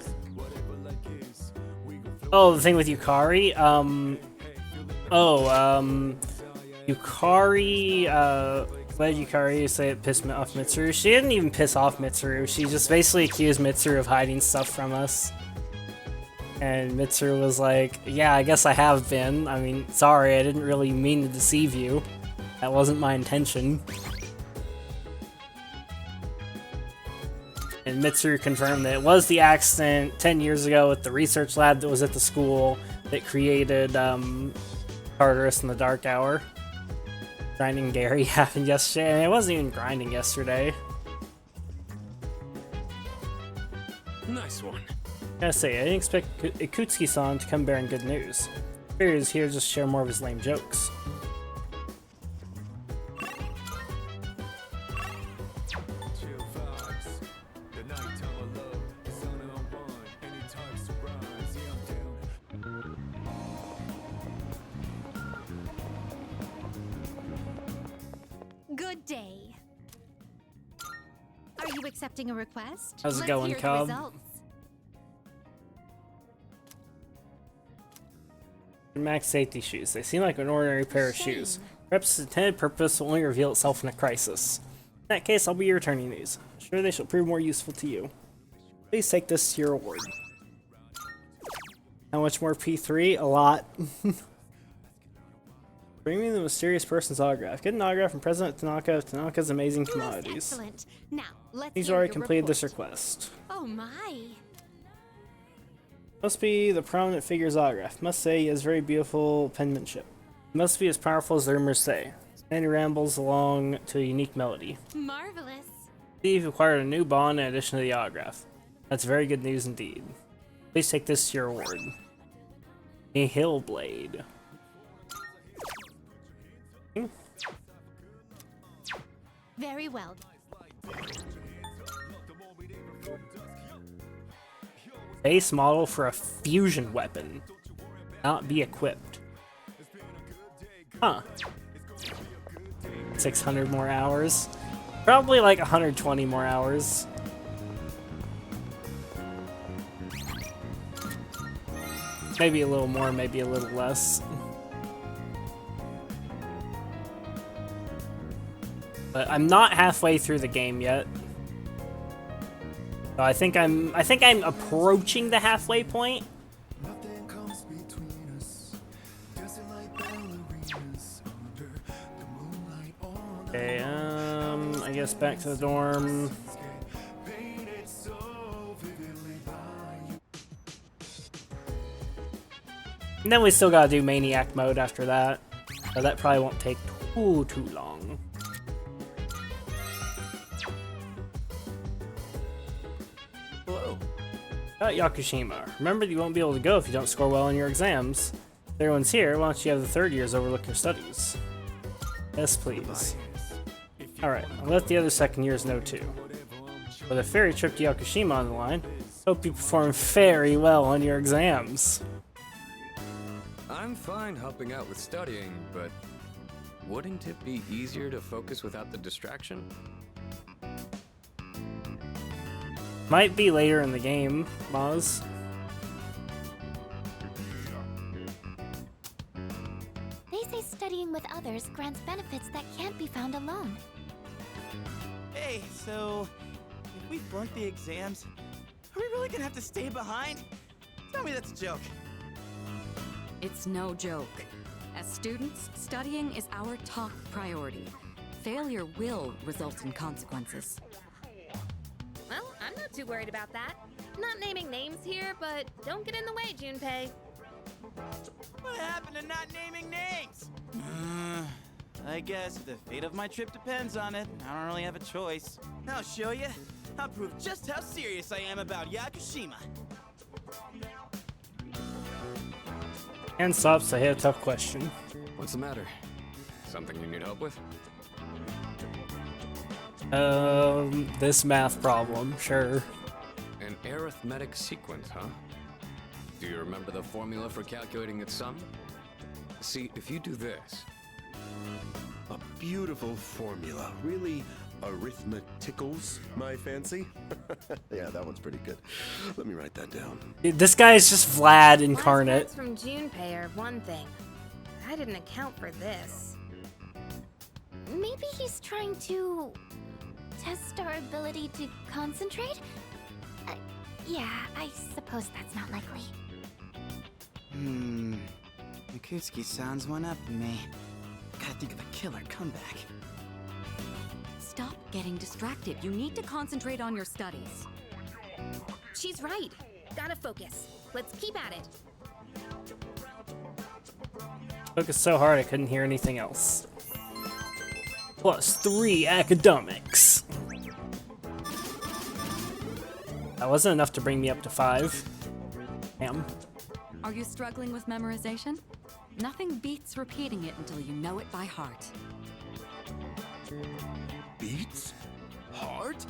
O: Oh, the thing with Yukari? Yukari, why did Yukari say it pissed off Mitsuru? She didn't even piss off Mitsuru. She just basically accused Mitsuru of hiding stuff from us. And Mitsuru was like, yeah, I guess I have been. I mean, sorry, I didn't really mean to deceive you. That wasn't my intention. And Mitsuru confirmed that it was the accident 10 years ago at the research lab that was at the school that created Tartarus in the Dark Hour. Grinding Gary happened yesterday, and it wasn't even grinding yesterday.
C: Nice one.
O: Gotta say, I didn't expect Ikutsuki-san to come bearing good news. Figured he's here just to share more of his lame jokes.
L: Good day. Are you accepting a request?
O: How's it
L: Let's
O: going,
L: hear the
O: Cobb?
L: results.
O: Max safety shoes. They seem like an ordinary pair of shoes. Perhaps its intended purpose will only reveal itself in a crisis. In that case, I'll be returning these. I'm sure they shall prove more useful to you. Please take this to your award. How much more P3? A lot. Bring me the mysterious person's autograph. Get an autograph from President Tanaka of Tanaka's Amazing Commodities.
L: Excellent. Now, let's
O: He's
L: hear
O: already
L: your
O: completed
L: report.
O: this request.
L: Oh my.
O: Must be the prominent figure's autograph. Must say he has very beautiful penmanship. Must be as powerful as the rumors say. And he rambles along to a unique melody.
L: Marvelous.
O: You've acquired a new bond in addition to the autograph. That's very good news indeed. Please take this to your award. A Hillblade.
L: Very well.
O: Base model for a fusion weapon. Not be equipped. Huh. 600 more hours. Probably like 120 more hours. Maybe a little more, maybe a little less. But I'm not halfway through the game yet. So I think I'm approaching the halfway point. Okay, I guess back to the dorm. And then we still gotta do Maniac mode after that. So that probably won't take too long.
H: Hello.
O: Yakushima. Remember, you won't be able to go if you don't score well in your exams. If everyone's here, why don't you have the third years overlook your studies? Yes, please. Alright, I'll let the other second years know too. With a ferry trip to Yakushima on the line, hope you perform very well on your exams.
C: I'm fine helping out with studying, but wouldn't it be easier to focus without the distraction?
O: Might be later in the game, Maz.
D: They say studying with others grants benefits that can't be found alone.
H: Hey, so if we flunk the exams, are we really gonna have to stay behind? Tell me that's a joke.
B: It's no joke. As students, studying is our top priority. Failure will result in consequences.
E: Well, I'm not too worried about that. Not naming names here, but don't get in the way, Junpei.
H: What happened to not naming names? I guess if the fate of my trip depends on it, I don't really have a choice. I'll show you. I'll prove just how serious I am about Yakushima.
O: And stops, I had a tough question.
C: What's the matter? Something you need help with?
O: This math problem, sure.
C: An arithmetic sequence, huh? Do you remember the formula for calculating its sum? See, if you do this...
G: A beautiful formula. Really arithmeticals my fancy. Yeah, that one's pretty good. Let me write that down.
O: This guy is just Vlad incarnate.
E: Last words from Junpei are one thing. I didn't account for this.
D: Maybe he's trying to test our ability to concentrate? Yeah, I suppose that's not likely.
H: Yakutsuki sounds one up to me. Gotta think of a killer comeback.
B: Stop getting distracted. You need to concentrate on your studies.
E: She's right. Gotta focus. Let's keep at it.
O: Focused so hard I couldn't hear anything else. +3 academics. That wasn't enough to bring me up to 5. Damn.
B: Are you struggling with memorization? Nothing beats repeating it until you know it by heart.
G: Beats? Heart?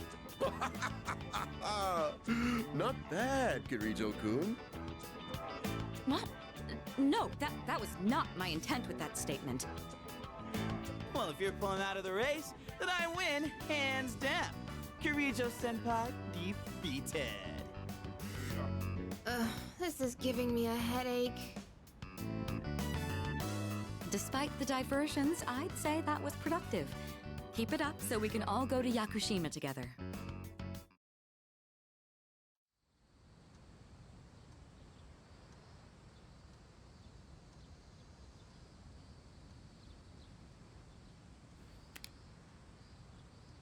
G: Not bad, Kirijo-kun.
B: What? No, that was not my intent with that statement.
H: Well, if you're pulling out of the race, then I win, hands down. Kirijo-senpai defeated.
E: This is giving me a headache.
B: Despite the diversions, I'd say that was productive. Keep it up so we can all go to Yakushima together.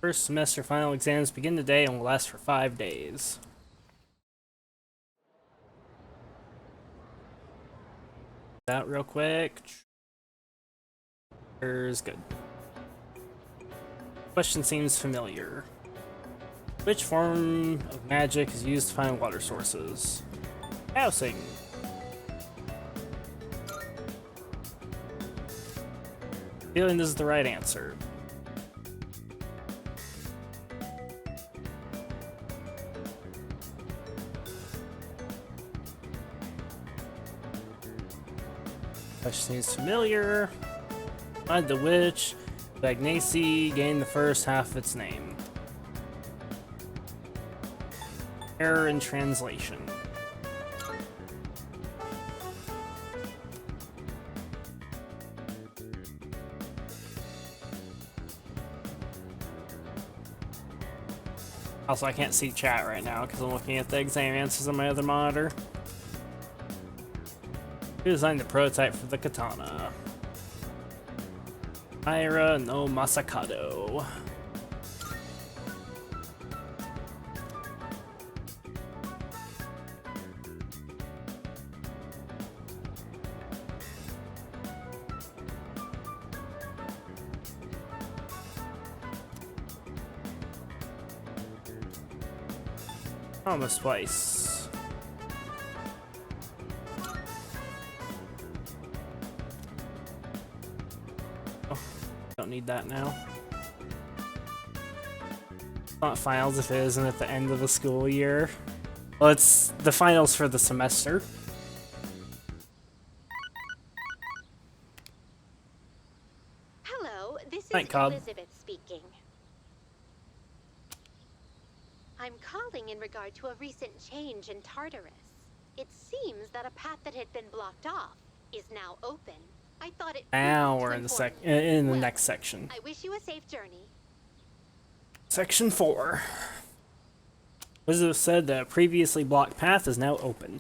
O: First semester final exams begin today and will last for 5 days. That real quick. Here's good. Question seems familiar. Which form of magic is used to find water sources? Housing. Feeling this is the right answer. Question seems familiar. Find the witch Bagnacy gained the first half of its name. Error in translation. Also, I can't see chat right now because I'm looking at the exam answers on my other monitor. Who designed the prototype for the katana? Ira no Masakado. Almost twice. Oh, don't need that now. It's not finals if it isn't at the end of the school year. Well, it's the finals for the semester.
L: Hello, this is
O: Night, Cobb.
L: Elizabeth speaking. I'm calling in regard to a recent change in Tartarus. It seems that a path that had been blocked off is now open. I thought it.
O: Now we're in the next section.
L: I wish you a safe journey.
O: Section 4. Elizabeth said the previously blocked path is now open.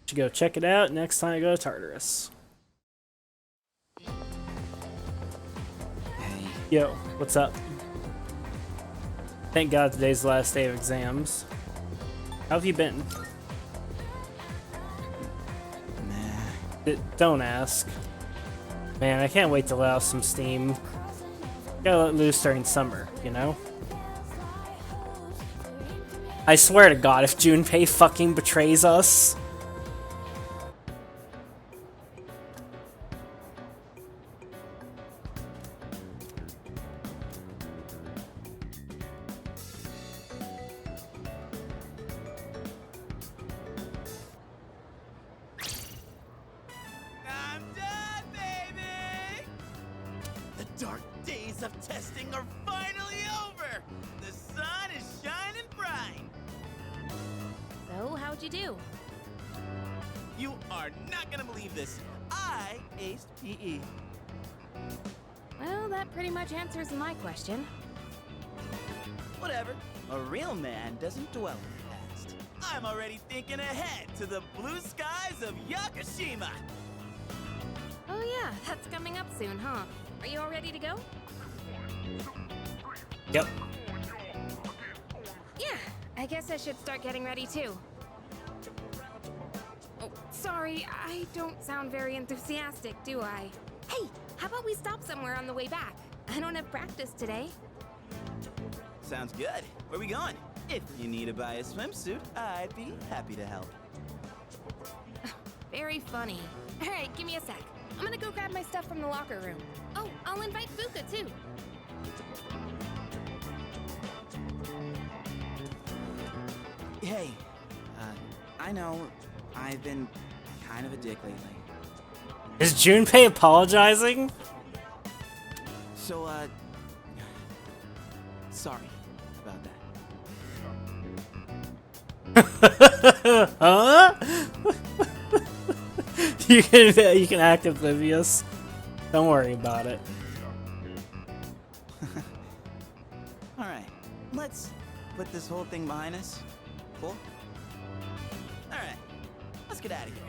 O: Should go check it out next time I go to Tartarus.
T: Hey.
O: Yo, what's up? Thank God today's the last day of exams. How have you been? Don't ask. Man, I can't wait to let off some steam. Gotta let loose during summer, you know? I swear to God, if Junpei fucking betrays us...
H: I'm done, baby! The dark days of testing are finally over! The sun is shining bright!
E: So, how'd you do?
H: You are not gonna believe this. I aced PE.
E: Well, that pretty much answers my question.
H: Whatever. A real man doesn't dwell in the past. I'm already thinking ahead to the blue skies of Yakushima!
E: Oh yeah, that's coming up soon, huh? Are you all ready to go?
O: Yep.
E: Yeah, I guess I should start getting ready too. Oh, sorry, I don't sound very enthusiastic, do I? Hey, how about we stop somewhere on the way back? I don't have practice today.
H: Sounds good. Where we going? If you need to buy a swimsuit, I'd be happy to help.
E: Very funny. All right, give me a sec. I'm gonna go grab my stuff from the locker room. Oh, I'll invite Fuka too.
H: Hey, I know I've been kind of a dick lately.
O: Is Junpei apologizing?
H: So, sorry about that.
O: Huh? you can act oblivious. Don't worry about it.
H: Alright, let's put this whole thing behind us. Cool? Alright, let's get out of here.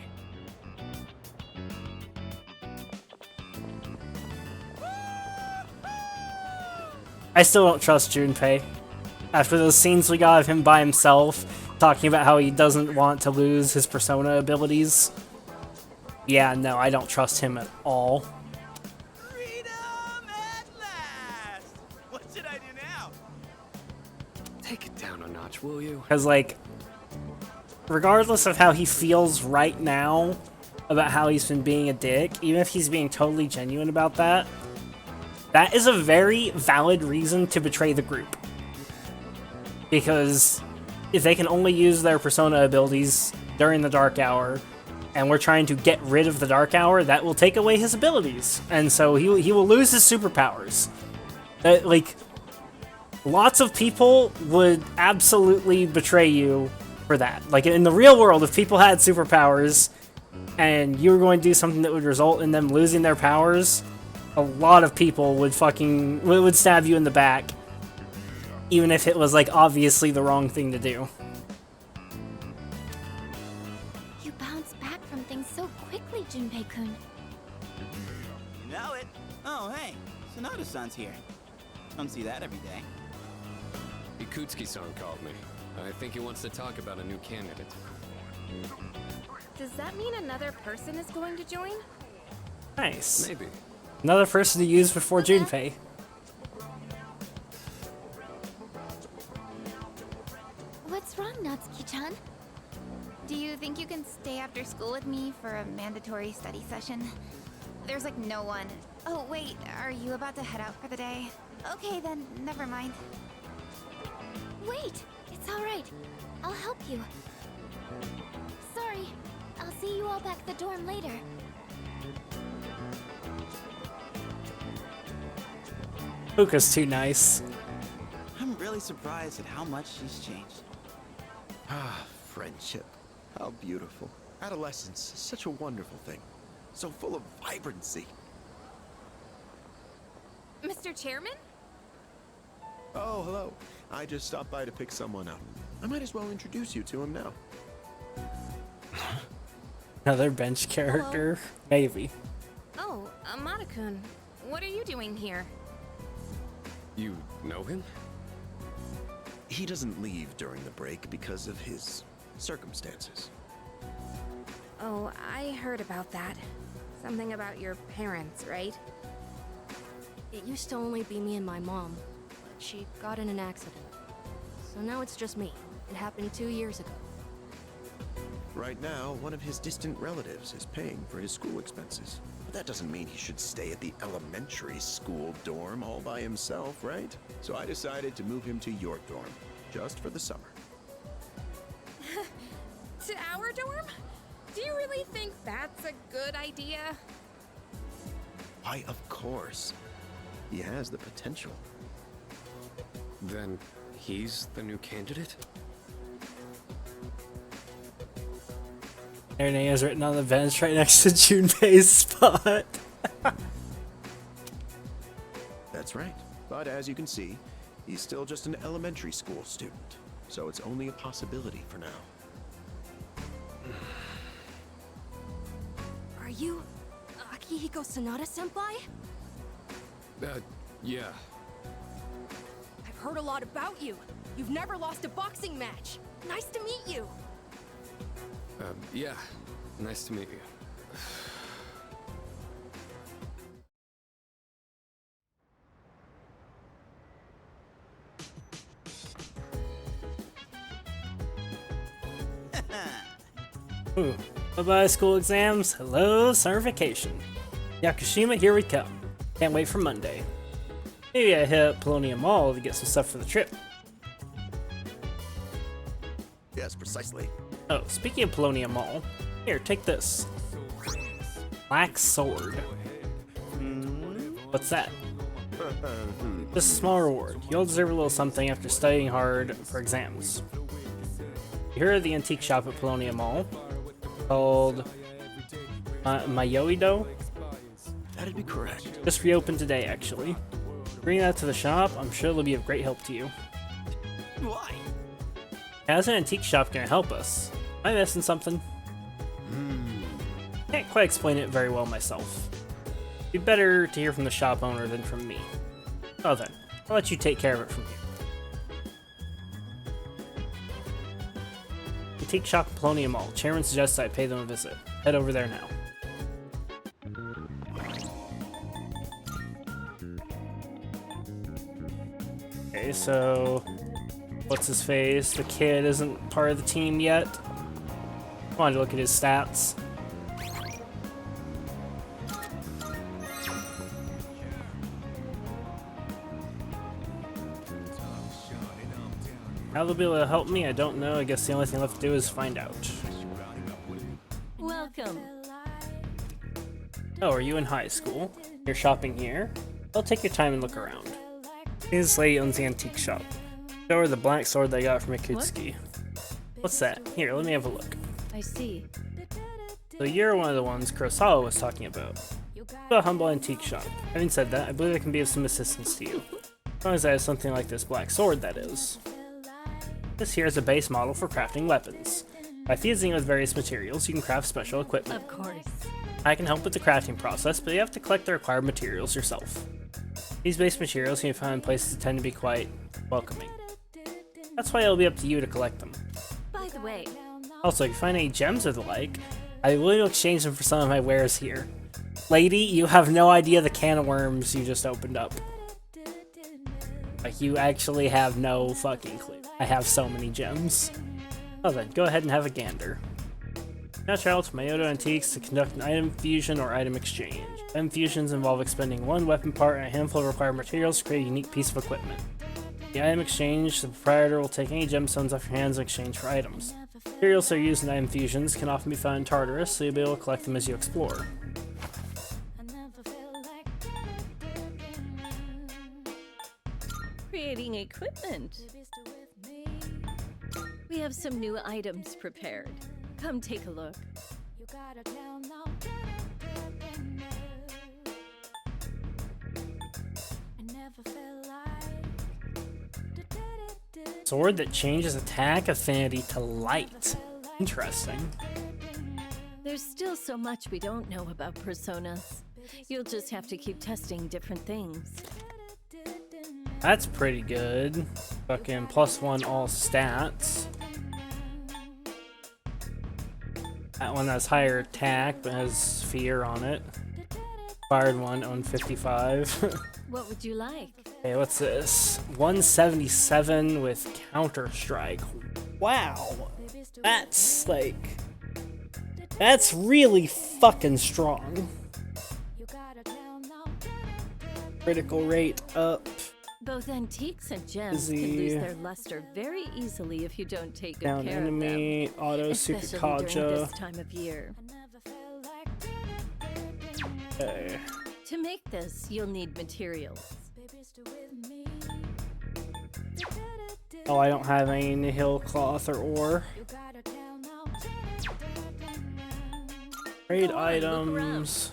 O: I still don't trust Junpei. After those scenes we got of him by himself, talking about how he doesn't want to lose his persona abilities. Yeah, no, I don't trust him at all.
H: Freedom at last! What should I do now?
K: Take it down a notch, will you?
O: Because, like, regardless of how he feels right now about how he's been being a dick, even if he's being totally genuine about that, that is a very valid reason to betray the group. Because if they can only use their persona abilities during the dark hour, and we're trying to get rid of the dark hour, that will take away his abilities. And so he will lose his superpowers. Like, lots of people would absolutely betray you for that. Like, in the real world, if people had superpowers and you were going to do something that would result in them losing their powers, a lot of people would would stab you in the back, even if it was, like, obviously the wrong thing to do.
D: You bounce back from things so quickly, Junpei-kun.
H: You know it. Oh, hey, Sonoda-san's here. Don't see that every day.
C: Ikutsuki-san called me. I think he wants to talk about a new candidate.
E: Does that mean another person is going to join?
O: Nice.
C: Maybe.
O: Another person to use before Junpei.
D: What's wrong, Natsuki-chan? Do you think you can stay after school with me for a mandatory study session? There's like no one. Oh wait, are you about to head out for the day? Okay then, never mind. Wait, it's alright. I'll help you. Sorry, I'll see you all back at the dorm later.
O: Fuka's too nice.
H: I'm really surprised at how much she's changed.
G: Ah, friendship. How beautiful. Adolescence is such a wonderful thing. So full of vibrancy.
E: Mr. Chairman?
G: Oh, hello. I just stopped by to pick someone up. I might as well introduce you to him now.
O: Another bench character? Maybe.
E: Oh, Amada-kun. What are you doing here?
C: You know him?
G: He doesn't leave during the break because of his circumstances.
E: Oh, I heard about that. Something about your parents, right?
J: It used to only be me and my mom, but she got in an accident. So now it's just me. It happened 2 years ago.
G: Right now, one of his distant relatives is paying for his school expenses. But that doesn't mean he should stay at the elementary school dorm all by himself, right? So I decided to move him to your dorm, just for the summer.
E: To our dorm? Do you really think that's a good idea?
G: Why, of course. He has the potential.
C: Then he's the new candidate?
O: Their name is written on the bench right next to Junpei's spot.
G: That's right. But as you can see, he's still just an elementary school student. So it's only a possibility for now.
J: Are you Akihiko Sanada-senpai?
C: Yeah.
J: I've heard a lot about you. You've never lost a boxing match. Nice to meet you.
C: Yeah. Nice to meet you.
O: Ooh. Bye-bye school exams. Hello certification. Yakushima, here we come. Can't wait for Monday. Maybe I hit Polonium Mall to get some stuff for the trip.
G: Yes, precisely.
O: Oh, speaking of Polonium Mall, here, take this. Black sword. What's that? Just a small reward. You'll deserve a little something after studying hard for exams. You heard of the antique shop at Polonium Mall called Mayoido?
G: That'd be correct.
O: Just reopened today, actually. Bring that to the shop. I'm sure it'll be of great help to you.
H: Why?
O: How's an antique shop gonna help us? Am I missing something? Can't quite explain it very well myself. Be better to hear from the shop owner than from me. Oh then, I'll let you take care of it from here. Antique shop at Polonium Mall. Chairman suggests I pay them a visit. Head over there now. Okay, so what's his face? The kid isn't part of the team yet. I wanted to look at his stats. How they'll be able to help me, I don't know. I guess the only thing left to do is find out.
S: Welcome.
O: Oh, are you in high school? You're shopping here? Well, take your time and look around. This lady owns the antique shop. Show her the black sword they got from Ikutsuki. What's that? Here, let me have a look.
U: I see.
O: So you're one of the ones Kurosawa was talking about. A humble antique shop. Having said that, I believe I can be of some assistance to you. As long as I have something like this black sword, that is. This here is a base model for crafting weapons. By fusing it with various materials, you can craft special equipment.
U: Of course.
O: I can help with the crafting process, but you have to collect the required materials yourself. These base materials can be found in places that tend to be quite welcoming. That's why it'll be up to you to collect them.
U: By the way,
O: Also, if you find any gems or the like, I will willing to exchange them for some of my wares here. Lady, you have no idea the can of worms you just opened up. Like, you actually have no fucking clue. I have so many gems. Oh then, go ahead and have a gander. Now travel to Mayodo Antiques to conduct an item fusion or item exchange. Item fusions involve expending one weapon part and a handful of required materials to create a unique piece of equipment. In the item exchange, the proprietor will take any gemstones off your hands in exchange for items. Materials that are used in item fusions can often be found in Tartarus, so you'll be able to collect them as you explore.
U: creating equipment. We have some new items prepared. Come take a look.
O: Sword that changes attack affinity to light. Interesting.
U: There's still so much we don't know about personas. You'll just have to keep testing different things.
O: That's pretty good. Fucking +1 all stats. That one has higher attack but has fear on it. Fired one on 55.
U: What would you like?
O: Hey, what's this? 177 with counter strike. Wow. That's like... That's really fucking strong. Critical rate up.
U: Both antiques and gems can lose their luster very easily if you don't take good
O: Down
U: care
O: enemy,
U: of them.
O: auto
U: Especially
O: Sukukaja.
U: during this time of year.
O: Okay.
U: To make this, you'll need materials.
O: Oh, I don't have any nihil cloth or ore. Trade items.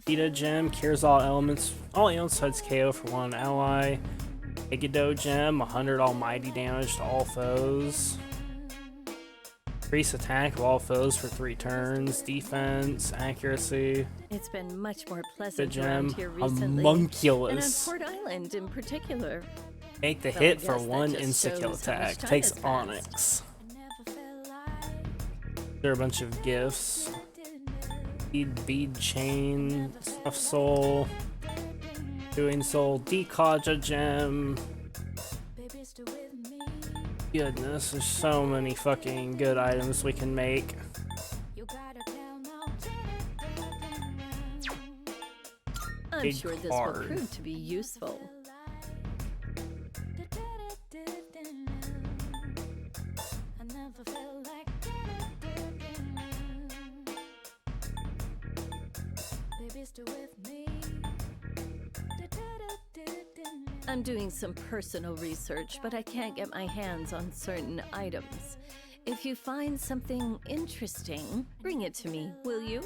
O: Ida gem cures all elements besides KO for one ally. Megiddo gem, 100 almighty damage to all foes. Increase attack of all foes for 3 turns. Defense, accuracy.
U: It's been much more pleasant
O: Good
U: around
O: gem.
U: here recently.
O: Homunculus.
U: And on Port Island in particular.
O: Take the
U: Well, I
O: hit for
U: guess that
O: 1
U: just
O: insta kill
U: shows how much
O: attack.
U: time
O: Takes
U: has passed.
O: Onyx. There are a bunch of gifts. Bead chain, Stuff soul, doing soul, Dekaja gem. Goodness, there's so many fucking good items we can make.
U: I'm
O: Big
U: sure this
O: card.
U: will prove to be useful. I'm doing some personal research, but I can't get my hands on certain items. If you find something interesting, bring it to me, will you?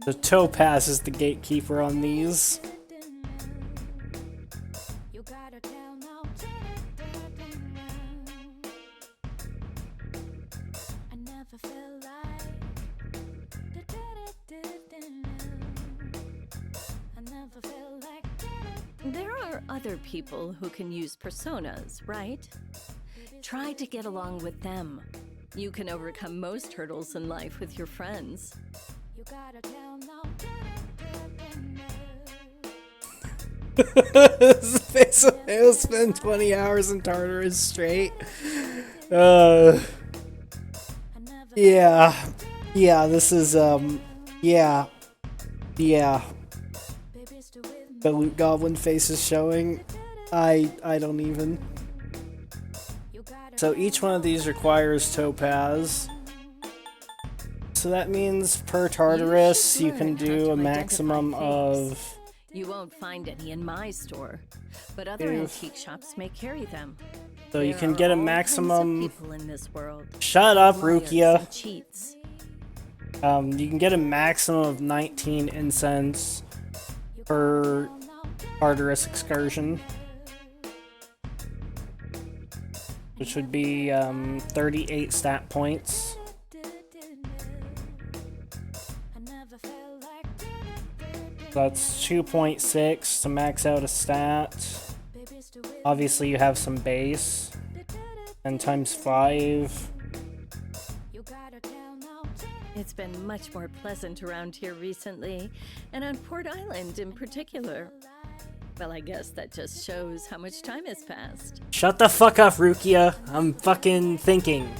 O: The topaz is the gatekeeper on these.
U: There are other people who can use personas, right? Try to get along with them. You can overcome most hurdles in life with your friends.
O: He'll spend 20 hours in Tartarus straight. Yeah. Yeah, this is, yeah. Yeah. The loot goblin face is showing. I don't even. So each one of these requires topaz. So that means per Tartarus you can do a maximum of...
U: You won't find any in my store, but other antique shops may carry them.
O: So you can get a maximum...
U: People in this world.
O: Shut up, Rukia.
U: Cheats.
O: You can get a maximum of 19 incense per Tartarus excursion, which would be 38 stat points. That's 2.6 to max out a stat. Obviously you have some base, and times 5.
U: It's been much more pleasant around here recently, and on Port Island in particular. Well, I guess that just shows how much time has passed.
O: Shut the fuck up, Rukia. I'm fucking thinking.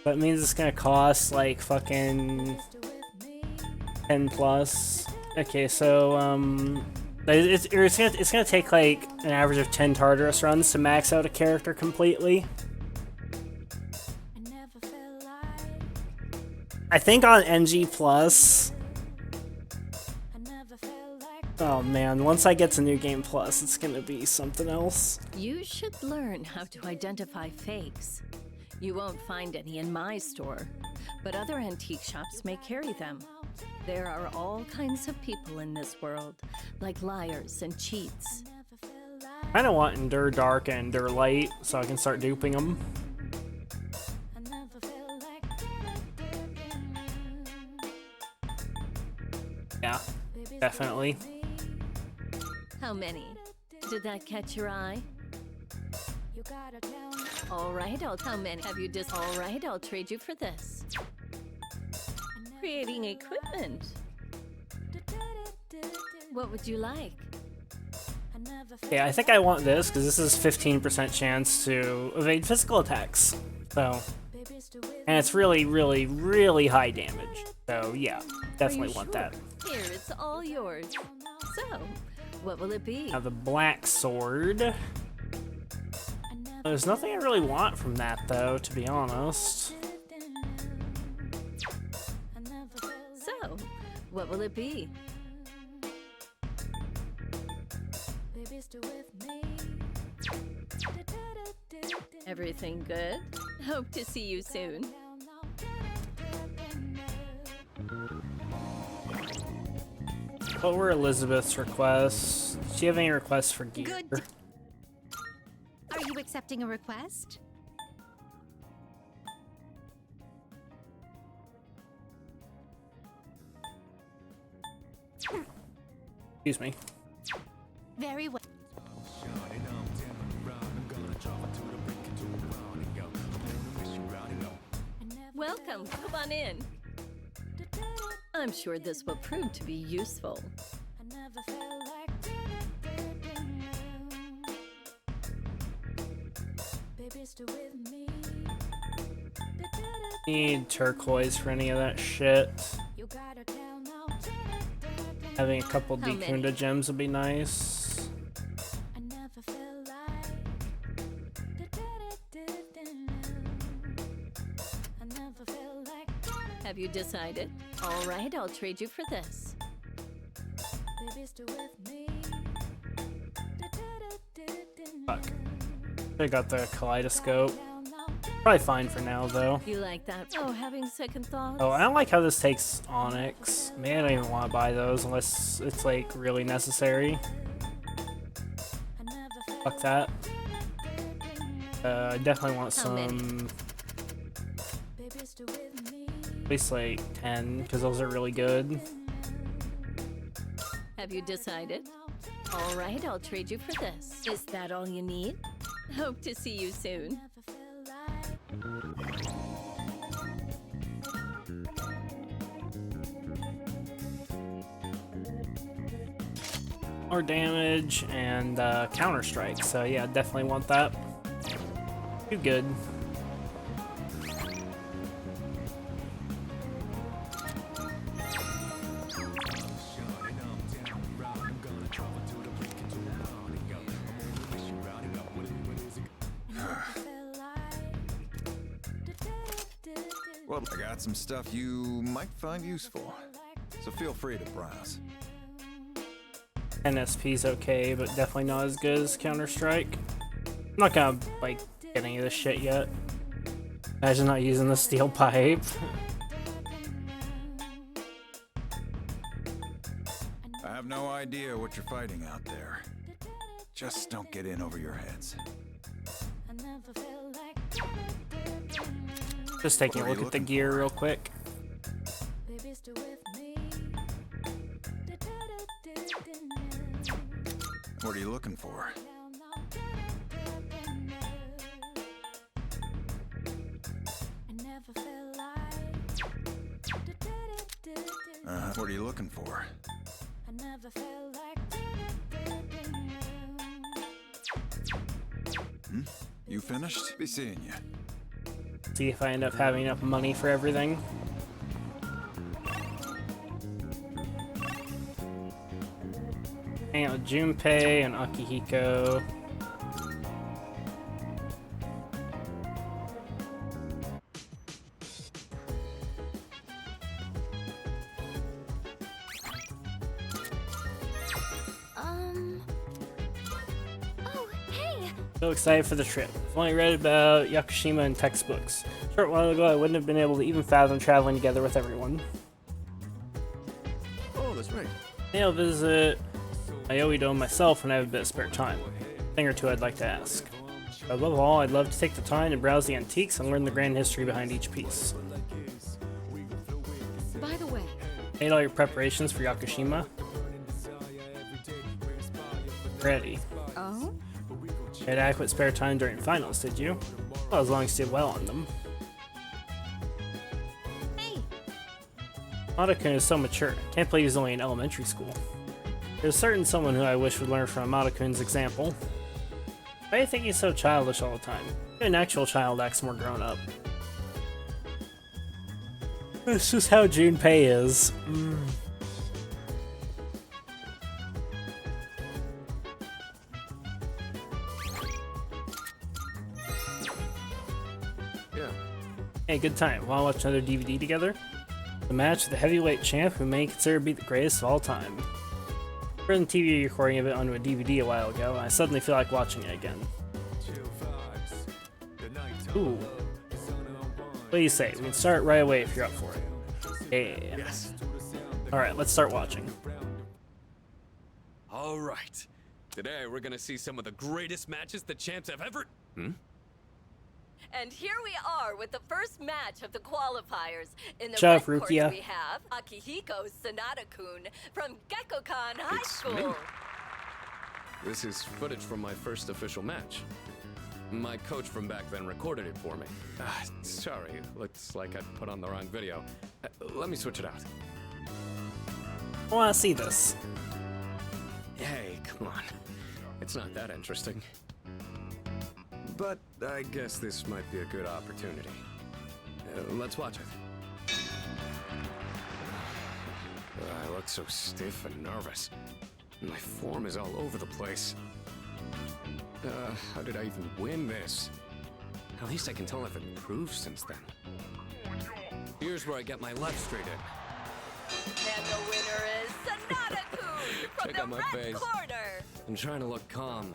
O: That means it's gonna cost like fucking 10 plus. Okay, so it's gonna take like an average of 10 Tartarus runs to max out a character completely. I think on NG Plus. Oh man, once I get to New Game Plus, it's gonna be something else.
U: You should learn how to identify fakes. You won't find any in my store, but other antique shops may carry them. There are all kinds of people in this world, like liars and cheats.
O: I kinda want Endure Dark and Endure Light, so I can start duping them. Yeah, definitely.
U: How many? Did that catch your eye? All right, how many have you all right, I'll trade you for this. Creating equipment. What would you like?
O: Yeah, I think I want this because this is 15% chance to evade physical attacks. So, and it's really, really, really high damage. So yeah, definitely want that.
U: Here, it's all yours. So, what will it be?
O: Now the black sword. There's nothing I really want from that though, to be honest.
U: So, what will it be? Everything good? Hope to see you soon.
O: What were Elizabeth's requests? Did she have any requests for gear?
L: Good. Are you accepting a request?
O: Excuse me.
L: Very well.
U: Welcome, come on in. I'm sure this will prove to be useful.
O: Need turquoise for any of that shit. Having a couple Dekunda gems would be nice.
U: Have you decided? All right, I'll trade you for this.
O: Fuck. I got the kaleidoscope. Probably fine for now, though.
U: You like that? Oh, having second thoughts?
O: Oh, I don't like how this takes Onyx. Man, I don't even want to buy those unless it's, like, really necessary. Fuck that. I definitely want some... At least, like, 10, because those are really good.
U: Have you decided? All right, I'll trade you for this. Is that all you need? Hope to see you soon.
O: More damage and counter strike, so yeah, definitely want that. Too good.
M: Well, I got some stuff you might find useful, so feel free to browse.
O: NSP's okay, but definitely not as good as Counter-Strike. I'm not gonna, like, get any of this shit yet. Imagine not using the steel pipe.
M: I have no idea what you're fighting out there. Just don't get in over your heads.
O: Just taking a look at the gear real quick.
M: What are you looking for? What are you looking for? You finished? Be seeing you.
O: See if I end up having enough money for everything. Hang out with Junpei and Akihiko.
D: Oh, hey!
O: So excited for the trip. I've only read about Yakushima in textbooks. A short while ago, I wouldn't have been able to even fathom traveling together with everyone.
G: Oh, that's right.
O: Maybe I'll visit Ioido myself when I have a bit of spare time. A thing or two I'd like to ask. But above all, I'd love to take the time to browse the antiques and learn the grand history behind each piece.
B: By the way,
O: Made all your preparations for Yakushima? Ready.
B: oh?
O: You had adequate spare time during finals, did you? Well, as long as you did well on them.
D: Hey!
O: Amada-kun is so mature. Can't believe he's only in elementary school. There's certain someone who I wish would learn from Amada-kun's example. Why do you think he's so childish all the time? An actual child acts more grown up. That's just how Junpei is.
C: Yeah.
O: Hey, good time. Wanna watch another DVD together? The match of the heavyweight champ who many consider to be the greatest of all time. I heard the TV recording of it onto a DVD a while ago, and I suddenly feel like watching it again. Ooh. What do you say? We can start right away if you're up for it. Yeah.
C: Yes.
O: Alright, let's start watching.
C: All right. Today we're gonna see some of the greatest matches the champs have ever.
U: And here we are with the first match of the qualifiers. In the
O: Shut up,
U: red court
O: Rukia.
U: we have Akihiko Sanada-kun from Gekkokan High
C: It's
U: School.
C: me. This is footage from my first official match. My coach from back then recorded it for me. Sorry, looks like I put on the wrong video. Let me switch it out.
O: I wanna see this.
C: Hey, come on. It's not that interesting. But I guess this might be a good opportunity. Let's watch it. I look so stiff and nervous. My form is all over the place. How did I even win this? At least I can tell I've improved since then. Here's where I get my left straight in.
U: And the winner is Sanada-kun from
C: Check
U: the
C: out my
U: red
C: face.
U: corner.
C: I'm trying to look calm,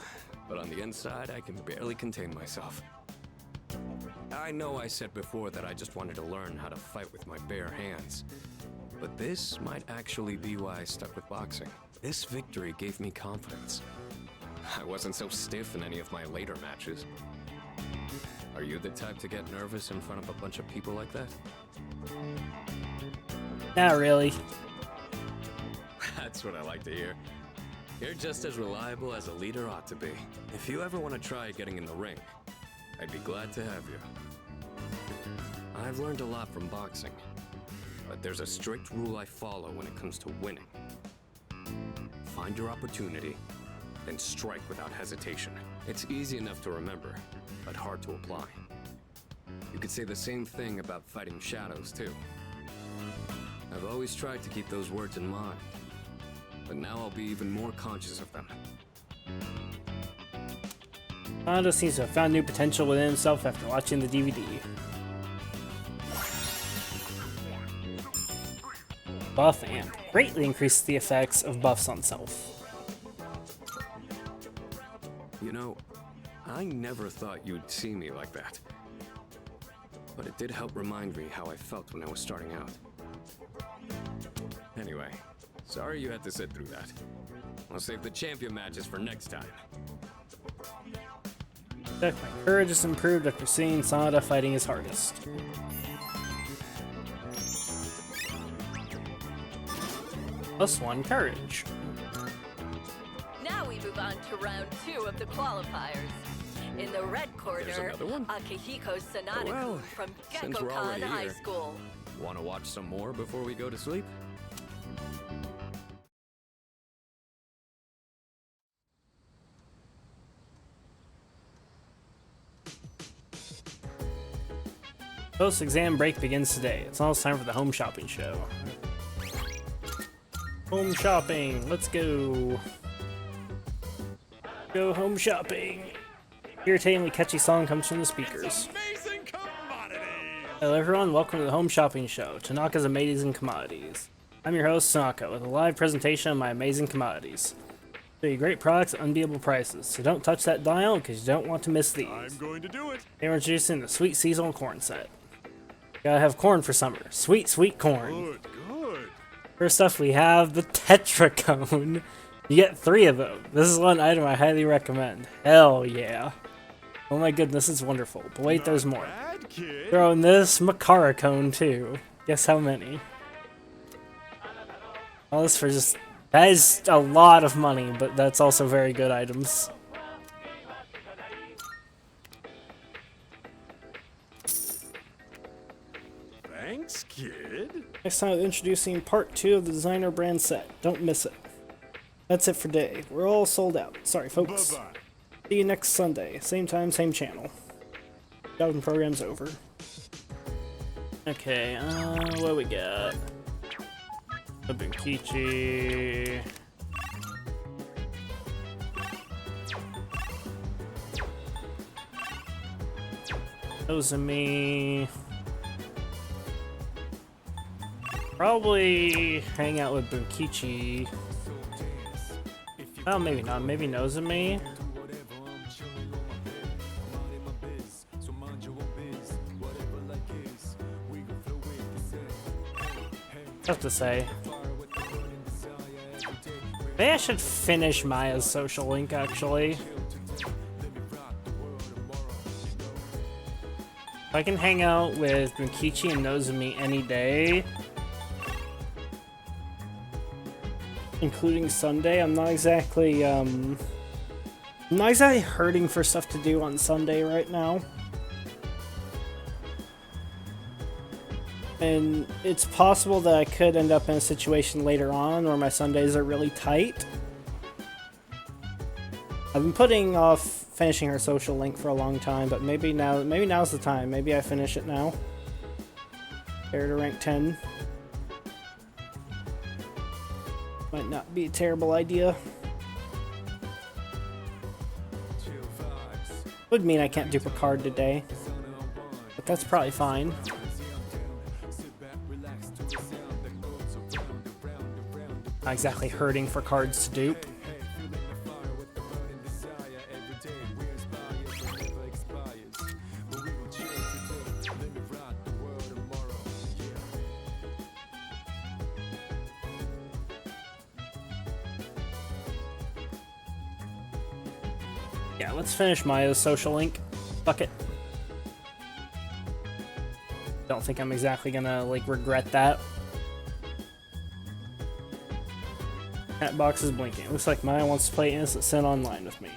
C: but on the inside, I can barely contain myself. I know I said before that I just wanted to learn how to fight with my bare hands. But this might actually be why I stuck with boxing. This victory gave me confidence. I wasn't so stiff in any of my later matches. Are you the type to get nervous in front of a bunch of people like that?
O: Not really.
C: That's what I like to hear. You're just as reliable as a leader ought to be. If you ever want to try getting in the ring, I'd be glad to have you. I've learned a lot from boxing, but there's a strict rule I follow when it comes to winning. Find your opportunity, then strike without hesitation. It's easy enough to remember, but hard to apply. You could say the same thing about fighting shadows, too. I've always tried to keep those words in mind, but now I'll be even more conscious of them.
O: Honda seems to have found new potential within himself after watching the DVD. Buff amp. Greatly increases the effects of buffs on self.
C: You know, I never thought you'd see me like that. But it did help remind me how I felt when I was starting out. Anyway, sorry you had to sit through that. I'll save the champion matches for next time.
O: Check, my courage is improved after seeing Sanada fighting his hardest. +1 courage.
U: Now we move on to round 2 of the qualifiers. In the red corner, Akihiko Sanada
C: Well,
U: from
C: since we're
U: Gekkokan
C: already
U: High
C: here,
U: School.
C: Want to watch some more before we go to sleep?
O: Post-exam break begins today. It's almost time for the home shopping show. Home shopping, let's go. Go home shopping. Irritatingly catchy song comes from the speakers. Hello everyone, welcome to the home shopping show, Tanaka's Amazing Commodities. I'm your host, Tanaka, with a live presentation of my amazing commodities. Show you great products at unbeatable prices, so don't touch that dial because you don't want to miss these.
R: I'm going to do it.
O: They were introducing the sweet seasonal corn set. Gotta have corn for summer. Sweet, sweet corn.
R: Good, good.
O: First up, we have the Tetra Cone. You get 3 of them. This is one item I highly recommend. Hell yeah. Oh my goodness, it's wonderful. But wait, there's more. Throw in this Makara Cone too. Guess how many? All this for just... That is a lot of money, but that's also very good items.
R: Thanks, kid.
O: Next time, introducing part 2 of the designer brand set. Don't miss it. That's it for today. We're all sold out. Sorry, folks.
R: Bye-bye.
O: See you next Sunday. Same time, same channel. Shopping program's over. Okay, what do we got? A Bunkichi. Ozumi. Probably hang out with Bunkichi. Well, maybe not. Maybe Nozomi. Tough to say. Maybe I should finish Maya's social link, actually. If I can hang out with Bunkichi and Nozomi any day, including Sunday, I'm not exactly hurting for stuff to do on Sunday right now. And it's possible that I could end up in a situation later on where my Sundays are really tight. I've been putting off finishing her social link for a long time, but maybe now's the time. Maybe I finish it now. Fair to rank 10. Might not be a terrible idea. Would mean I can't dupe a card today, but that's probably fine. Not exactly hurting for cards to dupe. Yeah, let's finish Maya's social link. Fuck it. Don't think I'm exactly gonna, like, regret that. Chat box is blinking. Looks like Maya wants to play Innocent Sin online with me.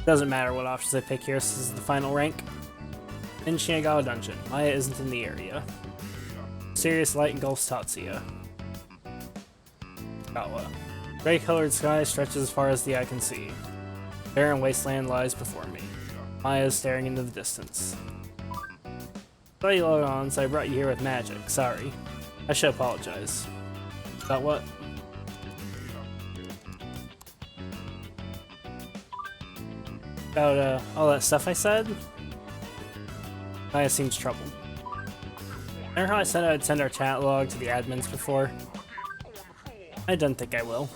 O: Doesn't matter what options I pick here, this is the final rank. In Shinagawa Dungeon, Maya isn't in the area. Serious light engulfs Tatsuya. Kawa. Gray-colored sky stretches as far as the eye can see. Barren wasteland lies before me. Maya is staring into the distance. Saw you log on, so I brought you here with magic. Sorry. I should apologize. About what? About, all that stuff I said? Maya seems troubled. Remember how I said I'd send our chat log to the admins before? I don't think I will.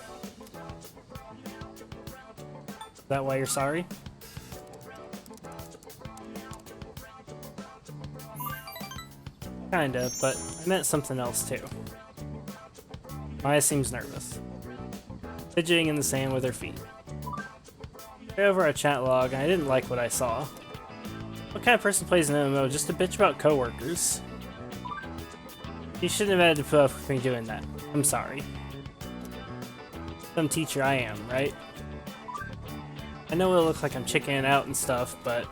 O: Is that why you're sorry? Kinda, but I meant something else too. Maya seems nervous, fidgeting in the sand with her feet. I read over our chat log and I didn't like what I saw. What kind of person plays an MMO just to bitch about coworkers? You shouldn't have had to put up with me doing that. I'm sorry. Some teacher I am, right? I know it'll look like I'm chickening out and stuff, but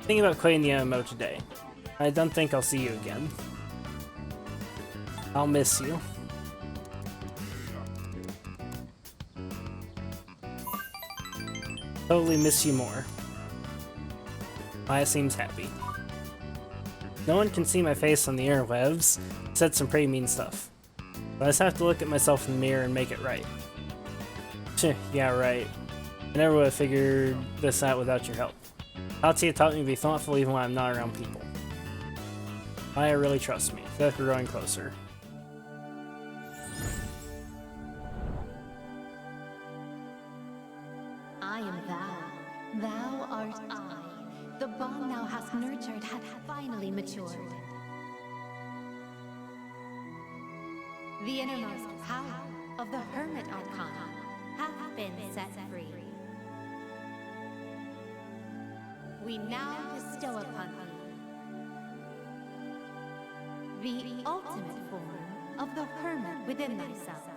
O: thinking about quitting the MMO today. I don't think I'll see you again. I'll miss you. Totally miss you more. Maya seems happy. No one can see my face on the interwebs. I said some pretty mean stuff. But I just have to look at myself in the mirror and make it right. Yeah, right. I never would have figured this out without your help. Tatsuya taught me to be thoughtful even when I'm not around people. Maya really trusts me. I feel like we're growing closer.
L: I am thou. Thou art I. The bond thou hast nurtured hath finally matured. The innermost power of the Hermit Arcana hath been set free. We now bestow upon thee the ultimate form of the Hermit within thyself.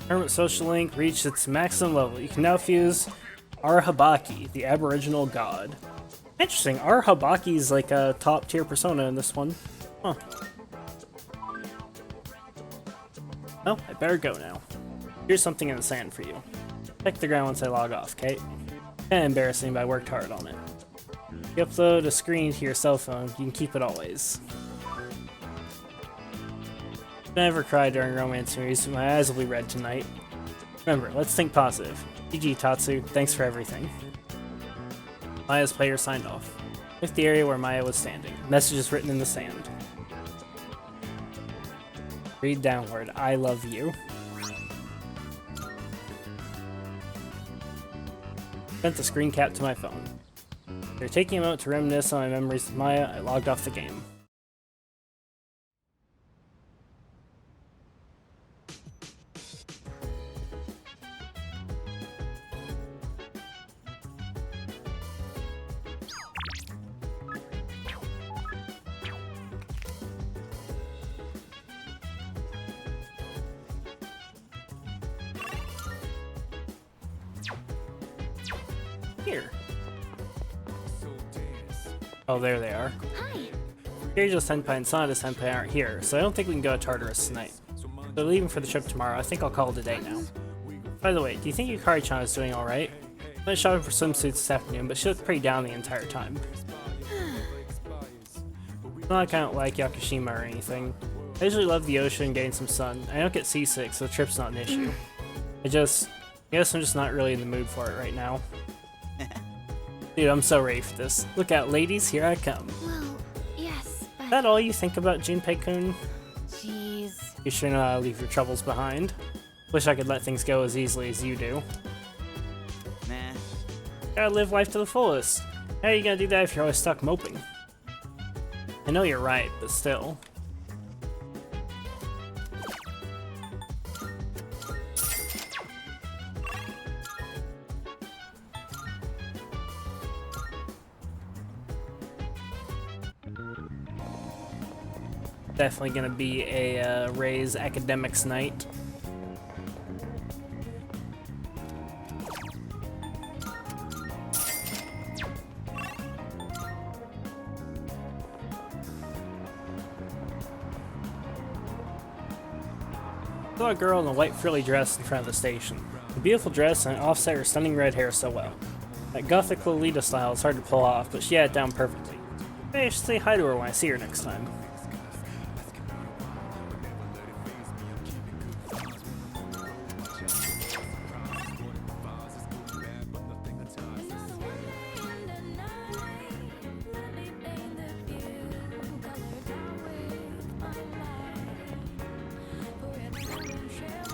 O: Hermit Social Link reached its maximum level. You can now fuse Arhabaki, the Aboriginal god. Interesting, Arhabaki's like a top tier persona in this one. Huh. Well, I better go now. Here's something in the sand for you. Check the ground once I log off, Kate. Kinda embarrassing, but I worked hard on it. If you upload a screen to your cell phone, you can keep it always. I never cry during romance movies, but my eyes will be red tonight. Remember, let's think positive. GG Tatsu, thanks for everything. Maya's player signed off. With the area where Maya was standing. Messages written in the sand. Read downward, I love you. Sent the screen cap to my phone. After taking a moment to reminisce on my memories of Maya, I logged off the game. Here. Oh, there they are.
D: Hi.
O: Kirijo Senpai and Sanada Senpai aren't here, so I don't think we can go to Tartarus tonight. They're leaving for the trip tomorrow. I think I'll call it a day now. By the way, do you think Yukari-chan is doing alright? I went shopping for swimsuits this afternoon, but she looked pretty down the entire time. It's not like I don't like Yakushima or anything. I usually love the ocean and getting some sun. I don't get seasick, so the trip's not an issue. I guess I'm just not really in the mood for it right now. Dude, I'm so ready for this. Look out, ladies, here I come.
D: Well, yes, but...
O: Is that all you think about, Junpei-kun?
D: Jeez.
O: You sure know how to leave your troubles behind. Wish I could let things go as easily as you do.
T: Nah.
O: Gotta live life to the fullest. How are you gonna do that if you're always stuck moping? I know you're right, but still. Definitely gonna be a Ray's academics night. I saw a girl in a white frilly dress in front of the station. A beautiful dress and it offset her stunning red hair so well. That gothic Lolita style is hard to pull off, but she had it down perfectly. Maybe I should say hi to her when I see her next time.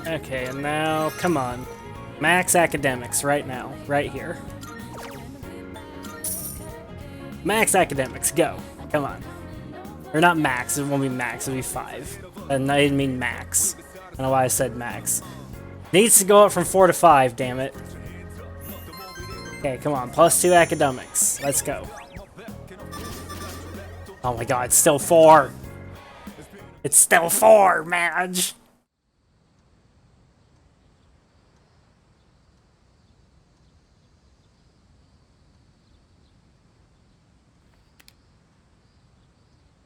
O: Okay, and now, come on. Max academics right now, right here. Max academics, go. Come on. Or not max, it won't be max, it'll be 5. And I didn't mean max. I don't know why I said max. Needs to go up from 4 to 5, damn it. Okay, come on, +2 academics. Let's go. Oh my god, it's still 4! It's still 4, Madge!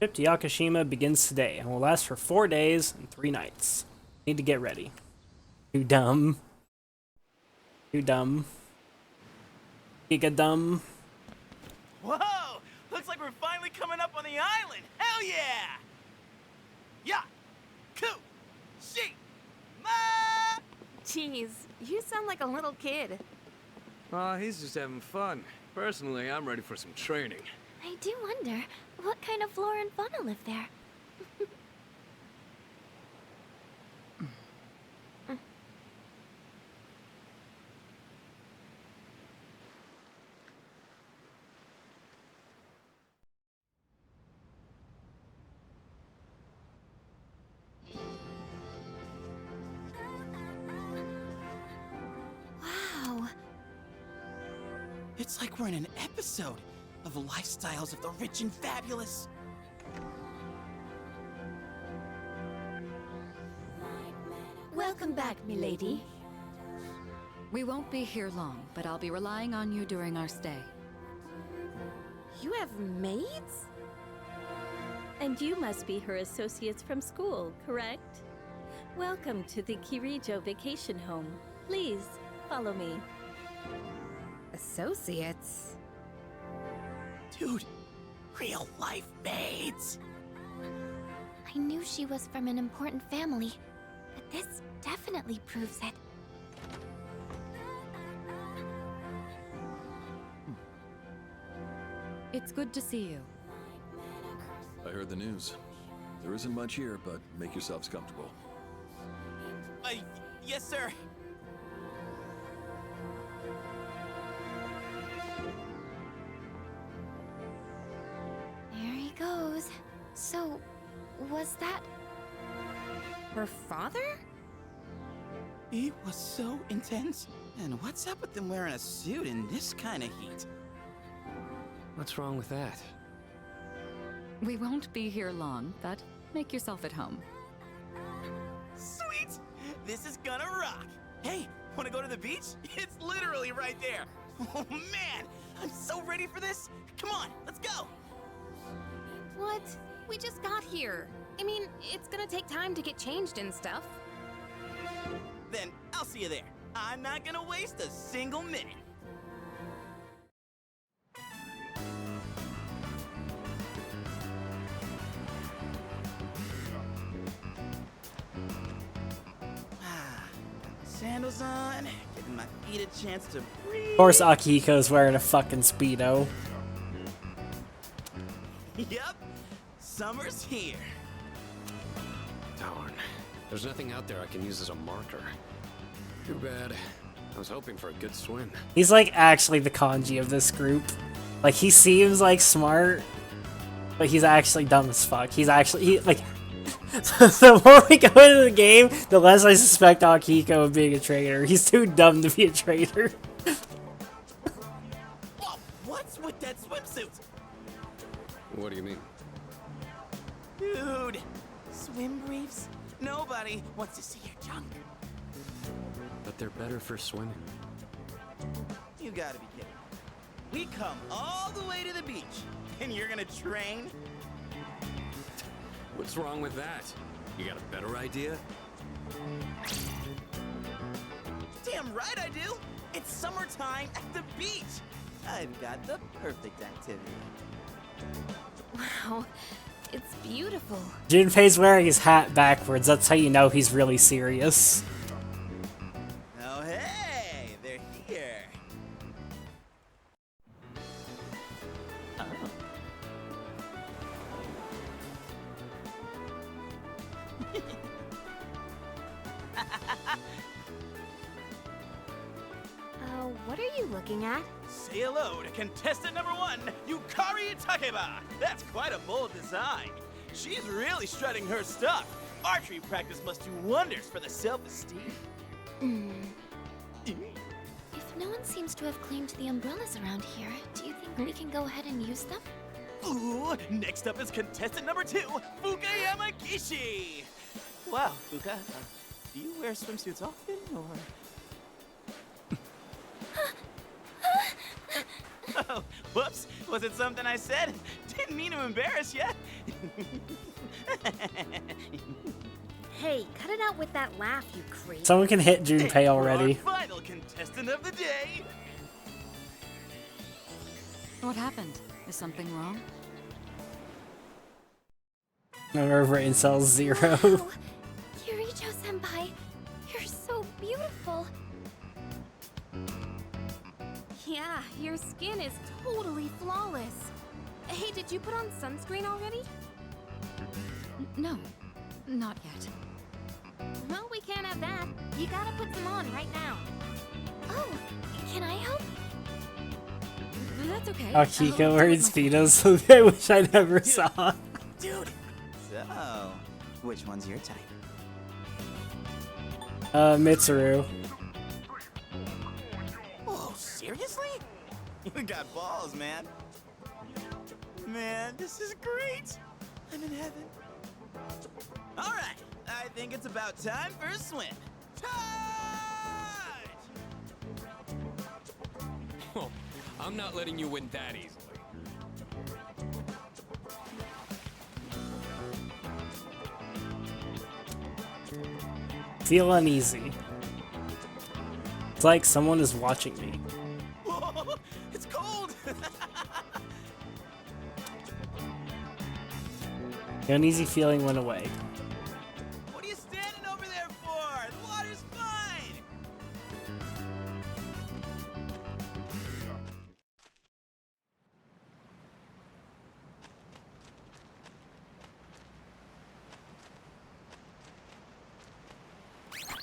O: Trip to Yakushima begins today and will last for 4 days and 3 nights. Need to get ready. Too dumb. Too dumb. Giga dumb.
H: Whoa! Looks like we're finally coming up on the island! Hell yeah! Yeah! Coo! She! Ma!
E: Jeez, you sound like a little kid.
K: Aw, he's just having fun. Personally, I'm ready for some training.
D: I do wonder, what kind of flora and fauna live there? Wow.
H: It's like we're in an episode of the lifestyles of the rich and fabulous.
B: Welcome back, milady. We won't be here long, but I'll be relying on you during our stay.
E: You have maids?
U: And you must be her associates from school, correct? Welcome to the Kirijo vacation home. Please, follow me.
E: Associates?
H: Dude, real life maids.
D: I knew she was from an important family, but this definitely proves it.
B: It's good to see you.
N: I heard the news. There isn't much here, but make yourselves comfortable.
H: Yes, sir.
D: There he goes. So, was that
E: her father?
H: He was so intense. And what's up with them wearing a suit in this kind of heat?
K: What's wrong with that?
B: We won't be here long, but make yourself at home.
H: Sweet! This is gonna rock! Hey, wanna go to the beach? It's literally right there! Oh man! I'm so ready for this! Come on, let's go!
E: What? We just got here. I mean, it's gonna take time to get changed and stuff.
H: Then I'll see you there. I'm not gonna waste a single minute. Sandals on, giving my feet a chance to breathe.
O: Of course Akihiko's wearing a fucking Speedo.
H: Yep, summer's here.
K: Darn. There's nothing out there I can use as a marker. Too bad. I was hoping for a good swim.
O: He's like actually the kanji of this group. Like he seems like smart, but he's actually dumb as fuck. He's actually like the more we go into the game, the less I suspect Akihiko of being a traitor. He's too dumb to be a traitor.
H: Whoa, what's with that swimsuit?
K: What do you mean?
H: Dude, swim briefs? Nobody wants to see your junk.
K: But they're better for swimming.
H: You gotta be kidding. We come all the way to the beach, and you're gonna train?
K: What's wrong with that? You got a better idea?
H: Damn right I do! It's summertime at the beach! I've got the perfect activity.
E: Wow, it's beautiful.
O: Junpei's wearing his hat backwards. That's how you know he's really serious.
H: Oh hey, they're here.
E: you looking at?
H: Say hello to contestant number 1, Yukari Takeba. That's quite a bold design. She's really strutting her stuff. Archery practice must do wonders for the self-esteem.
D: If no one seems to have claimed the umbrellas around here, do you think we can go ahead and use them?
H: Ooh, next up is contestant number 2, Fuka Yamagishi. Wow, Fuka, do you wear swimsuits often, or...? Oh, whoops, was it something I said? Didn't mean to embarrass ya.
E: Hey, cut it out with that laugh, you creep.
O: Someone can hit Junpei already.
H: For our final contestant of the day.
B: What happened? Is something wrong?
O: Our brain cells 0.
D: Wow. Yuricho-senpai, you're so beautiful.
E: Yeah, your skin is totally flawless. Hey, did you put on sunscreen already?
B: No, not yet.
E: Well, we can't have that. You gotta put some on right now.
D: Oh, can I help?
B: That's okay.
O: Akiko wearing Speedos. I wish I never saw.
H: Dude. So, which one's your type?
O: Mitsuru.
H: Oh, seriously? You got balls, man. Man, this is great. I'm in heaven. All right, I think it's about time for a swim.
C: Oh, I'm not letting you win that easily.
O: Feel uneasy. It's like someone is watching me.
H: Whoa, it's cold.
O: The uneasy feeling went away.
H: What are you standing over there for? The water's fine.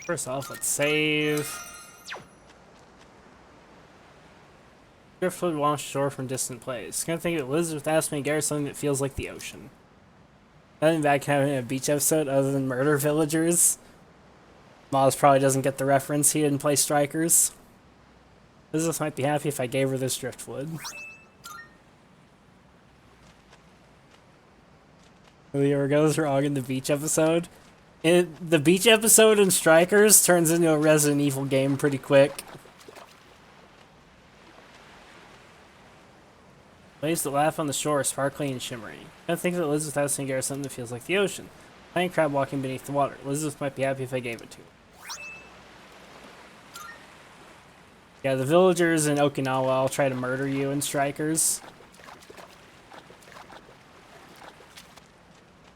O: First off, let's save. Driftwood washed shore from distant place. Gonna think of Elizabeth asked me to get something that feels like the ocean. Nothing bad can happen in a beach episode other than murder villagers. Maz probably doesn't get the reference. He didn't play Strikers. Elizabeth might be happy if I gave her this driftwood. Whatever goes wrong in the beach episode. The beach episode in Strikers turns into a Resident Evil game pretty quick. Waves that laugh on the shore, sparkling and shimmering. I think that Elizabeth has to get something that feels like the ocean. Giant crab walking beneath the water. Elizabeth might be happy if I gave it to her. Yeah, the villagers in Okinawa all try to murder you in Strikers.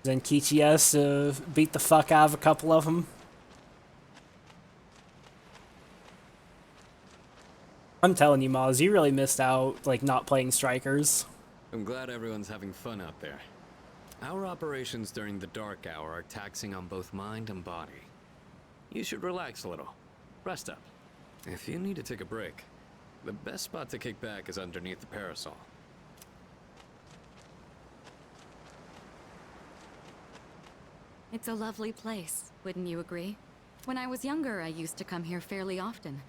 O: Then Kichi has to beat the fuck out of a couple of them. I'm telling you, Maz, you really missed out, like, not playing Strikers.
C: I'm glad everyone's having fun out there. Our operations during the dark hour are taxing on both mind and body. You should relax a little. Rest up. If you need to take a break, the best spot to kick back is underneath the parasol.
B: It's a lovely place, wouldn't you agree? When I was younger, I used to come here fairly often,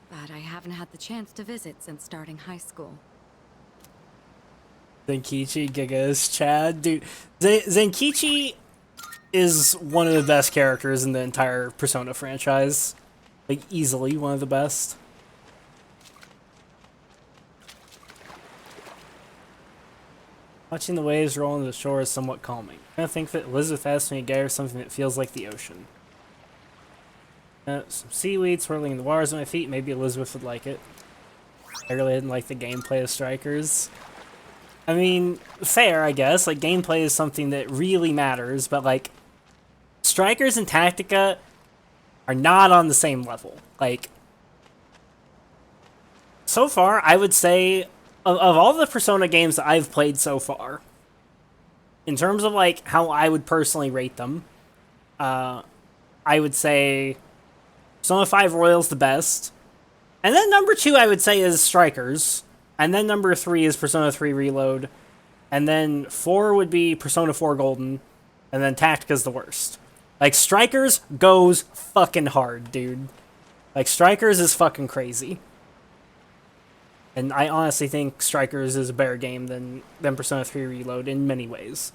B: but I haven't had the chance to visit since starting high school.
O: Zenkichi, Gigas, Chad, dude. Zenkichi is one of the best characters in the entire Persona franchise. Like, easily one of the best. Watching the waves roll into the shore is somewhat calming. I think that Elizabeth asked me to get her something that feels like the ocean. Some seaweed swirling in the waters at my feet. Maybe Elizabeth would like it. I really didn't like the gameplay of Strikers. I mean, fair, I guess. Like, gameplay is something that really matters, but, like, Strikers and Tactica are not on the same level. Like, so far, I would say, of all the Persona games that I've played so far, in terms of, like, how I would personally rate them, I would say Persona 5 Royal's the best. And then number 2, I would say, is Strikers. And then number 3 is Persona 3 Reload. And then 4 would be Persona 4 Golden. And then Tactica's the worst. Like, Strikers goes fucking hard, dude. Like, Strikers is fucking crazy. And I honestly think Strikers is a better game than Persona 3 Reload in many ways.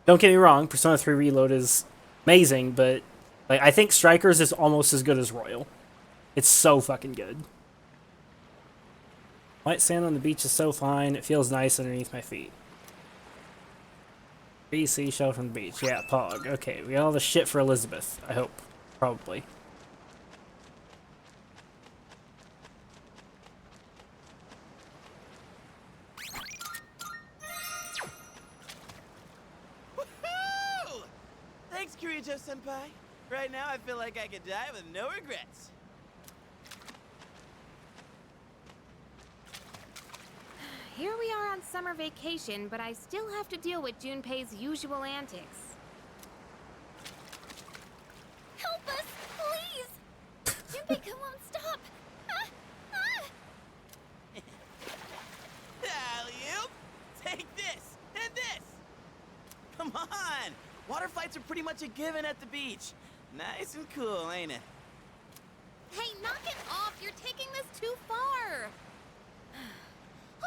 O: Don't get me wrong, Persona 3 Reload is amazing, but like I think Strikers is almost as good as Royal. It's so fucking good. White sand on the beach is so fine, it feels nice underneath my feet. 3 seashell from the beach. Yeah, Pog. Okay, we got all the shit for Elizabeth, I hope. Probably.
H: Woohoo! Thanks, Kirijo-senpai. Right now, I feel like I could die with no regrets.
E: Here we are on summer vacation, but I still have to deal with Junpei's usual antics.
D: Help us, please! Junpei, come on, stop!
H: Alley-oop! Take this, and this! Come on! Water fights are pretty much a given at the beach. Nice and cool, ain't it?
E: Hey, knock it off! You're taking this too far!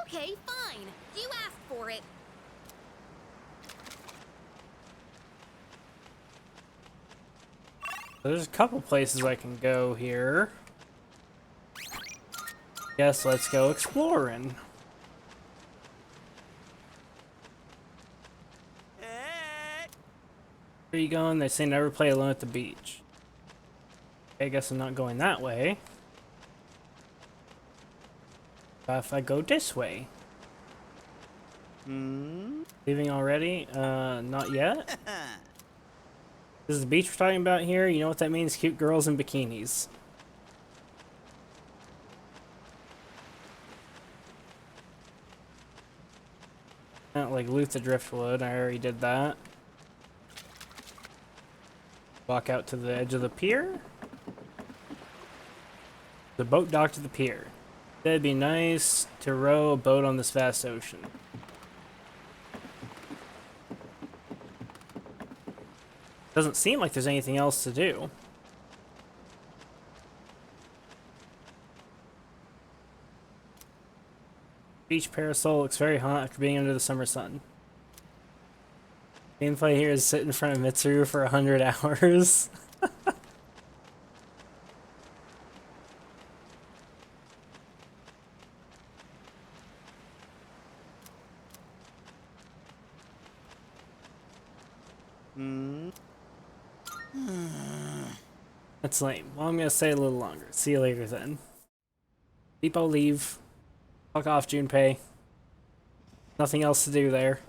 E: Okay, fine. You asked for it.
O: There's a couple places I can go here. Guess let's go exploring. Where are you going? They say never play alone at the beach. Okay, I guess I'm not going that way. If I go this way. Leaving already? Not yet. This is the beach we're talking about here. You know what that means? Cute girls in bikinis. Not like loot the driftwood. I already did that. Walk out to the edge of the pier. The boat dock to the pier. That'd be nice to row a boat on this vast ocean. Doesn't seem like there's anything else to do. Beach parasol looks very hot after being under the summer sun. Gameplay here is sit in front of Mitsuru for 100 hours. That's lame. Well, I'm gonna stay a little longer. See you later then. Depot leave. Fuck off, Junpei. Nothing else to do there.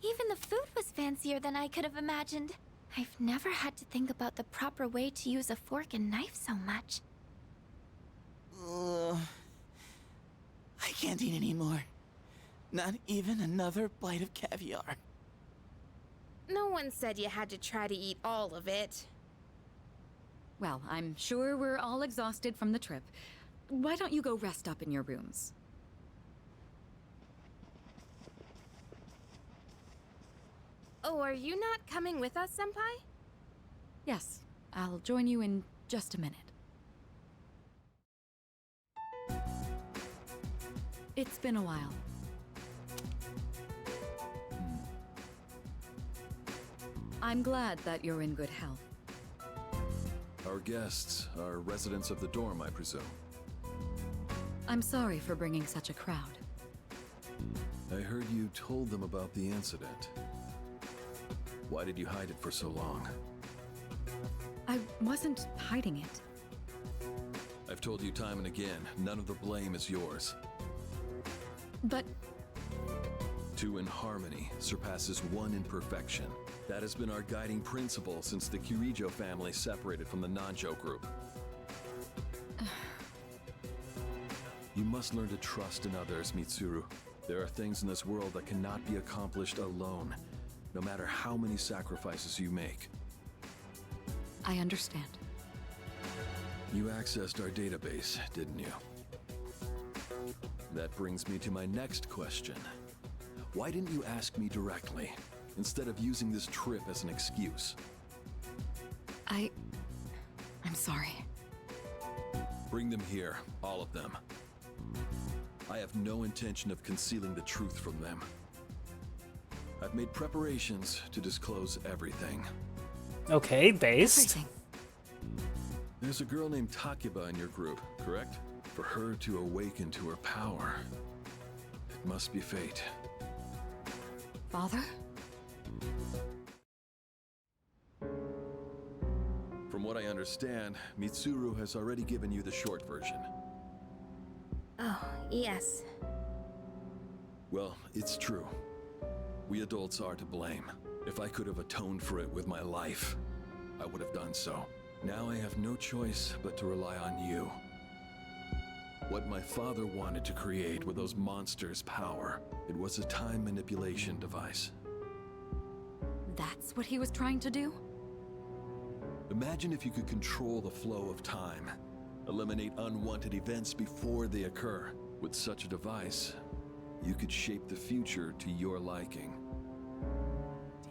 D: Even the food was fancier than I could have imagined. I've never had to think about the proper way to use a fork and knife so much.
H: I can't eat anymore. Not even another bite of caviar.
E: No one said you had to try to eat all of it.
B: Well, I'm sure we're all exhausted from the trip. Why don't you go rest up in your rooms?
E: Oh, are you not coming with us, Senpai?
B: Yes, I'll join you in just a minute. It's been a while. I'm glad that you're in good health.
N: Our guests are residents of the dorm, I presume.
B: I'm sorry for bringing such a crowd.
N: I heard you told them about the incident. Why did you hide it for so long?
B: I wasn't hiding it.
N: I've told you time and again, none of the blame is yours.
B: But...
N: Two in harmony surpasses one in perfection. That has been our guiding principle since the Kirijo family separated from the Nanjo group. You must learn to trust in others, Mitsuru. There are things in this world that cannot be accomplished alone, no matter how many sacrifices you make.
B: I understand.
N: You accessed our database, didn't you? That brings me to my next question. Why didn't you ask me directly, instead of using this trip as an excuse?
B: I'm sorry.
N: Bring them here, all of them. I have no intention of concealing the truth from them. I've made preparations to disclose everything.
O: Okay, based.
N: There's a girl named Takiba in your group, correct? For her to awaken to her power, it must be fate.
B: Father?
N: From what I understand, Mitsuru has already given you the short version.
E: Oh, yes.
N: Well, it's true. We adults are to blame. If I could have atoned for it with my life, I would have done so. Now I have no choice but to rely on you. What my father wanted to create with those monsters' power, it was a time manipulation device.
B: That's what he was trying to do?
N: Imagine if you could control the flow of time, eliminate unwanted events before they occur. With such a device, you could shape the future to your liking.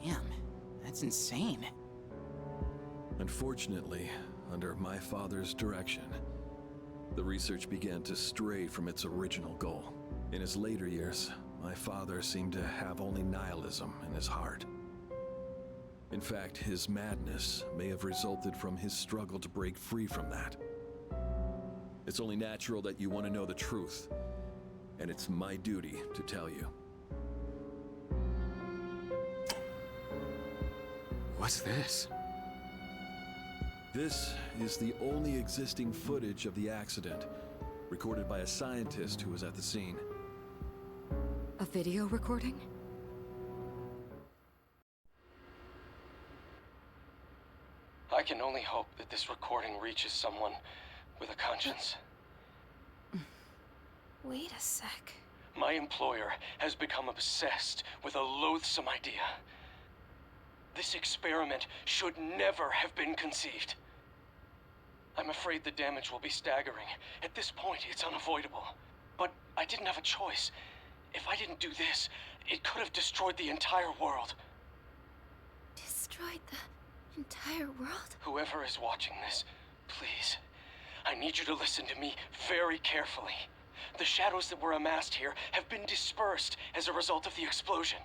T: Damn, that's insane.
N: Unfortunately, under my father's direction, the research began to stray from its original goal. In his later years, my father seemed to have only nihilism in his heart. In fact, his madness may have resulted from his struggle to break free from that. It's only natural that you want to know the truth, and it's my duty to tell you.
C: What's this?
N: This is the only existing footage of the accident, recorded by a scientist who was at the scene.
B: A video recording?
K: I can only hope that this recording reaches someone with a conscience.
E: Wait a sec.
K: My employer has become obsessed with a loathsome idea. This experiment should never have been conceived. I'm afraid the damage will be staggering. At this point, it's unavoidable. But I didn't have a choice. If I didn't do this, it could have destroyed the entire world.
E: Destroyed the entire world?
K: Whoever is watching this, please, I need you to listen to me very carefully. The shadows that were amassed here have been dispersed as a result of the explosion.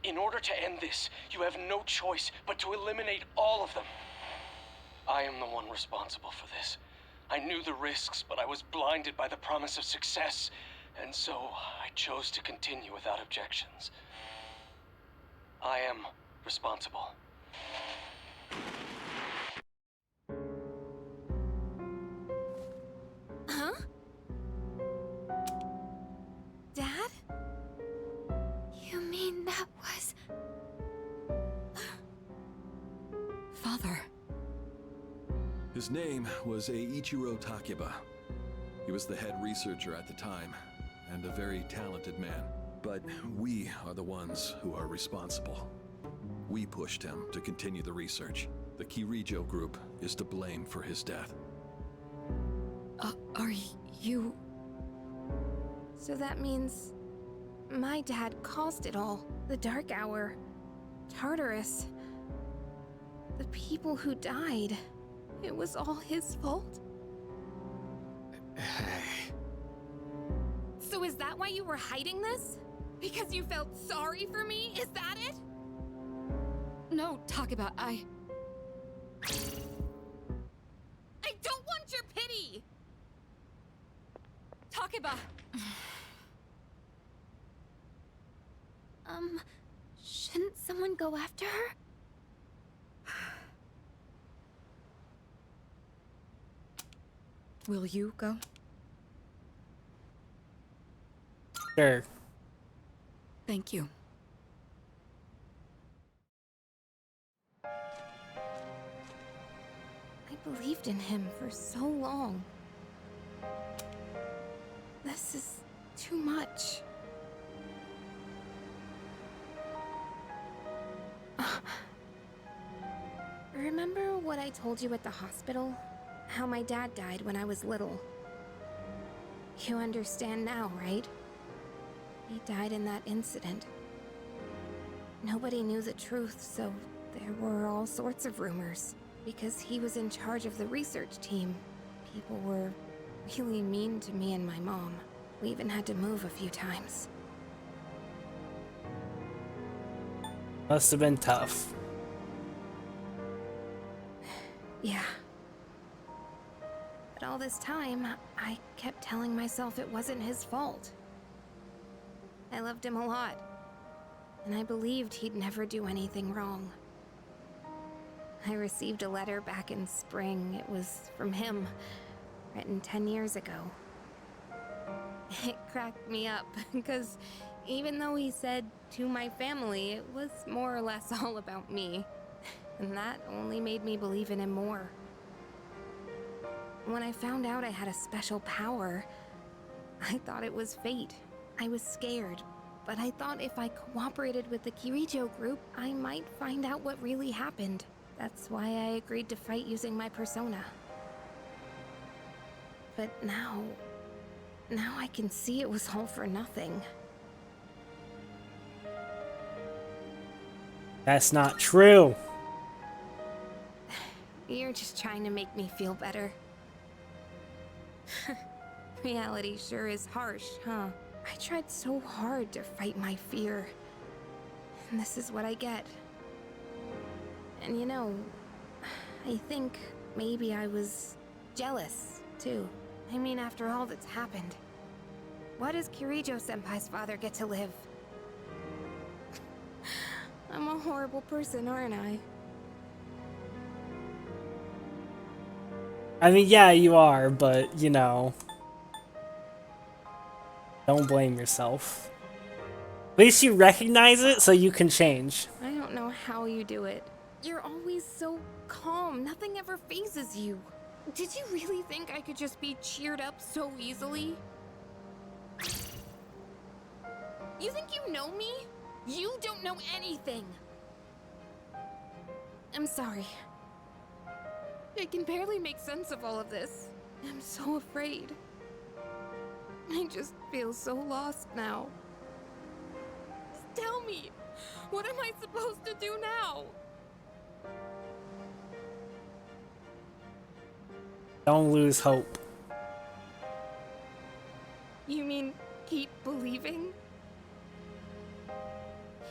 K: In order to end this, you have no choice but to eliminate all of them. I am the one responsible for this. I knew the risks, but I was blinded by the promise of success, and so I chose to continue without objections. I am responsible.
E: Huh? Dad? You mean that was...
B: Father.
N: His name was Eiichiro Takiba. He was the head researcher at the time, and a very talented man. But we are the ones who are responsible. We pushed him to continue the research. The Kirijo group is to blame for his death.
B: Are you...
E: So that means... my dad caused it all. The Dark Hour. Tartarus. The people who died. It was all his fault? So is that why you were hiding this? Because you felt sorry for me? Is that it?
B: No, Takiba, I
E: don't want your pity!
B: Takiba!
E: Shouldn't someone go after her?
B: Will you go?
O: Sure.
B: Thank you.
E: I believed in him for so long. This is too much. Remember what I told you at the hospital? how my dad died when I was little. You understand now, right? He died in that incident. Nobody knew the truth, so there were all sorts of rumors. Because he was in charge of the research team, people were really mean to me and my mom. We even had to move a few times.
O: Must have been tough.
E: Yeah. But all this time, I kept telling myself it wasn't his fault. I loved him a lot, and I believed he'd never do anything wrong. I received a letter back in spring. It was from him, written 10 years ago. It cracked me up, because even though he said to my family, it was more or less all about me. And that only made me believe in him more. When I found out I had a special power, I thought it was fate. I was scared, but I thought if I cooperated with the Kirijo group, I might find out what really happened. That's why I agreed to fight using my persona. But now I can see it was all for nothing.
O: That's not true.
E: You're just trying to make me feel better. Reality sure is harsh, huh? I tried so hard to fight my fear. And this is what I get. And you know, I think maybe I was jealous, too. I mean, after all that's happened, why does Kirijo-senpai's father get to live? I'm a horrible person, aren't I?
O: I mean, yeah, you are, but, you know, don't blame yourself. At least you recognize it so you can change.
E: I don't know how you do it. You're always so calm. Nothing ever phases you. Did you really think I could just be cheered up so easily? You think you know me? You don't know anything. I'm sorry. I can barely make sense of all of this. I'm so afraid. I just feel so lost now. Just tell me, what am I supposed to do now?
O: Don't lose hope.
E: You mean keep believing?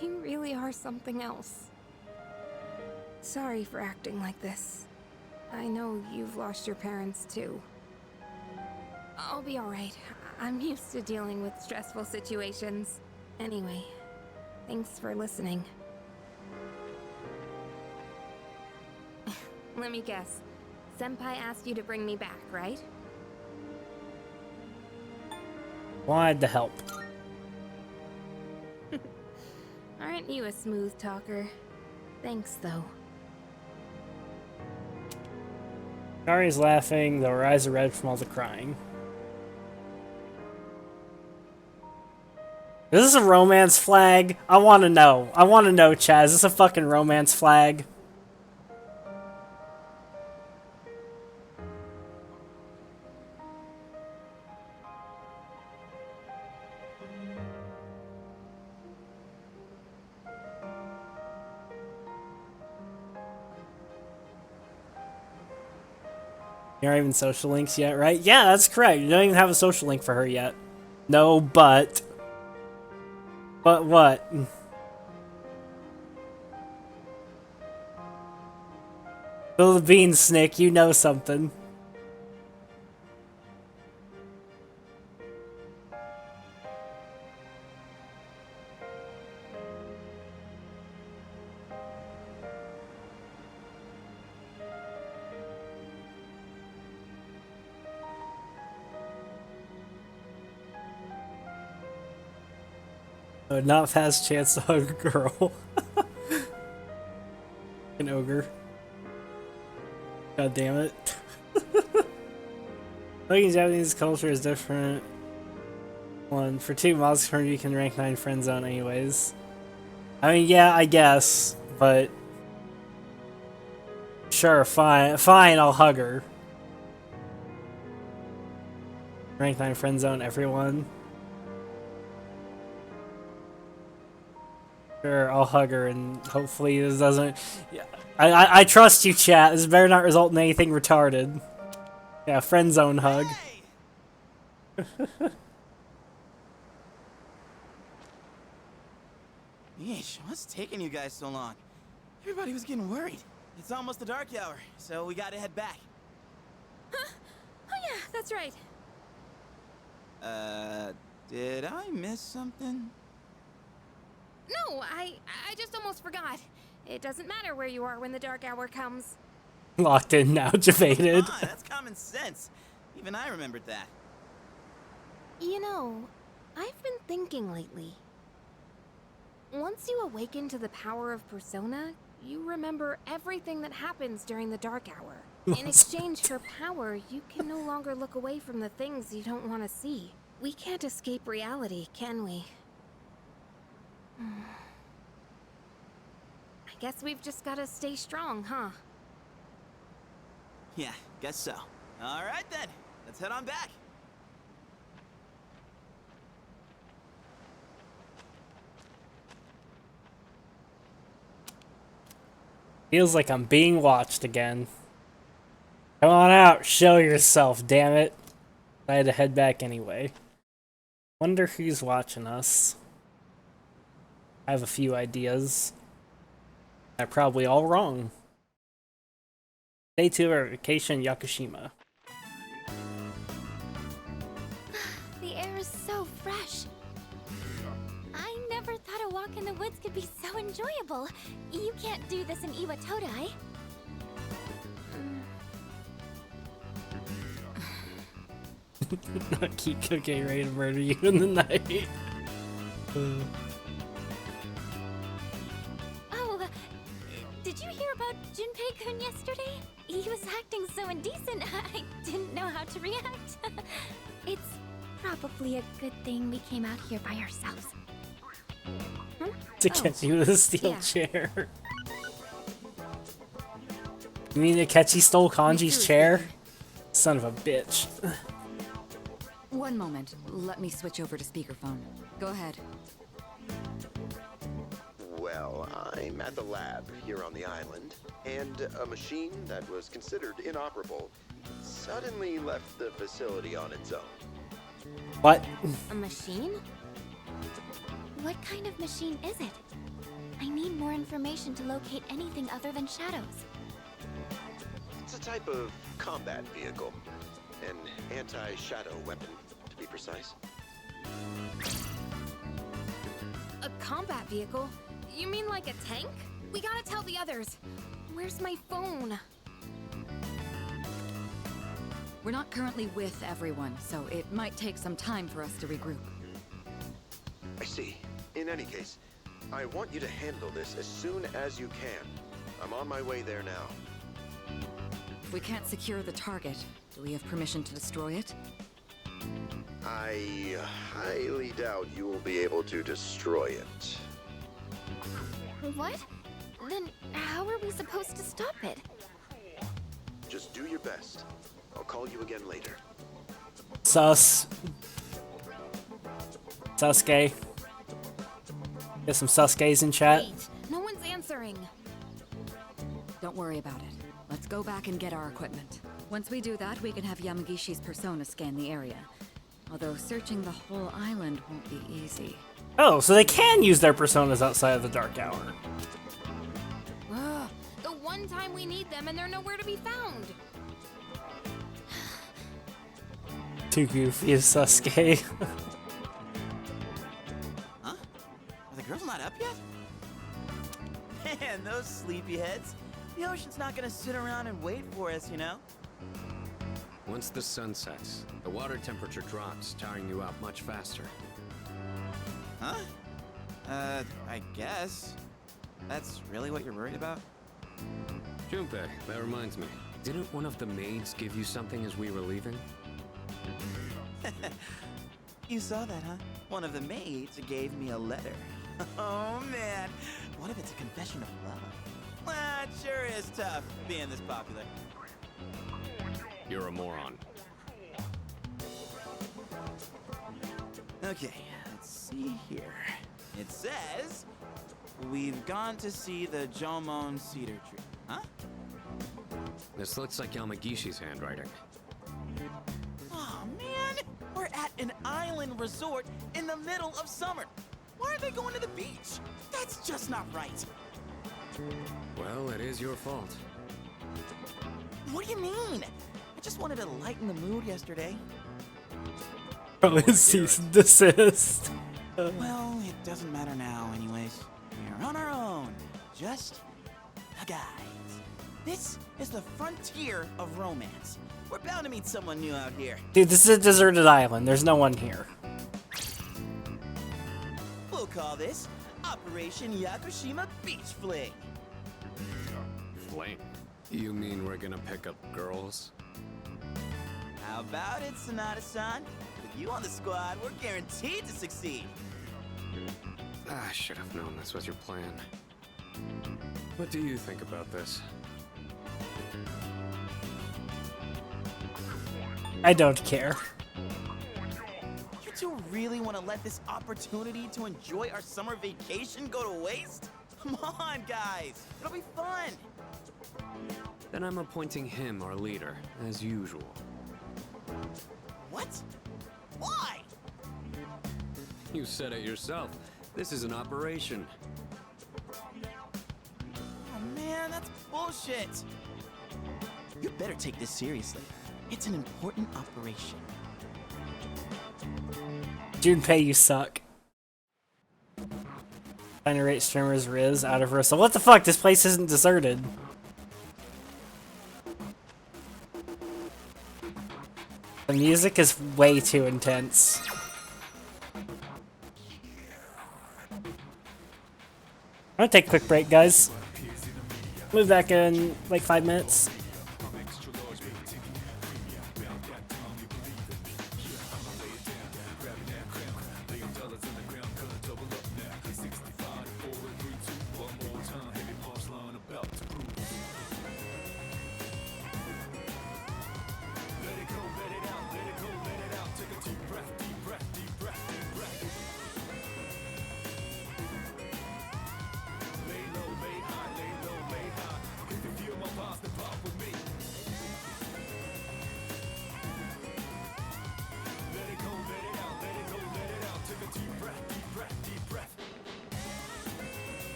E: You really are something else. Sorry for acting like this. I know you've lost your parents too. I'll be alright. I'm used to dealing with stressful situations. Anyway, thanks for listening. Let me guess. Senpai asked you to bring me back, right?
O: Wanted to help.
E: Aren't you a smooth talker? Thanks, though.
O: Kari's laughing, though her eyes are red from all the crying. Is this a romance flag? I want to know. I want to know, Chaz. Is this a fucking romance flag? You're not even social links yet, right? Yeah, that's correct. You don't even have a social link for her yet. No, but... But what? Spill the beans, Snick. You know something. I would not pass a chance to hug a girl. An ogre. God damn it. Looking Japanese culture is different. One. For 2 mods you can rank 9 friend zone anyways. I mean, yeah, I guess, but... Sure, fine, I'll hug her. Rank 9 friend zone everyone. Sure, I'll hug her and hopefully this doesn't... Yeah, I trust you, chat. This better not result in anything retarded. Yeah, friend zone hug.
H: Yeesh, what's taking you guys so long? Everybody was getting worried. It's almost the dark hour, so we gotta head back.
E: Huh? Oh yeah, that's right.
H: Did I miss something?
E: No, I just almost forgot. It doesn't matter where you are when the dark hour comes.
O: Locked in now, jevaded.
H: Come on, that's common sense. Even I remembered that.
E: You know, I've been thinking lately. Once you awaken to the power of Persona, you remember everything that happens during the dark hour. In exchange for power, you can no longer look away from the things you don't want to see. We can't escape reality, can we? I guess we've just gotta stay strong, huh?
H: Yeah, guess so. All right then, let's head on back.
O: Feels like I'm being watched again. Come on out, show yourself, damn it. I had to head back anyway. Wonder who's watching us. I have a few ideas. They're probably all wrong. Day 2 of vacation in Yakushima.
D: The air is so fresh. I never thought a walk in the woods could be so enjoyable. You can't do this in Iwatodai.
O: Kiko getting ready to murder you in the night.
D: Oh, did you hear about Junpei-kun yesterday? He was acting so indecent, I didn't know how to react. It's probably a good thing we came out here by ourselves.
O: To catch you with a steel chair. You mean Akechi stole Kanji's chair? Son of a bitch.
B: One moment. Let me switch over to speakerphone. Go ahead.
G: Well, I'm at the lab here on the island, and a machine that was considered inoperable suddenly left the facility on its own.
O: What?
E: A machine?
D: What kind of machine is it? I need more information to locate anything other than shadows.
G: It's a type of combat vehicle. An anti-shadow weapon, to be precise.
E: A combat vehicle? You mean like a tank? We gotta tell the others. Where's my phone?
B: We're not currently with everyone, so it might take some time for us to regroup.
G: I see. In any case, I want you to handle this as soon as you can. I'm on my way there now.
B: If we can't secure the target, do we have permission to destroy it?
G: I highly doubt you will be able to destroy it.
D: What? Then how are we supposed to stop it?
G: Just do your best. I'll call you again later.
O: Sus. Sasuke. Get some Sasuke's in chat.
E: Wait, no one's answering.
B: Don't worry about it. Let's go back and get our equipment. Once we do that, we can have Yamagishi's persona scan the area. Although searching the whole island won't be easy.
O: Oh, so they can use their personas outside of the dark hour.
E: Ugh, the one time we need them and they're nowhere to be found.
O: Too goofy is Sasuke.
H: Huh? Are the girls not up yet? Man, those sleepyheads. The ocean's not gonna sit around and wait for us, you know?
C: Once the sun sets, the water temperature drops, tiring you out much faster.
H: Huh? I guess. That's really what you're worried about?
C: Junpei, that reminds me. Didn't one of the maids give you something as we were leaving?
H: You saw that, huh? One of the maids gave me a letter. Oh, man. What if it's a confession of love? Well, it sure is tough being this popular.
C: You're a moron.
H: Okay, let's see here. It says we've gone to see the Jomon cedar tree. Huh?
F: This looks like Yamagishi's handwriting.
H: Oh man, we're at an island resort in the middle of summer. Why are they going to the beach? That's just not right.
F: Well, it is your fault.
H: What do you mean? I just wanted to lighten the mood yesterday.
O: Probably cease and desist.
H: Well, it doesn't matter now anyways. We're on our own. Just a guys. This is the frontier of romance. We're bound to meet someone new out here.
O: Dude, this is a deserted island. There's no one here.
H: We'll call this Operation Yakushima Beach Fling.
F: Fling? You mean we're gonna pick up girls?
H: How about it, Sonata-san? With you on the squad, we're guaranteed to succeed.
F: I should have known this was your plan. What do you think about this?
O: I don't care.
H: You two really want to let this opportunity to enjoy our summer vacation go to waste? Come on, guys. It'll be fun.
F: Then I'm appointing him our leader, as usual.
H: What? Why?
F: You said it yourself. This is an operation.
H: Oh man, that's bullshit. You better take this seriously. It's an important operation.
O: Junpei, you suck. Trying to rate streamers Riz out of Russell. What the fuck? This place isn't deserted. The music is way too intense. I'm gonna take a quick break, guys. Move back in like 5 minutes.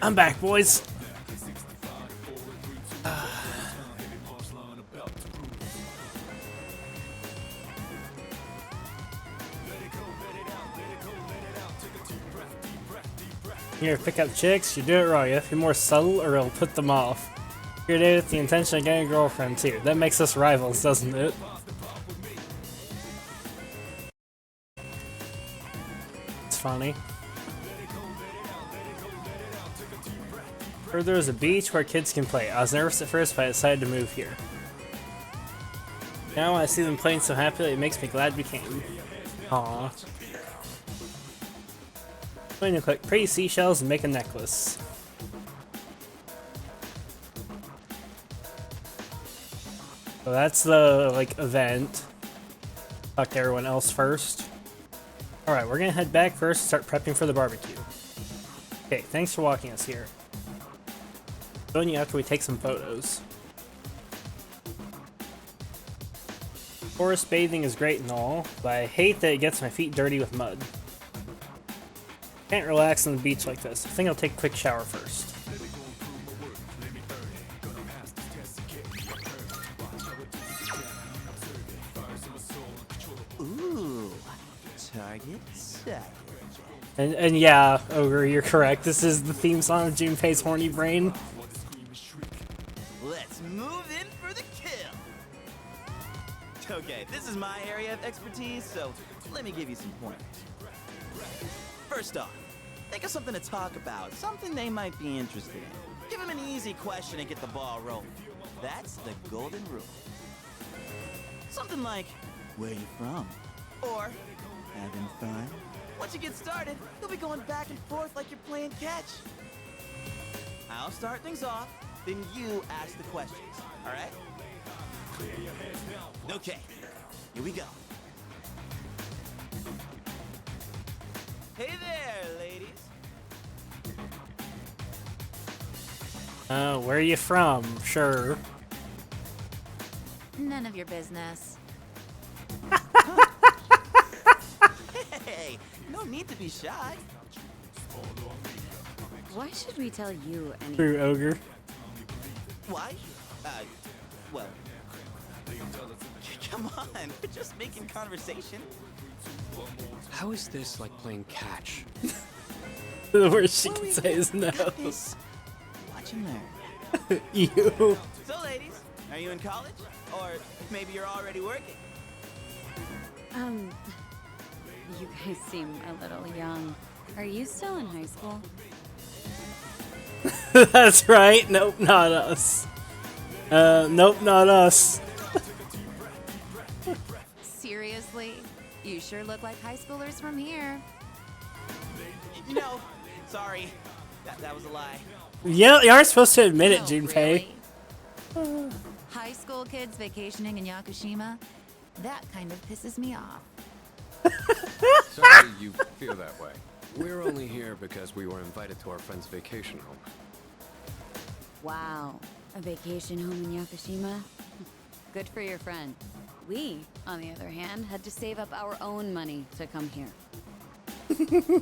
O: I'm back, boys. Here, pick up chicks, you do it wrong. You have to be more subtle or it'll put them off. You're there with the intention of getting a girlfriend too. That makes us rivals, doesn't it? It's funny. Heard there was a beach where kids can play. I was nervous at first, but I decided to move here. Now I see them playing so happily, it makes me glad we came. Aww. I'm going to collect pretty seashells and make a necklace. So that's the, like, event. Talk to everyone else first. Alright, we're gonna head back first and start prepping for the barbecue. Okay, thanks for walking us here. Join you after we take some photos. Forest bathing is great and all, but I hate that it gets my feet dirty with mud. Can't relax on the beach like this. I think I'll take a quick shower first.
H: Ooh, target set.
O: And yeah, Ogre, you're correct. This is the theme song of Junpei's Horny Brain.
H: Let's move in for the kill. Okay, this is my area of expertise, so let me give you some pointers. First off, think of something to talk about, something they might be interested in. Give them an easy question and get the ball rolling. That's the golden rule. Something like, where you from? Or, having fun? Once you get started, you'll be going back and forth like you're playing catch. I'll start things off, then you ask the questions, alright? Okay, here we go. Hey there, ladies.
O: Where are you from? Sure.
A: None of your business.
H: Hey, no need to be shy.
B: Why should we tell you anything?
O: True, Ogre.
H: Why? Well, come on, we're just making conversation.
F: How is this like playing catch?
O: The worst she can say is no.
H: Watch and learn.
O: You.
H: So, ladies, are you in college? Or maybe you're already working?
B: You guys seem a little young. Are you still in high school?
O: That's right. Nope, not us. Nope, not us.
A: Seriously? You sure look like high schoolers from here.
H: No, sorry. That was a lie.
O: Yeah, you aren't supposed to admit it, Junpei.
A: Really? High school kids vacationing in Yakushima? That kind of pisses me off.
F: Sorry you feel that way. We're only here because we were invited to our friend's vacation home.
B: Wow, a vacation home in Yakushima? Good for your friend. We, on the other hand, had to save up our own money to come here.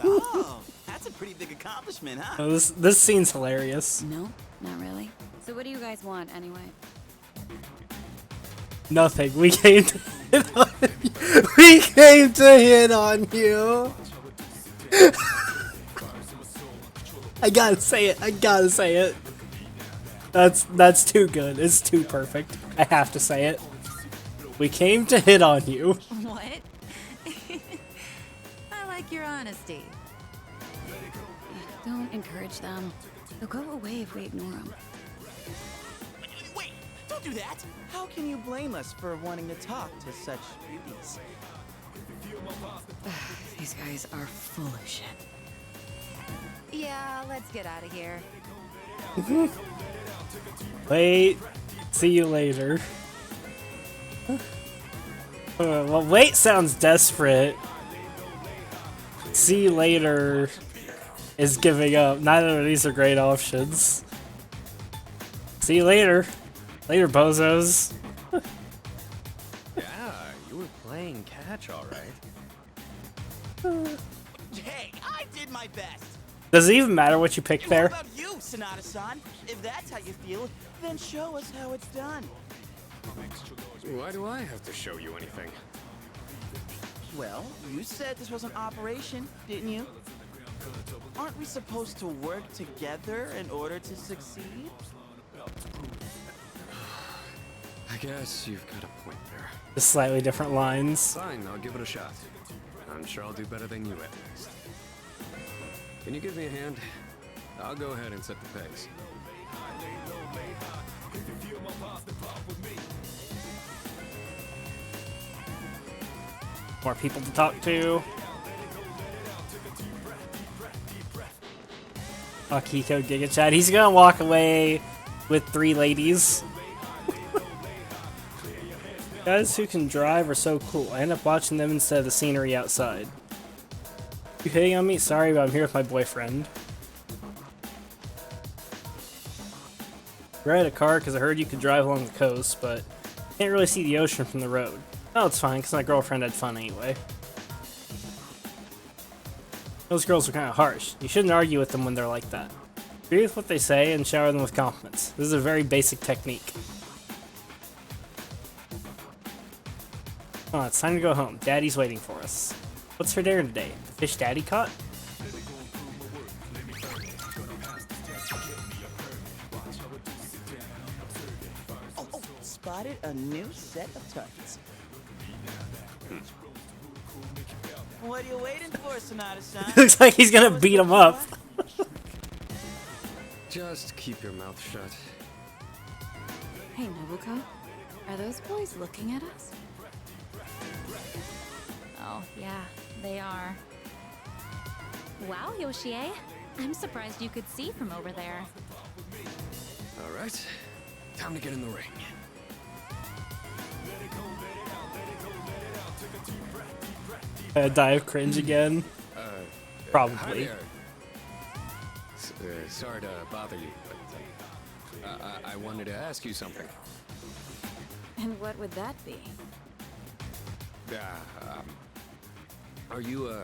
H: Oh, that's a pretty big accomplishment, huh?
O: Oh, this scene's hilarious.
B: No, not really. So what do you guys want anyway?
O: Nothing. We came to hit on you. We came to hit on you. I gotta say it. I gotta say it. That's too good. It's too perfect. I have to say it. We came to hit on you.
A: What? I like your honesty.
B: Don't encourage them. They'll go away if we ignore them.
H: Wait, don't do that. How can you blame us for wanting to talk to such beauties?
B: These guys are full of shit.
A: Yeah, let's get out of here.
O: Wait. See you later. Well, wait sounds desperate. See you later is giving up. Neither of these are great options. See you later. Later, bozos.
F: Yeah, you were playing catch all right.
H: Hey, I did my best.
O: Does it even matter what you pick there?
H: What about you, Sonata-san? If that's how you feel, then show us how it's done.
F: Why do I have to show you anything?
H: Well, you said this was an operation, didn't you? Aren't we supposed to work together in order to succeed?
F: I guess you've got a point there.
O: Just slightly different lines.
F: Fine, I'll give it a shot. I'm sure I'll do better than you at least. Can you give me a hand? I'll go ahead and set the pace.
O: More people to talk to. Akiko Giga Chad. He's gonna walk away with 3 ladies. Guys who can drive are so cool. I end up watching them instead of the scenery outside. You hitting on me? Sorry, but I'm here with my boyfriend. Ride a car because I heard you could drive along the coast, but can't really see the ocean from the road. Oh, it's fine, because my girlfriend had fun anyway. Those girls are kind of harsh. You shouldn't argue with them when they're like that. Agree with what they say and shower them with compliments. This is a very basic technique. Oh, it's time to go home. Daddy's waiting for us. What's for dinner today? The fish Daddy caught?
H: Oh, spotted a new set of targets. What are you waiting for, Sonata-san?
O: Looks like he's gonna beat him up.
F: Just keep your mouth shut.
A: Hey, Nobuko. Are those boys looking at us? Oh, yeah, they are.
B: Wow, Yoshie. I'm surprised you could see from over there.
F: All right, time to get in the ring.
O: Die of cringe again? Probably.
F: Hi there. Sorry to bother you, but I wanted to ask you something.
A: And what would that be?
F: Are you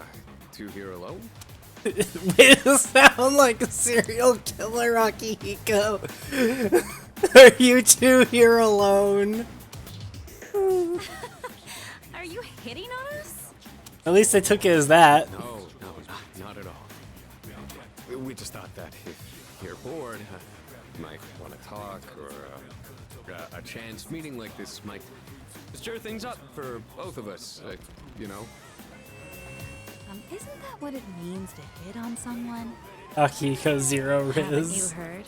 F: two here alone?
O: Way to sound like a serial killer, Akihiko. Are you two here alone?
B: Are you hitting on us?
O: At least I took it as that.
F: No, not at all. We just thought that if you're bored, you might want to talk, or a chance meeting like this might stir things up for both of us, you know?
A: Isn't that what it means to hit on someone?
O: Akihiko Zero
A: Haven't you
O: Riz.
A: heard?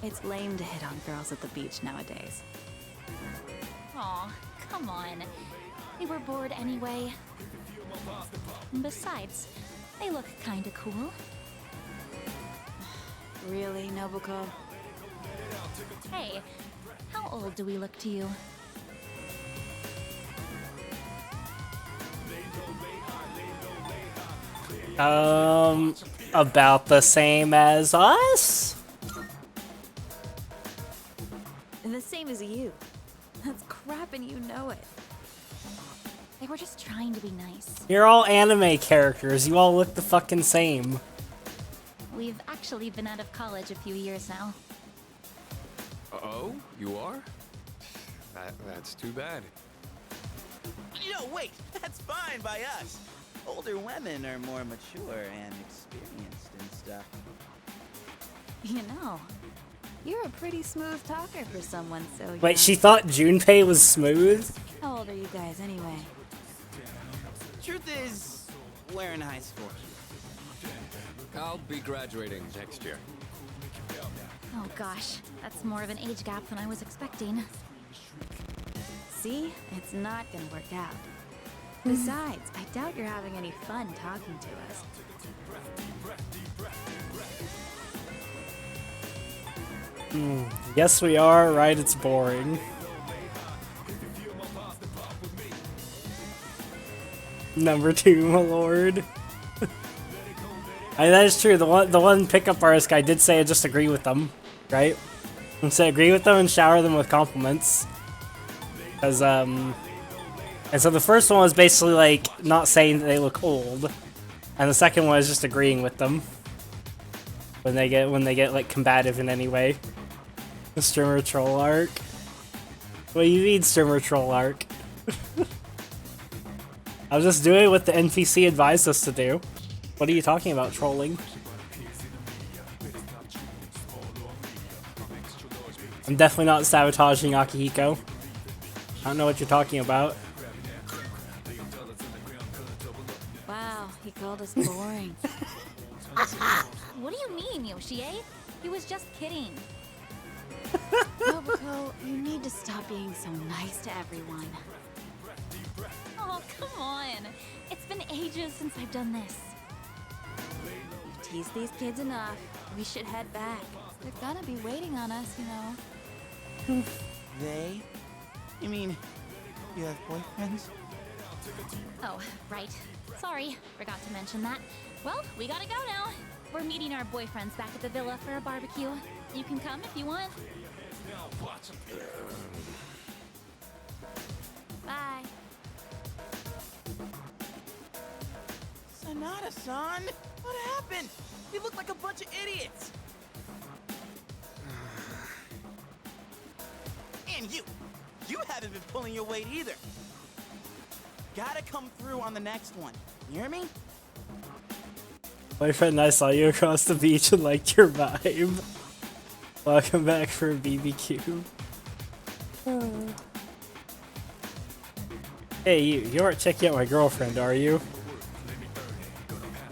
A: It's lame to hit on girls at the beach nowadays.
B: Aw, come on. We were bored anyway. Besides, they look kinda cool.
A: Really, Nobuko?
B: Hey, how old do we look to you?
O: About the same as us?
A: The same as you. That's crap and you know it.
B: They were just trying to be nice.
O: You're all anime characters. You all look the fucking same.
B: We've actually been out of college a few years now.
F: Oh, you are? That's too bad.
H: No, wait, that's fine by us. Older women are more mature and experienced and stuff.
A: You know, you're a pretty smooth talker for someone so young.
O: Wait, she thought Junpei was smooth?
A: How old are you guys anyway?
H: Truth is, we're in high school.
F: I'll be graduating next year.
B: Oh gosh, that's more of an age gap than I was expecting.
A: See? It's not gonna work out. Besides, I doubt you're having any fun talking to us.
O: Yes, we are. Right, it's boring. Number 2, my lord. That is true. The one pickup artist guy did say I just agree with them, right? And say agree with them and shower them with compliments. Because and so the first one was basically like not saying that they look old, and the second one is just agreeing with them. when they get like combative in any way. The Strimmer troll arc. What do you mean Strimmer troll arc? I was just doing what the NPC advised us to do. What are you talking about, trolling? I'm definitely not sabotaging Akihiko. I don't know what you're talking about.
A: Wow, he called us boring. What do you mean, Yoshie? He was just kidding.
I: Nobuko, you need to stop being so nice to everyone.
A: Oh, come on. It's been ages since I've done this. We've teased these kids enough. We should head back. They're gonna be waiting on us, you know.
H: They? You mean you have boyfriends?
A: Oh, right. Sorry, forgot to mention that. Well, we gotta go now. We're meeting our boyfriends back at the villa for a barbecue. You can come if you want. Bye.
H: Sanada-san? What happened? We look like a bunch of idiots. And you haven't been pulling your weight either. Gotta come through on the next one. You hear me?
O: Boyfriend, I saw you across the beach and liked your vibe. Welcome back for a BBQ. Hey, you aren't checking out my girlfriend, are you?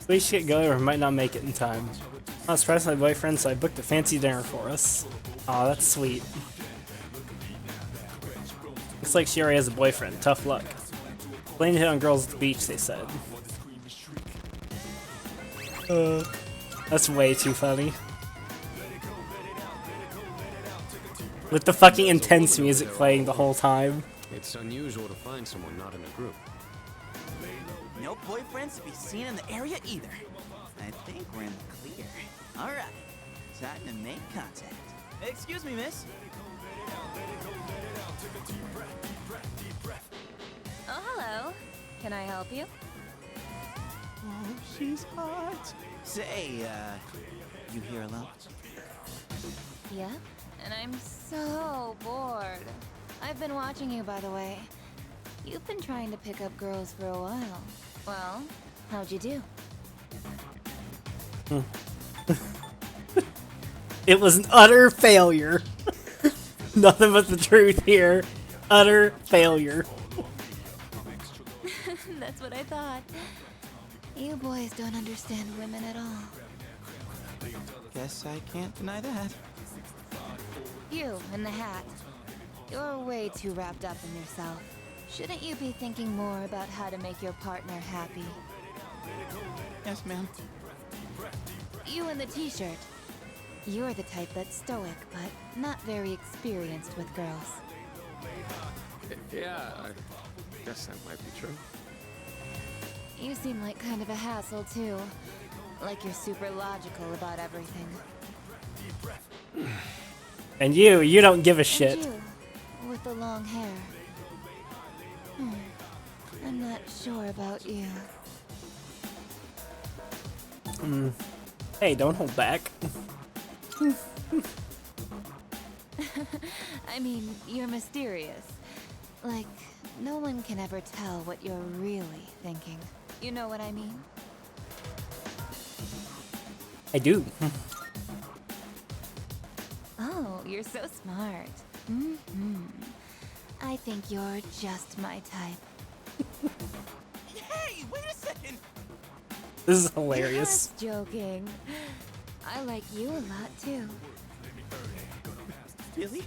O: We should get going or we might not make it in time. I was surprised my boyfriend, so I booked a fancy dinner for us. Aw, that's sweet. Looks like she already has a boyfriend. Tough luck. Playing to hit on girls at the beach, they said. That's way too funny. With the fucking intense music playing the whole time.
C: It's unusual to find someone not in a group.
H: No boyfriends to be seen in the area either. I think we're in the clear. All right, time to make contact. Excuse me, miss.
A: Oh, hello. Can I help you?
H: Oh, she's hot. Say, you here alone?
A: Yeah? And I'm so bored. I've been watching you, by the way. You've been trying to pick up girls for a while. Well, how'd you do?
O: It was an utter failure. Nothing but the truth here. Utter failure.
A: That's what I thought. You boys don't understand women at all.
H: Guess I can't deny that.
A: You in the hat. You're way too wrapped up in yourself. Shouldn't you be thinking more about how to make your partner happy?
H: Yes, ma'am.
A: You in the t-shirt. You're the type that's stoic, but not very experienced with girls.
C: Yeah, I guess that might be true.
A: You seem like kind of a hassle, too. Like you're super logical about everything.
O: And you don't give a shit.
A: And you, with the long hair. I'm not sure about you.
O: Hey, don't hold back.
A: I mean, you're mysterious. Like, no one can ever tell what you're really thinking. You know what I mean?
O: I do.
A: Oh, you're so smart. I think you're just my type.
H: Hey, wait a second!
O: This is hilarious.
A: Just joking. I like you a lot, too.
H: Really?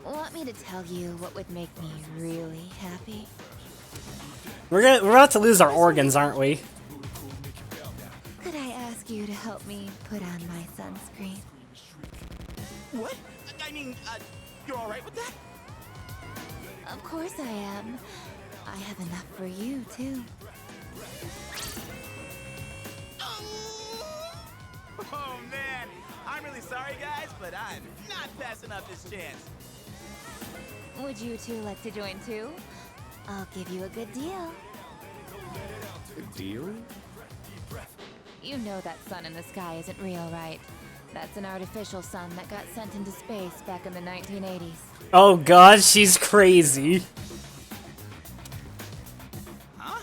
A: Want me to tell you what would make me really happy?
O: We're about to lose our organs, aren't we?
A: Could I ask you to help me put on my sunscreen?
H: What? I mean, you're alright with that?
A: Of course I am. I have enough for you, too.
H: Oh, man. I'm really sorry, guys, but I'm not passing up this chance.
A: Would you two like to join, too? I'll give you a good deal.
C: A deal?
A: You know that sun in the sky isn't real, right? That's an artificial sun that got sent into space back in the 1980s.
O: Oh god, she's crazy.
H: Huh?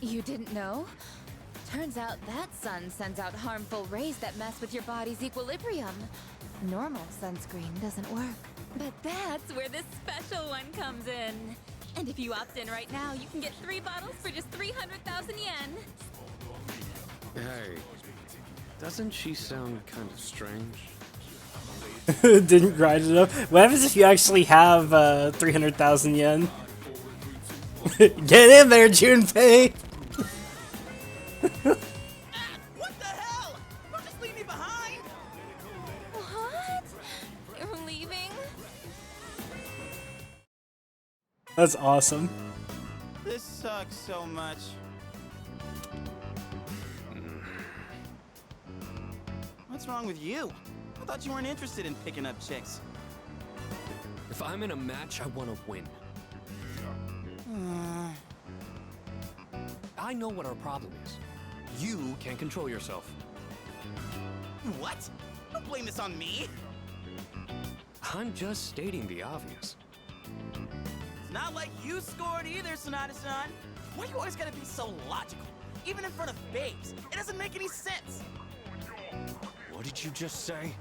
A: You didn't know? Turns out that sun sends out harmful rays that mess with your body's equilibrium. Normal sunscreen doesn't work. But that's where this special one comes in. And if you opt in right now, you can get 3 bottles for just 300,000 yen.
C: Hey, doesn't she sound kind of strange?
O: Didn't grind enough. What happens if you actually have 300,000 yen? Get in there, Junpei!
H: What the hell? Don't just leave me behind!
A: What? You're leaving?
O: That's awesome.
H: This sucks so much. What's wrong with you? I thought you weren't interested in picking up chicks.
C: If I'm in a match, I want to win. I know what our problem is. You can't control yourself.
H: What? Don't blame this on me.
C: I'm just stating the obvious.
H: It's not like you scored either, Sonata-san. Why you always gotta be so logical? Even in front of babes. It doesn't make any sense.
C: What did you just say?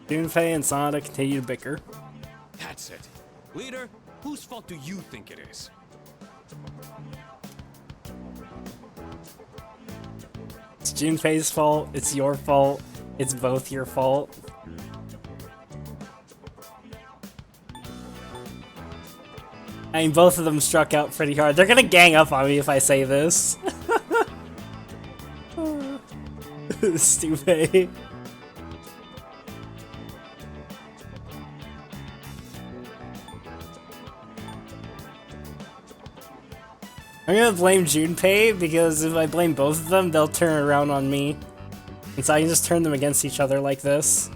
O: Junpei and Sonata continue to bicker.
C: That's it. Leader, whose fault do you think it is?
O: It's Junpei's fault, it's your fault, it's both your fault. I mean, both of them struck out pretty hard. They're gonna gang up on me if I say this. Stupid. I'm gonna blame Junpei because if I blame both of them, they'll turn around on me. And so I can just turn them against each other like this.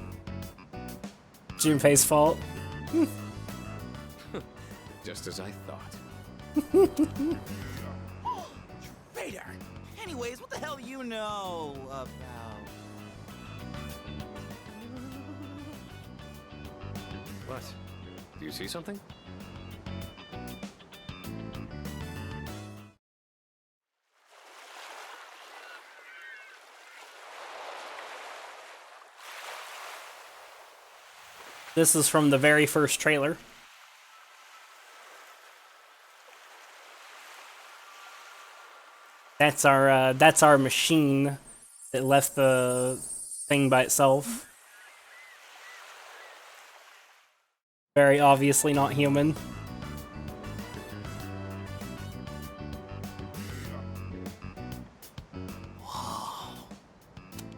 O: Junpei's fault.
C: Just as I thought.
H: Raider! Anyways, what the hell do you know about...
C: What? Do you see something?
O: This is from the very first trailer. That's our machine that left the thing by itself. Very obviously not human.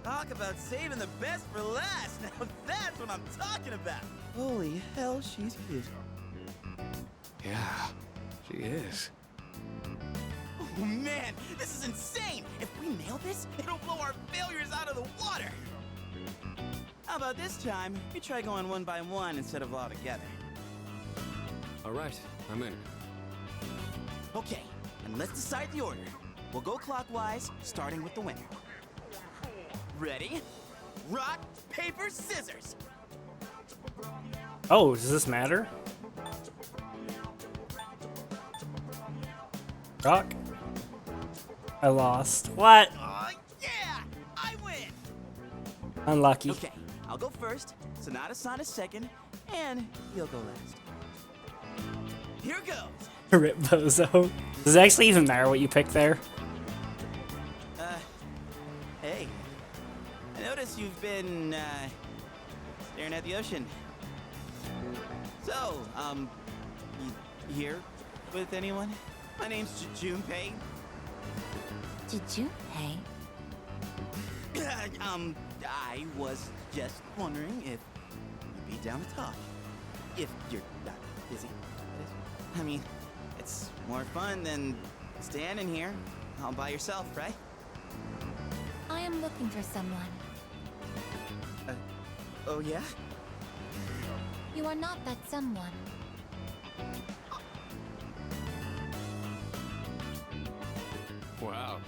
H: Talk about saving the best for last. Now that's what I'm talking about. Holy hell, she's cute.
C: Yeah, she is.
H: Oh man, this is insane! If we nail this, it'll blow our failures out of the water! How about this time, we try going one by one instead of all together?
C: Alright, I'm in.
H: Okay, and let's decide the order. We'll go clockwise, starting with the winner. Ready? Rock, paper, scissors!
O: Oh, does this matter? Rock? I lost. What?
H: Yeah! I win!
O: Unlucky.
H: Okay, I'll go first, Sonata-san is second, and you'll go last. Here goes!
O: Rip Bozo. Does it actually even matter what you pick there?
H: Hey. I notice you've been, staring at the ocean. So, you here with anyone? My name's Junpei.
A: Junpei?
H: I was just wondering if you'd be down to talk. If you're not busy. I mean, it's more fun than standing here all by yourself, right?
A: I am looking for someone.
H: Oh yeah?
A: You are not that someone.
C: Wow,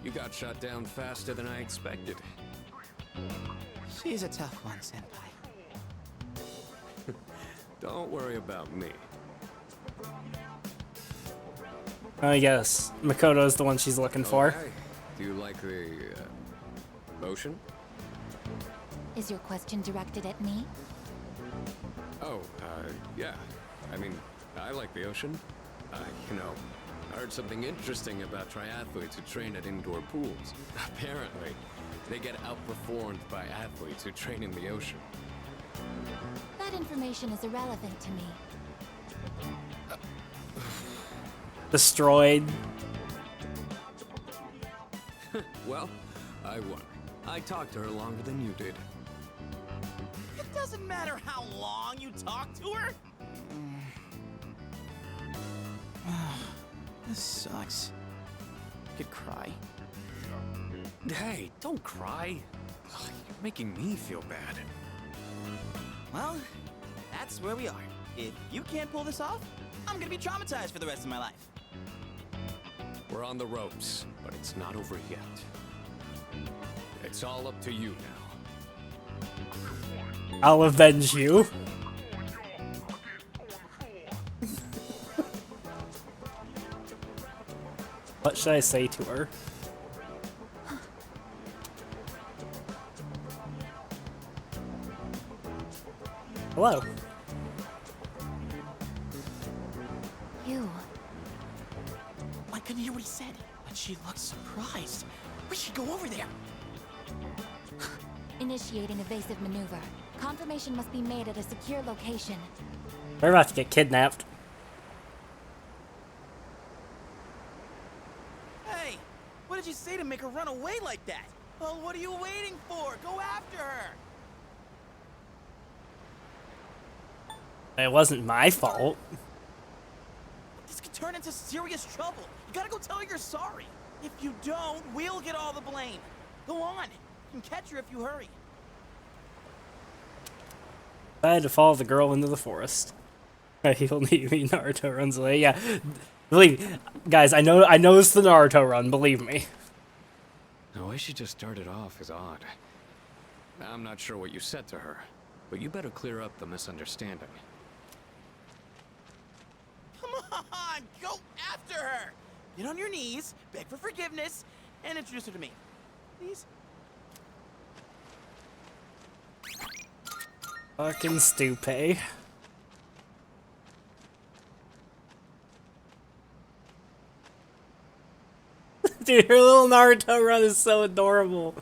C: you got shot down faster than I expected.
T: She's a tough one, Senpai.
C: Don't worry about me.
O: I guess Makoto is the one she's looking for.
C: Okay. Do you like the ocean?
A: Is your question directed at me?
C: Oh, yeah. I mean, I like the ocean. You know, I heard something interesting about triathletes who train at indoor pools. Apparently, they get outperformed by athletes who train in the ocean.
A: That information is irrelevant to me.
O: Destroyed.
C: Well, I won. I talked to her longer than you did.
H: It doesn't matter how long you talk to her.
T: This sucks. I could cry.
F: Hey, don't cry. Ugh, you're making me feel bad.
H: Well, that's where we are. If you can't pull this off, I'm gonna be traumatized for the rest of my life.
C: We're on the ropes, but it's not over yet. It's all up to you now.
O: I'll avenge you. What should I say to her? Hello.
A: You.
H: I couldn't hear what he said, but she looked surprised. We should go over there.
A: Initiating evasive maneuver. Confirmation must be made at a secure location.
O: We're about to get kidnapped.
H: Hey, what did you say to make her run away like that? Well, what are you waiting for? Go after her.
O: It wasn't my fault.
H: This could turn into serious trouble. You gotta go tell her you're sorry. If you don't, we'll get all the blame. Go on. You can catch her if you hurry.
O: I had to follow the girl into the forest. He'll need me. Naruto runs away. Yeah, believe me, guys. I know it's the Naruto run. Believe me.
C: The way she just started off is odd. I'm not sure what you said to her, but you better clear up the misunderstanding.
H: Come on, go after her. Get on your knees, beg for forgiveness, and introduce her to me. Please?
O: Fucking stupid. Dude, her little Naruto run is so adorable.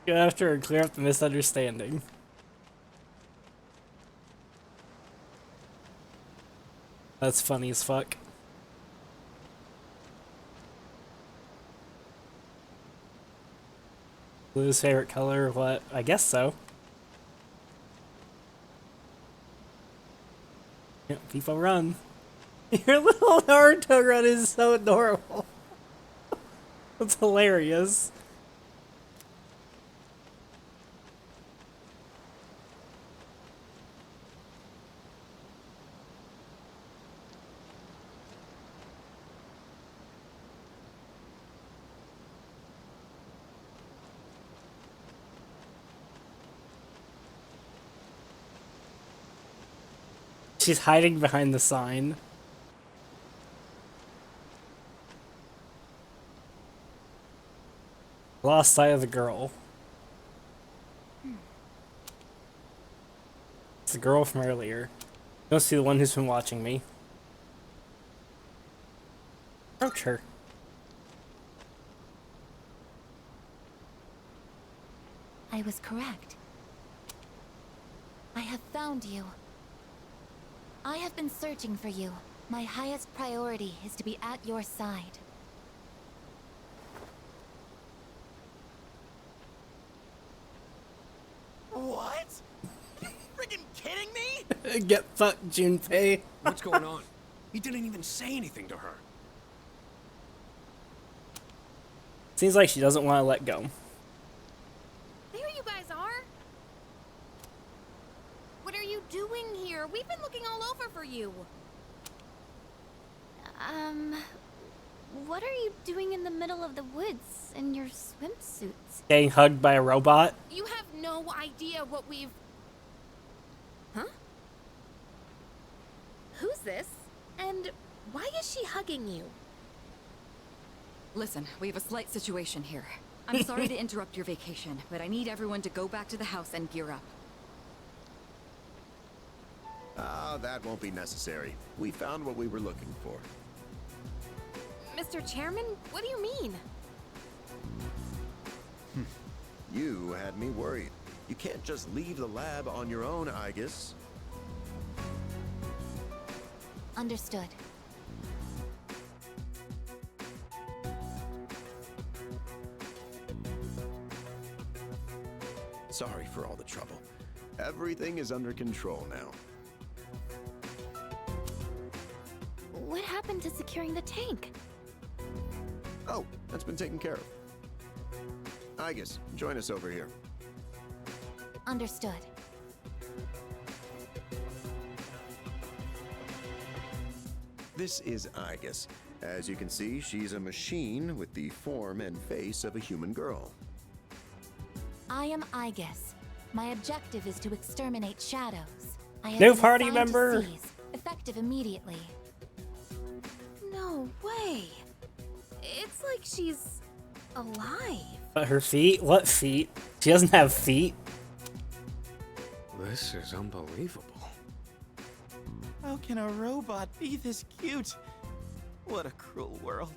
O: Go after her and clear up the misunderstanding. That's funny as fuck. Blue's favorite color? What? I guess so. Yeah, people run. Your little Naruto run is so adorable. That's hilarious. She's hiding behind the sign. Lost sight of the girl. It's the girl from earlier. Don't see the one who's been watching me. Approach her.
A: I was correct. I have found you. I have been searching for you. My highest priority is to be at your side.
H: What? Freaking kidding me?
O: Get fucked, Junpei.
C: What's going on? He didn't even say anything to her.
O: Seems like she doesn't want to let go.
E: There you guys are. What are you doing here? We've been looking all over for you.
A: What are you doing in the middle of the woods in your swimsuits?
O: Getting hugged by a robot?
E: You have no idea what we've... Huh? Who's this? And why is she hugging you?
B: Listen, we have a slight situation here. I'm sorry to interrupt your vacation, but I need everyone to go back to the house and gear up.
G: Ah, that won't be necessary. We found what we were looking for.
E: Mr. Chairman, what do you mean?
G: You had me worried. You can't just leave the lab on your own, I guess.
A: Understood.
G: Sorry for all the trouble. Everything is under control now.
A: What happened to securing the tank?
G: Oh, that's been taken care of. Igus, join us over here.
A: Understood.
G: This is Igus. As you can see, she's a machine with the form and face of a human girl.
A: I am Igus. My objective is to exterminate shadows. I have
O: New
A: been
O: party
A: assigned to
O: member.
A: seize, effective immediately.
E: No way. It's like she's alive.
O: But her feet? What feet? She doesn't have feet.
F: This is unbelievable.
H: How can a robot be this cute? What a cruel world.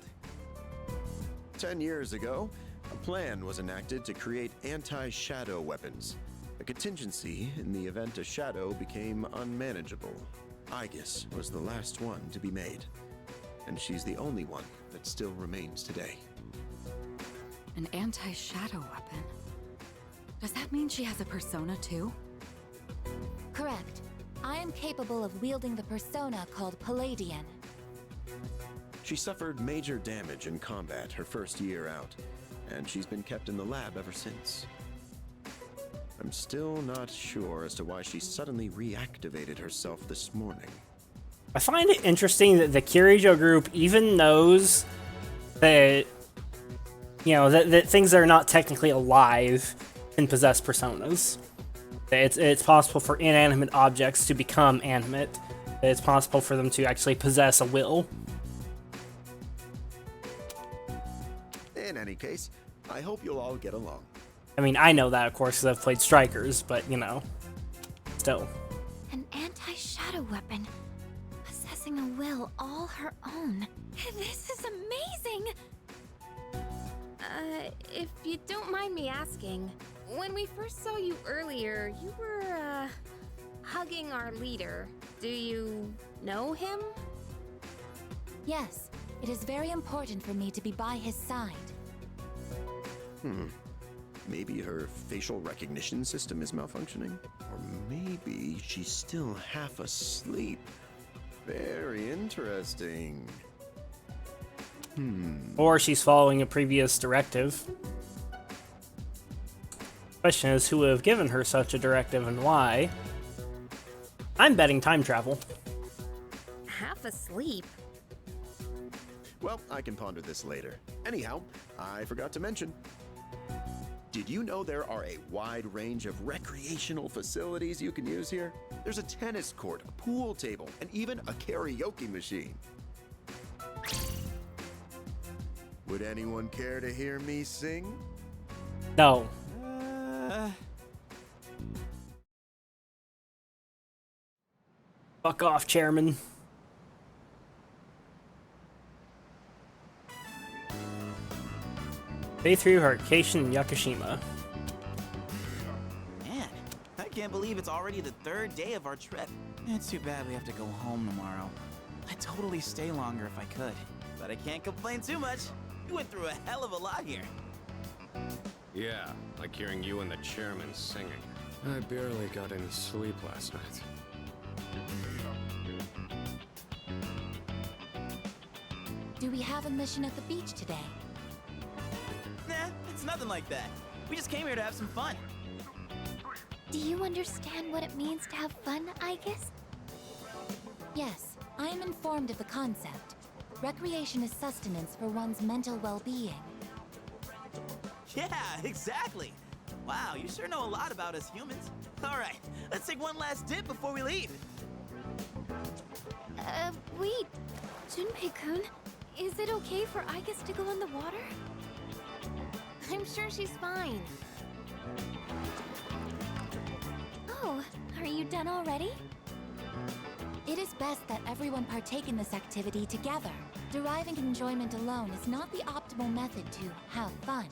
G: 10 years ago, a plan was enacted to create anti-shadow weapons. A contingency in the event a shadow became unmanageable. Igus was the last one to be made. And she's the only one that still remains today.
B: An anti-shadow weapon? Does that mean she has a persona too?
A: Correct. I am capable of wielding the persona called Palladian.
G: She suffered major damage in combat her first year out, and she's been kept in the lab ever since. I'm still not sure as to why she suddenly reactivated herself this morning.
O: I find it interesting that the Kirijo group even knows that, you know, that things that are not technically alive can possess personas. That it's possible for inanimate objects to become animate. That it's possible for them to actually possess a will.
G: In any case, I hope you'll all get along.
O: I mean, I know that, of course, because I've played Strikers, but, you know, still.
A: An anti-shadow weapon. Possessing a will all her own. This is amazing!
E: If you don't mind me asking, when we first saw you earlier, you were, hugging our leader. Do you know him?
A: Yes, it is very important for me to be by his side.
G: Maybe her facial recognition system is malfunctioning? Or maybe she's still half asleep. Very interesting.
O: Or she's following a previous directive. Question is, who would have given her such a directive and why? I'm betting time travel.
E: Half asleep?
G: Well, I can ponder this later. Anyhow, I forgot to mention. Did you know there are a wide range of recreational facilities you can use here? There's a tennis court, a pool table, and even a karaoke machine. Would anyone care to hear me sing?
O: No. Fuck off, Chairman. Day 3 of our vacation in Yakushima.
H: Man, I can't believe it's already the third day of our trip. It's too bad we have to go home tomorrow. I'd totally stay longer if I could, but I can't complain too much. We went through a hell of a lot here.
F: Yeah, like hearing you and the chairman singing. I barely got any sleep last night.
A: Do we have a mission at the beach today?
H: Nah, it's nothing like that. We just came here to have some fun.
A: Do you understand what it means to have fun, Igus? Yes, I am informed of the concept. Recreation is sustenance for one's mental well-being.
H: Yeah, exactly. Wow, you sure know a lot about us humans. All right, let's take one last dip before we leave.
D: Wait. Junpei-kun, is it okay for Aigus to go in the water?
E: I'm sure she's fine.
A: Oh, are you done already? It is best that everyone partake in this activity together. Deriving enjoyment alone is not the optimal method to have fun.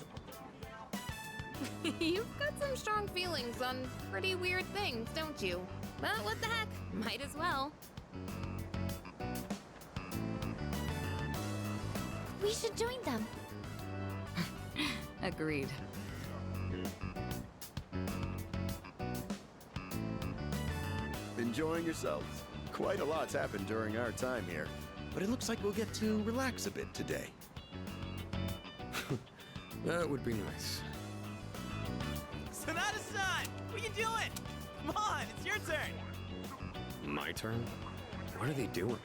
E: You've got some strong feelings on pretty weird things, don't you? But what the heck? Might as well.
A: We should join them.
B: Agreed.
G: Enjoying yourselves? Quite a lot's happened during our time here, but it looks like we'll get to relax a bit today.
F: That would be nice.
H: Sonata-san, what you doing? Come on, it's your turn.
F: My turn? What are they doing?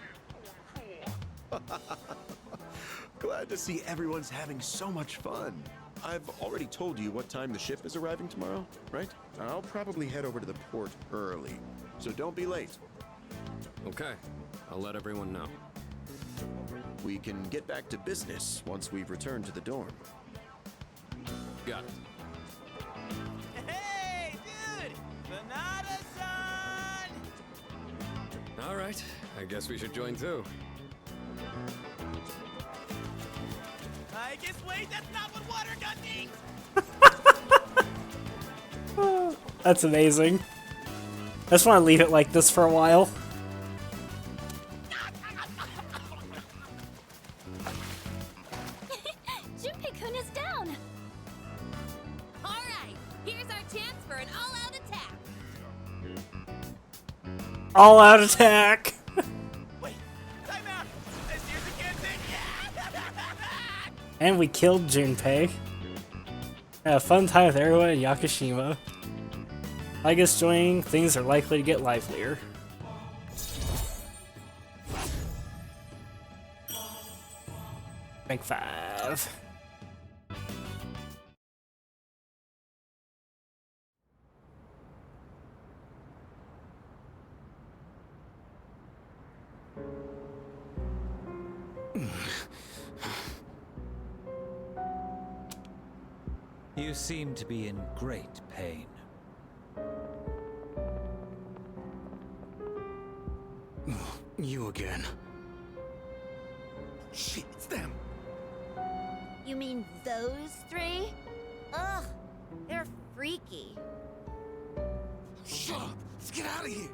G: Glad to see everyone's having so much fun. I've already told you what time the ship is arriving tomorrow, right? I'll probably head over to the port early, so don't be late.
F: Okay, I'll let everyone know.
G: We can get back to business once we've returned to the dorm.
F: Got it.
H: Hey, dude! Sonata-san!
F: All right, I guess we should join too.
H: I guess, wait, that's not what water gun means!
O: That's amazing. I just want to leave it like this for a while.
A: Junpei-kun is down!
E: Alright, here's our chance for an all-out attack.
O: All-out attack!
H: Wait, time out! This here's a good thing, yeah!
O: And we killed Junpei. Had a fun time with everyone in Yakushima. I guess joining, things are likely to get livelier. Rank 5.
P: You seem to be in great pain.
K: You again.
G: Shit, it's them.
D: You mean those three? Ugh, they're freaky.
K: Shut up! Let's get out of here!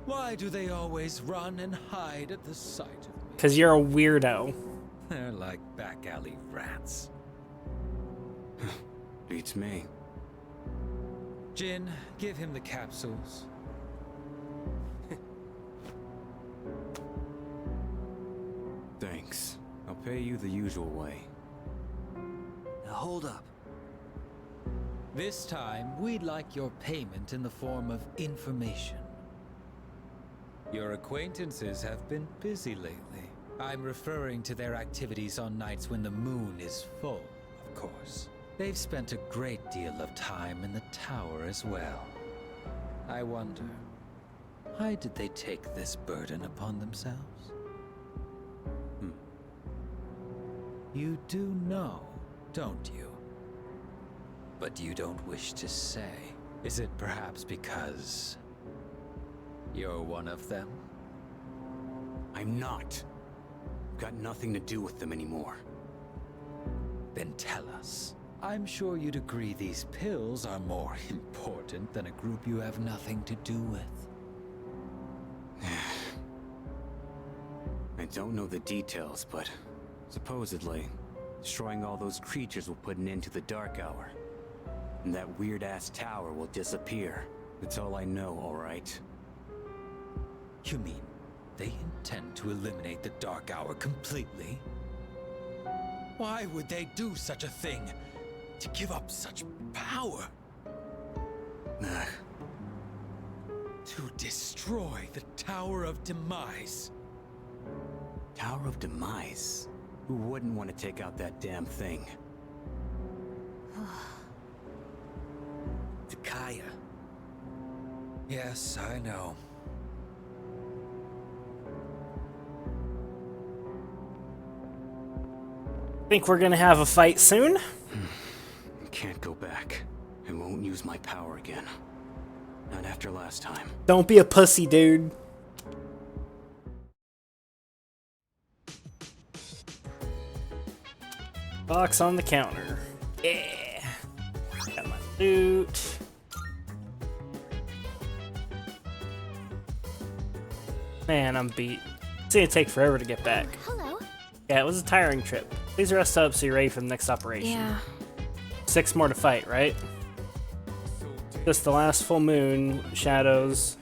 P: Why do they always run and hide at the sight of me?
O: 'Cause you're a weirdo.
P: They're like back alley rats.
K: Beats me.
P: Jin, give him the capsules.
K: Thanks. I'll pay you the usual way.
P: Now hold up. This time, we'd like your payment in the form of information. Your acquaintances have been busy lately. I'm referring to their activities on nights when the moon is full, of course. They've spent a great deal of time in the tower as well. I wonder, why did they take this burden upon themselves? You do know, don't you? But you don't wish to say. Is it perhaps because you're one of them?
K: I'm not. Got nothing to do with them anymore.
P: Then tell us. I'm sure you'd agree these pills are more important than a group you have nothing to do with.
K: I don't know the details, but supposedly, destroying all those creatures will put an end to the Dark Hour. And that weird-ass tower will disappear. That's all I know, alright?
P: You mean they intend to eliminate the Dark Hour completely? Why would they do such a thing? To give up such power?
Q: To destroy the Tower of Demise.
V: Tower of Demise? Who wouldn't want to take out that damn thing?
Q: Takaya. Yes, I know.
O: Think we're gonna have a fight soon?
V: Can't go back. I won't use my power again. Not after last time.
O: Don't be a pussy, dude. Box on the counter. Yeah. Got my loot. Man, I'm beat. It's gonna take forever to get back.
D: Hello.
O: Yeah, it was a tiring trip. Please rest up so you're ready for the next operation.
J: Yeah.
O: 6 more to fight, right? Just the last full moon, shadows.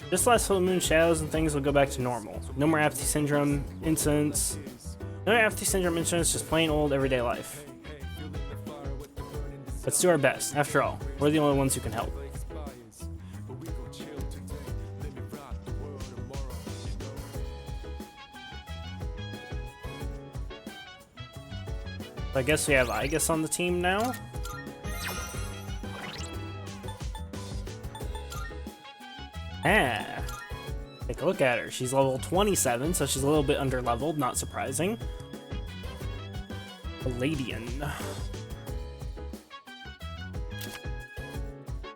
O: Just last full moon, shadows and things will go back to normal. No more apathy syndrome incidents. No more apathy syndrome incidents, just plain old everyday life. Let's do our best. After all, we're the only ones who can help. I guess we have Igus on the team now. Ah. Take a look at her. She's level 27, so she's a little bit under-leveled, not surprising. Palladian.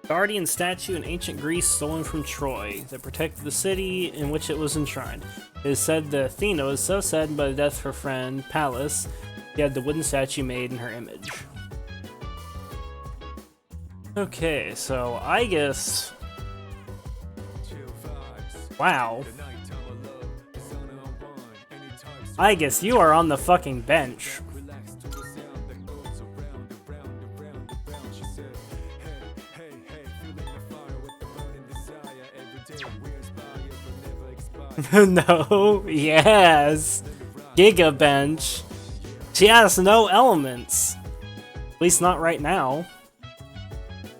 O: Guardian statue in ancient Greece stolen from Troy that protected the city in which it was enshrined. It is said that Athena was so saddened by the death of her friend, Pallas, she had the wooden statue made in her image. Okay, so I guess... Wow. I guess you are on the fucking bench. No, yes. Giga bench. She has no elements. At least not right now.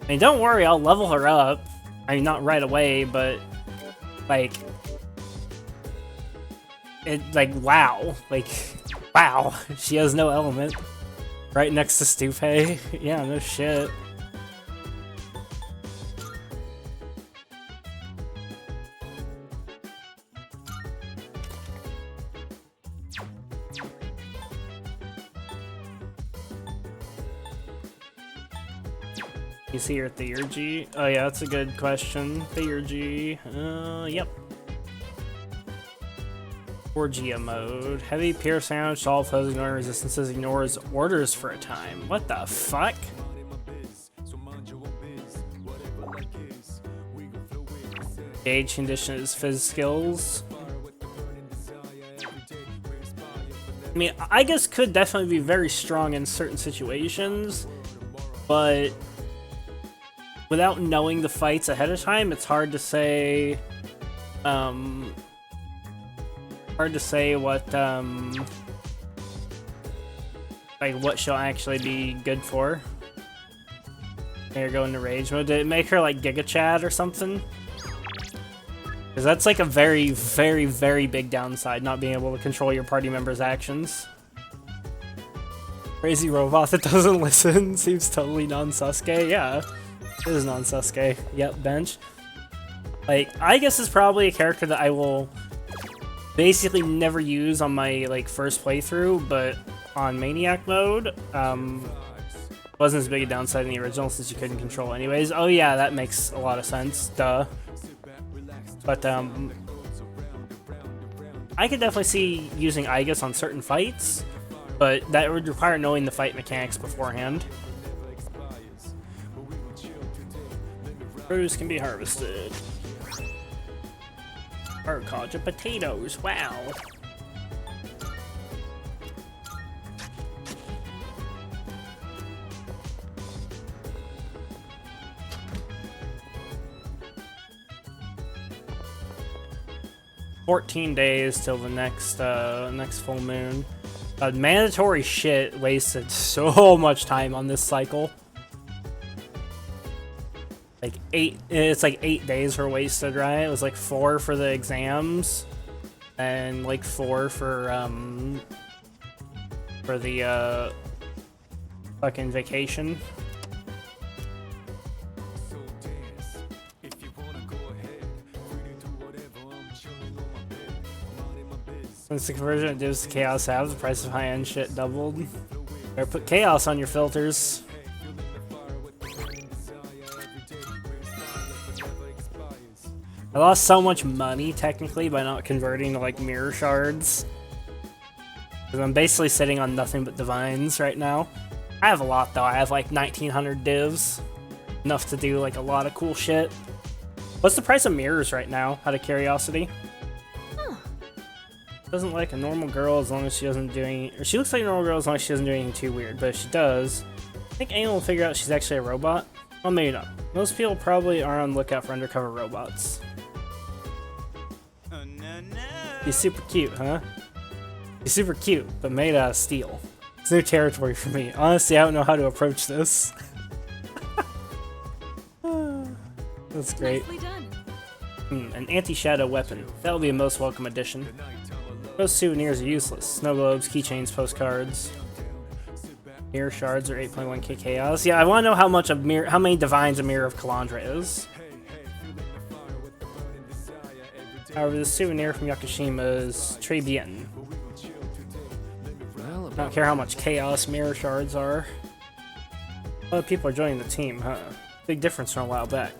O: I mean, don't worry, I'll level her up. I mean, not right away, but... Like... wow. Wow. She has no element. Right next to Stupe. Yeah, no shit. You see your theurgy? Oh yeah, that's a good question. Theurgy. Yep. Orgia mode. Heavy pierce damage to all foes ignoring resistances, ignores orders for a time. What the fuck? Gauge conditions, phys skills. I mean, I guess could definitely be very strong in certain situations, but without knowing the fights ahead of time, it's hard to say, what, like, what she'll actually be good for. Make her go into rage mode. Did it make her, like, Giga Chad or something? Because that's, like, a very, very, very big downside, not being able to control your party members' actions. Crazy robot that doesn't listen. Seems totally non-Sasuke. Yeah. It is non-Sasuke. Yep, bench. Like, I guess is probably a character that I will basically never use on my, like, first playthrough, but on Maniac mode, wasn't as big a downside in the original since you couldn't control anyways. Oh yeah, that makes a lot of sense. Duh. But, I could definitely see using Igus on certain fights, but that would require knowing the fight mechanics beforehand. Produce can be harvested. Agriculture potatoes, wow. "14 days till the next full moon." Mandatory shit wasted so much time on this cycle. like 8. It's like 8 days for wasted, right? It was like 4 for the exams, and like 4 for the fucking vacation. Since the conversion of divs to chaos have, the price of high-end shit doubled. Better put chaos on your filters. I lost so much money, technically, by not converting to, like, mirror shards. Because I'm basically sitting on nothing but divines right now. I have a lot, though. I have, like, 1,900 divs. Enough to do, like, a lot of cool shit. What's the price of mirrors right now, out of curiosity? Doesn't like a normal girl as long as she doesn't do any... Or she looks like a normal girl as long as she doesn't do anything too weird. But if she does, I think anyone will figure out she's actually a robot. Well, maybe not. Most people probably are on the lookout for undercover robots. He's super cute, huh? He's super cute, but made out of steel. It's new territory for me. Honestly, I don't know how to approach this. That's great. An anti-shadow weapon. That will be a most welcome addition. Most souvenirs are useless. Snow globes, keychains, postcards. Mirror shards are 8.1k chaos. Yeah, I want to know how much how many divines a mirror of Kalandra is. However, the souvenir from Yakushima is très bien. I don't care how much chaos mirror shards are. A lot of people are joining the team, huh? Big difference from a while back.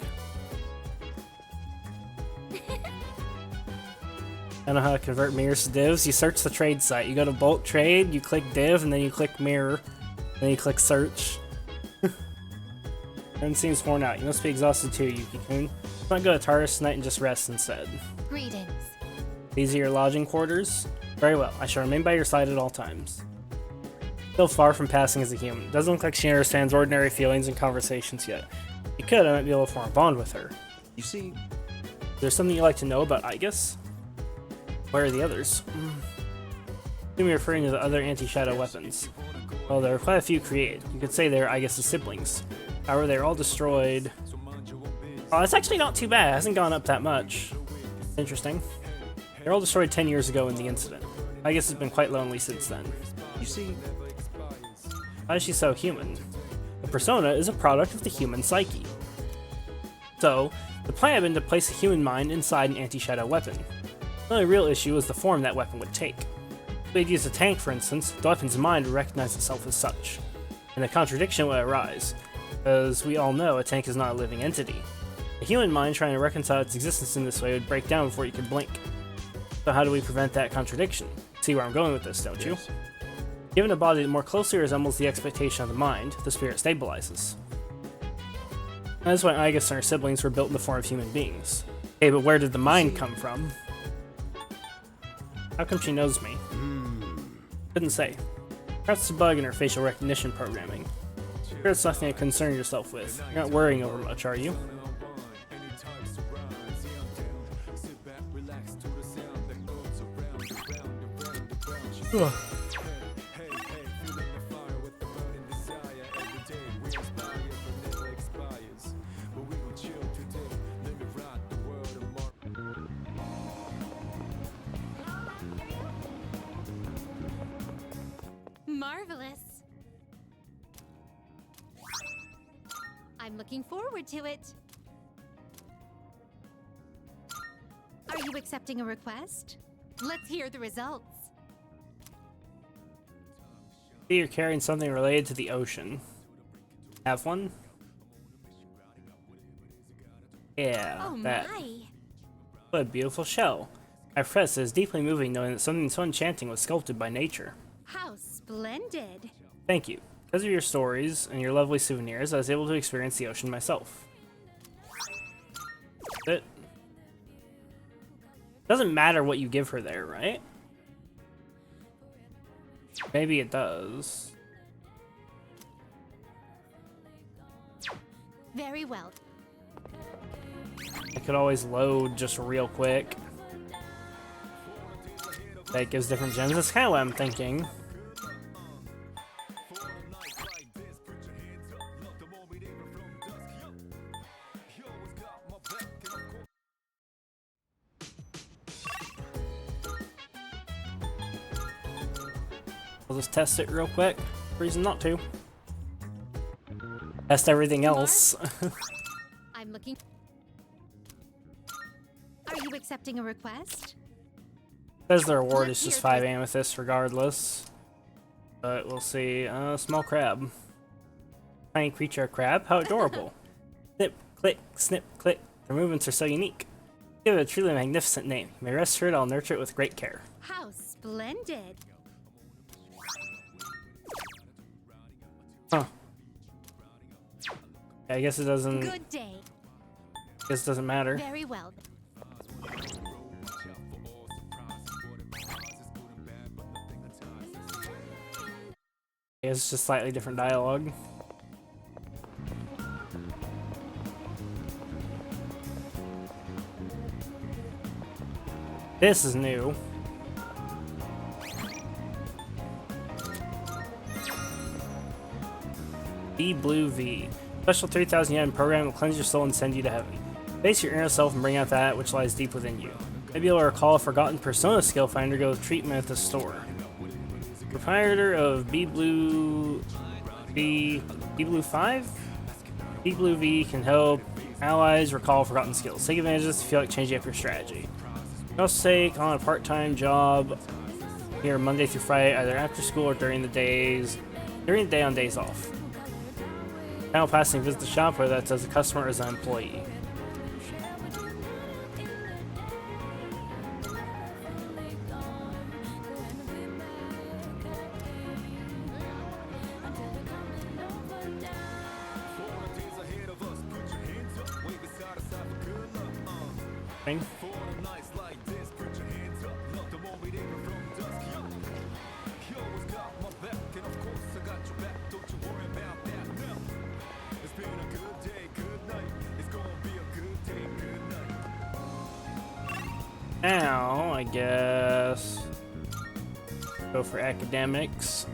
O: I don't know how to convert mirrors to divs. You search the trade site. You go to bulk trade, you click div, and then you click mirror. Then you click search. Everyone seems worn out. You must be exhausted too, Yuki-kun. Why not go to TARDIS tonight and just rest instead?
D: Greetings.
O: These are your lodging quarters? Very well. I shall remain by your side at all times. Still far from passing as a human. Doesn't look like she understands ordinary feelings and conversations yet. If you could, I might be able to form a bond with her. You see... Is there something you'd like to know about Aegis? Where are the others? You're referring to the other anti-shadow weapons. Well, there are quite a few created. You could say they're Aegis' siblings. However, they're all destroyed. Oh, it's actually not too bad. It hasn't gone up that much. Interesting. They're all destroyed 10 years ago in the incident. Aegis has been quite lonely since then. You see... Why is she so human? The persona is a product of the human psyche. So, the plan had been to place a human mind inside an anti-shadow weapon. The only real issue was the form that weapon would take. If we'd use a tank, for instance, the weapon's mind would recognize itself as such. And a contradiction would arise. As we all know, a tank is not a living entity. A human mind trying to reconcile its existence in this way would break down before you could blink. So how do we prevent that contradiction? See where I'm going with this, don't you? Given a body that more closely resembles the expectation of the mind, the spirit stabilizes. That's why Aegis and her siblings were built in the form of human beings. Okay, but where did the mind come from? How come she knows me? Couldn't say. Perhaps it's a bug in her facial recognition programming. Sure, it's nothing to concern yourself with. You're not worrying over much, are you? Ugh.
D: Marvelous. I'm looking forward to it. Are you accepting a request? Let's hear the results.
O: You're carrying something related to the ocean. Have one? Yeah,
D: Oh
O: that.
D: my.
O: What a beautiful shell. I profess it is deeply moving knowing that something so enchanting was sculpted by nature.
D: How splendid.
O: Thank you. Because of your stories and your lovely souvenirs, I was able to experience the ocean myself. It doesn't matter what you give her there, right? Maybe it does.
D: Very well.
O: I could always load just real quick. That gives different gems. That's kind of what I'm thinking. I'll just test it real quick. Reason not to. Test everything else.
L: I'm looking. Are you accepting a request?
O: Says the reward is just 5 amethysts regardless. But we'll see. Small crab. Tiny creature crab. How adorable. Snip, click, snip, click. Their movements are so unique. Give it a truly magnificent name. You may rest assured I'll nurture it with great care.
L: How splendid.
O: Huh. Yeah, I guess it doesn't...
L: Good day.
O: I guess it doesn't matter.
L: Very well.
O: It's just slightly different dialogue. This is new. Be Blue V. Special 3,000 yen program will cleanse your soul and send you to heaven. Face your inner self and bring out that which lies deep within you. Maybe you'll recall a forgotten Persona skill finder go with treatment at the store. Proprietor of Be Blue 5? Be Blue V can help allies recall forgotten skills. Take advantage of this if you feel like changing up your strategy. You can also take on a part-time job here Monday through Friday, either after school or during the day on days off. Now passing visit the shop, whether that's as a customer or as an employee. Thing. Now, I guess, go for academics.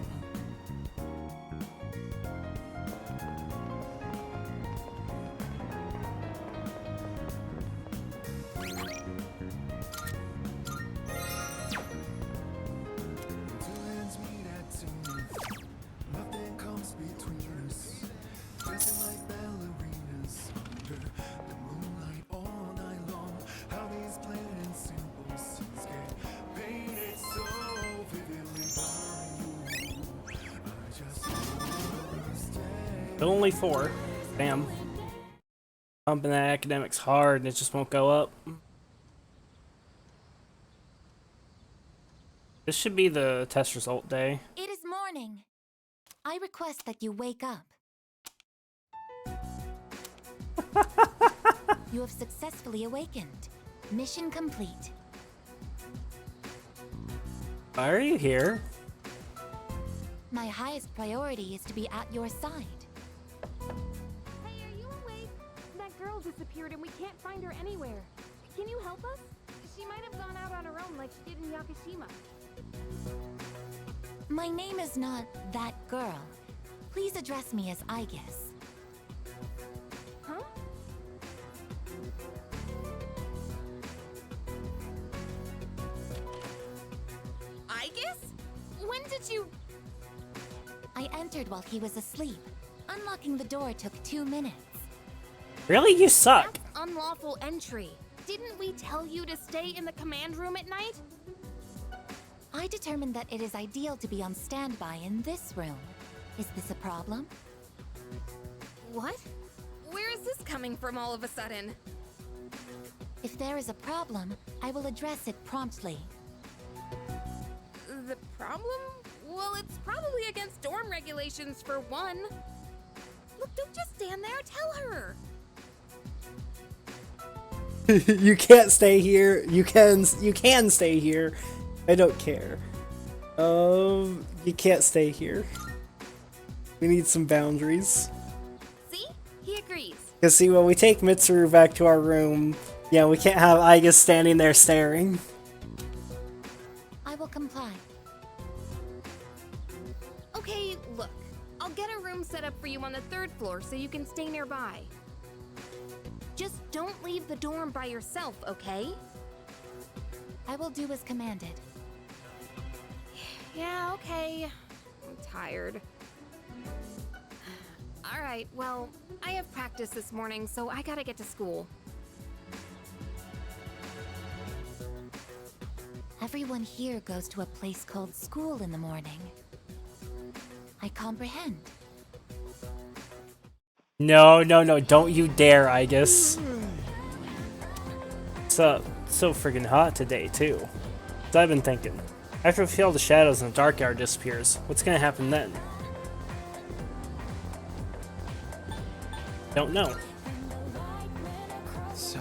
O: Only 4. Damn. Pumping that academics hard and it just won't go up. This should be the test result day.
A: It is morning. I request that you wake up. You have successfully awakened. Mission complete.
O: Why are you here?
A: My highest priority is to be at your side.
J: Hey, are you awake? That girl disappeared and we can't find her anywhere. Can you help us? She might have gone out on her own like she did in Yakushima.
A: My name is not that girl. Please address me as Aegis.
J: Huh?
E: Aegis? When did you...
A: I entered while he was asleep. Unlocking the door took 2 minutes.
O: Really? You suck.
E: That's unlawful entry. Didn't we tell you to stay in the command room at night?
A: I determined that it is ideal to be on standby in this room. Is this a problem?
E: What? Where is this coming from all of a sudden?
A: If there is a problem, I will address it promptly.
E: The problem? Well, it's probably against dorm regulations for one. Look, don't just stand there, tell her!
O: You can't stay here. You can stay here. I don't care. You can't stay here. We need some boundaries.
E: See? He agrees.
O: Because see, when we take Mitsuru back to our room, yeah, we can't have Aegis standing there staring.
A: I will comply.
E: Okay, look. I'll get a room set up for you on the 3rd floor so you can stay nearby. Just don't leave the dorm by yourself, okay?
A: I will do as commanded.
E: Yeah, okay.
J: tired. Alright, well, I have practice this morning, so I gotta get to school.
A: Everyone here goes to a place called school in the morning. I comprehend.
O: No, no, no, don't you dare, I guess. It's so friggin' hot today, too. So I've been thinking, after we feel the shadows and the dark hour disappears, what's gonna happen then? Don't know.
T: So...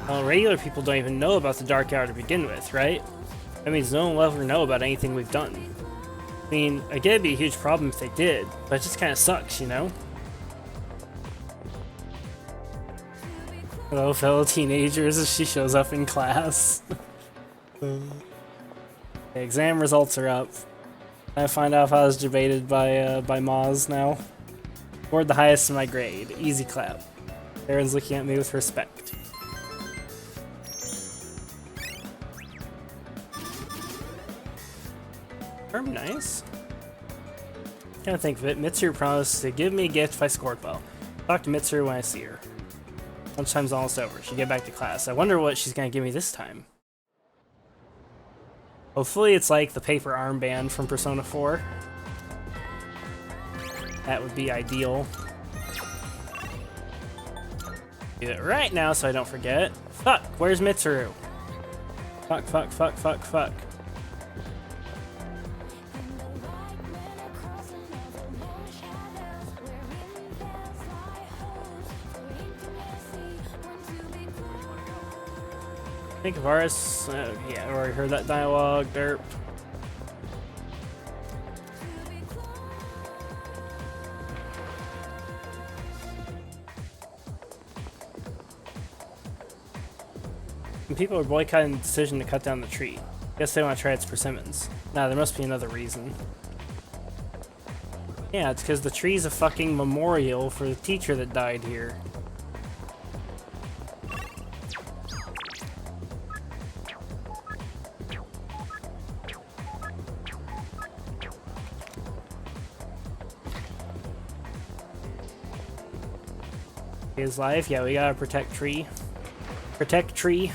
O: Well, regular people don't even know about the dark hour to begin with, right? That means no one will ever know about anything we've done. I mean, I get it'd be a huge problem if they did, but it just kinda sucks, you know? Hello, fellow teenagers, as she shows up in class. The exam results are up. I find out if I was debated by Maz now. Scored the highest in my grade. Easy clap. Aaron's looking at me with respect. Nice. Can't think of it. Mitsuru promised to give me a gift if I scored well. Talk to Mitsuru when I see her. Lunchtime's almost over. She get back to class. I wonder what she's gonna give me this time. Hopefully it's like the paper armband from Persona 4. That would be ideal. Do it right now so I don't forget. Fuck, where's Mitsuru? Fuck, fuck, fuck, fuck, fuck. Think of ours. Yeah, I already heard that dialogue. Derp. And people are boycotting the decision to cut down the tree. Guess they want to try its persimmons. Nah, there must be another reason. Yeah, it's because the tree's a fucking memorial for the teacher that died here. His life, yeah, we gotta protect tree. Protect tree.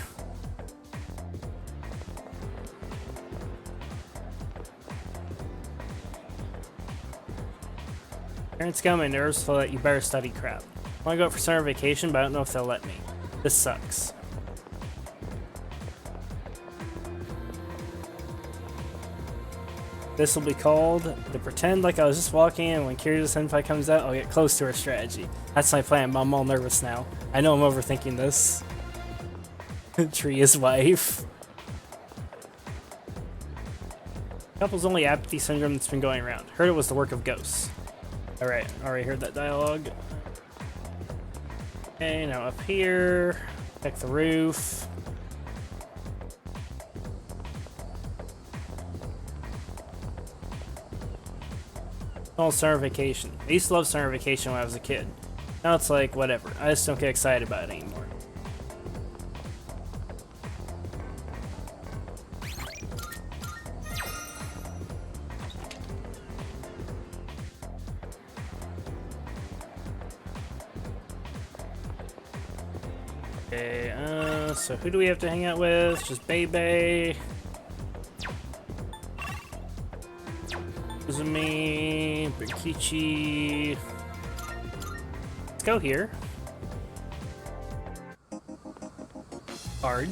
O: Parents coming, nerves so that you better study crap. I wanna go out for summer vacation, but I don't know if they'll let me. This sucks. This will be called the pretend like I was just walking in. When Kiryu Senpai comes out, I'll get close to her strategy. That's my plan, but I'm all nervous now. I know I'm overthinking this. Tria's wife. Couple's only apathy syndrome that's been going around. Heard it was the work of ghosts. Alright, already heard that dialogue. Okay, now up here. Check the roof. Oh, summer vacation. I used to love summer vacation when I was a kid. Now it's like, whatever. I just don't get excited about it anymore. Okay, so who do we have to hang out with? Just Bebe. Uzumi, Benkichi. Let's go here. Hard.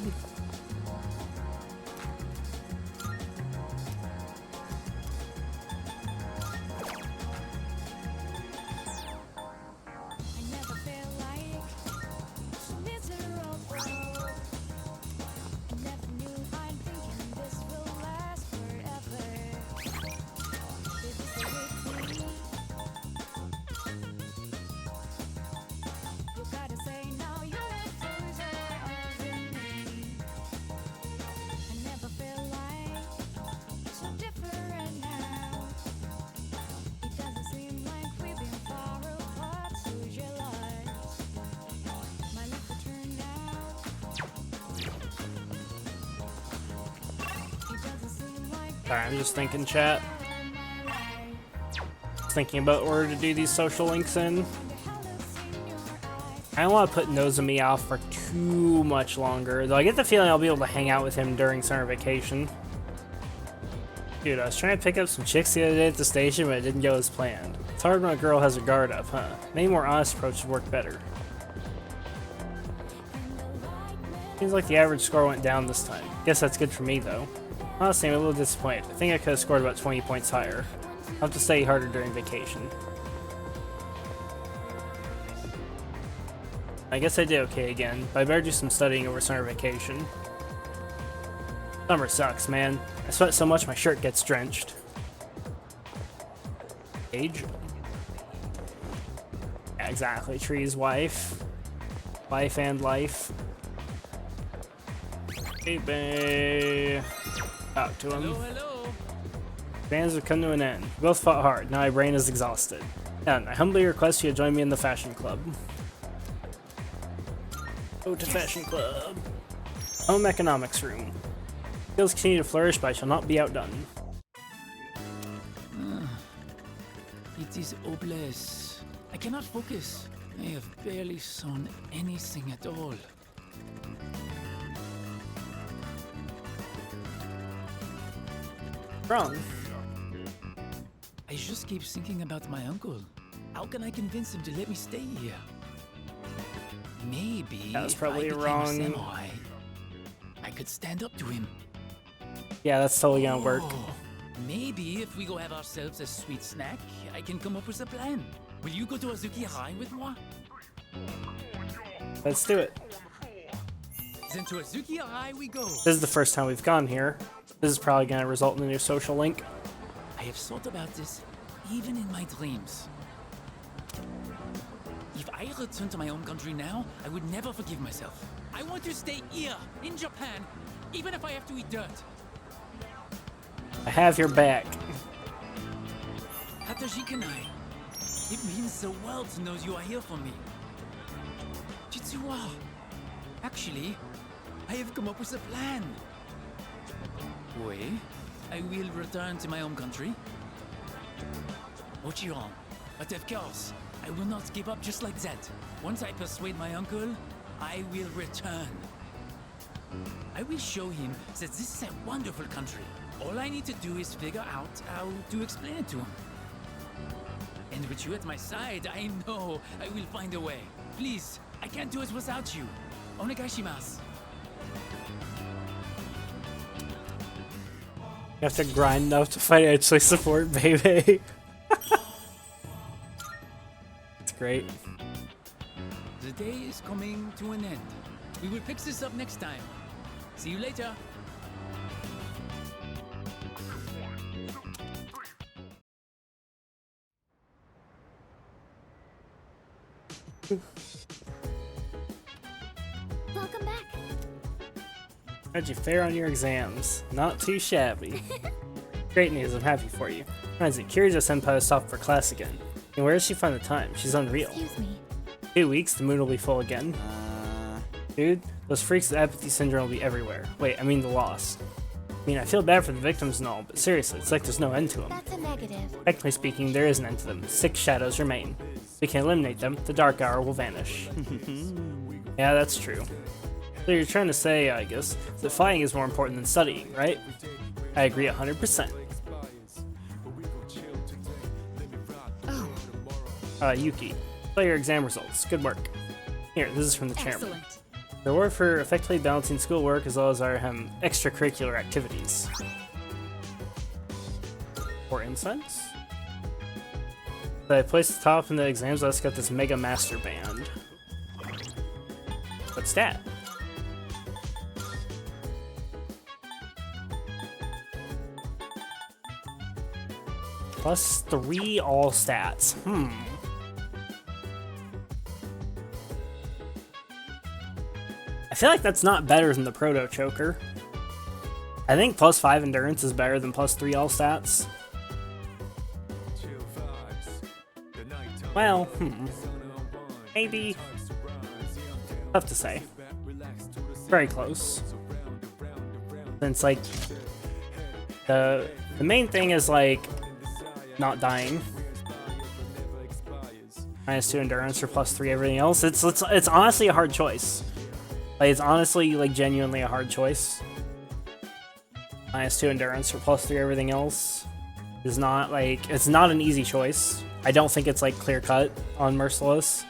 O: Sorry, I'm just thinking, chat. thinking about order to do these social links in. I don't want to put Nozomi off for too much longer, though I get the feeling I'll be able to hang out with him during summer vacation. Dude, I was trying to pick up some chicks the other day at the station, but it didn't go as planned. It's hard when a girl has her guard up, huh? Maybe more honest approach would work better. Seems like the average score went down this time. Guess that's good for me, though. Honestly, I'm a little disappointed. I think I could have scored about 20 points higher. I'll have to study harder during vacation. I guess I did okay again, but I better do some studying over summer vacation. Summer sucks, man. I sweat so much my shirt gets drenched. Age? Yeah, exactly. Tree's wife. Life and life. Hey, babe. Talk to him.
M: Hello.
O: Exams have come to an end. We both fought hard. Now my brain is exhausted. And I humbly request you to join me in the fashion club. Go to fashion club. Home economics room. Skills continue to flourish, but I shall not be outdone.
M: It is hopeless. I cannot focus. I have barely sewn anything at all.
O: Wrong.
M: I just keep thinking about my uncle. How can I convince him to let me stay here? Maybe
O: that was probably
M: if I
O: wrong.
M: became a samurai, I could stand up to him.
O: Yeah, that's totally gonna work.
M: Maybe if we go have ourselves a sweet snack, I can come up with a plan. Will you go to Azuki High with moi?
O: Let's do it.
M: Then to Azuki High we go.
O: This is the first time we've gone here. This is probably gonna result in a new social link.
M: I have thought about this, even in my dreams. If I return to my home country now, I would never forgive myself. I want to stay here, in Japan, even if I have to eat dirt.
O: I have your back.
M: Hatajikanai. It means the world knows you are here for me. Jitsuwa. Actually, I have come up with a plan. Wait, I will return to my home country. Ochiron, but of course, I will not give up just like that. Once I persuade my uncle, I will return. I will show him that this is a wonderful country. All I need to do is figure out how to explain it to him. And with you at my side, I know I will find a way. Please, I can't do it without you. Onegaishimasu.
O: You have to grind enough to financially support baby. It's great.
M: The day is coming to an end. We will pick this up next time. See you later.
D: Welcome back.
O: How'd you fare on your exams? Not too shabby. Great news, I'm happy for you. Reminds me, Kirijo-senpai is stopped for class again. And where does she find the time? She's unreal.
D: Excuse me.
O: 2 weeks, the moon will be full again. Dude, those freaks with apathy syndrome will be everywhere. Wait, I mean the lost. I mean, I feel bad for the victims and all, but seriously, it's like there's no end to them.
D: That's a negative.
O: Technically speaking, there is an end to them. 6 shadows remain. If we can eliminate them, the dark hour will vanish. Yeah, that's true. So you're trying to say, I guess, that fighting is more important than studying, right? I agree 100%. Yuki, play your exam results. Good work. Here, this is from the chairman.
B: Excellent.
O: The reward for effectively balancing schoolwork as well as our extracurricular activities. 4 incense? So I placed the top in the exams, let's get this Mega Master Band. What's that? +3 all stats. I feel like that's not better than the Proto Choker. I think +5 endurance is better than +3 all stats. Well, maybe. Tough to say. Very close. Since like the main thing is like not dying. -2 endurance or +3 everything else. It's honestly a hard choice. Like, it's honestly, like, genuinely a hard choice. -2 endurance or +3 everything else is not, like, it's not an easy choice. I don't think it's, like, clear-cut on Merciless.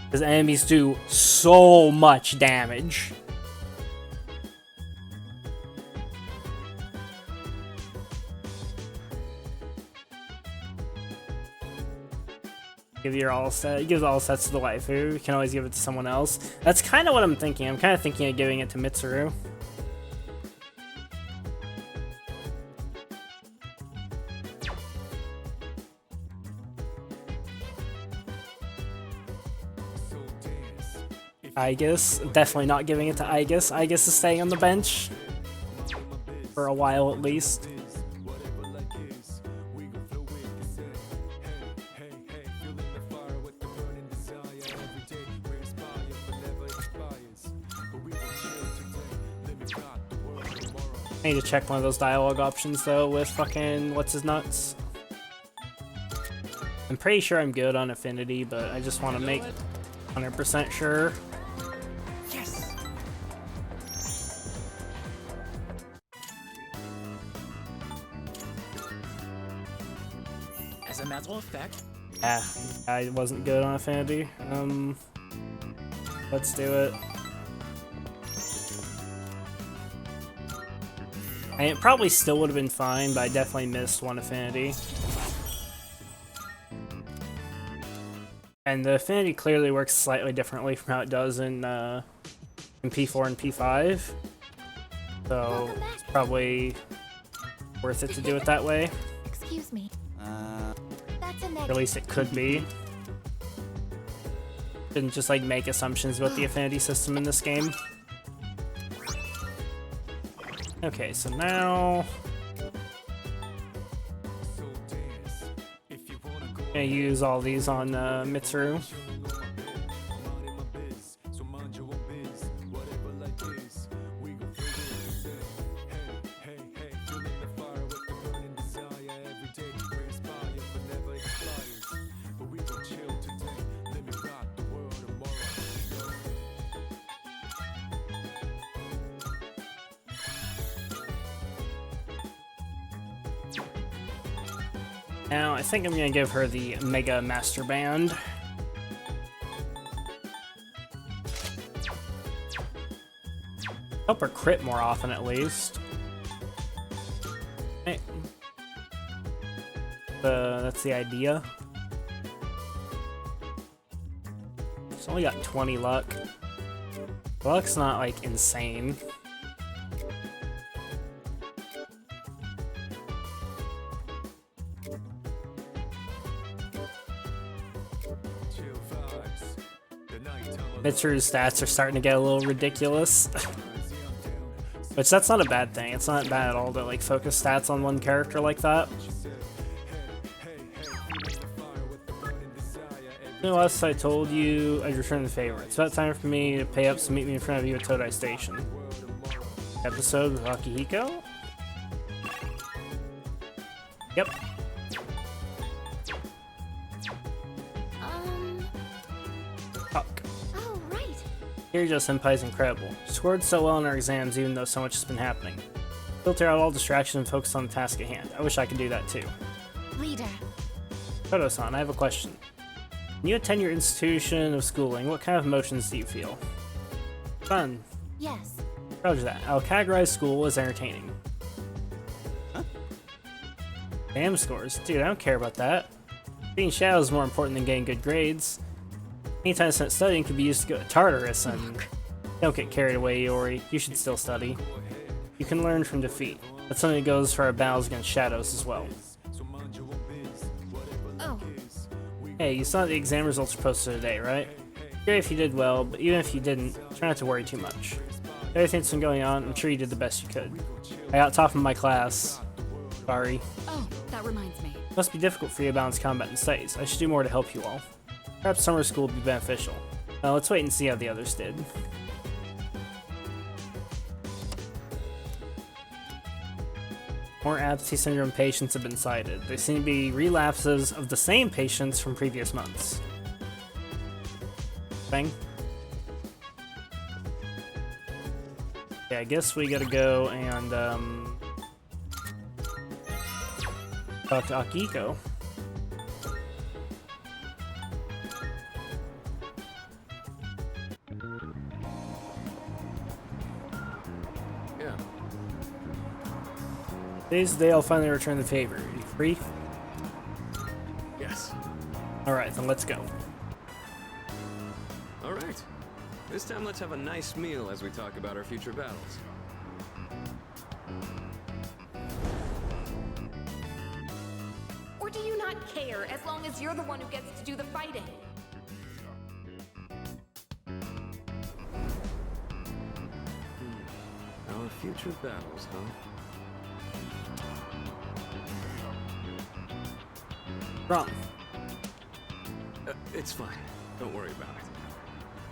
O: Because enemies do so much damage. Give your all set. Give all sets to the waifu. You can always give it to someone else. That's kind of what I'm thinking. I'm kind of thinking of giving it to Mitsuru. Aegis. Definitely not giving it to Aegis. Aegis is staying on the bench. For a while at least. I need to check one of those dialogue options though with fucking what's his nuts. I'm pretty sure I'm good on Affinity, but I just want to make 100% sure.
M: Yes. As a matter of fact,
O: Yeah, I wasn't good on Affinity. Let's do it. And it probably still would have been fine, but I definitely missed one Affinity. And the Affinity clearly works slightly differently from how it does in P4 and P5. So it's probably worth it to do it that way.
D: Excuse me. That's a
O: Or
D: negative.
O: at least it could be. Didn't just like make assumptions about the Affinity system in this game. Okay, so now I'm gonna use all these on Mitsuru. Now, I think I'm gonna give her the Mega Master Band. Help her crit more often, at least. Hey. That's the idea. She's only got 20 luck. Luck's not, like, insane. Mitsuru's stats are starting to get a little ridiculous. Which, that's not a bad thing. It's not bad at all to, like, focus stats on one character like that. Last I told you I'd return the favor. It's about time for me to pay up, so meet me in front of you at Todai Station. Episode with Akihiko? Yep. Fuck.
D: Oh, right.
O: Kirijo Senpai's incredible. She scored so well in her exams even though so much has been happening. Filter out all distractions and focus on the task at hand. I wish I could do that too.
D: Leader.
O: Kodo-san, I have a question. When you attend your institution of schooling, what kind of emotions do you feel? Fun.
D: Yes.
O: Roger that. I'll categorize school as entertaining.
T: Huh?
O: Exam scores? Dude, I don't care about that. Being shadow is more important than getting good grades. Anytime spent studying could be used to go to Tartarus, and don't get carried away, Iori. You should still study. You can learn from defeat. That's something that goes for our battles against shadows as well.
D: Oh.
O: Hey, you saw the exam results are posted today, right? Great if you did well, but even if you didn't, try not to worry too much. Everything that's been going on, I'm sure you did the best you could. I got top of my class. Sorry.
B: Oh, that reminds me.
O: It must be difficult for you to balance combat and studies. I should do more to help you all. Perhaps summer school would be beneficial. Well, let's wait and see how the others did. More apathy syndrome patients have been cited. They seem to be relapses of the same patients from previous months. thing. Yeah, I guess we gotta go and talk to Akiko.
F: Yeah.
O: Today's the day I'll finally return the favor. You free?
F: Yes.
O: Alright, then let's go.
F: All right. This time let's have a nice meal as we talk about our future battles.
E: Or do you not care as long as you're the one who gets to do the fighting?
F: Our future battles, huh?
O: Wrong.
F: It's fine. Don't worry about it.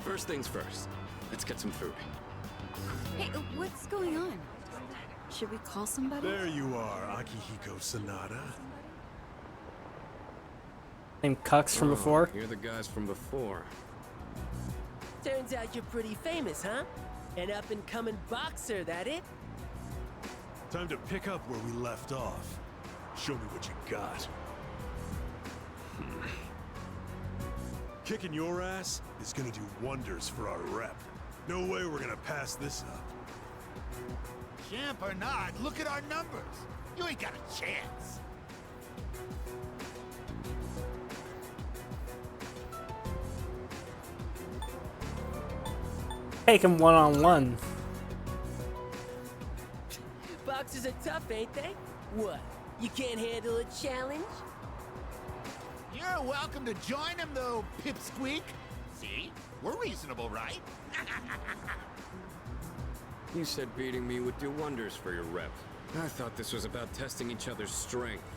F: First things first. Let's get some food.
I: Hey, what's going on? Should we call somebody?
R: There you are, Akihiko Sanada.
O: Same cucks from before.
F: You're the guys from before.
S: Turns out you're pretty famous, huh? An up-and-coming boxer, that it?
R: Time to pick up where we left off. Show me what you got. Kicking your ass is gonna do wonders for our rep. No way we're gonna pass this up.
W: Champ or not, look at our numbers. You ain't got a chance.
O: Take him one-on-one.
S: Boxers are tough, ain't they? What? You can't handle a challenge?
W: You're welcome to join him, though, Pipsqueak. See? We're reasonable, right?
F: You said beating me would do wonders for your rep. I thought this was about testing each other's strength.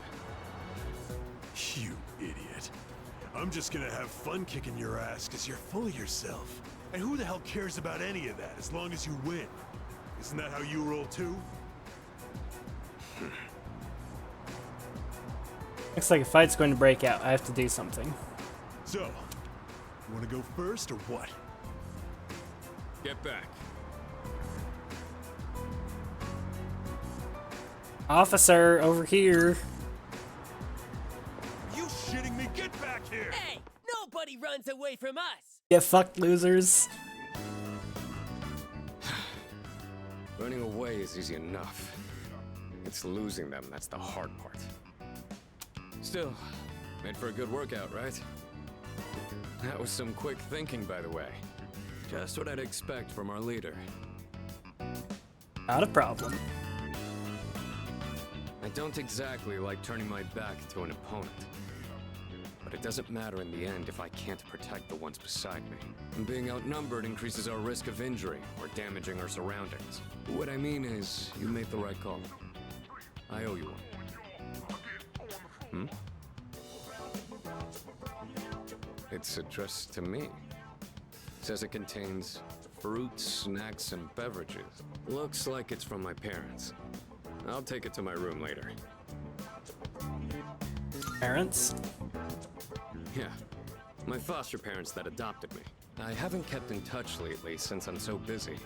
R: You idiot. I'm just gonna have fun kicking your ass because you're full of yourself. And who the hell cares about any of that as long as you win? Isn't that how you roll too?
O: Looks like a fight's going to break out. I have to do something.
R: So, you wanna go first or what?
F: Get back.
O: Officer, over here.
R: You shitting me? Get back here!
S: Hey, nobody runs away from us!
O: Get fucked, losers.
F: Running away is easy enough. It's losing them that's the hard part. Still, made for a good workout, right? That was some quick thinking, by the way. Just what I'd expect from our leader.
O: Not a problem.
F: I don't exactly like turning my back to an opponent. But it doesn't matter in the end if I can't protect the ones beside me. And being outnumbered increases our risk of injury or damaging our surroundings. What I mean is, you made the right call. I owe you one. It's addressed to me. Says it contains fruits, snacks, and beverages. Looks like it's from my parents. I'll take it to my room later.
O: Parents?
F: Yeah, my foster parents that adopted me. I haven't kept in touch lately since I'm so busy.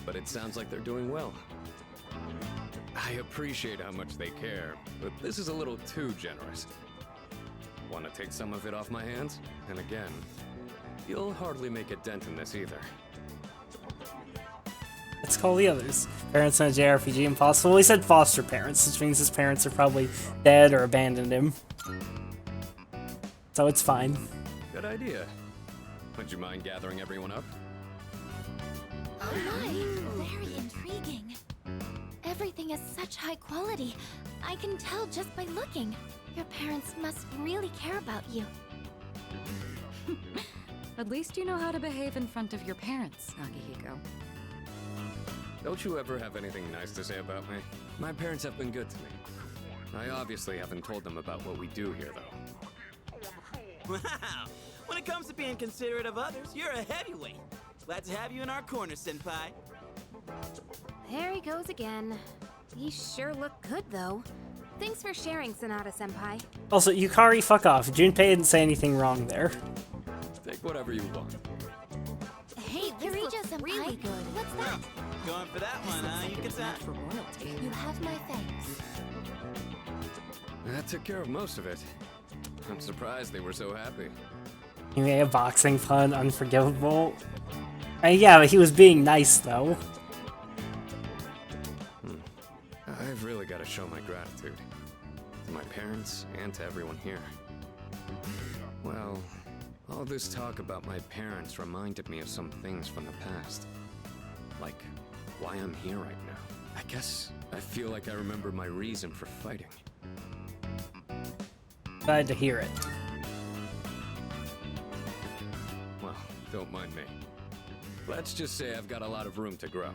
F: But it sounds like they're doing well. I appreciate how much they care, but this is a little too generous. Want to take some of it off my hands? And again, you'll hardly make a dent in this either.
O: Let's call the others. Parents in a JRPG impossible. He said foster parents, which means his parents are probably dead or abandoned him. So it's fine.
F: Good idea. Would you mind gathering everyone up?
D: Oh my, very intriguing. Everything is such high quality. I can tell just by looking. Your parents must really care about you.
B: At least you know how to behave in front of your parents, Akihiko.
F: Don't you ever have anything nice to say about me? My parents have been good to me. I obviously haven't told them about what we do here, though.
H: Wow! When it comes to being considerate of others, you're a heavyweight. Glad to have you in our corner, Senpai.
E: There he goes again. These sure look good, though. Thanks for sharing, Sonata-senpai.
O: Also, Yukari, fuck off. Junpei didn't say anything wrong there.
F: Take whatever you want.
A: Hey, Kirija-senpai.
E: really good.
A: What's that?
H: Going for that one, huh? You get that?
I: For royalty.
A: You have my thanks.
F: That took care of most of it. I'm surprised they were so happy.
O: He made a boxing pun unforgivable. Yeah, but he was being nice, though.
F: I've really got to show my gratitude. To my parents and to everyone here. Well, all this talk about my parents reminded me of some things from the past. Like, why I'm here right now. I guess I feel like I remember my reason for fighting.
O: Glad to hear it.
F: Well, don't mind me. Let's just say I've got a lot of room to grow.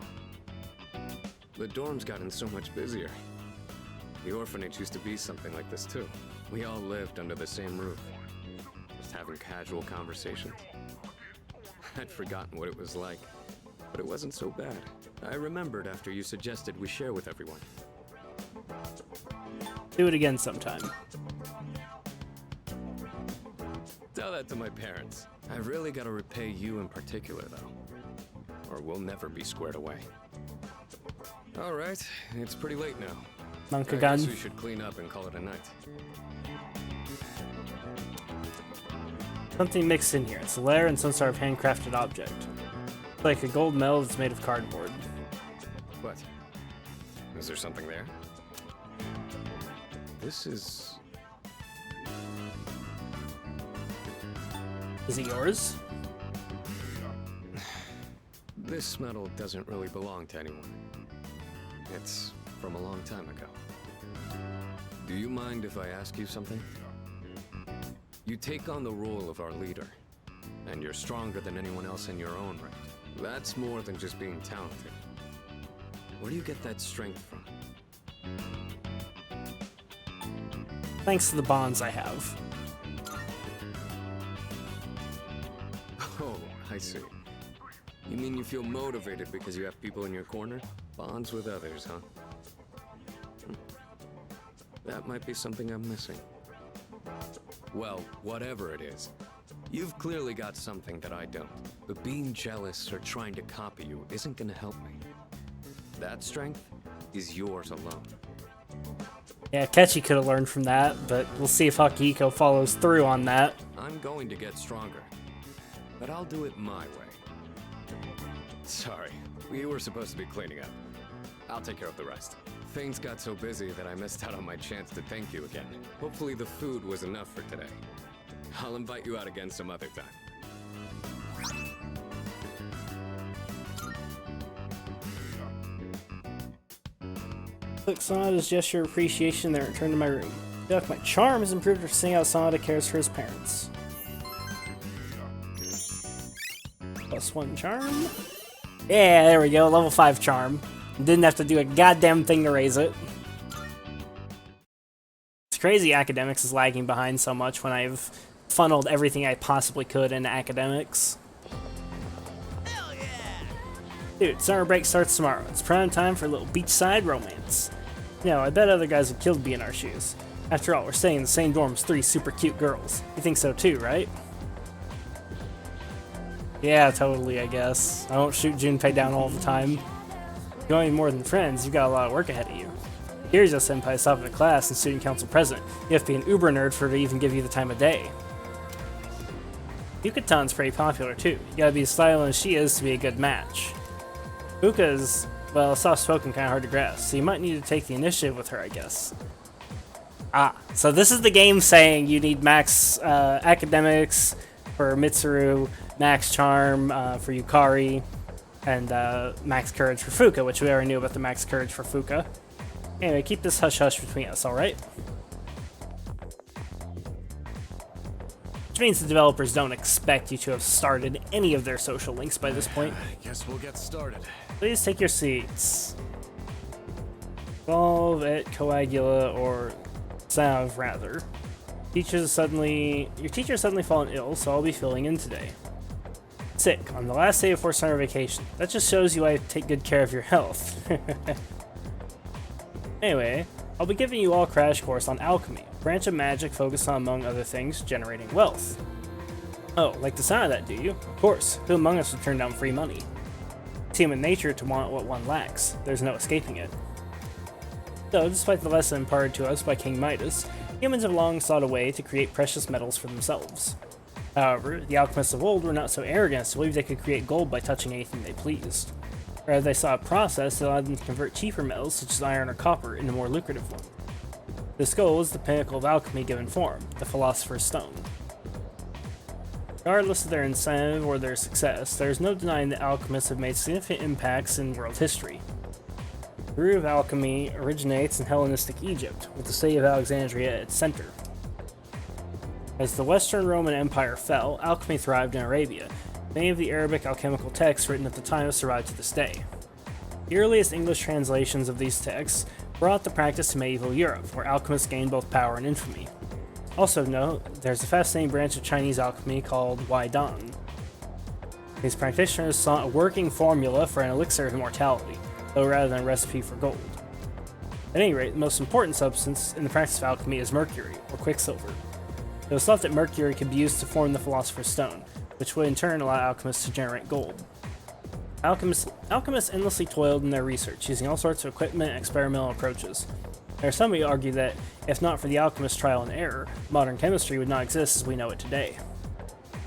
F: The dorm's gotten so much busier. The orphanage used to be something like this too. We all lived under the same roof. Just having casual conversations. I'd forgotten what it was like, but it wasn't so bad. I remembered after you suggested we share with everyone.
O: Do it again sometime.
F: Tell that to my parents. I've really got to repay you in particular, though. Or we'll never be squared away. All right, it's pretty late now. I guess we should clean up and call it a night.
O: Something mixed in here. It's a lair and some sort of handcrafted object. Like a gold medal that's made of cardboard.
F: What? Is there something there? This is...
O: Is it yours?
F: This medal doesn't really belong to anyone. It's from a long time ago. Do you mind if I ask you something? You take on the role of our leader, and you're stronger than anyone else in your own right. That's more than just being talented. Where do you get that strength from?
O: Thanks to the bonds I have.
F: Oh, I see. You mean you feel motivated because you have people in your corner? Bonds with others, huh? That might be something I'm missing. Well, whatever it is, you've clearly got something that I don't. But being jealous or trying to copy you isn't gonna help me. That strength is yours alone.
O: Yeah, Ketchy could have learned from that, but we'll see if Akihiko follows through on that.
F: I'm going to get stronger, but I'll do it my way. Sorry, we were supposed to be cleaning up. I'll take care of the rest. Things got so busy that I missed out on my chance to thank you again. Hopefully the food was enough for today. I'll invite you out again some other time.
O: Look, Sonata's gesture of appreciation, then return to my room. Look, my charm has improved for seeing how Sonata cares for his parents. +1 charm. Yeah, there we go, level 5 charm. Didn't have to do a goddamn thing to raise it. It's crazy academics is lagging behind so much when I've funneled everything I possibly could into academics.
H: Hell yeah!
O: Dude, summer break starts tomorrow. It's prime time for a little beachside romance. You know, I bet other guys would kill to be in our shoes. After all, we're staying in the same dorm as 3 super cute girls. You think so too, right? Yeah, totally, I guess. I won't shoot Junpei down all the time. If you want any more than friends, you've got a lot of work ahead of you. Here's your senpai top of the class and student council president. You have to be an uber nerd for her to even give you the time of day. Yukatan's pretty popular too. You gotta be as stylish as she is to be a good match. Fuka's, well, soft-spoken, kinda hard to grasp, so you might need to take the initiative with her, I guess. Ah, so this is the game saying you need max academics for Mitsuru, max charm for Yukari, and max courage for Fuka, which we already knew about the max courage for Fuka. Anyway, keep this hush-hush between us, alright? Which means the developers don't expect you to have started any of their social links by this point.
R: I guess we'll get started.
O: Please take your seats. Evolve at Coagula, or Salve, rather. Your teacher's suddenly fallen ill, so I'll be filling in today. Sick, on the last day before summer vacation. That just shows you I take good care of your health. Anyway, I'll be giving you all a crash course on alchemy, a branch of magic focused on, among other things, generating wealth. Oh, like the sound of that, do you? Of course. Who among us would turn down free money? It's human nature to want what one lacks. There's no escaping it. So, despite the lesson imparted to us by King Midas, humans have long sought a way to create precious metals for themselves. However, the alchemists of old were not so arrogant as to believe they could create gold by touching anything they pleased. Rather, they saw a process that allowed them to convert cheaper metals such as iron or copper into more lucrative ones. This goal was the pinnacle of alchemy given form, the Philosopher's Stone. Regardless of their incentive or their success, there is no denying that alchemists have made significant impacts in world history. The root of alchemy originates in Hellenistic Egypt, with the city of Alexandria at its center. As the Western Roman Empire fell, alchemy thrived in Arabia. Many of the Arabic alchemical texts written at the time have survived to this day. The earliest English translations of these texts brought the practice to medieval Europe, where alchemists gained both power and infamy. Also note, there's a fascinating branch of Chinese alchemy called Waidan. These practitioners sought a working formula for an elixir of immortality, though rather than a recipe for gold. At any rate, the most important substance in the practice of alchemy is mercury, or quicksilver. It was thought that mercury could be used to form the Philosopher's Stone, which would in turn allow alchemists to generate gold. Alchemists endlessly toiled in their research, using all sorts of equipment and experimental approaches. There are some who argue that, if not for the alchemist's trial and error, modern chemistry would not exist as we know it today.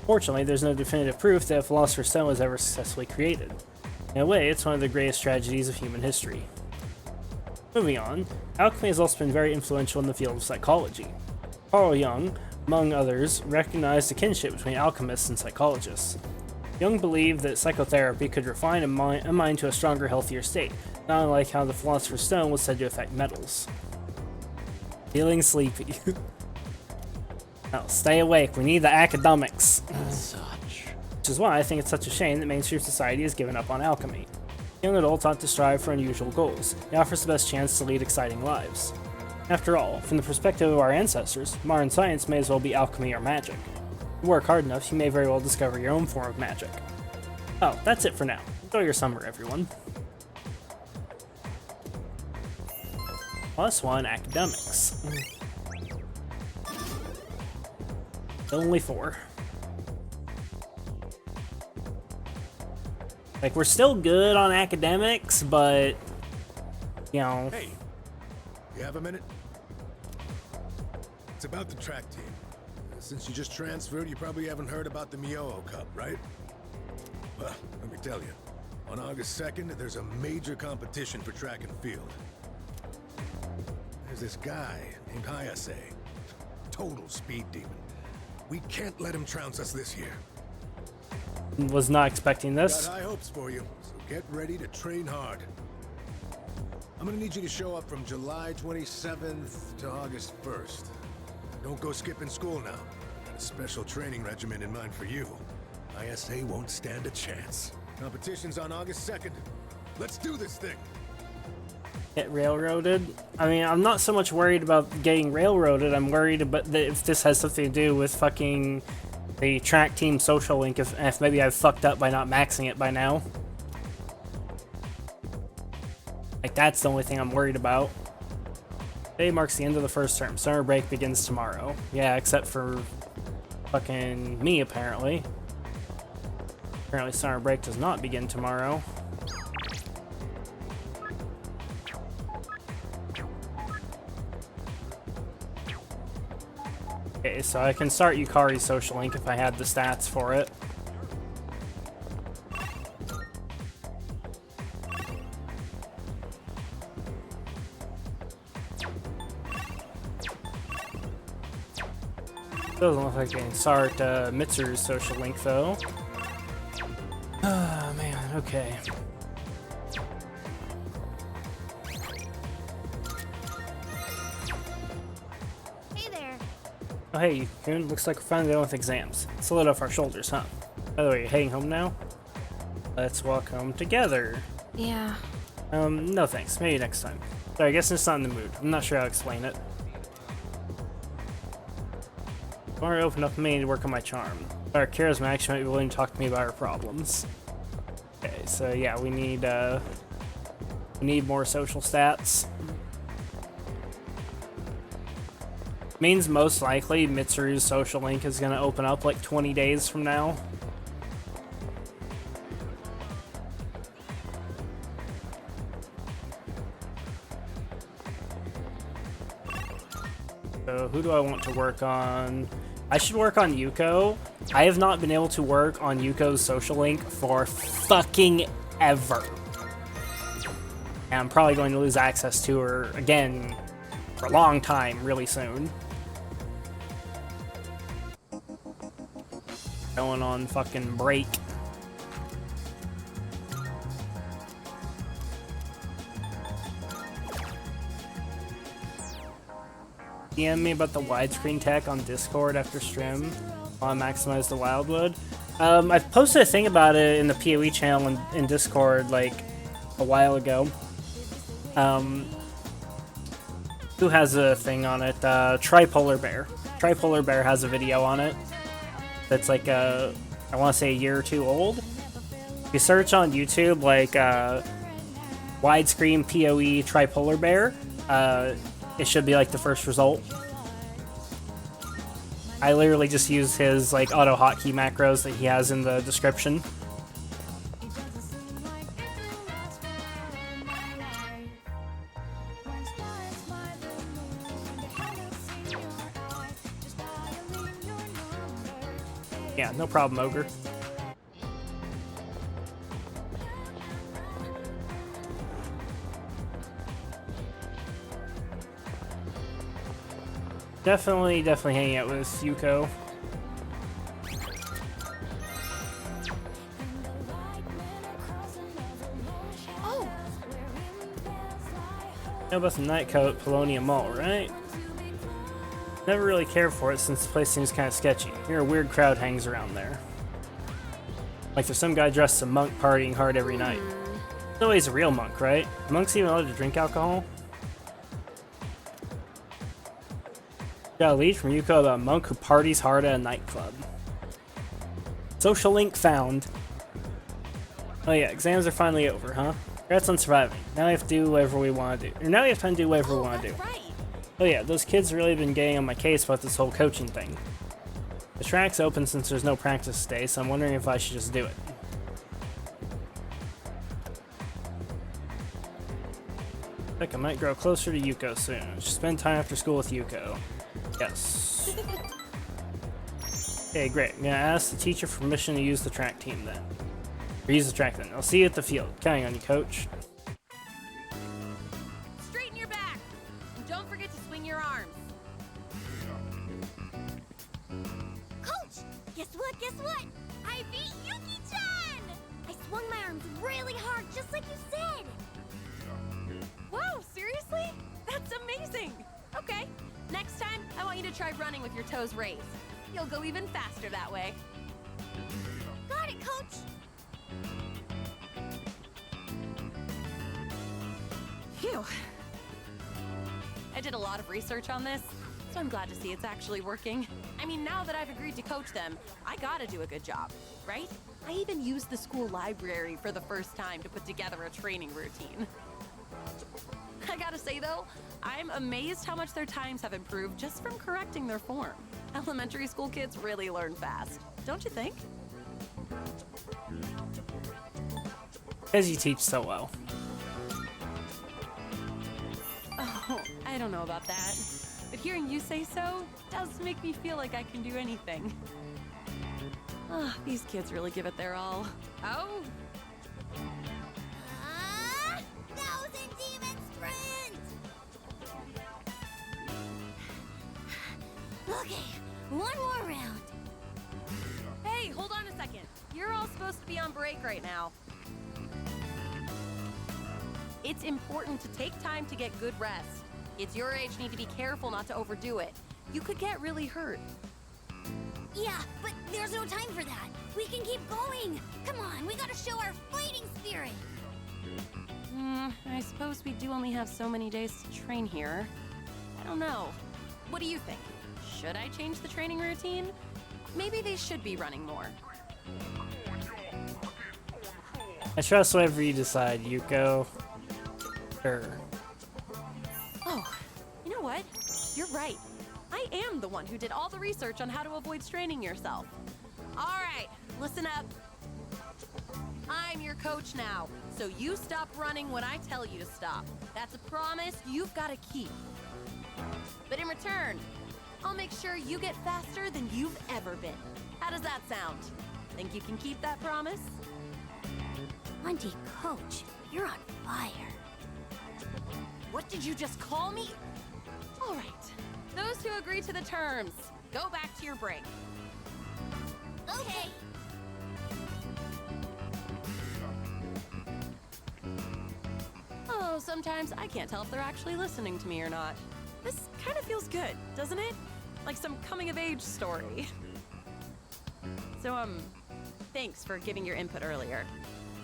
O: Fortunately, there's no definitive proof that a Philosopher's Stone was ever successfully created. In a way, it's one of the greatest tragedies of human history. Moving on, alchemy has also been very influential in the field of psychology. Carl Jung, among others, recognized a kinship between alchemists and psychologists. Jung believed that psychotherapy could refine a mind to a stronger, healthier state, not unlike how the Philosopher's Stone was said to affect metals. Feeling sleepy. Now, stay awake, we need the academics. Which is why I think it's such a shame that mainstream society has given up on alchemy. Young adults ought to strive for unusual goals. It offers the best chance to lead exciting lives. After all, from the perspective of our ancestors, modern science may as well be alchemy or magic. If you work hard enough, you may very well discover your own form of magic. Oh, that's it for now. Enjoy your summer, everyone. +1 academics. Only 4. Like, we're still good on academics, but, you know.
R: Hey, you have a minute? It's about the track team. Since you just transferred, you probably haven't heard about the Myoho Cup, right? Well, let me tell you. On August 2nd, there's a major competition for track and field. There's this guy named Hayase. Total speed demon. We can't let him trounce us this year.
O: Was not expecting this.
R: Got high hopes for you, so get ready to train hard. I'm gonna need you to show up from July 27th to August 1st. Don't go skipping school now. Got a special training regimen in mind for you. ISA won't stand a chance. Competition's on August 2nd. Let's do this thing.
O: Get railroaded? I mean, I'm not so much worried about getting railroaded. I'm worried about if this has something to do with fucking the track team social link, if maybe I've fucked up by not maxing it by now. Like, that's the only thing I'm worried about. Today marks the end of the first term. Summer break begins tomorrow. Yeah, except for fucking me, apparently. Apparently summer break does not begin tomorrow. Okay, so I can start Yukari's social link if I had the stats for it. Doesn't look like I can start Mitsuru's social link though. Oh man, okay.
J: Hey there.
O: Oh hey, Yukun, looks like we're finally done with exams. It's a load off our shoulders, huh? By the way, you're heading home now? Let's walk home together.
J: Yeah.
O: No thanks. Maybe next time. Sorry, I guess I'm just not in the mood. I'm not sure how to explain it. I want to open up me to work on my charm. Our charisma actually might be willing to talk to me about our problems. Okay, so yeah, we need more social stats. Means most likely Mitsuru's social link is gonna open up like 20 days from now. So who do I want to work on? I should work on Yuko. I have not been able to work on Yuko's social link for fucking ever. And I'm probably going to lose access to her again for a long time really soon. Going on fucking break. DM me about the widescreen tech on Discord after stream while I maximize the Wildwood. I've posted a thing about it in the PoE channel in Discord like a while ago. Who has a thing on it? Tripolar Bear. Tripolar Bear has a video on it. That's like I want to say a year or two old. If you search on YouTube like widescreen PoE Tripolar Bear, it should be like the first result. I literally just use his like auto hotkey macros that he has in the description. Yeah, no problem, Ogre. Definitely hanging out with Yuko.
E: Oh!
O: Know about the Nightcoat, Polonium Mall, right? Never really cared for it since the place seems kind of sketchy. Here a weird crowd hangs around there. Like there's some guy dressed as a monk partying hard every night. No, he's a real monk, right? Monks even allowed to drink alcohol? Got a lead from Yuko about a monk who parties hard at a nightclub. Social link found. Oh yeah, exams are finally over, huh? Congrats on surviving. Now we have to do whatever we want to do. Or now we have time to do whatever we want to do. Oh yeah, those kids really been getting on my case about this whole coaching thing. The track's open since there's no practice today, so I'm wondering if I should just do it. Heck, I might grow closer to Yuko soon. I should spend time after school with Yuko. Yes. Okay, great. I'm gonna ask the teacher for permission to use the track team then. Or use the track then. I'll see you at the field. Counting on you, coach.
E: Straighten your back! And don't forget to swing your arms.
D: Coach! Guess what? Guess what? I beat Yuki-chan! I swung my arms really hard, just like you said!
E: Wow, seriously? That's amazing! Okay, next time, I want you to try running with your toes raised. You'll go even faster that way.
D: Got it, Coach!
E: Phew. I did a lot of research on this, so I'm glad to see it's actually working. I mean, now that I've agreed to coach them, I gotta do a good job, right? I even used the school library for the first time to put together a training routine. I gotta say though, I'm amazed how much their times have improved just from correcting their form. Elementary school kids really learn fast, don't you think?
O: Because you teach so well.
E: Oh, I don't know about that. But hearing you say so does make me feel like I can do anything. Ah, these kids really give it their all. Oh!
D: Thousand Demon Sprint! Okay, one more round.
E: Hey, hold on a second. You're all supposed to be on break right now. It's important to take time to get good rest. Kids your age need to be careful not to overdo it. You could get really hurt.
D: Yeah, but there's no time for that. We can keep going. Come on, we gotta show our fighting spirit.
E: I suppose we do only have so many days to train here. I don't know. What do you think? Should I change the training routine? Maybe they should be running more.
O: I trust whatever you decide, Yuko. Sure.
E: Oh, you know what? You're right. I
C: I am the one who did all the research on how to avoid straining yourself. All right, listen up. I'm your coach now, so you stop running when I tell you to stop. That's a promise you've got to keep. But in return, I'll make sure you get faster than you've ever been. How does that sound? Think you can keep that promise?
D: Monty, coach, you're on fire.
C: What did you just call me? All right, those who agree to the terms, go back to your break.
D: Okay.
C: Oh, sometimes I can't tell if they're actually listening to me or not. This kind of feels good, doesn't it? Like some coming-of-age story. So, thanks for giving your input earlier.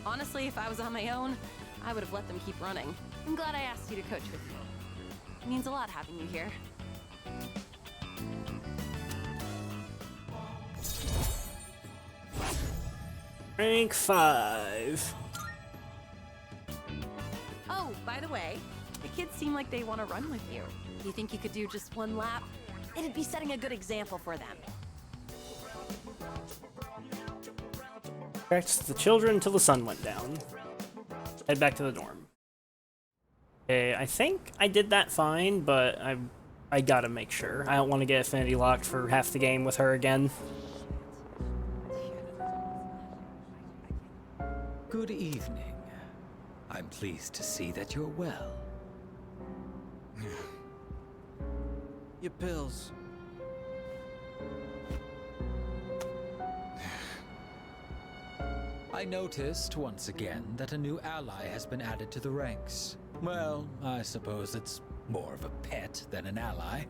C: Honestly, if I was on my own, I would have let them keep running. I'm glad I asked you to coach with me. It means a lot having you here.
O: Rank 5.
C: Oh, by the way, the kids seem like they want to run with you. You think you could do just one lap? It'd be setting a good example for them.
O: Practice the children until the sun went down. Head back to the dorm. Okay, I think I did that fine, but I gotta make sure. I don't want to get affinity locked for half the game with her again.
P: Good evening. I'm pleased to see that you're well.
K: Your pills.
P: I noticed once again that a new ally has been added to the ranks. Well, I suppose it's more of a pet than an ally.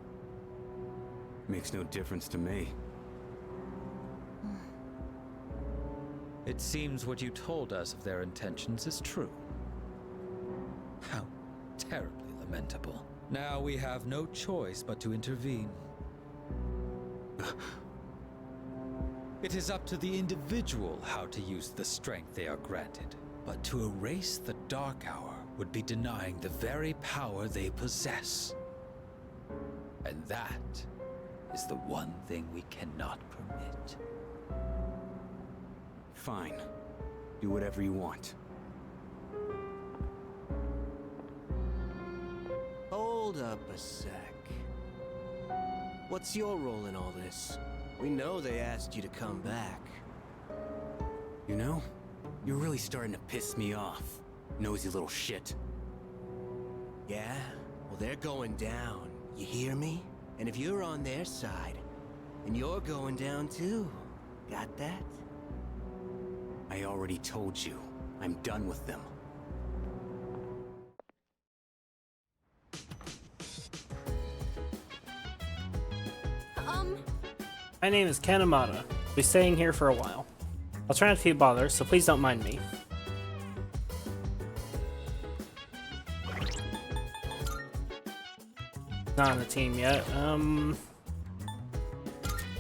V: Makes no difference to me.
P: It seems what you told us of their intentions is true. How terribly lamentable. Now we have no choice but to intervene. It is up to the individual how to use the strength they are granted. But to erase the Dark Hour would be denying the very power they possess. And that is the one thing we cannot permit.
V: Fine. Do whatever you want.
S: Hold up a sec. What's your role in all this? We know they asked you to come back.
V: You know, you're really starting to piss me off, nosy little shit.
S: Yeah? Well, they're going down. You hear me? And if you're on their side, then you're going down too. Got that?
V: I already told you. I'm done with them.
O: My name is Kanamata. I'll be staying here for a while. I'll try not to be a bother, so please don't mind me. Not on the team yet.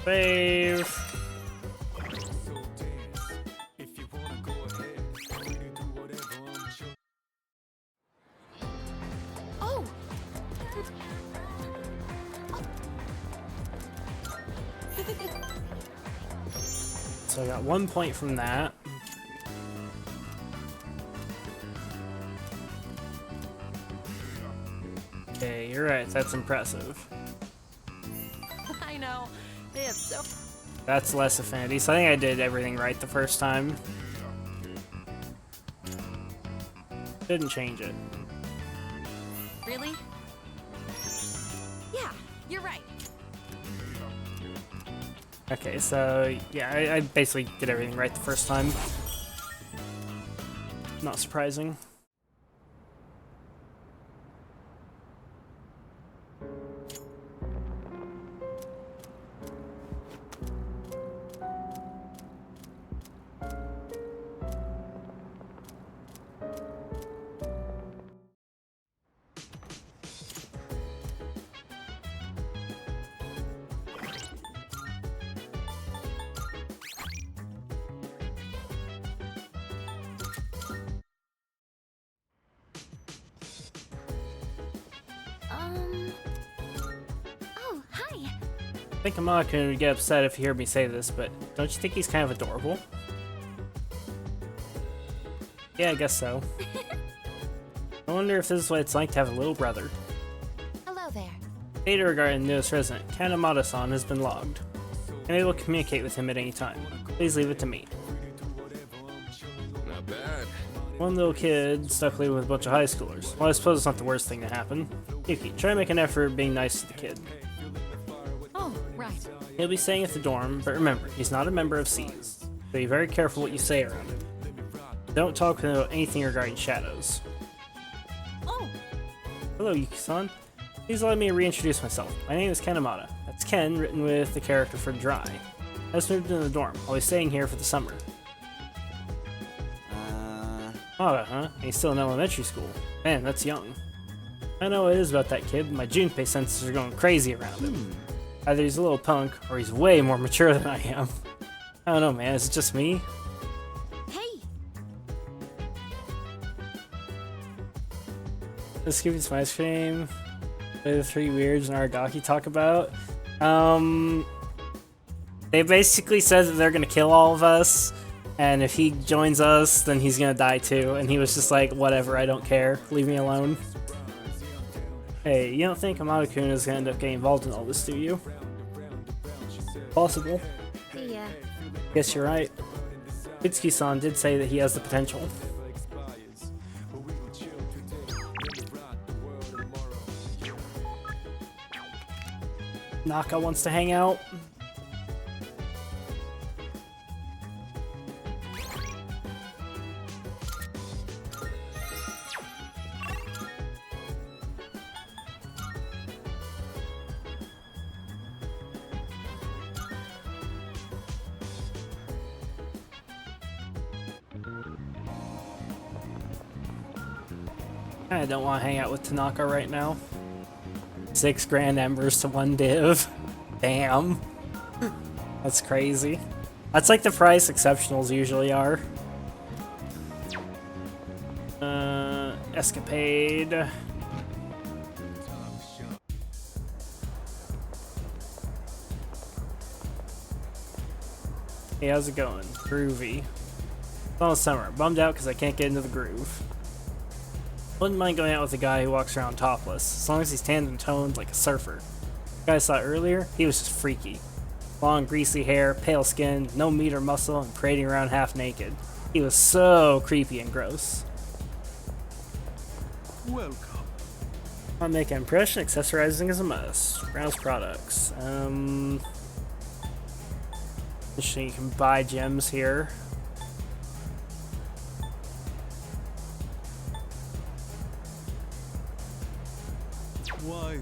O: Save.
C: Oh!
O: So I got 1 point from that. Okay, you're right. That's impressive.
C: I know. They have so...
O: That's less affinity, so I think I did everything right the first time. Didn't change it.
C: Really? Yeah, you're right.
O: Okay, so yeah, I basically did everything right the first time. Not surprising. I think Amaka would get upset if you hear me say this, but don't you think he's kind of adorable? Yeah, I guess so. I wonder if this is what it's like to have a little brother.
A: Hello there.
O: Data regarding the newest resident, Kanemata-san, has been logged. I'm able to communicate with him at any time. Please leave it to me.
F: Not bad.
O: One little kid stuck living with a bunch of high schoolers. Well, I suppose it's not the worst thing to happen. Yuki, try to make an effort of being nice to the kid.
B: Oh, right.
O: He'll be staying at the dorm, but remember, he's not a member of C's. So be very careful what you say around him. Don't talk about anything regarding shadows.
A: Oh!
O: Hello, Yuki-san. Please let me reintroduce myself. My name is Kanemata. That's Ken, written with the character for Dry. I just moved into the dorm. I'll be staying here for the summer. Mata, huh? And he's still in elementary school. Man, that's young. I know what it is about that kid. My Junpei senses are going crazy around him. Either he's a little punk, or he's way more mature than I am. I don't know, man. Is it just me?
A: Hey!
O: Let's give you some ice cream. What do the three weirds and Aragaki talk about? They basically said that they're gonna kill all of us, and if he joins us, then he's gonna die too. And he was just like, whatever, I don't care. Leave me alone. Hey, you don't think Amada-kun is gonna end up getting involved in all this, do you? Possible.
E: Yeah.
O: Guess you're right. Itsuki-san did say that he has the potential. Naka wants to hang out. I don't want to hang out with Tanaka right now. 6 grand embers to 1 div. Damn. That's crazy. That's like the price exceptionals usually are. Escapade. Hey, how's it going? Groovy. It's almost summer. Bummed out because I can't get into the groove. Wouldn't mind going out with a guy who walks around topless, as long as he's tanned and toned like a surfer. The guy I saw earlier, he was just freaky. Long, greasy hair, pale skin, no meat or muscle, and parading around half naked. He was so creepy and gross.
R: Welcome.
O: Want to make an impression? Accessorizing is a must. Browse products. You can buy gems here.
R: Why,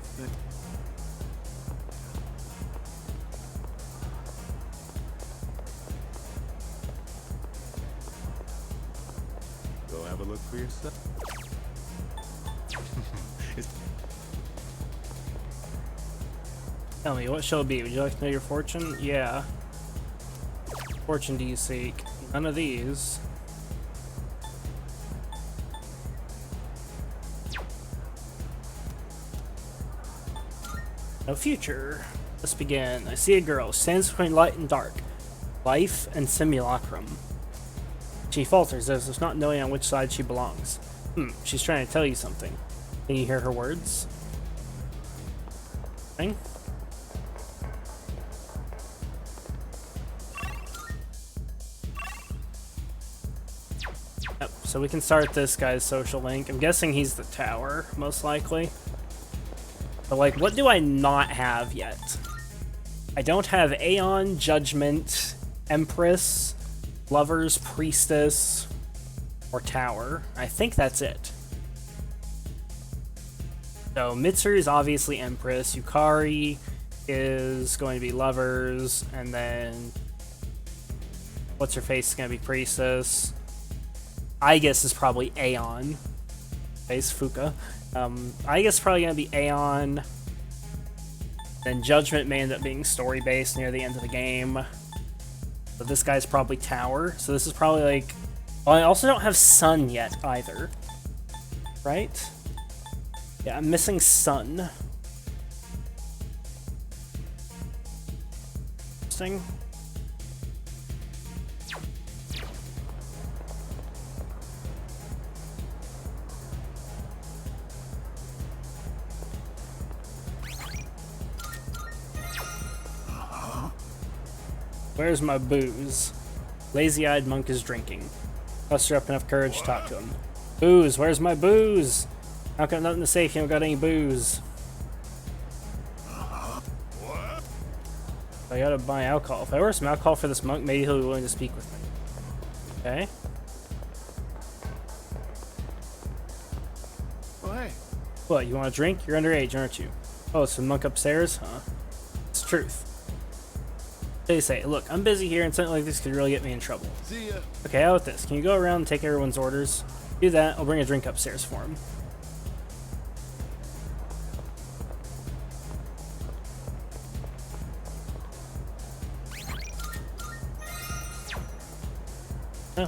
R: go have a look for yourself.
O: Tell me, what shall it be? Would you like to know your fortune? Yeah. Fortune do you seek? None of these. No future. Let's begin. I see a girl. Stands between light and dark. Life and simulacrum. She falters as if not knowing on which side she belongs. She's trying to tell you something. Can you hear her words? Thing? Yep, so we can start this guy's social link. I'm guessing he's the tower, most likely. But like, what do I not have yet? I don't have Aeon, Judgment, Empress, Lovers, Priestess, or Tower. I think that's it. So Mitsuru is obviously Empress, Yukari is going to be Lovers, and then what's her face is going to be Priestess. I guess is probably Aeon. Face Fuka. I guess probably going to be Aeon. Then Judgment may end up being story-based near the end of the game. But this guy's probably Tower. So this is probably like... Well, I also don't have Sun yet either. Right? Yeah, I'm missing Sun. Interesting. Where's my booze? Lazy-eyed monk is drinking. Muster up enough courage to talk to him. Booze, where's my booze? I got nothing to say if you don't got any booze. I gotta buy alcohol. If I order some alcohol for this monk, maybe he'll be willing to speak with me. Okay.
R: Oh, hey.
O: What, you want a drink? You're underage, aren't you? Oh, it's the monk upstairs? Huh. It's the truth. They say, look, I'm busy here and something like this could really get me in trouble.
R: See ya.
O: Okay, how about this? Can you go around and take everyone's orders? Do that, I'll bring a drink upstairs for him.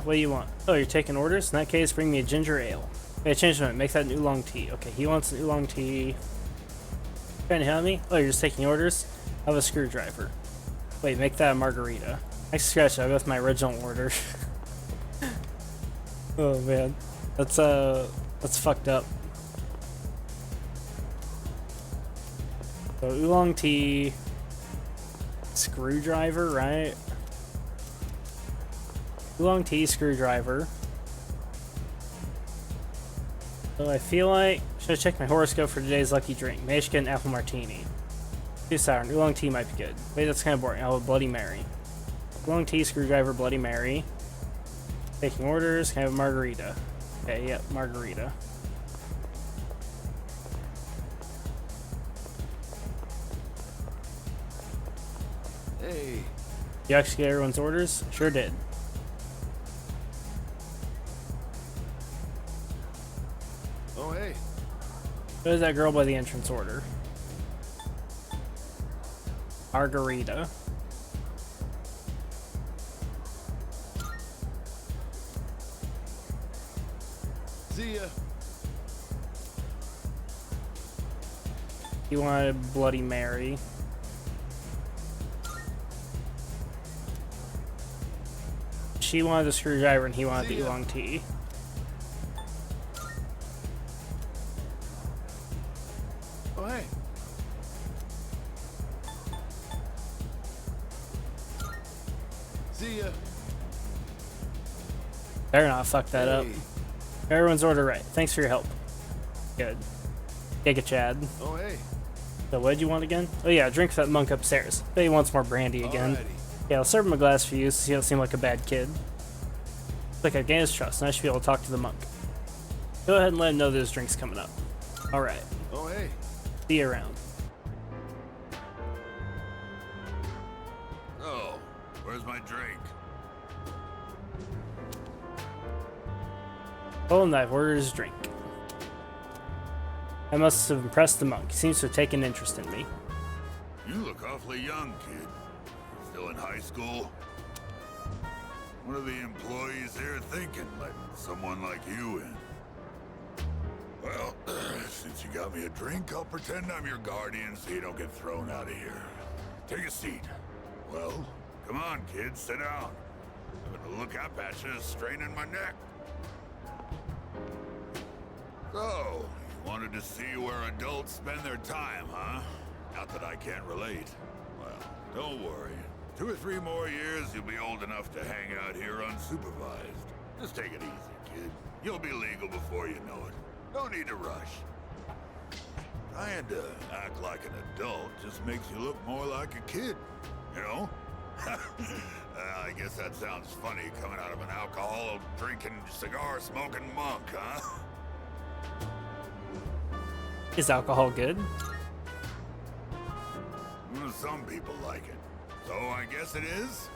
O: What do you want? Oh, you're taking orders? In that case, bring me a ginger ale. Okay, change it. Make that an oolong tea. Okay, he wants an oolong tea. Trying to help me? Oh, you're just taking orders? I have a screwdriver. Wait, make that a margarita. I scratch. I'll go with my original order. Oh man, that's fucked up. So oolong tea, screwdriver, right? Oolong tea, screwdriver. So I feel like should I check my horoscope for today's lucky drink? Maybe I should get an apple martini. Too sour. Oolong tea might be good. Wait, that's kind of boring. I'll have a Bloody Mary. Oolong tea, screwdriver, Bloody Mary. Taking orders. Can I have a margarita? Okay, yep, margarita.
R: Hey.
O: You actually get everyone's orders? Sure did.
R: Oh, hey.
O: What is that girl by the entrance order? Margarita.
R: See ya.
O: You wanted Bloody Mary. She wanted the screwdriver and he wanted the oolong tea.
R: Oh, hey. See ya.
O: Better not fuck that up. Everyone's order right. Thanks for your help. Good. Take a Chad.
R: Oh, hey.
O: So what did you want again? Oh yeah, drink for that monk upstairs. Bet he wants more brandy again.
R: Alrighty.
O: Yeah, I'll serve him a glass for you so you don't seem like a bad kid. It's like I gained his trust, and I should be able to talk to the monk. Go ahead and let him know there's drinks coming up. Alright.
R: Oh, hey.
O: See you around.
G: Oh, where's my drink?
O: Oh, and I've ordered his drink. I must have impressed the monk. He seems to have taken interest in me.
G: You look awfully young, kid. Still in high school? What are the employees here thinking, letting someone like you in? Well, since you got me a drink, I'll pretend I'm your guardian so you don't get thrown out of here. Take a seat. Well, come on, kid, sit down. I'm gonna look up at you, straining my neck. So, you wanted to see where adults spend their time, huh? Not that I can't relate. Well, don't worry. 2 or 3 more years, you'll be old enough to hang out here unsupervised. Just take it easy, kid. You'll be legal before you know it. No need to rush. Trying to act like an adult just makes you look more like a kid, you know? I guess that sounds funny coming out of an alcohol-drinking, cigar-smoking monk, huh?
O: Is alcohol good?
G: Some people like it. So I guess it is?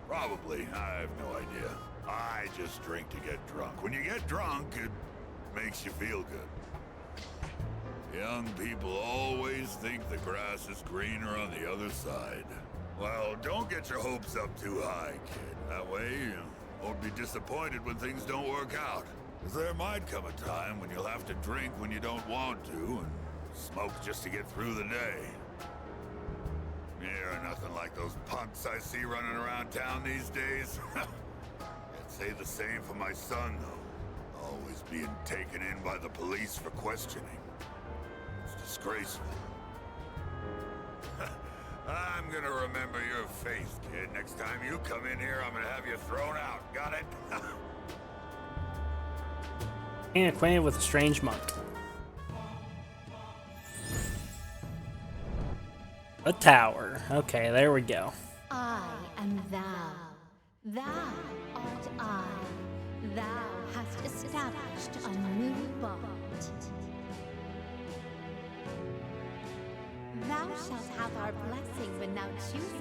G: Probably. I have no idea. I just drink to get drunk. When you get drunk, it makes you feel good. Young people always think the grass is greener on the other side. Well, don't get your hopes up too high, kid. That way, you won't be disappointed when things don't work out. Because there might come a time when you'll have to drink when you don't want to, and smoke just to get through the day. You're nothing like those punks I see running around town these days. I'd say the same for my son, though. Always being taken in by the police for questioning. It's disgraceful. I'm gonna remember your face, kid. Next time you come in here, I'm gonna have you thrown out. Got it?
O: Being acquainted with a strange monk. A tower. Okay, there we go.
N: I am thou. Thou art I. Thou hast established a new bond. Thou shalt have our blessing when thou choosest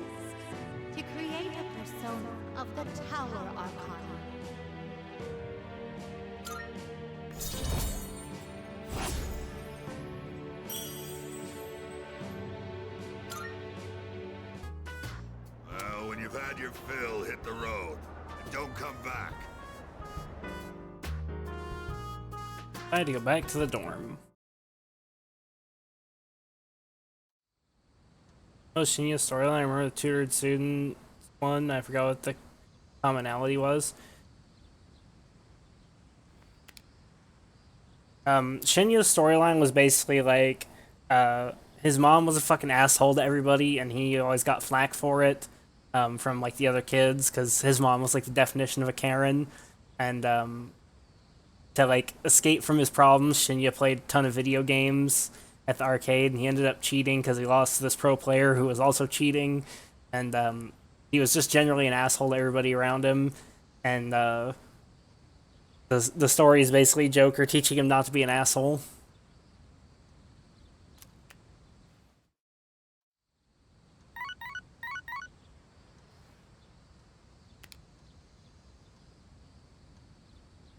N: to create a persona of the Tower Arcana.
G: Well, when you've had your fill, hit the road. And don't come back.
O: I had to go back to the dorm. Oh, Shinya's storyline. I remember the tutored student one. I forgot what the commonality was. Shinya's storyline was basically like, his mom was a fucking asshole to everybody, and he always got flack for it, from like the other kids, because his mom was like the definition of a Karen, and to like escape from his problems, Shinya played a ton of video games at the arcade, and he ended up cheating because he lost to this pro player who was also cheating, and he was just generally an asshole to everybody around him, and the story is basically Joker teaching him not to be an asshole.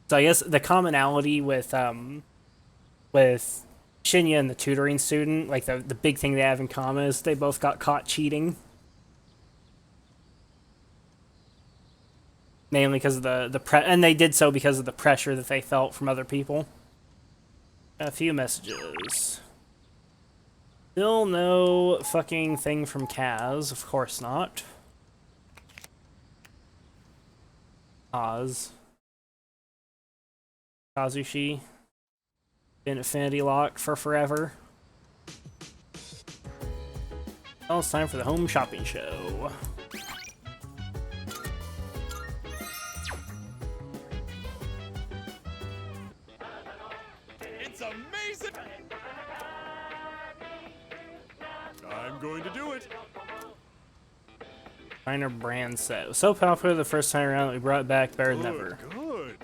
O: So I guess the commonality with Shinya and the tutoring student, like the big thing they have in common is they both got caught cheating. Mainly because of and they did so because of the pressure that they felt from other people. A few messages. Still no fucking thing from Kaz, of course not. Oz. Kazushi. Been affinity locked for forever. Well, it's time for the home shopping show.
F: It's amazing! I'm going to do it!
O: Minor brand set. It was so popular the first time around that we brought it back better than ever.
F: Good.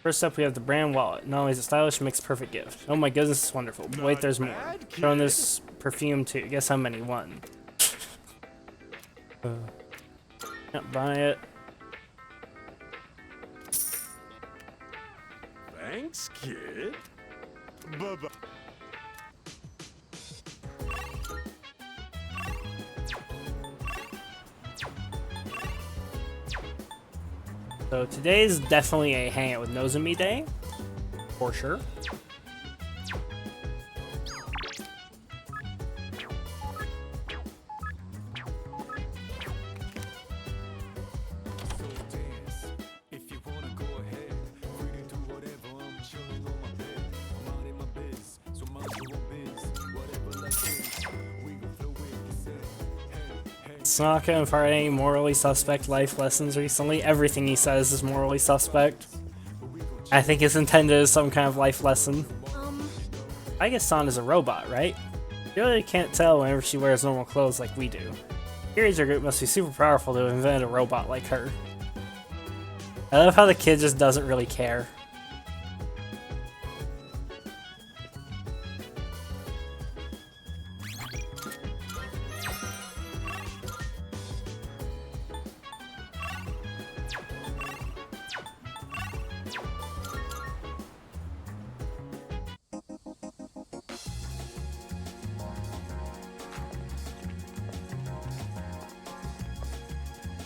O: First up, we have the brand wallet. Not only is it stylish, it makes a perfect gift. Oh my goodness, it's wonderful. But wait, there's more. Throwing this perfume too. Guess how many? One. Can't buy it.
F: Thanks, kid. Bye-bye.
O: So today's definitely a hangout with Nozomi day, for sure. Sonaka imparting morally suspect life lessons recently. Everything he says is morally suspect. I think it's intended as some kind of life lesson. I guess San is a robot, right? You really can't tell whenever she wears normal clothes like we do. Your user group must be super powerful to invent a robot like her. I love how the kid just doesn't really care.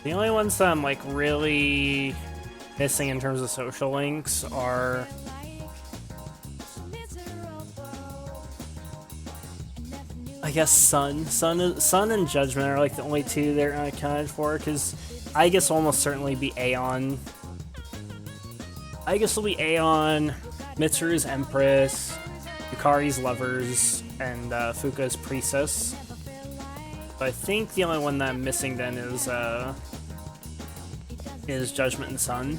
O: The only ones that I'm like really missing in terms of social links are guess Sun and Judgment are like the only two they're unaccounted for, because I guess will almost certainly be Aeon. I guess it'll be Aeon, Mitsuru's Empress, Yukari's Lovers, and Fuka's Priestess. But I think the only one that I'm missing then is Judgment and Sun.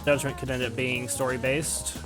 O: Judgment could end up being story-based.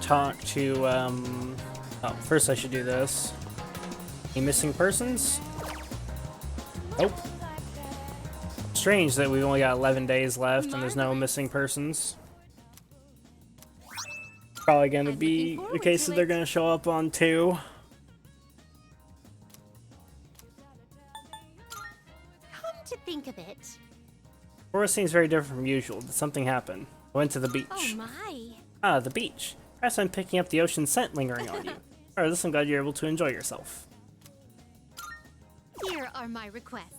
O: Talk to, oh, first I should do this. Any missing persons? Nope. Strange that we've only got 11 days left and there's no missing persons. Probably gonna be the case that they're gonna show up on 2.
D: Come to think of it.
O: Forest seems very different from usual. Did something happen? I went to the beach.
D: Oh my.
O: Ah, the beach. Perhaps I'm picking up the ocean scent lingering on you. Regardless, I'm glad you're able to enjoy yourself.
N: Here are my requests.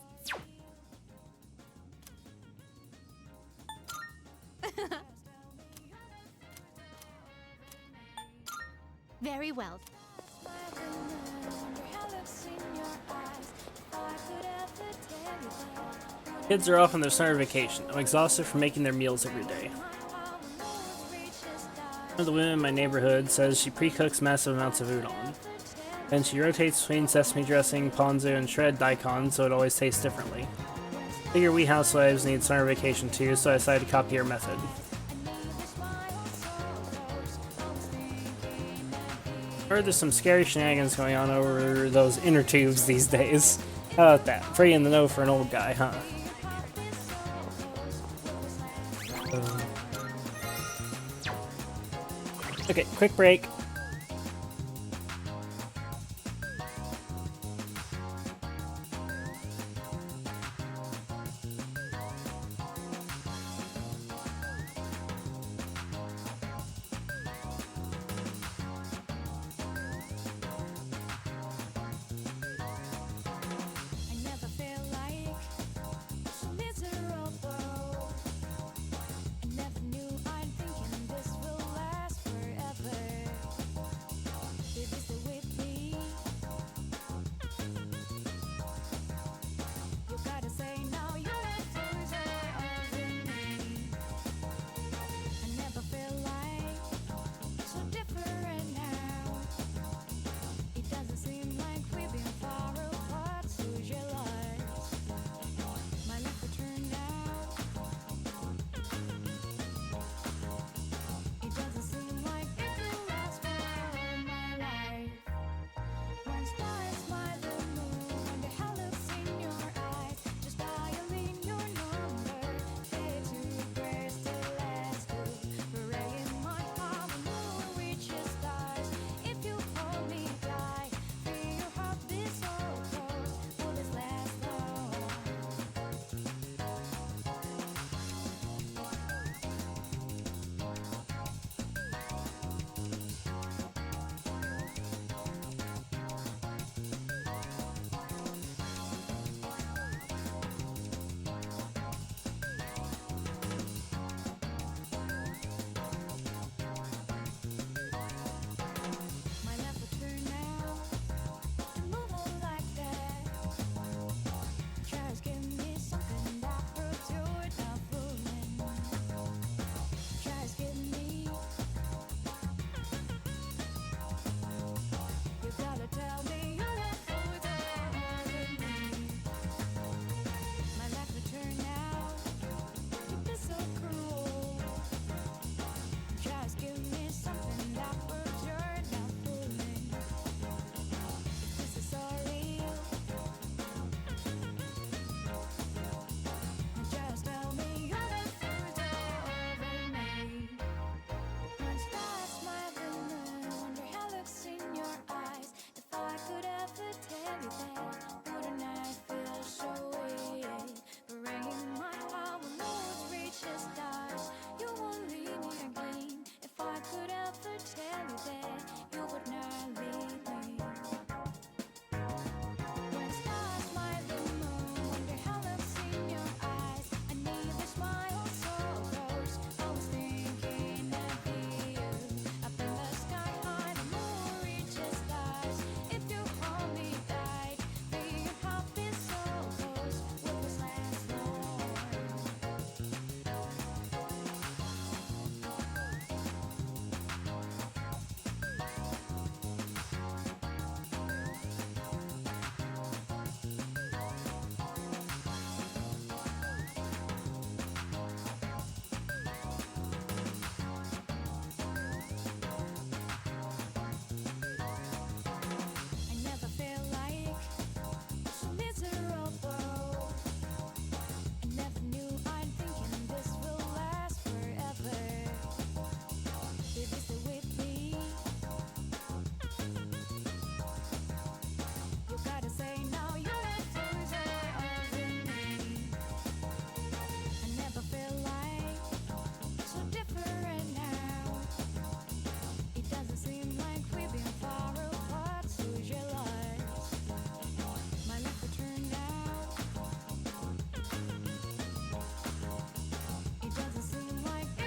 N: Very well.
O: Kids are off on their summer vacation. I'm exhausted from making their meals every day. One of the women in my neighborhood says she pre-cooks massive amounts of udon. Then she rotates between sesame dressing, ponzu, and shredded daikon so it always tastes differently. Figure we housewives need summer vacation too, so I decided to copy her method. I heard there's some scary shenanigans going on over those inner tubes these days. How about that? Pretty in the know for an old guy, huh? Okay, quick break.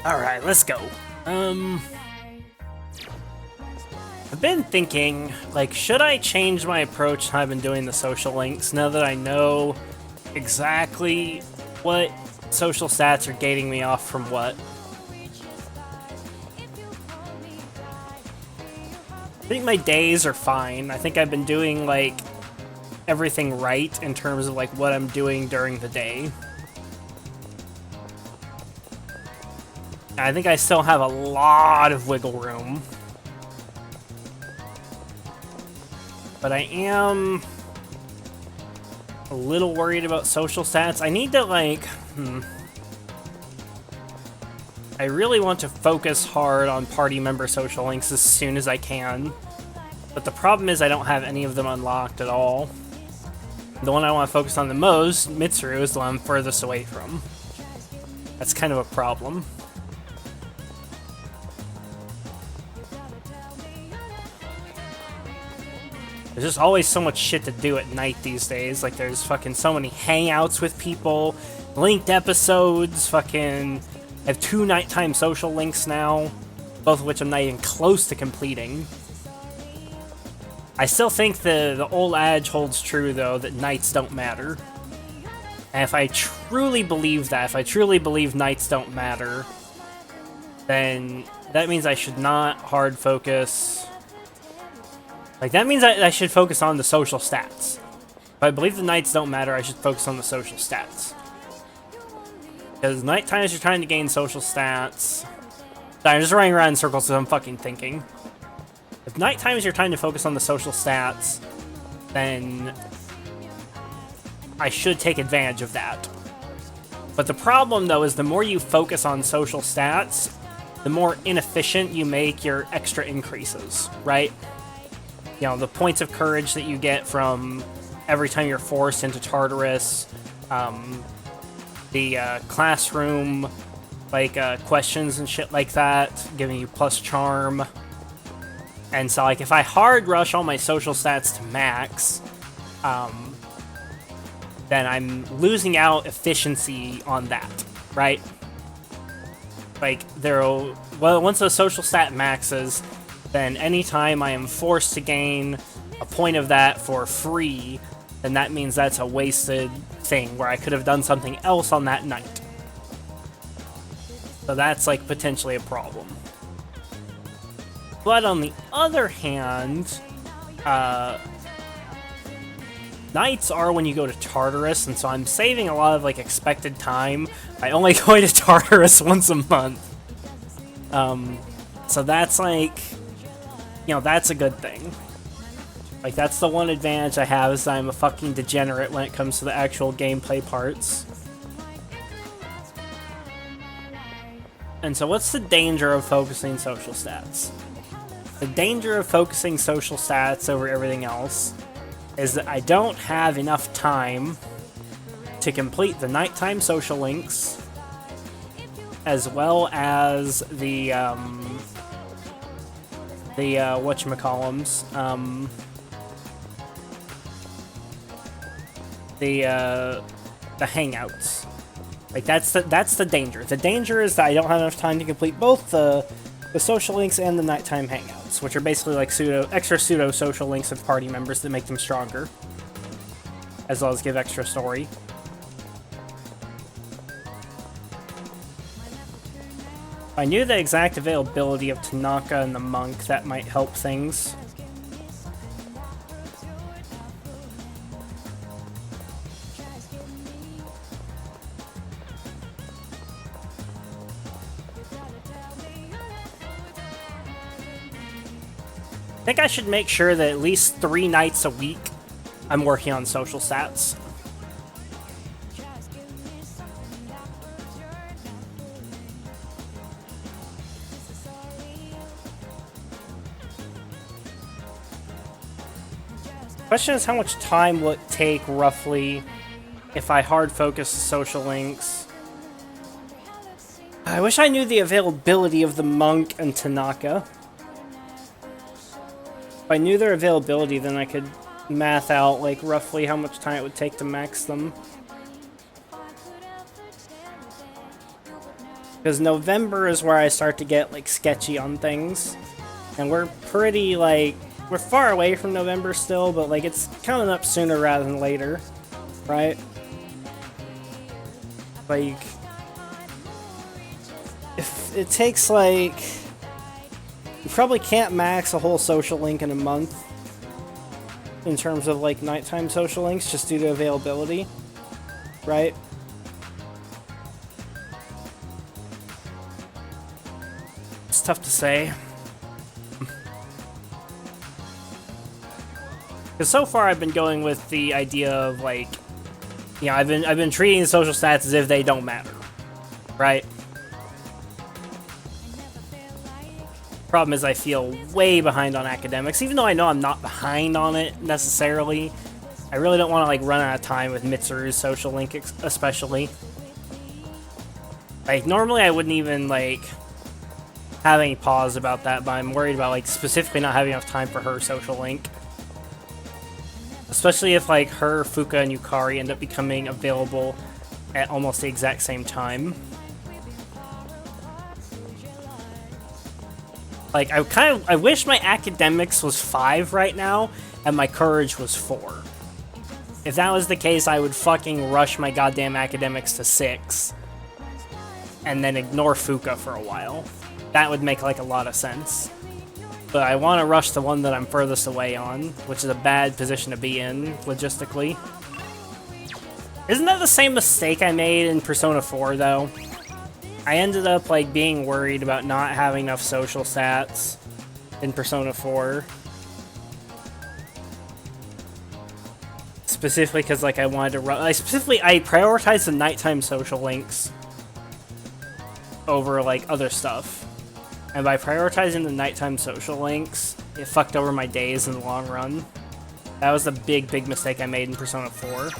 O: Alright, let's go. I've been thinking, like, should I change my approach to how I've been doing the social links now that I know exactly what social stats are gating me off from what? I think my days are fine. I think I've been doing, like, everything right in terms of, like, what I'm doing during the day. I think I still have a lot of wiggle room. But I am a little worried about social stats. I need to, like, I really want to focus hard on party member social links as soon as I can. But the problem is I don't have any of them unlocked at all. The one I want to focus on the most, Mitsuru, is the one I'm furthest away from. That's kind of a problem. There's just always so much shit to do at night these days. Like, there's fucking so many hangouts with people, linked episodes, fucking... I have 2 nighttime social links now, both of which I'm not even close to completing. I still think the old adage holds true, though, that nights don't matter. And if I truly believe that, if I truly believe nights don't matter, then that means I should not hard focus... Like, that means I should focus on the social stats. If I believe the nights don't matter, I should focus on the social stats. Because night times you're trying to gain social stats... Sorry, I'm just running around in circles because I'm fucking thinking. If night times you're trying to focus on the social stats, then I should take advantage of that. But the problem, though, is the more you focus on social stats, the more inefficient you make your extra increases, right? You know, the points of courage that you get from every time you're forced into Tartarus, the classroom, like, questions and shit like that, giving you plus charm. And so, like, if I hard rush all my social stats to max, then I'm losing out efficiency on that, right? Like, well, once the social stat maxes, then anytime I am forced to gain a point of that for free, then that means that's a wasted thing where I could have done something else on that night. So that's, like, potentially a problem. But on the other hand, nights are when you go to Tartarus, and so I'm saving a lot of, like, expected time by only going to Tartarus once a month. So that's, like, you know, that's a good thing. Like, that's the one advantage I have, is that I'm a fucking degenerate when it comes to the actual gameplay parts. And so what's the danger of focusing social stats? The danger of focusing social stats over everything else is that I don't have enough time to complete the nighttime social links, as well as the whatchamacallums, the hangouts. Like, that's the danger. The danger is that I don't have enough time to complete both the social links and the nighttime hangouts, which are basically like extra pseudo social links with party members that make them stronger, as well as give extra story. If I knew the exact availability of Tanaka and the monk, that might help things. I think I should make sure that at least 3 nights a week I'm working on social stats. Question is, how much time will it take roughly if I hard focus the social links? I wish I knew the availability of the monk and Tanaka. If I knew their availability, then I could math out, like, roughly how much time it would take to max them. Because November is where I start to get, like, sketchy on things. And we're pretty, like, we're far away from November still, but, like, it's coming up sooner rather than later, right? Like, if it takes, like, you probably can't max a whole social link in a month in terms of, like, nighttime social links, just due to availability, right? It's tough to say. Because so far I've been going with the idea of, like, you know, I've been treating the social stats as if they don't matter, right? Problem is I feel way behind on academics, even though I know I'm not behind on it necessarily. I really don't want to, like, run out of time with Mitsuru's social link, especially. Like, normally I wouldn't even, like, have any pause about that, but I'm worried about, like, specifically not having enough time for her social link. Especially if, like, her, Fuka, and Yukari end up becoming available at almost the exact same time. Like, I wish my academics was 5 right now, and my courage was 4. If that was the case, I would fucking rush my goddamn academics to 6. And then ignore Fuka for a while. That would make, like, a lot of sense. But I want to rush the one that I'm furthest away on, which is a bad position to be in, logistically. Isn't that the same mistake I made in Persona 4, though? I ended up, like, being worried about not having enough social stats in Persona 4. Specifically because, like, I wanted to run... I prioritized the nighttime social links over, like, other stuff. And by prioritizing the nighttime social links, it fucked over my days in the long run. That was the big, big mistake I made in Persona 4.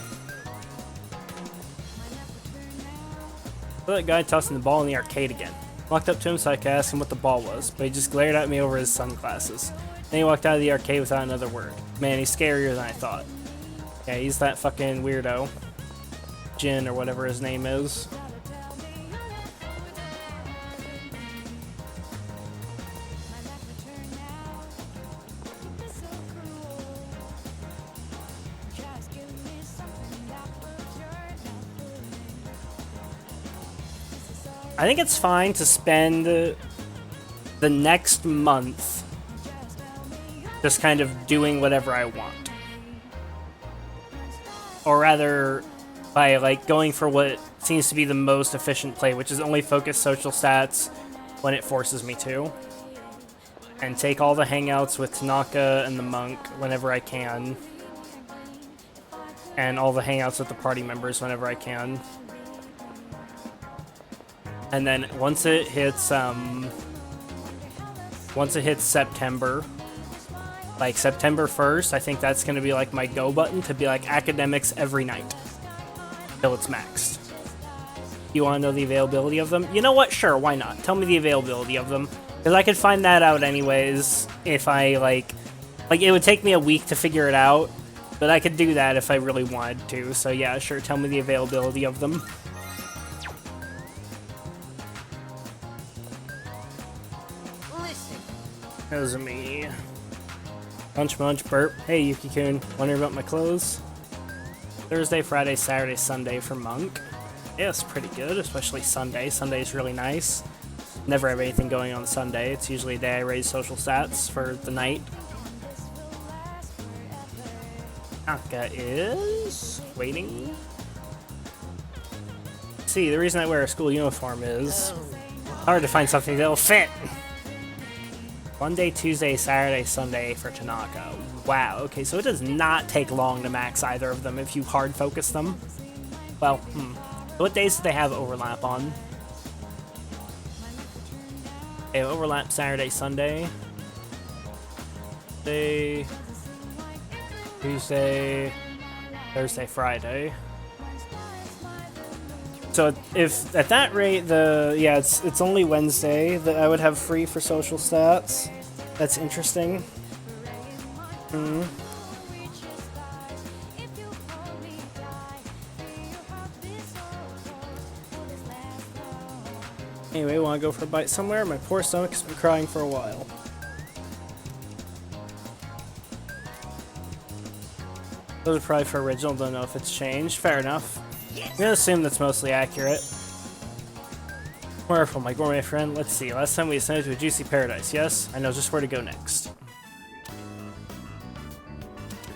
O: That guy tossing the ball in the arcade again. Walked up to him so I could ask him what the ball was, but he just glared at me over his sunglasses. Then he walked out of the arcade without another word. Man, he's scarier than I thought. Yeah, he's that fucking weirdo. Jin, or whatever his name is. I think it's fine to spend the next month just kind of doing whatever I want. Or rather, by, like, going for what seems to be the most efficient play, which is only focus social stats when it forces me to. And take all the hangouts with Tanaka and the monk whenever I can. And all the hangouts with the party members whenever I can. And then once it hits September, like September 1st, I think that's going to be like my go button to be like academics every night till it's maxed. You want to know the availability of them? You know what? Sure, why not? Tell me the availability of them, because I could find that out anyways if I like it would take me a week to figure it out, but I could do that if I really wanted to. So yeah, sure, tell me the availability of them. That was me. Munch munch burp. Hey Yuki-kun, wondering about my clothes? Thursday, Friday, Saturday, Sunday for Monk. Yeah, it's pretty good, especially Sunday. Sunday's really nice. Never have anything going on Sunday. It's usually a day I raise social stats for the night. Aka is waiting. See, the reason I wear a school uniform is hard to find something that'll fit. Monday, Tuesday, Saturday, Sunday for Tanaka. Wow, okay, so it does not take long to max either of them if you hard focus them. Well, what days do they have overlap on? They have overlap Saturday, Sunday. Tuesday, Thursday, Friday. So if at that rate, it's only Wednesday that I would have free for social stats. That's interesting. Anyway, wanna go for a bite somewhere? My poor stomach's been crying for a while. Those are probably for original, don't know if it's changed. Fair enough. I'm gonna assume that's mostly accurate. Wonderful, my gourmet friend. Let's see, last time we ascended to a juicy paradise, yes? I know just where to go next.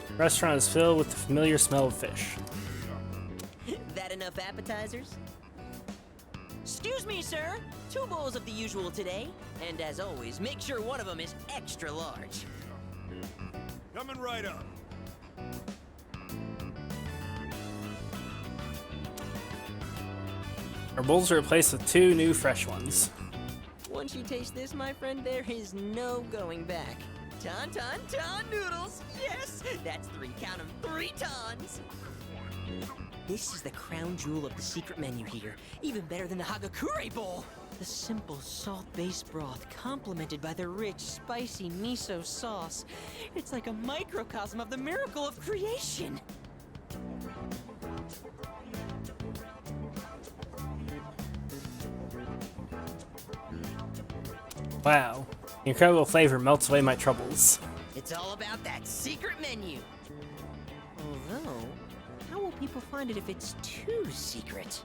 O: The restaurant is filled with the familiar smell of fish.
L: That enough appetizers? Excuse me, sir. 2 bowls of the usual today. And as always, make sure one of them is extra large.
G: Coming right up.
O: Our bowls are replaced with 2 new fresh ones.
L: Once you taste this, my friend, there is no going back. Ton noodles! Yes! That's 3, count 'em, 3 tons! This is the crown jewel of the secret menu here. Even better than the Hagakure bowl! The simple salt-based broth, complemented by the rich, spicy miso sauce. It's like a microcosm of the miracle of creation!
O: Wow. The incredible flavor melts away my troubles.
L: It's all about that secret menu! Although, how will people find it if it's too secret?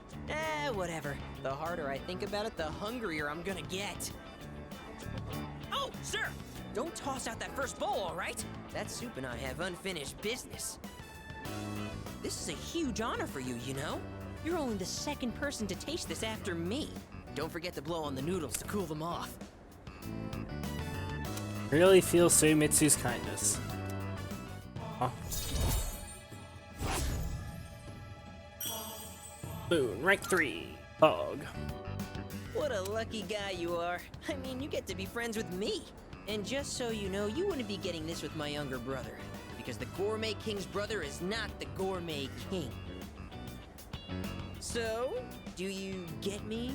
L: Whatever. The harder I think about it, the hungrier I'm gonna get. Oh, sir! Don't toss out that first bowl, all right? That soup and I have unfinished business. This is a huge honor for you, you know? You're only the 2nd person to taste this after me. Don't forget to blow on the noodles to cool them off.
O: Really feel Suimitsu's kindness. Huh. Boon, rank 3. Pog.
L: What a lucky guy you are. I mean, you get to be friends with me. And just so you know, you wouldn't be getting this with my younger brother. Because the Gourmet King's brother is not the Gourmet King. So, do you get me,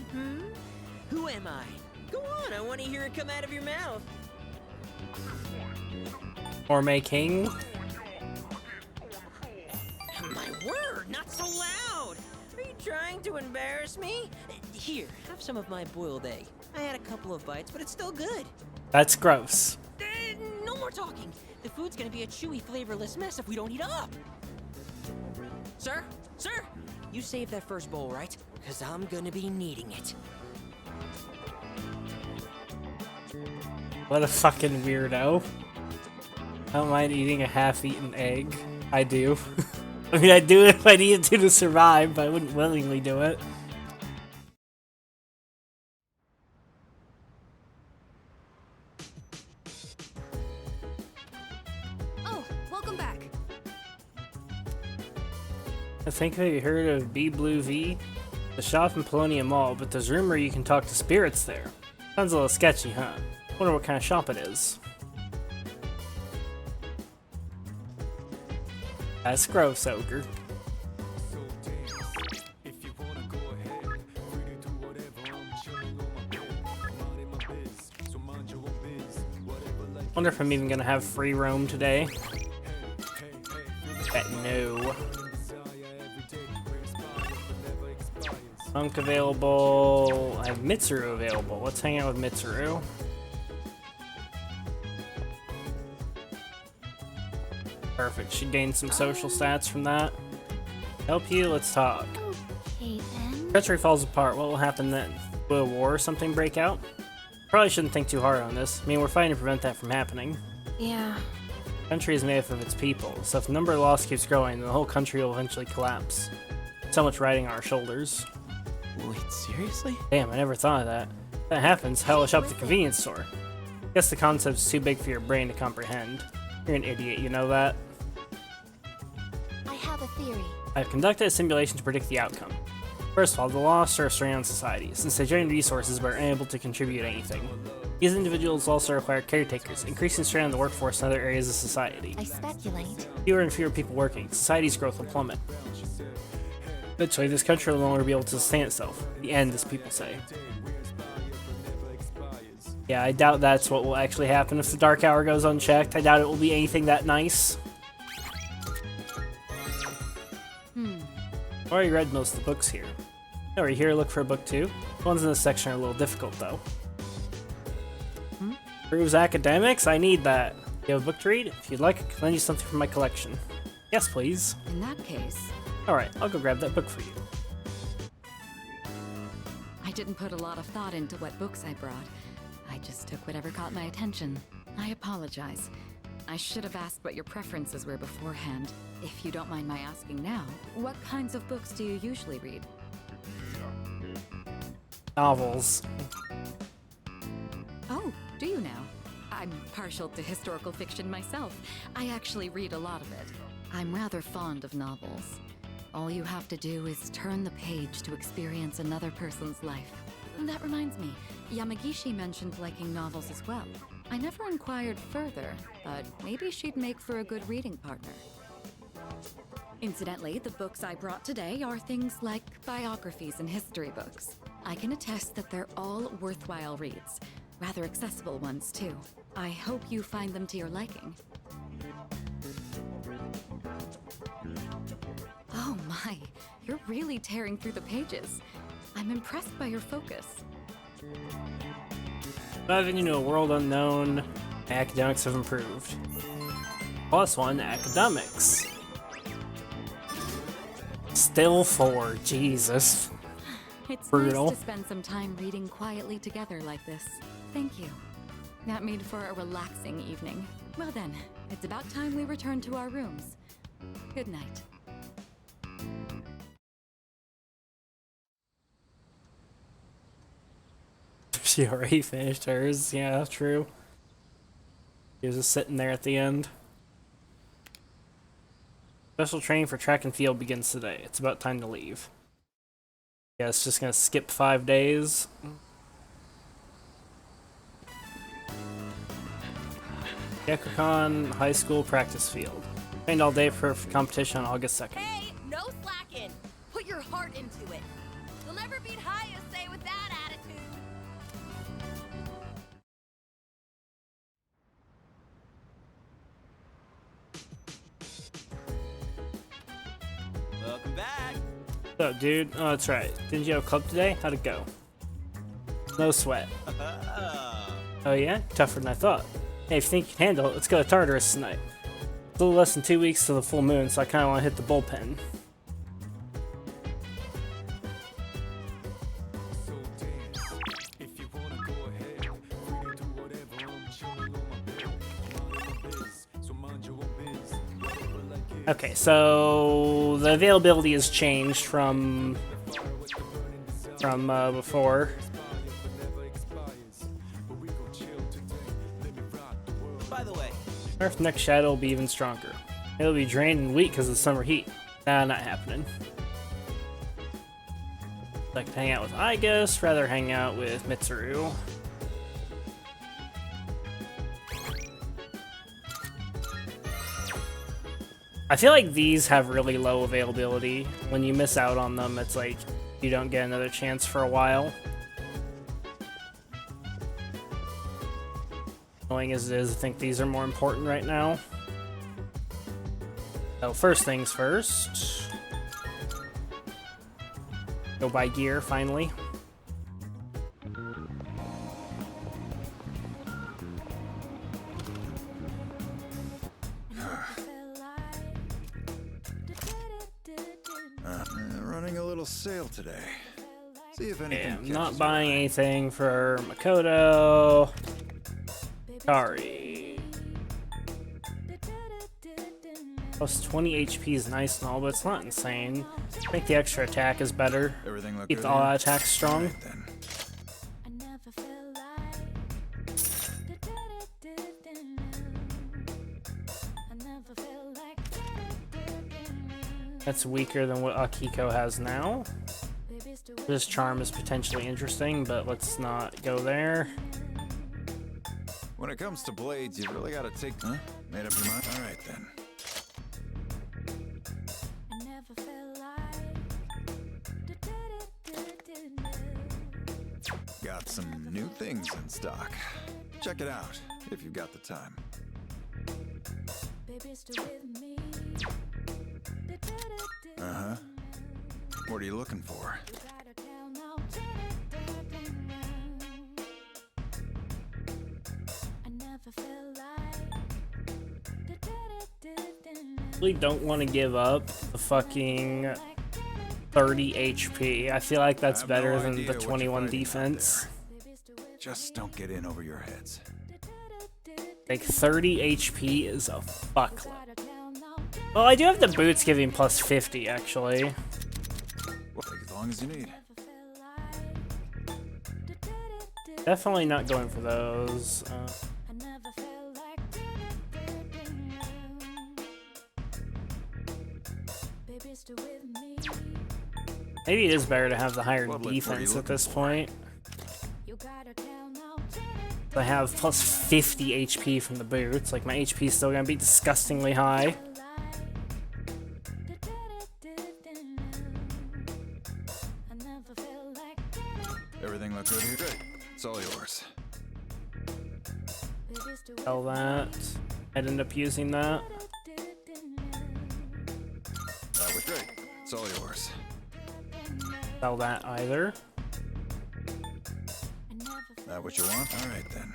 L: Who am I? Go on, I want to hear it come out of your mouth.
O: Gourmet King?
L: My word, not so loud! Are you trying to embarrass me? Here, have some of my boiled egg. I had a couple of bites, but it's still good.
O: That's gross.
L: No more talking. The food's gonna be a chewy, flavorless mess if we don't eat up. Sir? Sir? You saved that first bowl, right? Because I'm gonna be needing it.
O: What a fucking weirdo. I don't mind eating a half-eaten egg. I do. I mean, I'd do it if I needed to survive, but I wouldn't willingly do it.
E: Oh, welcome back.
O: I think have you heard of B Blue V? The shop in Polonium Mall, but there's rumor you can talk to spirits there. Sounds a little sketchy, huh? Wonder what kind of shop it is. That's gross, Ogre. Wonder if I'm even gonna have free roam today. Bet no. Monk available. I have Mitsuru available. Let's hang out with Mitsuru. Perfect. She gained some social stats from that. Help you? Let's talk.
D: Okay, then.
O: Treachery falls apart. What will happen then? Will a war or something break out? Probably shouldn't think too hard on this. I mean, we're fighting to prevent that from happening.
E: Yeah.
O: The country is made up of its people, so if the number of loss keeps growing, then the whole country will eventually collapse. So much riding on our shoulders.
T: Wait, seriously?
O: Damn, I never thought of that. If that happens, how will I shop at the convenience store? Guess the concept's too big for your brain to comprehend. You're an idiot, you know that?
D: I have a theory.
O: I've conducted a simulation to predict the outcome. First of all, the lost are a strain on society, since they drain resources but are unable to contribute anything. These individuals also require caretakers, increasing strain on the workforce in other areas of society.
D: I speculate.
O: Fewer and fewer people working, society's growth will plummet. Eventually, this country will no longer be able to sustain itself. The end, as people say. Yeah, I doubt that's what will actually happen if the Dark Hour goes unchecked. I doubt it will be anything that nice. I already read most of the books here. Are you here to look for a book too? The ones in this section are a little difficult though. Proves academics? I need that. You have a book to read? If you'd like, I can lend you something from my collection. Yes, please.
B: In that case...
O: Alright, I'll go grab that book for you.
B: I didn't put a lot of thought into what books I brought. I just took whatever caught my attention. I apologize. I should have asked what your preferences were beforehand. If you don't mind my asking now, what kinds of books do you usually read?
O: Novels.
B: Oh, do you now? I'm partial to historical fiction myself. I actually read a lot of it. I'm rather fond of novels. All you have to do is turn the page to experience another person's life. That reminds me, Yamagishi mentioned liking novels as well. I never inquired further, but maybe she'd make for a good reading partner. Incidentally, the books I brought today are things like biographies and history books. I can attest that they're all worthwhile reads. Rather accessible ones, too. I hope you find them to your liking. Oh my, you're really tearing through the pages. I'm impressed by your focus.
O: Diving into a world unknown, academics have improved. +1 academics. Still 4, Jesus.
B: It's
O: brutal.
B: nice to spend some time reading quietly together like this. Thank you. That made for a relaxing evening. Well then, it's about time we return to our rooms. Good night.
O: She already finished hers. Yeah, true. He was just sitting there at the end. Special training for track and field begins today. It's about time to leave. Yeah, it's just gonna skip 5 days. Yakukan High School practice field. Trained all day for competition on August 2nd.
C: Hey, no slacking. Put your heart into it. You'll never beat Hayase with that attitude.
H: Welcome back.
O: What's up, dude? Oh, that's right. Didn't you have a club today? How'd it go? No sweat. Oh yeah? Tougher than I thought. Hey, if you think you can handle it, let's go to Tartarus tonight. It's a little less than 2 weeks to the full moon, so I kind of want to hit the bullpen. Okay, so the availability has changed from before.
H: By the way,
O: Earth next shadow will be even stronger. It'll be drained and weak because of the summer heat. Nah, not happening. Like to hang out with Igus, rather hang out with Mitsuru. I feel like these have really low availability. When you miss out on them, it's like you don't get another chance for a while. Annoying as it is, I think these are more important right now. So first things first. Go buy gear, finally.
G: Running a little sale today. See if anything.
O: I'm not buying anything for Makoto. Sorry. Plus 20 HP is nice and all, but it's not insane. I think the extra attack is better. Keep the all-out attack strong.
G: Right, then.
O: That's weaker than what Akiko has now. This charm is potentially interesting, but let's not go there.
G: When it comes to blades, you really gotta take. Huh? Made up your mind? All right then. Got some new things in stock. Check it out if you've got the time. Uh-huh. What are you looking for?
O: really don't want to give up the fucking 30 HP. I feel like that's better than the 21 defense.
M: Just don't get in over your heads.
O: Like 30 HP is a fuckload. Well, I do have the boots giving plus 50 actually.
M: Well, take as long as you need.
O: Definitely not going for those. Maybe it is better to have the higher defense at this point. I have plus 50 HP from the boots. Like, my HP is still gonna be disgustingly high.
M: Everything looks good here. Great. It's all yours.
O: Sell that. I'd end up using that.
M: That was great. It's all yours.
O: Sell that either.
M: That what you want? All right then.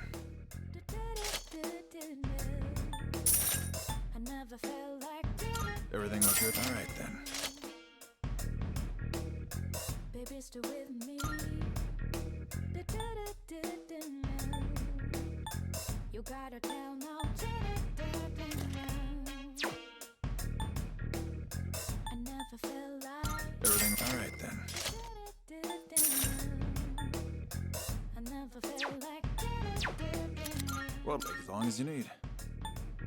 M: Everything looks good. All right then. Everything all right then. Well, take as long as you need.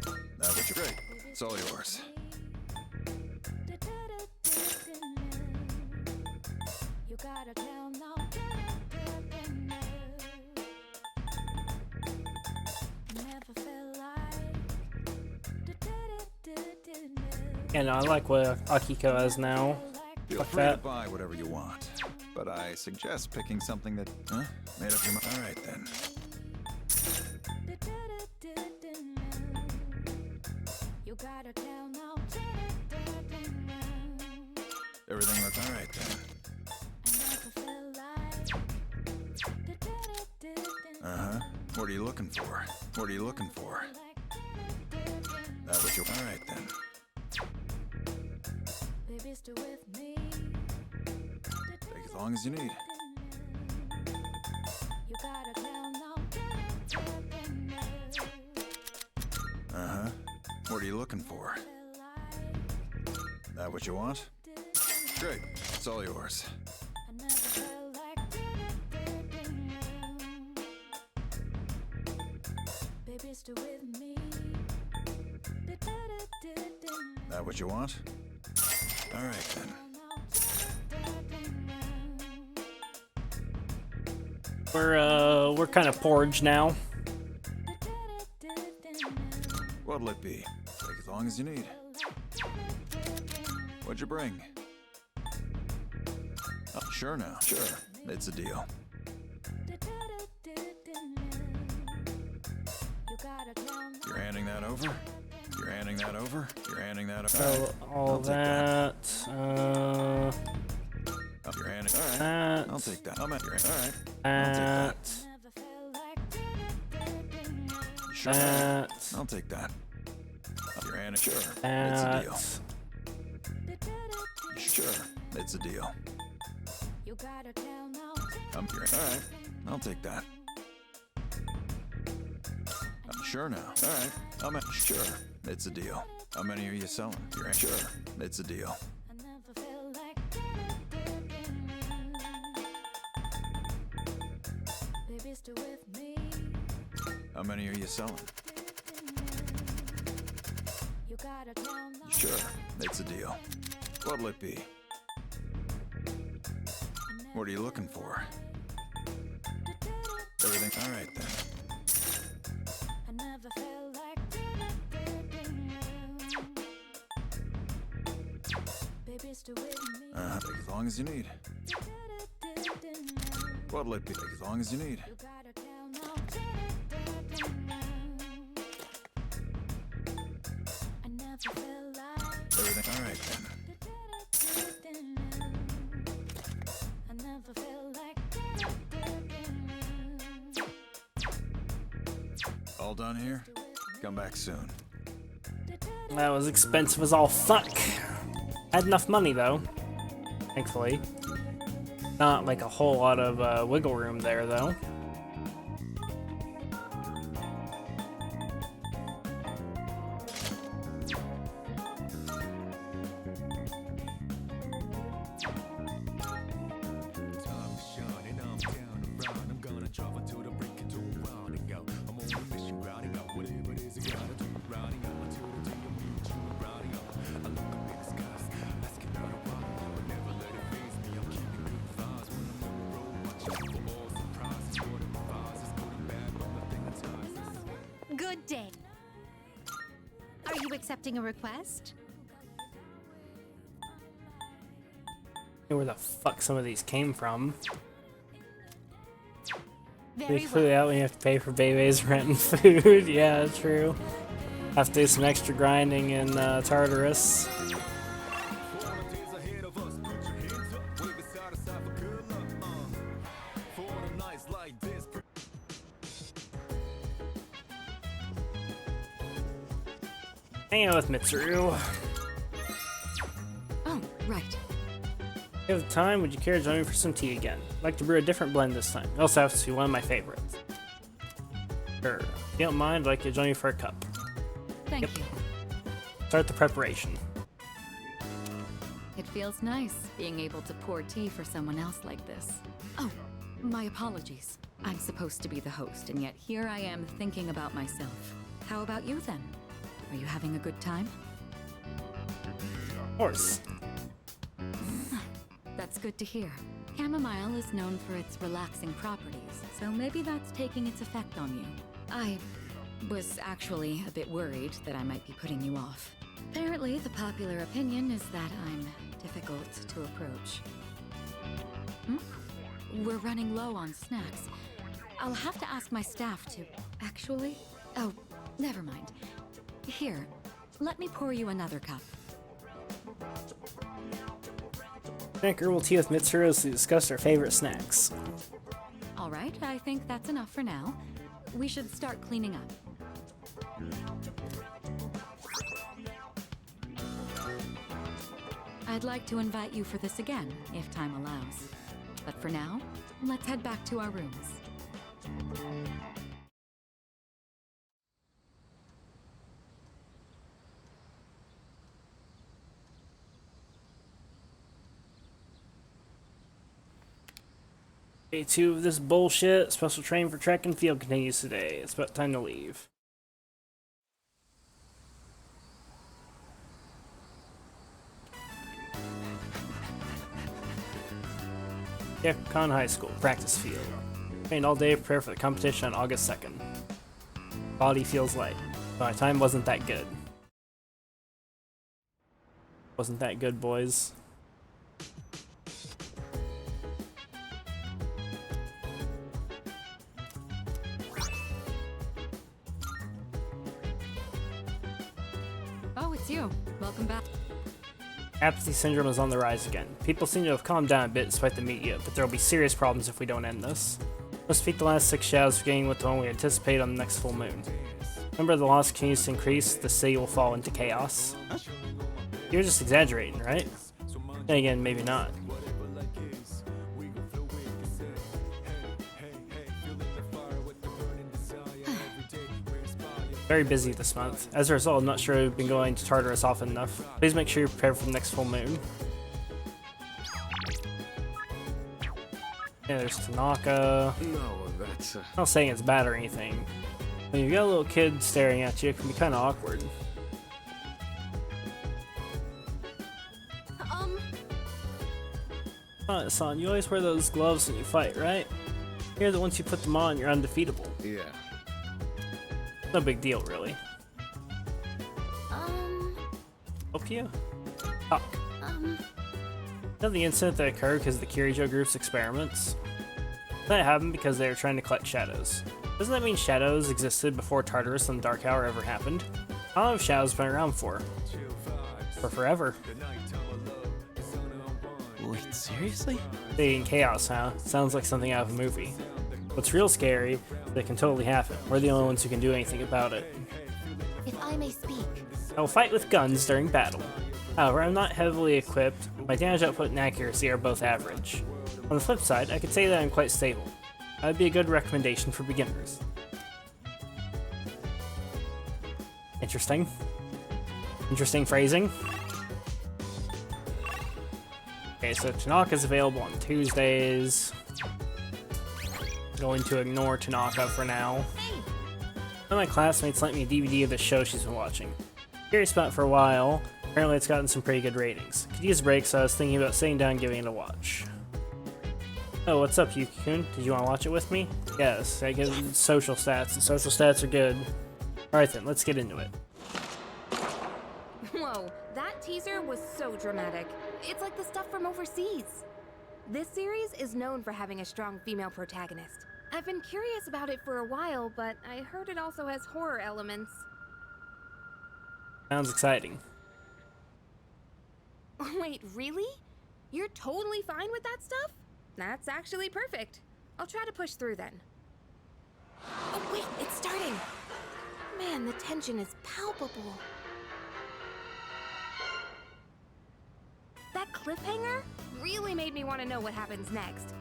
M: That what you're great. It's all yours.
O: And I like what Akiko has now.
M: Feel
O: Fuck
M: free
O: that.
M: to buy whatever you want, but I suggest picking something that, made up your mind. All right then. Everything looks all right then. Uh-huh. What are you looking for? What are you looking for? That what you... All right then. Take as long as you need. Uh-huh. What are you looking for? That what you want? Great. It's all yours. That what you want? All right then.
O: We're kind of porridge now.
M: What'll it be? Take as long as you need. What'd you bring? Oh, sure now. Sure. It's a deal. You're handing that over? You're handing that over? You're handing that over?
O: So all that.
M: You're handing. All right.
O: That.
M: I'll take that. I'm at your hand. All right.
O: That.
M: Sure.
O: That.
M: I'll take that. You're handing. Sure.
O: That.
M: It's a deal. Sure. It's a deal. All right. I'll take that. Sure now. All right. I'm at. Sure. It's a deal. How many are you selling? You're sure. It's a deal. How many are you selling? Sure. It's a deal. What'll it be? What are you looking for? Everything. All right then. Take as long as you need. What'll it be? Take as long as you need. Everything. All right then. All done here? Come back soon.
O: That was expensive as all fuck. Had enough money though, thankfully. Not like a whole lot of wiggle room there though.
N: Good day. Are you accepting a request?
O: Where the fuck some of these came from.
N: Very
O: We flew out when you have to pay for Bebe's rent and food. Yeah, true. Have to do some extra grinding in Tartarus. Hang out with Mitsuru.
B: Oh, right.
O: If you have time, would you care to join me for some tea again? I'd like to brew a different blend this time. It also happens to be one of my favorites. Sure. If you don't mind, I'd like to join you for a cup.
B: Thank you.
O: Start the preparation.
B: It feels nice being able to pour tea for someone else like this. Oh, my apologies. I'm supposed to be the host, and yet here I am thinking about myself. How about you then? Are you having a good time?
O: Of course.
B: That's good to hear. Chamomile is known for its relaxing properties, so maybe that's taking its effect on you. I was actually a bit worried that I might be putting you off. Apparently, the popular opinion is that I'm difficult to approach. We're running low on snacks. I'll have to ask my staff to... Actually? Oh, never mind. Here, let me pour you another cup.
O: Drink herbal tea with Mitsuru's to discuss their favorite snacks.
B: All right, I think that's enough for now. We should start cleaning up. I'd like to invite you for this again, if time allows. But for now, let's head back to our rooms.
O: Day 2 of this bullshit. Special training for track and field continues today. It's about time to leave. Yakukan High School, practice field. Trained all day to prepare for the competition on August 2nd. Body feels light. My time wasn't that good. Wasn't that good, boys.
B: Oh, it's you. Welcome back.
O: Apathy syndrome is on the rise again. People seem to have calmed down a bit despite the media, but there will be serious problems if we don't end this. Let's defeat the last 6 shadows, forgetting what the one we anticipate on the next full moon. Remember, the loss continues to increase, the city will fall into chaos. You're just exaggerating, right? Then again, maybe not. Very busy this month. As a result, I'm not sure we've been going to Tartarus often enough. Please make sure you're prepared for the next full moon. Yeah, there's Tanaka.
F: No, that's...
O: I'm not saying it's bad or anything. When you've got a little kid staring at you, it can be kind of awkward. Son, you always wear those gloves when you fight, right? Here that once you put them on, you're undefeatable.
F: Yeah.
O: No big deal, really. Help you? Talk. You know the incident that occurred because of the Kirijo group's experiments? That happened because they were trying to collect shadows. Doesn't that mean shadows existed before Tartarus and the Dark Hour ever happened? How long have shadows been around for? For forever.
H: Wait, seriously?
O: Being chaos, huh? Sounds like something out of a movie. What's real scary is that it can totally happen. We're the only ones who can do anything about it.
N: If I may speak.
O: I will fight with guns during battle. However, I'm not heavily equipped. My damage output and accuracy are both average. On the flip side, I could say that I'm quite stable. That would be a good recommendation for beginners. Interesting. Interesting phrasing. Okay, so Tanaka is available on Tuesdays. Going to ignore Tanaka for now. One of my classmates lent me a DVD of the show she's been watching. Curious about it for a while. Apparently it's gotten some pretty good ratings. Could use a break, so I was thinking about sitting down and giving it a watch. Oh, what's up, Yuki-kun? Did you want to watch it with me? Yes, I get social stats, and social stats are good. Alright then, let's get into it.
E: Whoa, that teaser was so dramatic. It's like the stuff from overseas. This series is known for having a strong female protagonist. I've been curious about it for a while, but I heard it also has horror elements.
O: Sounds exciting.
E: Wait, really? You're totally fine with that stuff? That's actually perfect. I'll try to push through then. Oh wait, it's starting! Man, the tension is palpable. That cliffhanger really made me want to know what happens next.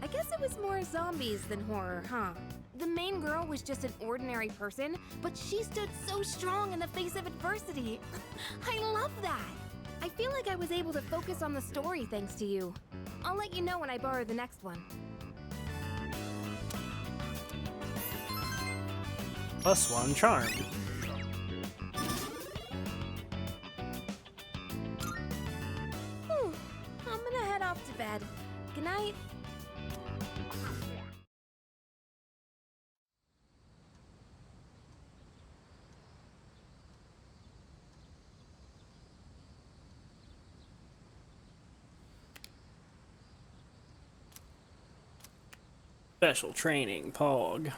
E: I guess it was more zombies than horror, huh? The main girl was just an ordinary person, but she stood so strong in the face of adversity. I love that! I feel like I was able to focus on the story thanks to you. I'll let you know when I borrow the next one.
O: +1 charm.
E: Whew, I'm gonna head off to bed. Good night.
O: Special training, Pog.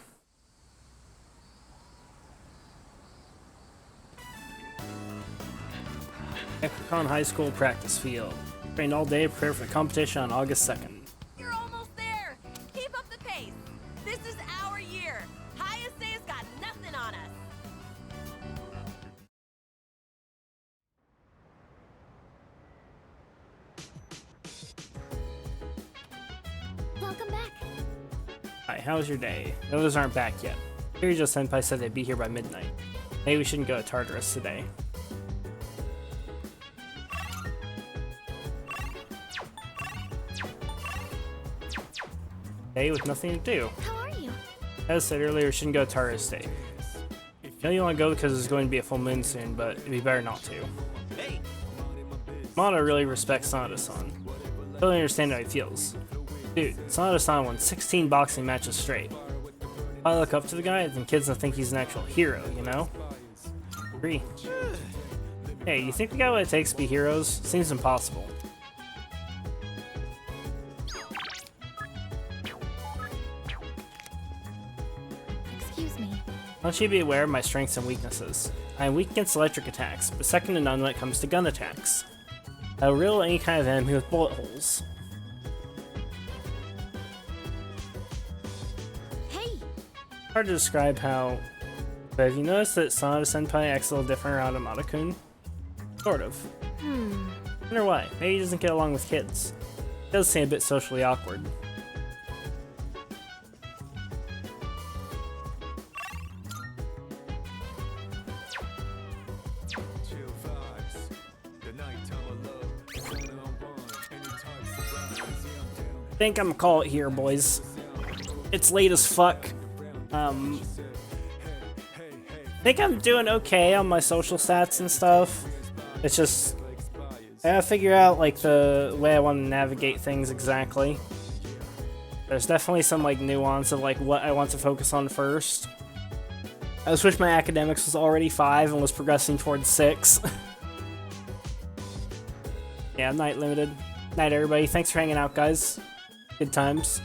O: Ekron High School practice field. Trained all day to prepare for the competition on August 2nd.
C: You're almost there. Keep up the pace. This is our year. Highest has got nothing on us.
D: Welcome back.
O: Hi, how was your day? The others aren't back yet. Kirito Senpai said they'd be here by midnight. Maybe we shouldn't go to Tartarus today. Day with nothing to do.
D: How are you?
O: As I said earlier, we shouldn't go to Tartarus today. I know you want to go because there's going to be a full moon soon, but it'd be better not to. Mata really respects Sanada-san. Totally understand how he feels. Dude, Sanada-san won 16 boxing matches straight. If I look up to the guy, then kids will think he's an actual hero, you know? Agree. Hey, you think we got what it takes to be heroes? Seems impossible.
D: Excuse me.
O: I want you to be aware of my strengths and weaknesses. I am weak against electric attacks, but second to none when it comes to gun attacks. I will riddle any kind of enemy with bullet holes.
E: Hey!
O: Hard to describe how, but have you noticed that Sanada-senpai acts a little different around Amada-kun? Sort of. Wonder why. Maybe he doesn't get along with kids. He does seem a bit socially awkward. I think I'm gonna call it here, boys. It's late as fuck. I think I'm doing okay on my social stats and stuff. It's just I gotta figure out like the way I want to navigate things exactly. There's definitely some like nuance of like what I want to focus on first. I just wish my academics was already 5 and was progressing towards 6. Yeah, night limited. Night everybody. Thanks for hanging out, guys. Good times.